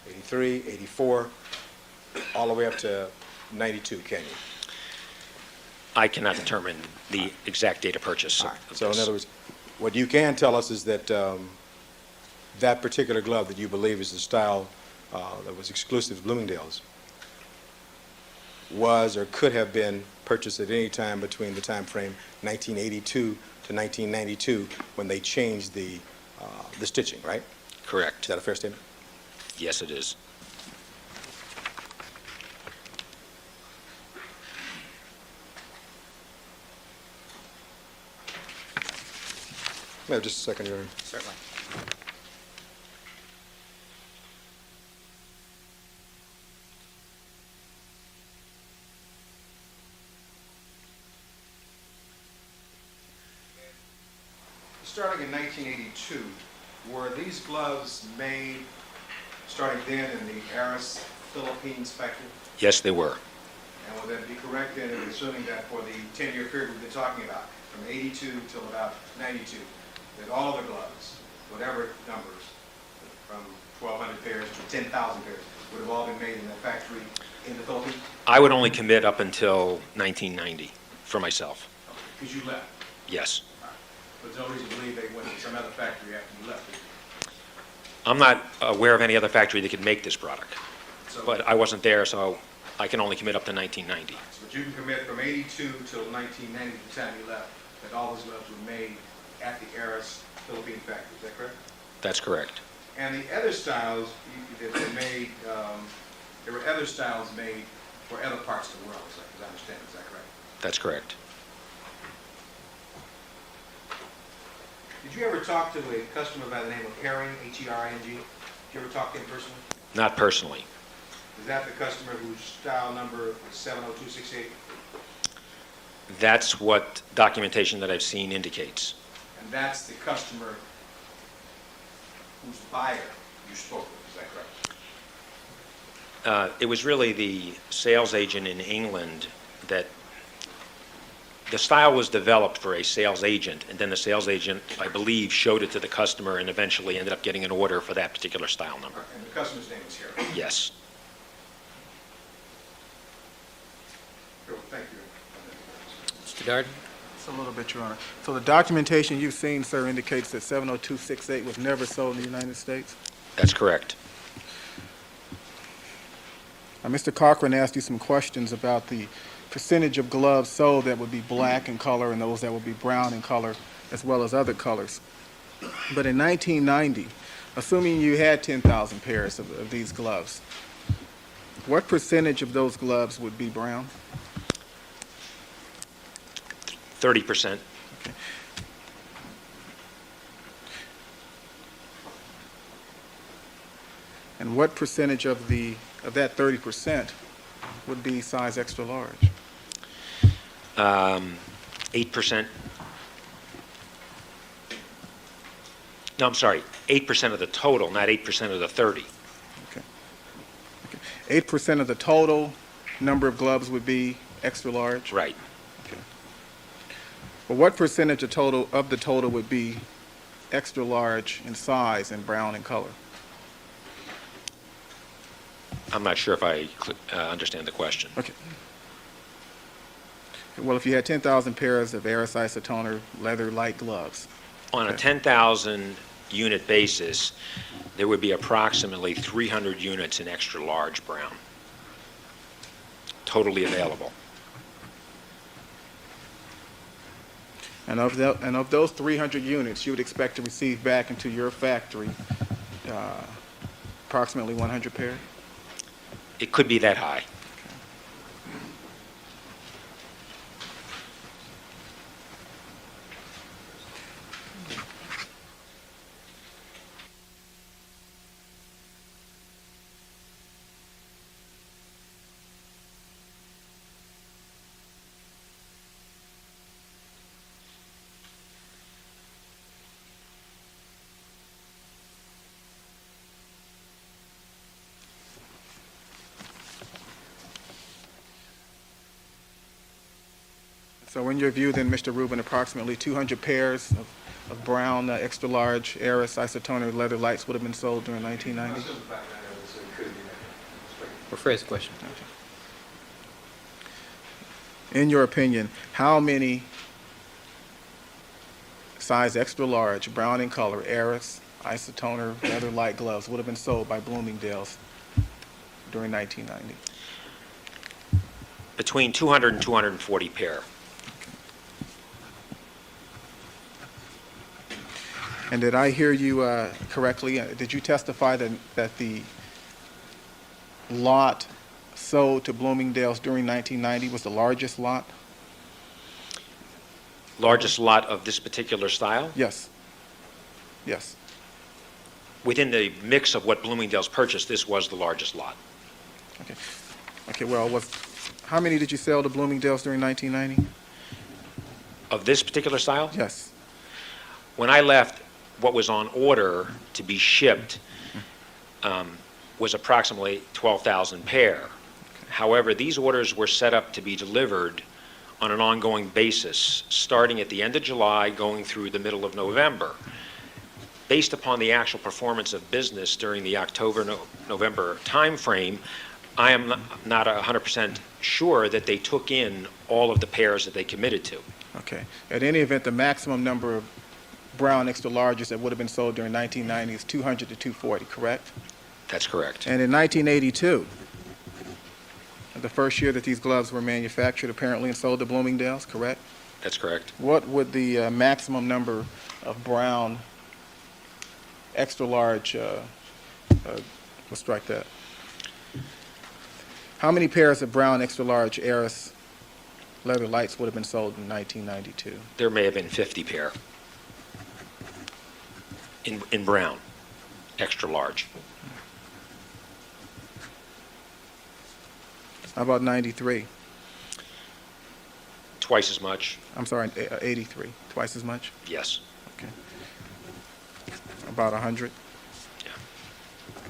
J: 83, 84, all the way up to 92, can you?
K: I cannot determine the exact date of purchase
J: All
K: of
J: right. So in
K: this.
J: other words, what you can tell us is that that particular glove that you believe is the style that was exclusive to Bloomingdale's was or could have been purchased at any time between the time frame 1982 to 1992 when they changed the stitching, right?
K: Correct.
J: Is that a fair statement?
K: Yes, it is.
J: May I have just a second, Your Honor?
A: Certainly.
J: Starting in 1982, were these gloves made starting then in the Aris Philippines factory?
K: Yes, they were.
J: And would that be correct then in assuming that for the 10-year period we've been talking about, from 82 till about 92, that all the gloves, whatever numbers, from 1,200 pairs to 10,000 pairs, would have all been made in that factory in the Philippines?
K: I would only commit up until 1990 for myself.
F: Because you left.
K: Yes.
F: But there's no reason to believe they went to some other factory after you left.
K: I'm not aware of any other factory that could make this product,
F: So,
K: but I wasn't there, so I can only commit up to 1990.
J: But you can commit from 82 till 1990, the time you left, that all those gloves were made at the Aris Philippine factory, is that correct?
K: That's correct.
J: And the other styles that were made, there were other styles made for other parts of the world, as I understand, is that correct?
K: That's correct.
J: Did you ever talk to a customer by the name of Herring, H-E-R-I-N-G? Did you ever talk to him personally?
K: Not personally.
J: Is that the customer whose style number is 70268?
K: That's what documentation that I've seen indicates.
J: And that's the customer whose buyer you spoke with, is that correct?
K: It was really the sales agent in England that the style was developed for a sales agent, and then the sales agent, I believe, showed it to the customer and eventually ended up getting an order for that particular style number.
F: And the customer's name is here.
K: Yes.
F: Cool, thank you.
A: Mr. Darden?
G: It's a little bit, Your Honor. So the documentation you've seen, sir, indicates that 70268 was never sold in the United States?
K: That's correct.
G: Mr. Cochran asked you some questions about the percentage of gloves sold that would be black in color and those that would be brown in color, as well as other colors. But in 1990, assuming you had 10,000 pairs of these gloves, what percentage of those gloves would be brown?
K: 30%.
G: And what percentage of that 30% would be size extra large?
K: 8%. No, I'm sorry, 8% of the total, not 8% of the 30.
G: 8% of the total number of gloves would be extra large?
K: Right.
G: But what percentage of the total would be extra large in size and brown in color?
K: I'm not sure if I understand the question.
G: Okay. Well, if you had 10,000 pairs of Aris isotoner leather light gloves.
K: On a 10,000 unit basis, there would be approximately 300 units in extra large brown, totally available.
G: And of those 300 units, you would expect to receive back into your factory approximately 100 pairs?
K: It could be that high.
G: So in your view, then, Mr. Rubin, approximately 200 pairs of brown extra large Aris isotoner leather lights would have been sold during 1990?
A: Rephrase the question.
G: In your opinion, how many size extra large, brown in color, Aris isotoner leather light gloves would have been sold by Bloomingdale's during 1990?
K: Between 200 and 240 pair.
G: And did I hear you correctly? Did you testify that the lot sold to Bloomingdale's during 1990 was the largest lot?
K: Largest lot of this particular style?
G: Yes. Yes.
K: Within the mix of what Bloomingdale's purchased, this was the largest lot.
G: Okay. Okay, well, how many did you sell to Bloomingdale's during 1990?
K: Of this particular style?
G: Yes.
K: When I left, what was on order to be shipped was approximately 12,000 pair. However, these orders were set up to be delivered on an ongoing basis, starting at the end of July, going through the middle of November. Based upon the actual performance of business during the October-November timeframe, I am not 100% sure that they took in all of the pairs that they committed to.
G: Okay. At any event, the maximum number of brown extra larges that would have been sold during 1990 is 200 to 240, correct?
K: That's correct.
G: And in 1982, the first year that these gloves were manufactured apparently and sold to Bloomingdale's, correct?
K: That's correct.
G: What would the maximum number of brown extra large, let's strike that. How many pairs of brown extra large Aris leather lights would have been sold in 1992?
K: There may have been 50 pair in brown, extra large.
G: How about 93?
K: Twice as much,
G: I'm sorry, 83. Twice as much?
K: yes.
G: Okay. About 100?
K: Yeah.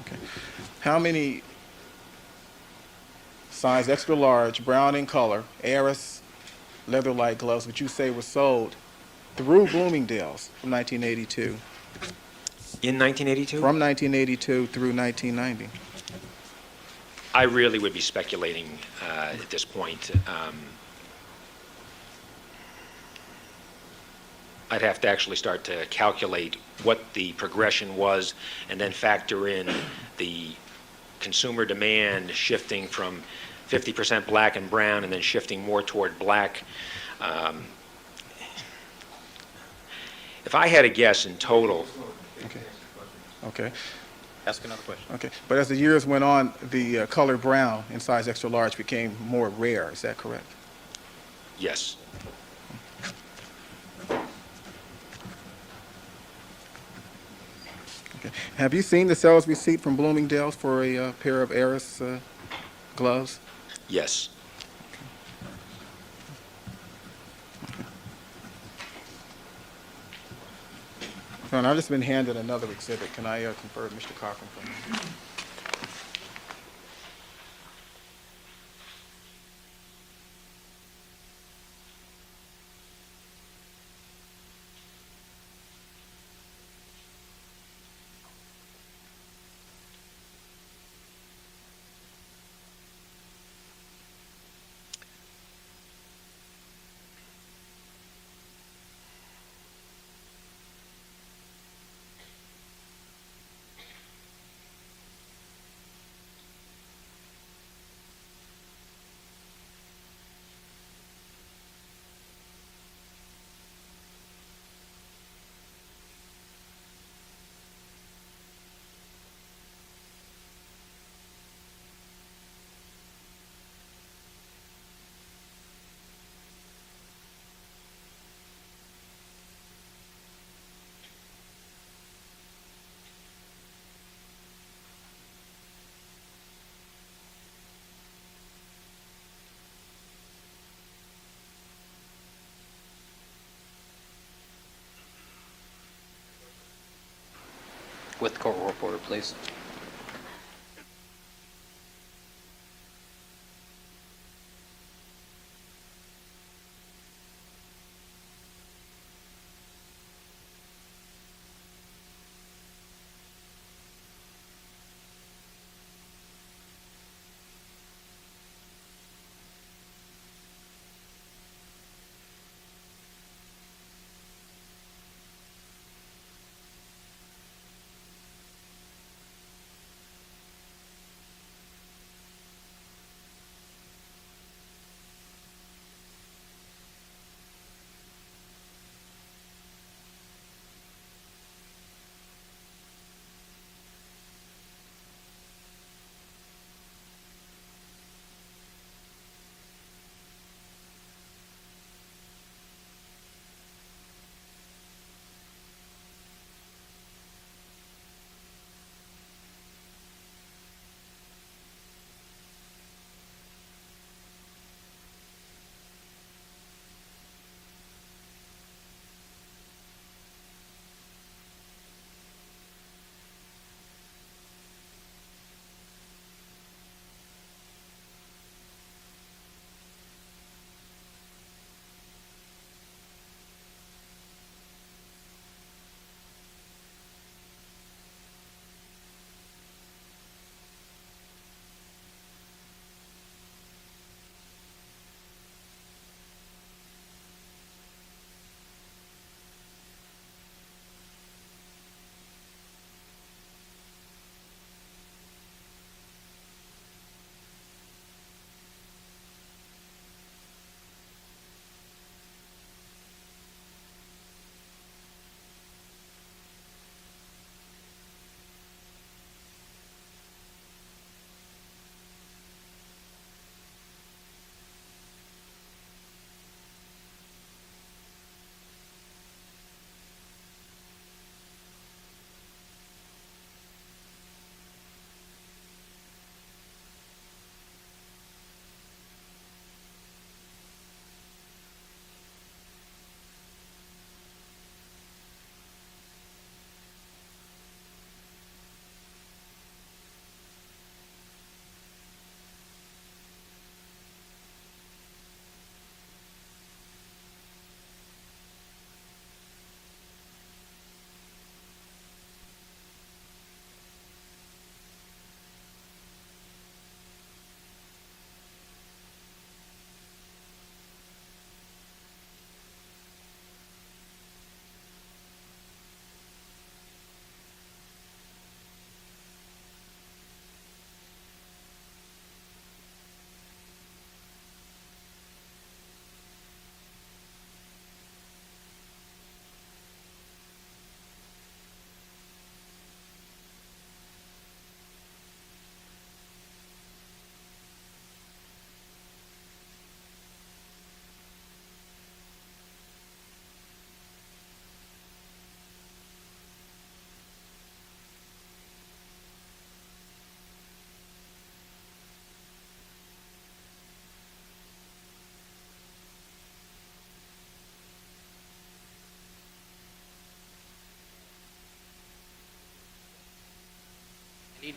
G: Okay. How many size extra large, brown in color, Aris leather-like gloves, which you say were sold through Bloomingdale's from 1982,
K: In 1982?
G: from 1982 through 1990.
K: I really would be speculating at this point. I'd have to actually start to calculate what the progression was and then factor in the consumer demand shifting from 50% black and brown and then shifting more toward black. If I had a guess in total,
G: Okay.
A: Ask another question.
G: Okay. But as the years went on, the color brown in size extra large became more rare. Is that correct?
K: yes.
G: Okay. Have you seen the sales receipt from Bloomingdale's for a pair of Aris gloves?
K: Yes.
G: And I've just been handed another exhibit. Can I confer with Mr. Cochran for a minute?
A: With the court reporter, please.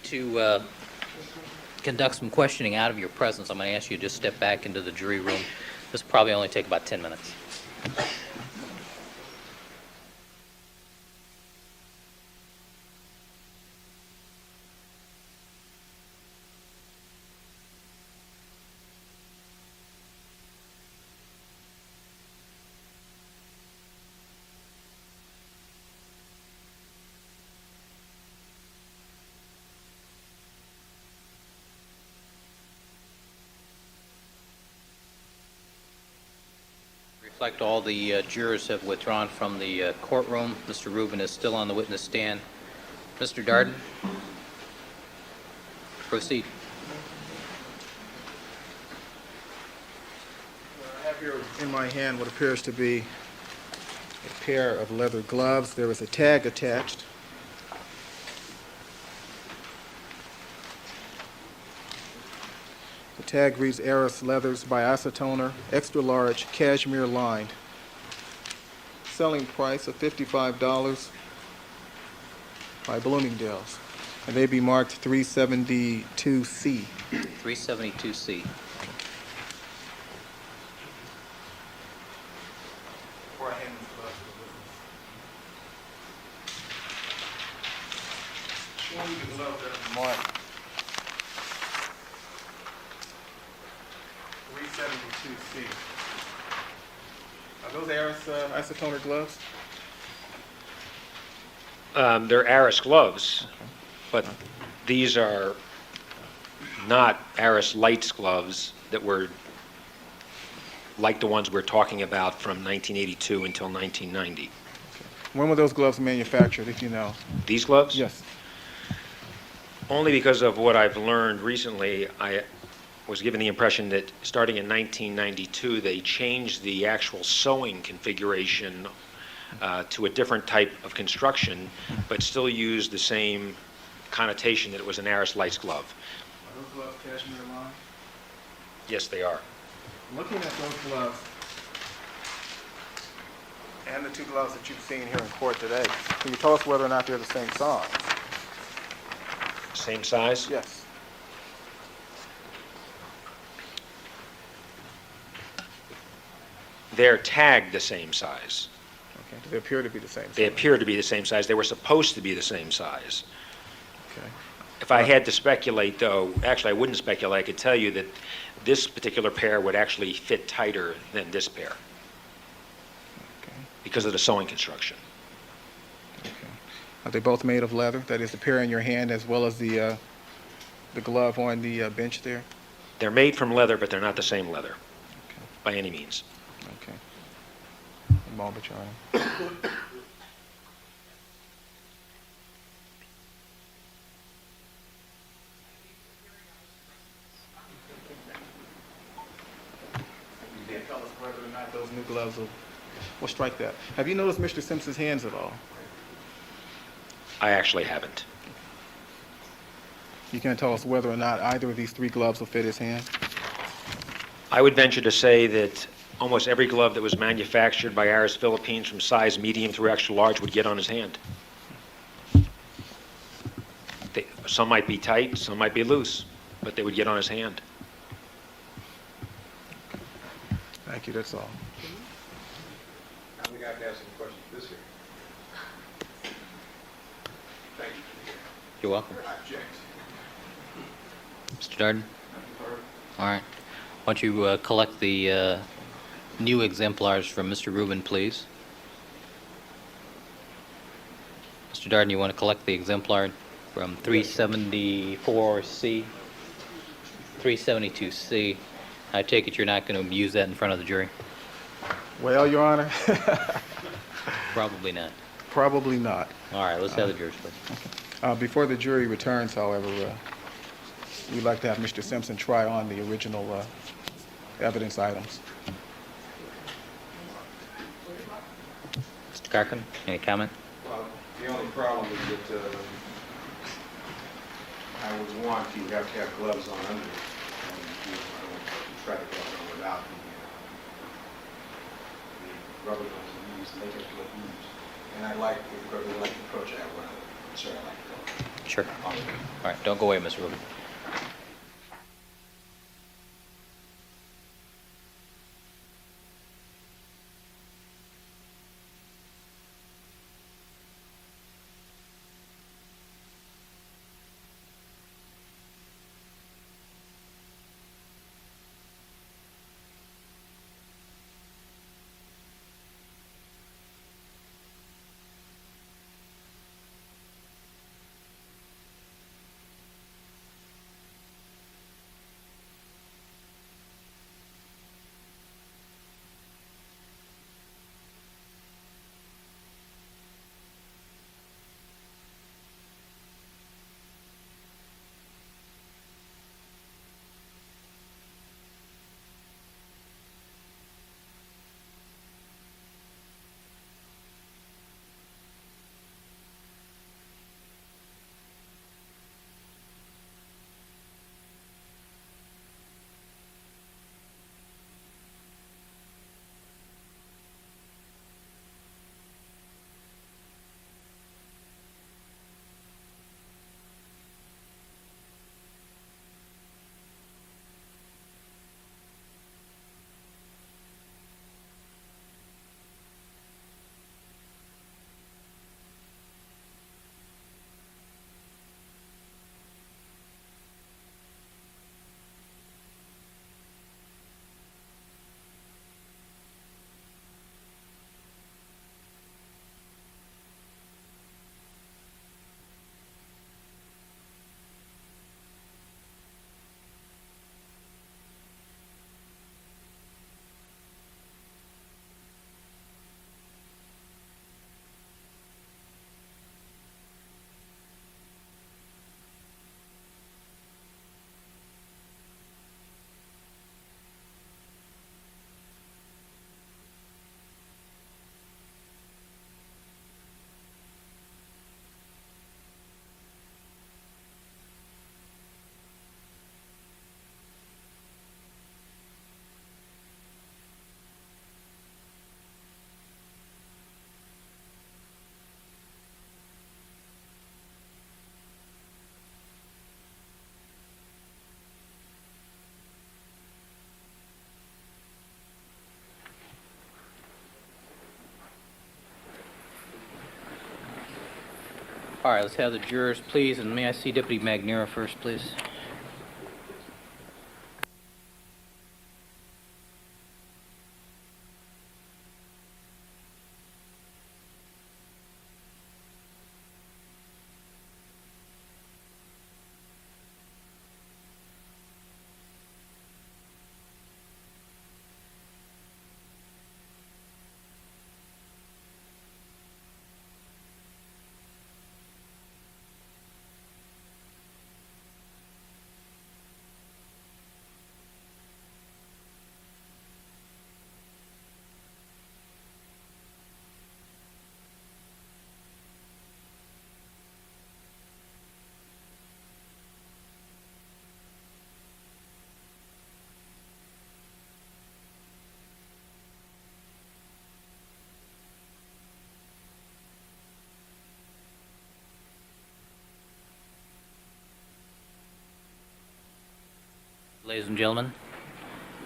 A: to conduct some questioning out of your presence. I'm going to ask you to just step back into the jury room. This will probably only take about 10 minutes. Reflect all the jurors have withdrawn from the courtroom. Mr. Rubin is still on the witness stand. Mr. Darden, proceed.
G: I have here in my hand what appears to be a pair of leather gloves. There is a tag attached. The tag reads Aris Leathers by Isotoner, extra large, cashmere lined. Selling price of $55 by Bloomingdale's. And they be marked 372C.
A: 372C.
G: Before I hand these gloves to the witness. Showing you the gloves that are marked 372C. Are those Aris Isotoner gloves?
K: They're Aris gloves, but these are not Aris Lights gloves that were like the ones we're talking about from 1982 until 1990.
G: When were those gloves manufactured, if you know?
K: These gloves?
G: Yes.
K: Only because of what I've learned recently, I was given the impression that starting in 1992, they changed the actual sewing configuration to a different type of construction, but still used the same connotation that it was an Aris Lights glove.
G: Are those gloves cashmere lined?
K: Yes, they are.
G: Looking at those gloves and the two gloves that you've seen here in court today, can you tell us whether or not they're the same size?
K: Same size?
G: Yes.
K: They're tagged the same size.
G: Okay. Do they appear to be the same size?
K: They appear to be the same size. They were supposed to be the same size.
G: Okay.
K: If I had to speculate, though, actually I wouldn't speculate. I could tell you that this particular pair would actually fit tighter than this pair
G: Okay.
K: because of the sewing construction.
G: Okay. Are they both made of leather? That is, the pair in your hand as well as the glove on the bench there?
K: They're made from leather, but they're not the same leather
G: Okay.
K: by any means.
G: Okay. A moment, Your Honor. You can't tell us whether or not those new gloves will strike that. Have you noticed Mr. Simpson's hands at all?
K: I actually haven't.
G: You can't tell us whether or not either of these three gloves will fit his hand?
K: I would venture to say that almost every glove that was manufactured by Aris Philippines from size medium through extra large would get on his hand. Some might be tight, some might be loose, but they would get on his hand.
G: Thank you, that's all.
F: I think I have to ask some questions this hearing. Thank you.
A: You're welcome.
F: I object.
A: Mr. Darden? All right. Why don't you collect the new exemplars from Mr. Rubin, please? Mr. Darden, you want to collect the exemplar from 374C, 372C. I take it you're not going to use that in front of the jury?
G: Well, Your Honor,
A: Probably not.
G: probably not.
A: All right, let's have the jurors, please.
G: Before the jury returns, however, we'd like to have Mr. Simpson try on the original evidence items.
A: Mr. Carcon, any comment?
F: The only problem is that I would want you to have gloves on under it. And I don't want to try to gloves on without the rubber gloves that you use to make it look used. And I like the approach I have, sir, I like it.
A: Sure. All right, don't go away, Mr. Rubin. All right, let's have the jurors, please, and may I see Deputy Magnera first, please? Ladies and gentlemen,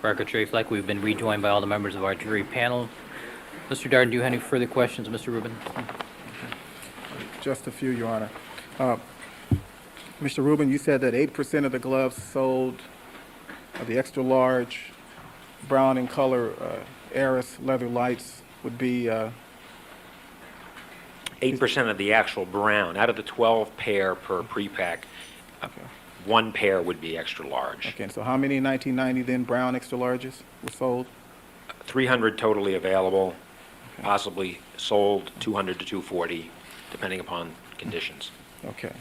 A: record to reflect we've been rejoined by all the members of our jury panel. Mr. Darden, do you have any further questions, Mr. Rubin?
G: Just a few, Your Honor. Mr. Rubin, you said that 8% of the gloves sold are the extra large, brown in color, Aris leather lights would be
K: 8% of the actual brown. Out of the 12 pair per pre-pack, one pair would be extra large.
G: okay. So how many in 1990 then brown extra larges were sold?
K: 300 totally available, possibly sold 200 to 240, depending upon conditions.
G: Okay.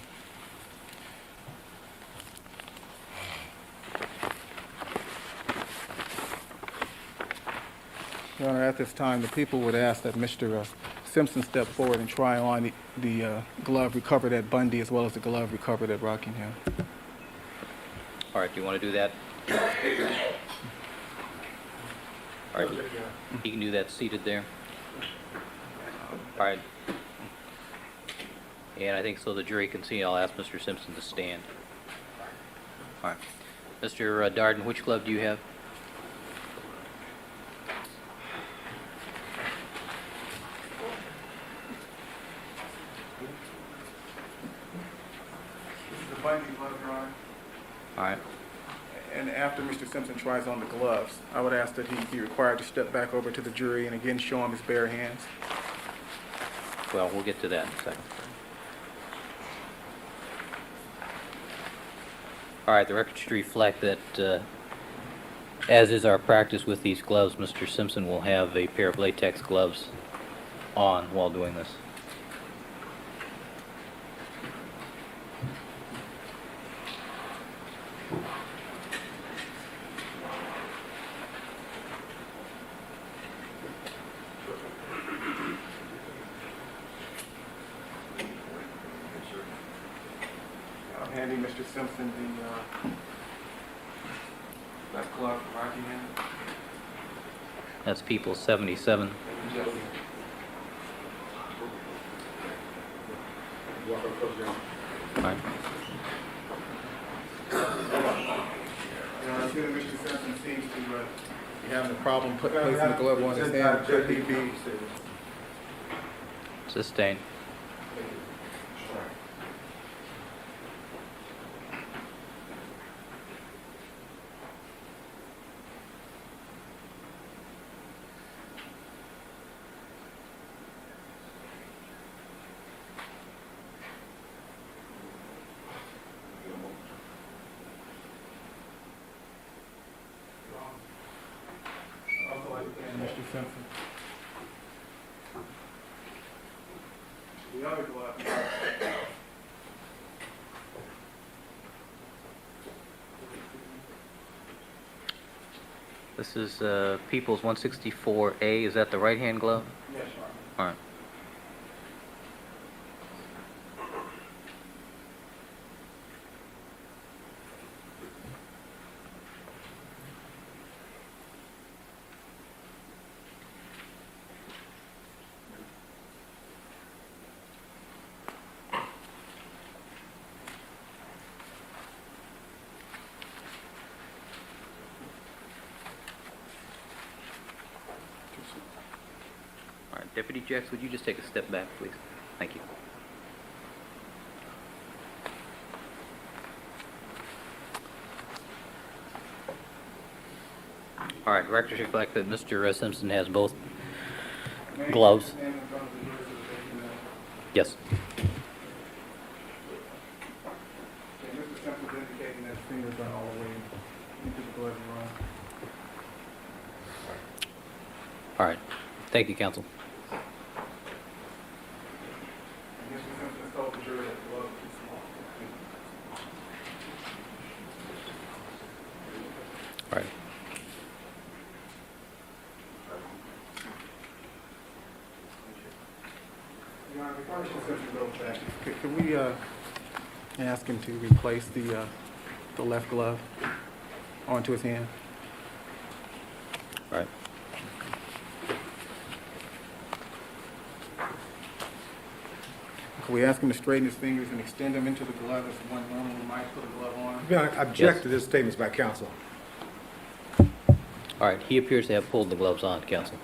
G: Your Honor, at this time, the people would ask that Mr. Simpson step forward and try on the glove recovered at Bundy as well as the glove recovered at Rockingham.
A: All right, do you want to do that? All right, you can do that seated there. All right. And I think so the jury can see, I'll ask Mr. Simpson to stand. All right. Mr. Darden, which glove do you have?
G: This is the binding glove, Your Honor.
A: All right.
G: And after Mr. Simpson tries on the gloves, I would ask that he be required to step back over to the jury and again show him his bare hands.
A: Well, we'll get to that in a second. All right, the record should reflect that, as is our practice with these gloves, Mr. Simpson will have a pair of latex gloves on while doing this.
G: I'm handing Mr. Simpson the left glove, right hand.
A: That's People 77.
G: Yes.
A: All right.
G: I see that Mr. Simpson seems to be having a problem placing the glove on his hand. Could he be?
A: Sustained.
G: Mr. Simpson. The other glove.
A: This is People's 164A. Is that the right-hand glove?
G: Yes, Your Honor.
A: All right. All right, Deputy Jex, would you just take a step back, please? Thank you. All right, records reflect that Mr. Simpson has both gloves. Yes.
G: Okay, Mr. Simpson's indicating that his fingers are all the way into the glove, Your Honor.
A: All right. Thank you, counsel.
G: And Mr. Simpson told the jury that the glove was too small.
A: All right.
G: Your Honor, before Mr. Simpson goes back, could we ask him to replace the left glove onto his hand?
A: All right.
G: Could we ask him to straighten his fingers and extend them into the glove as one normally might put a glove on?
J: Your Honor, I object
A: Yes.
J: to this statements by counsel.
A: All right. He appears to have pulled the gloves on, counsel.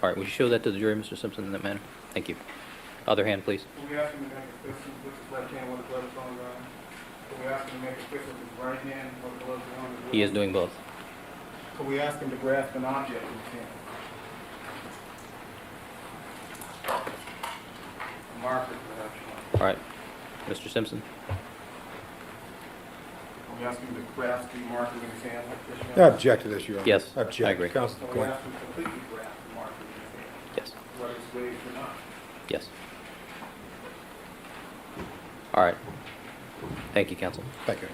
A: All right. Would you show that to the jury, Mr. Simpson, in that manner? Thank you. Other hand, please.
G: Could we ask him to make a fist with his left hand while the glove is on, Your Honor? Could we ask him to make a fist with his right hand while the glove is on? as well?
A: He is doing both.
G: Could we ask him to grasp an object in his hand? A marker, perhaps, Your Honor.
A: All right. Mr. Simpson?
G: Could we ask him to grasp the marker in his hand like this,
J: I
G: Your Honor?
J: object to this, Your Honor.
A: Yes,
J: I object.
A: I agree.
J: Counsel,
G: Could
J: go
G: we
J: ahead.
G: ask him to completely grasp the marker in his hand,
A: Yes.
G: whether it's waved or not?
A: Yes. All right. Thank you, counsel.
J: Thank you.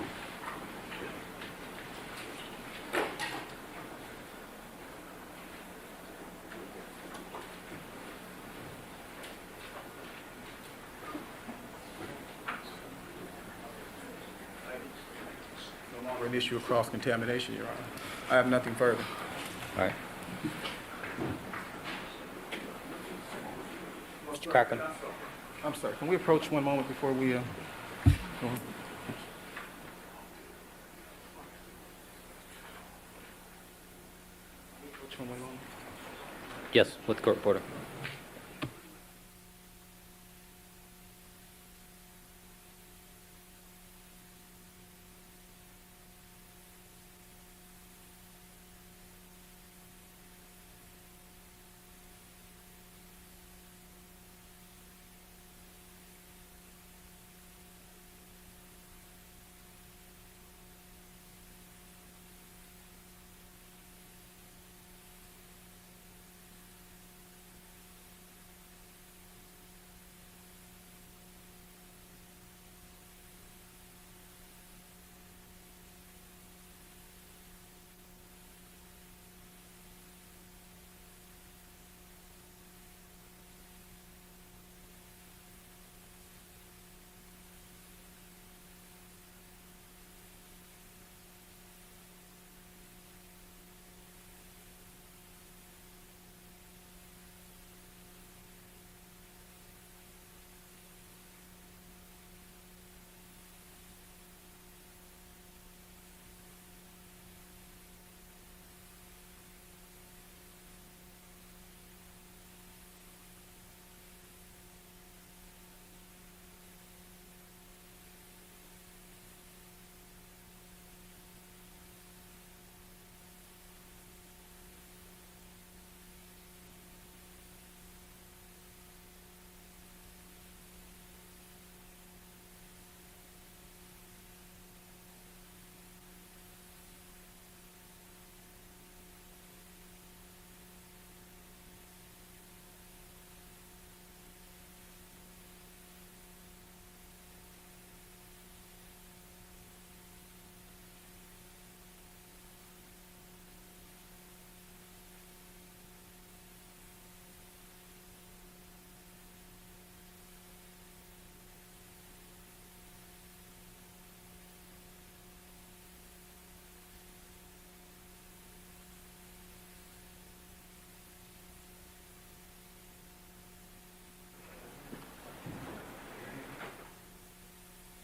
G: No longer an issue of cross-contamination, Your Honor. I have nothing further.
A: All right. Cochran.
G: I'm sorry, can we approach one moment before we go on? Approach one moment.
A: Yes, with the court reporter.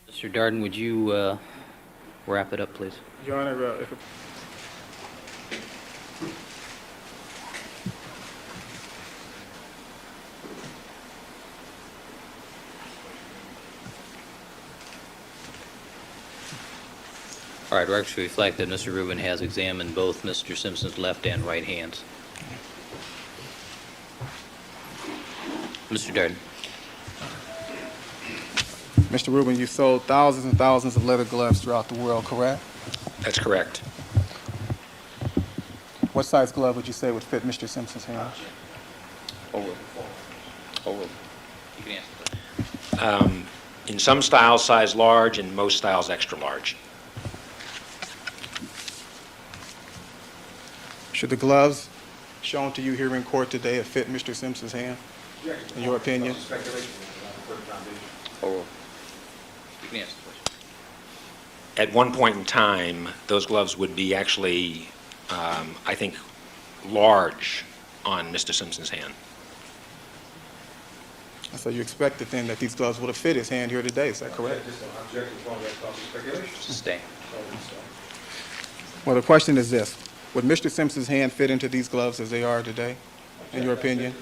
A: Mr. Darden, would you wrap it up, please?
G: Your Honor, if
A: All right, records reflect that Mr. Rubin has examined both Mr. Simpson's left and right hands. Mr. Darden.
G: Mr. Rubin, you sold thousands and thousands of leather gloves throughout the world, correct?
K: That's correct.
G: What size glove would you say would fit Mr. Simpson's hand?
A: Over. You can answer that.
K: In some styles, size large, in most styles, extra large.
G: Should the gloves shown to you here in court today have fit Mr. Simpson's hand, in your opinion?
A: Oral. You can answer the question.
K: At one point in time, those gloves would be actually, I think, large on Mr. Simpson's hand.
G: So you expected then that these gloves would have fit his hand here today, is that correct?
A: Sustained.
G: Well, the question is this. Would Mr. Simpson's hand fit into these gloves as they are today, in your opinion?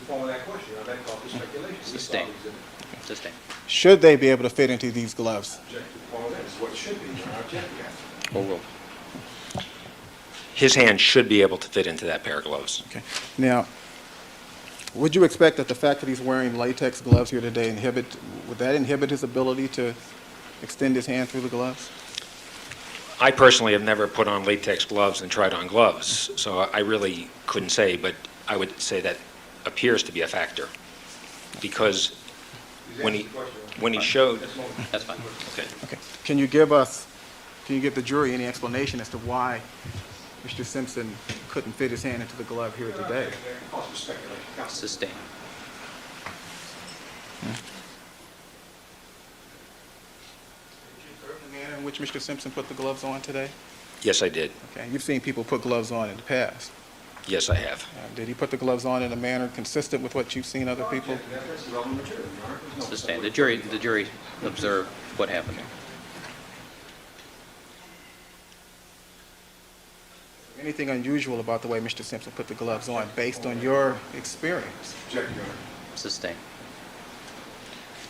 A: Sustained. Sustained.
G: Should they be able to fit into these gloves?
A: Oral.
K: His hand should be able to fit into that pair of gloves.
G: Okay. Now, would you expect that the fact that he's wearing latex gloves here today would that inhibit his ability to extend his hand through the gloves?
K: I personally have never put on latex gloves and tried on gloves, so I really couldn't say, but I would say that appears to be a factor. Because when he showed...
A: That's fine.
K: Okay.
G: Okay. Can you give the jury any explanation as to why Mr. Simpson couldn't fit his hand into the glove here today?
A: Sustained.
G: The manner in which Mr. Simpson put the gloves on today?
K: Yes, I did.
G: Okay. You've seen people put gloves on in the past.
K: Yes, I have.
G: Did he put the gloves on in a manner consistent with what you've seen other people?
A: Sustained. The jury observed what happened.
G: Anything unusual about the way Mr. Simpson put the gloves on based on your experience?
A: Sustained.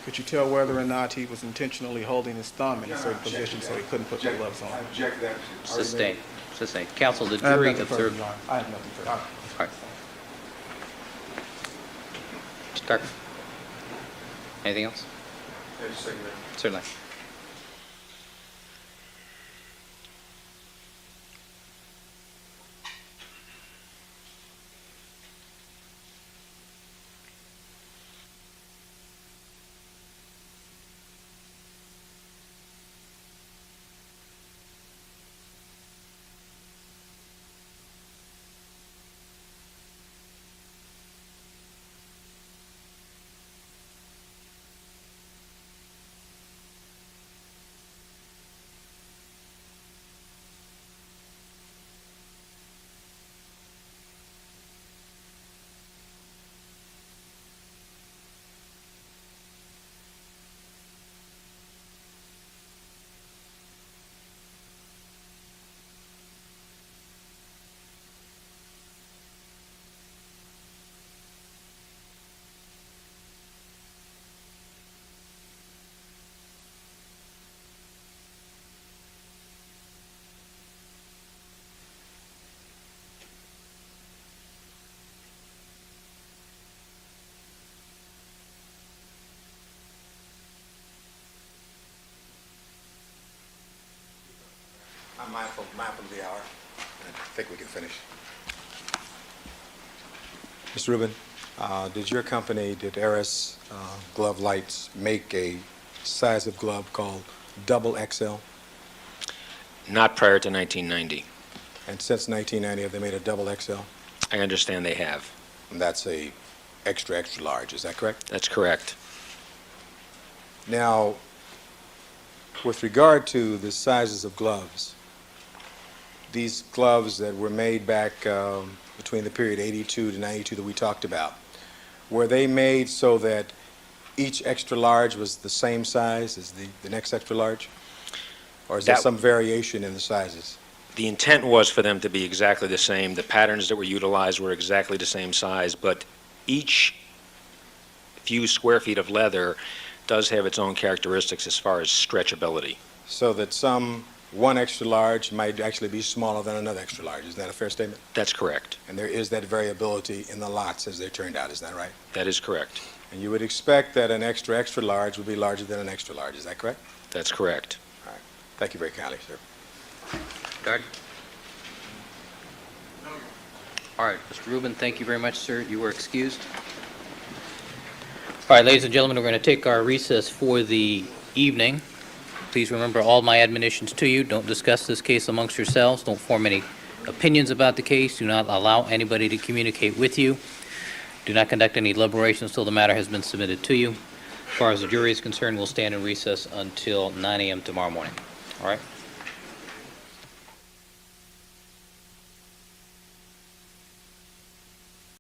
G: Could you tell whether or not he was intentionally holding his thumb in a certain position so he couldn't put the gloves on?
A: Sustained. Sustained. Counsel, the
G: I have
A: jury
G: nothing further,
A: observed.
G: Your Honor. I have nothing further.
A: All right. Mr. Carter? Anything else? Certainly.
J: I'm mindful of the hour. I think we can finish. Mr. Rubin, did your company, did Eris Glove Lights, make a size of glove called double XL?
K: Not prior to 1990.
J: And since 1990, have they made a double XL?
K: I understand they have.
J: And that's a extra, extra large, is that correct?
K: That's correct.
J: Now, with regard to the sizes of gloves, these gloves that were made back between the period 82 to 92 that we talked about, were they made so that each extra large was the same size as the next extra large? Or is there some variation in the sizes?
K: The intent was for them to be exactly the same. The patterns that were utilized were exactly the same size, but each few square feet of leather does have its own characteristics as far as stretchability.
J: So that one extra large might actually be smaller than another extra large. Is that a fair statement?
K: That's correct.
J: And there is that variability in the lots as they turned out, is that right?
K: That is correct.
J: And you would expect that an extra, extra large would be larger than an extra large, is that correct?
K: That's correct.
J: All right. Thank you very kindly, sir.
A: Guard? All right, Mr. Rubin, thank you very much, sir. You were excused. All right, ladies and gentlemen, we're going to take our recess for the evening. Please remember all my admonitions to you. Don't discuss this case amongst yourselves. Don't form any opinions about the case. Do not allow anybody to communicate with you. Do not conduct any deliberations until the matter has been submitted to you. As far as the jury is concerned, we'll stand in recess until 9 a.m. tomorrow morning. All right?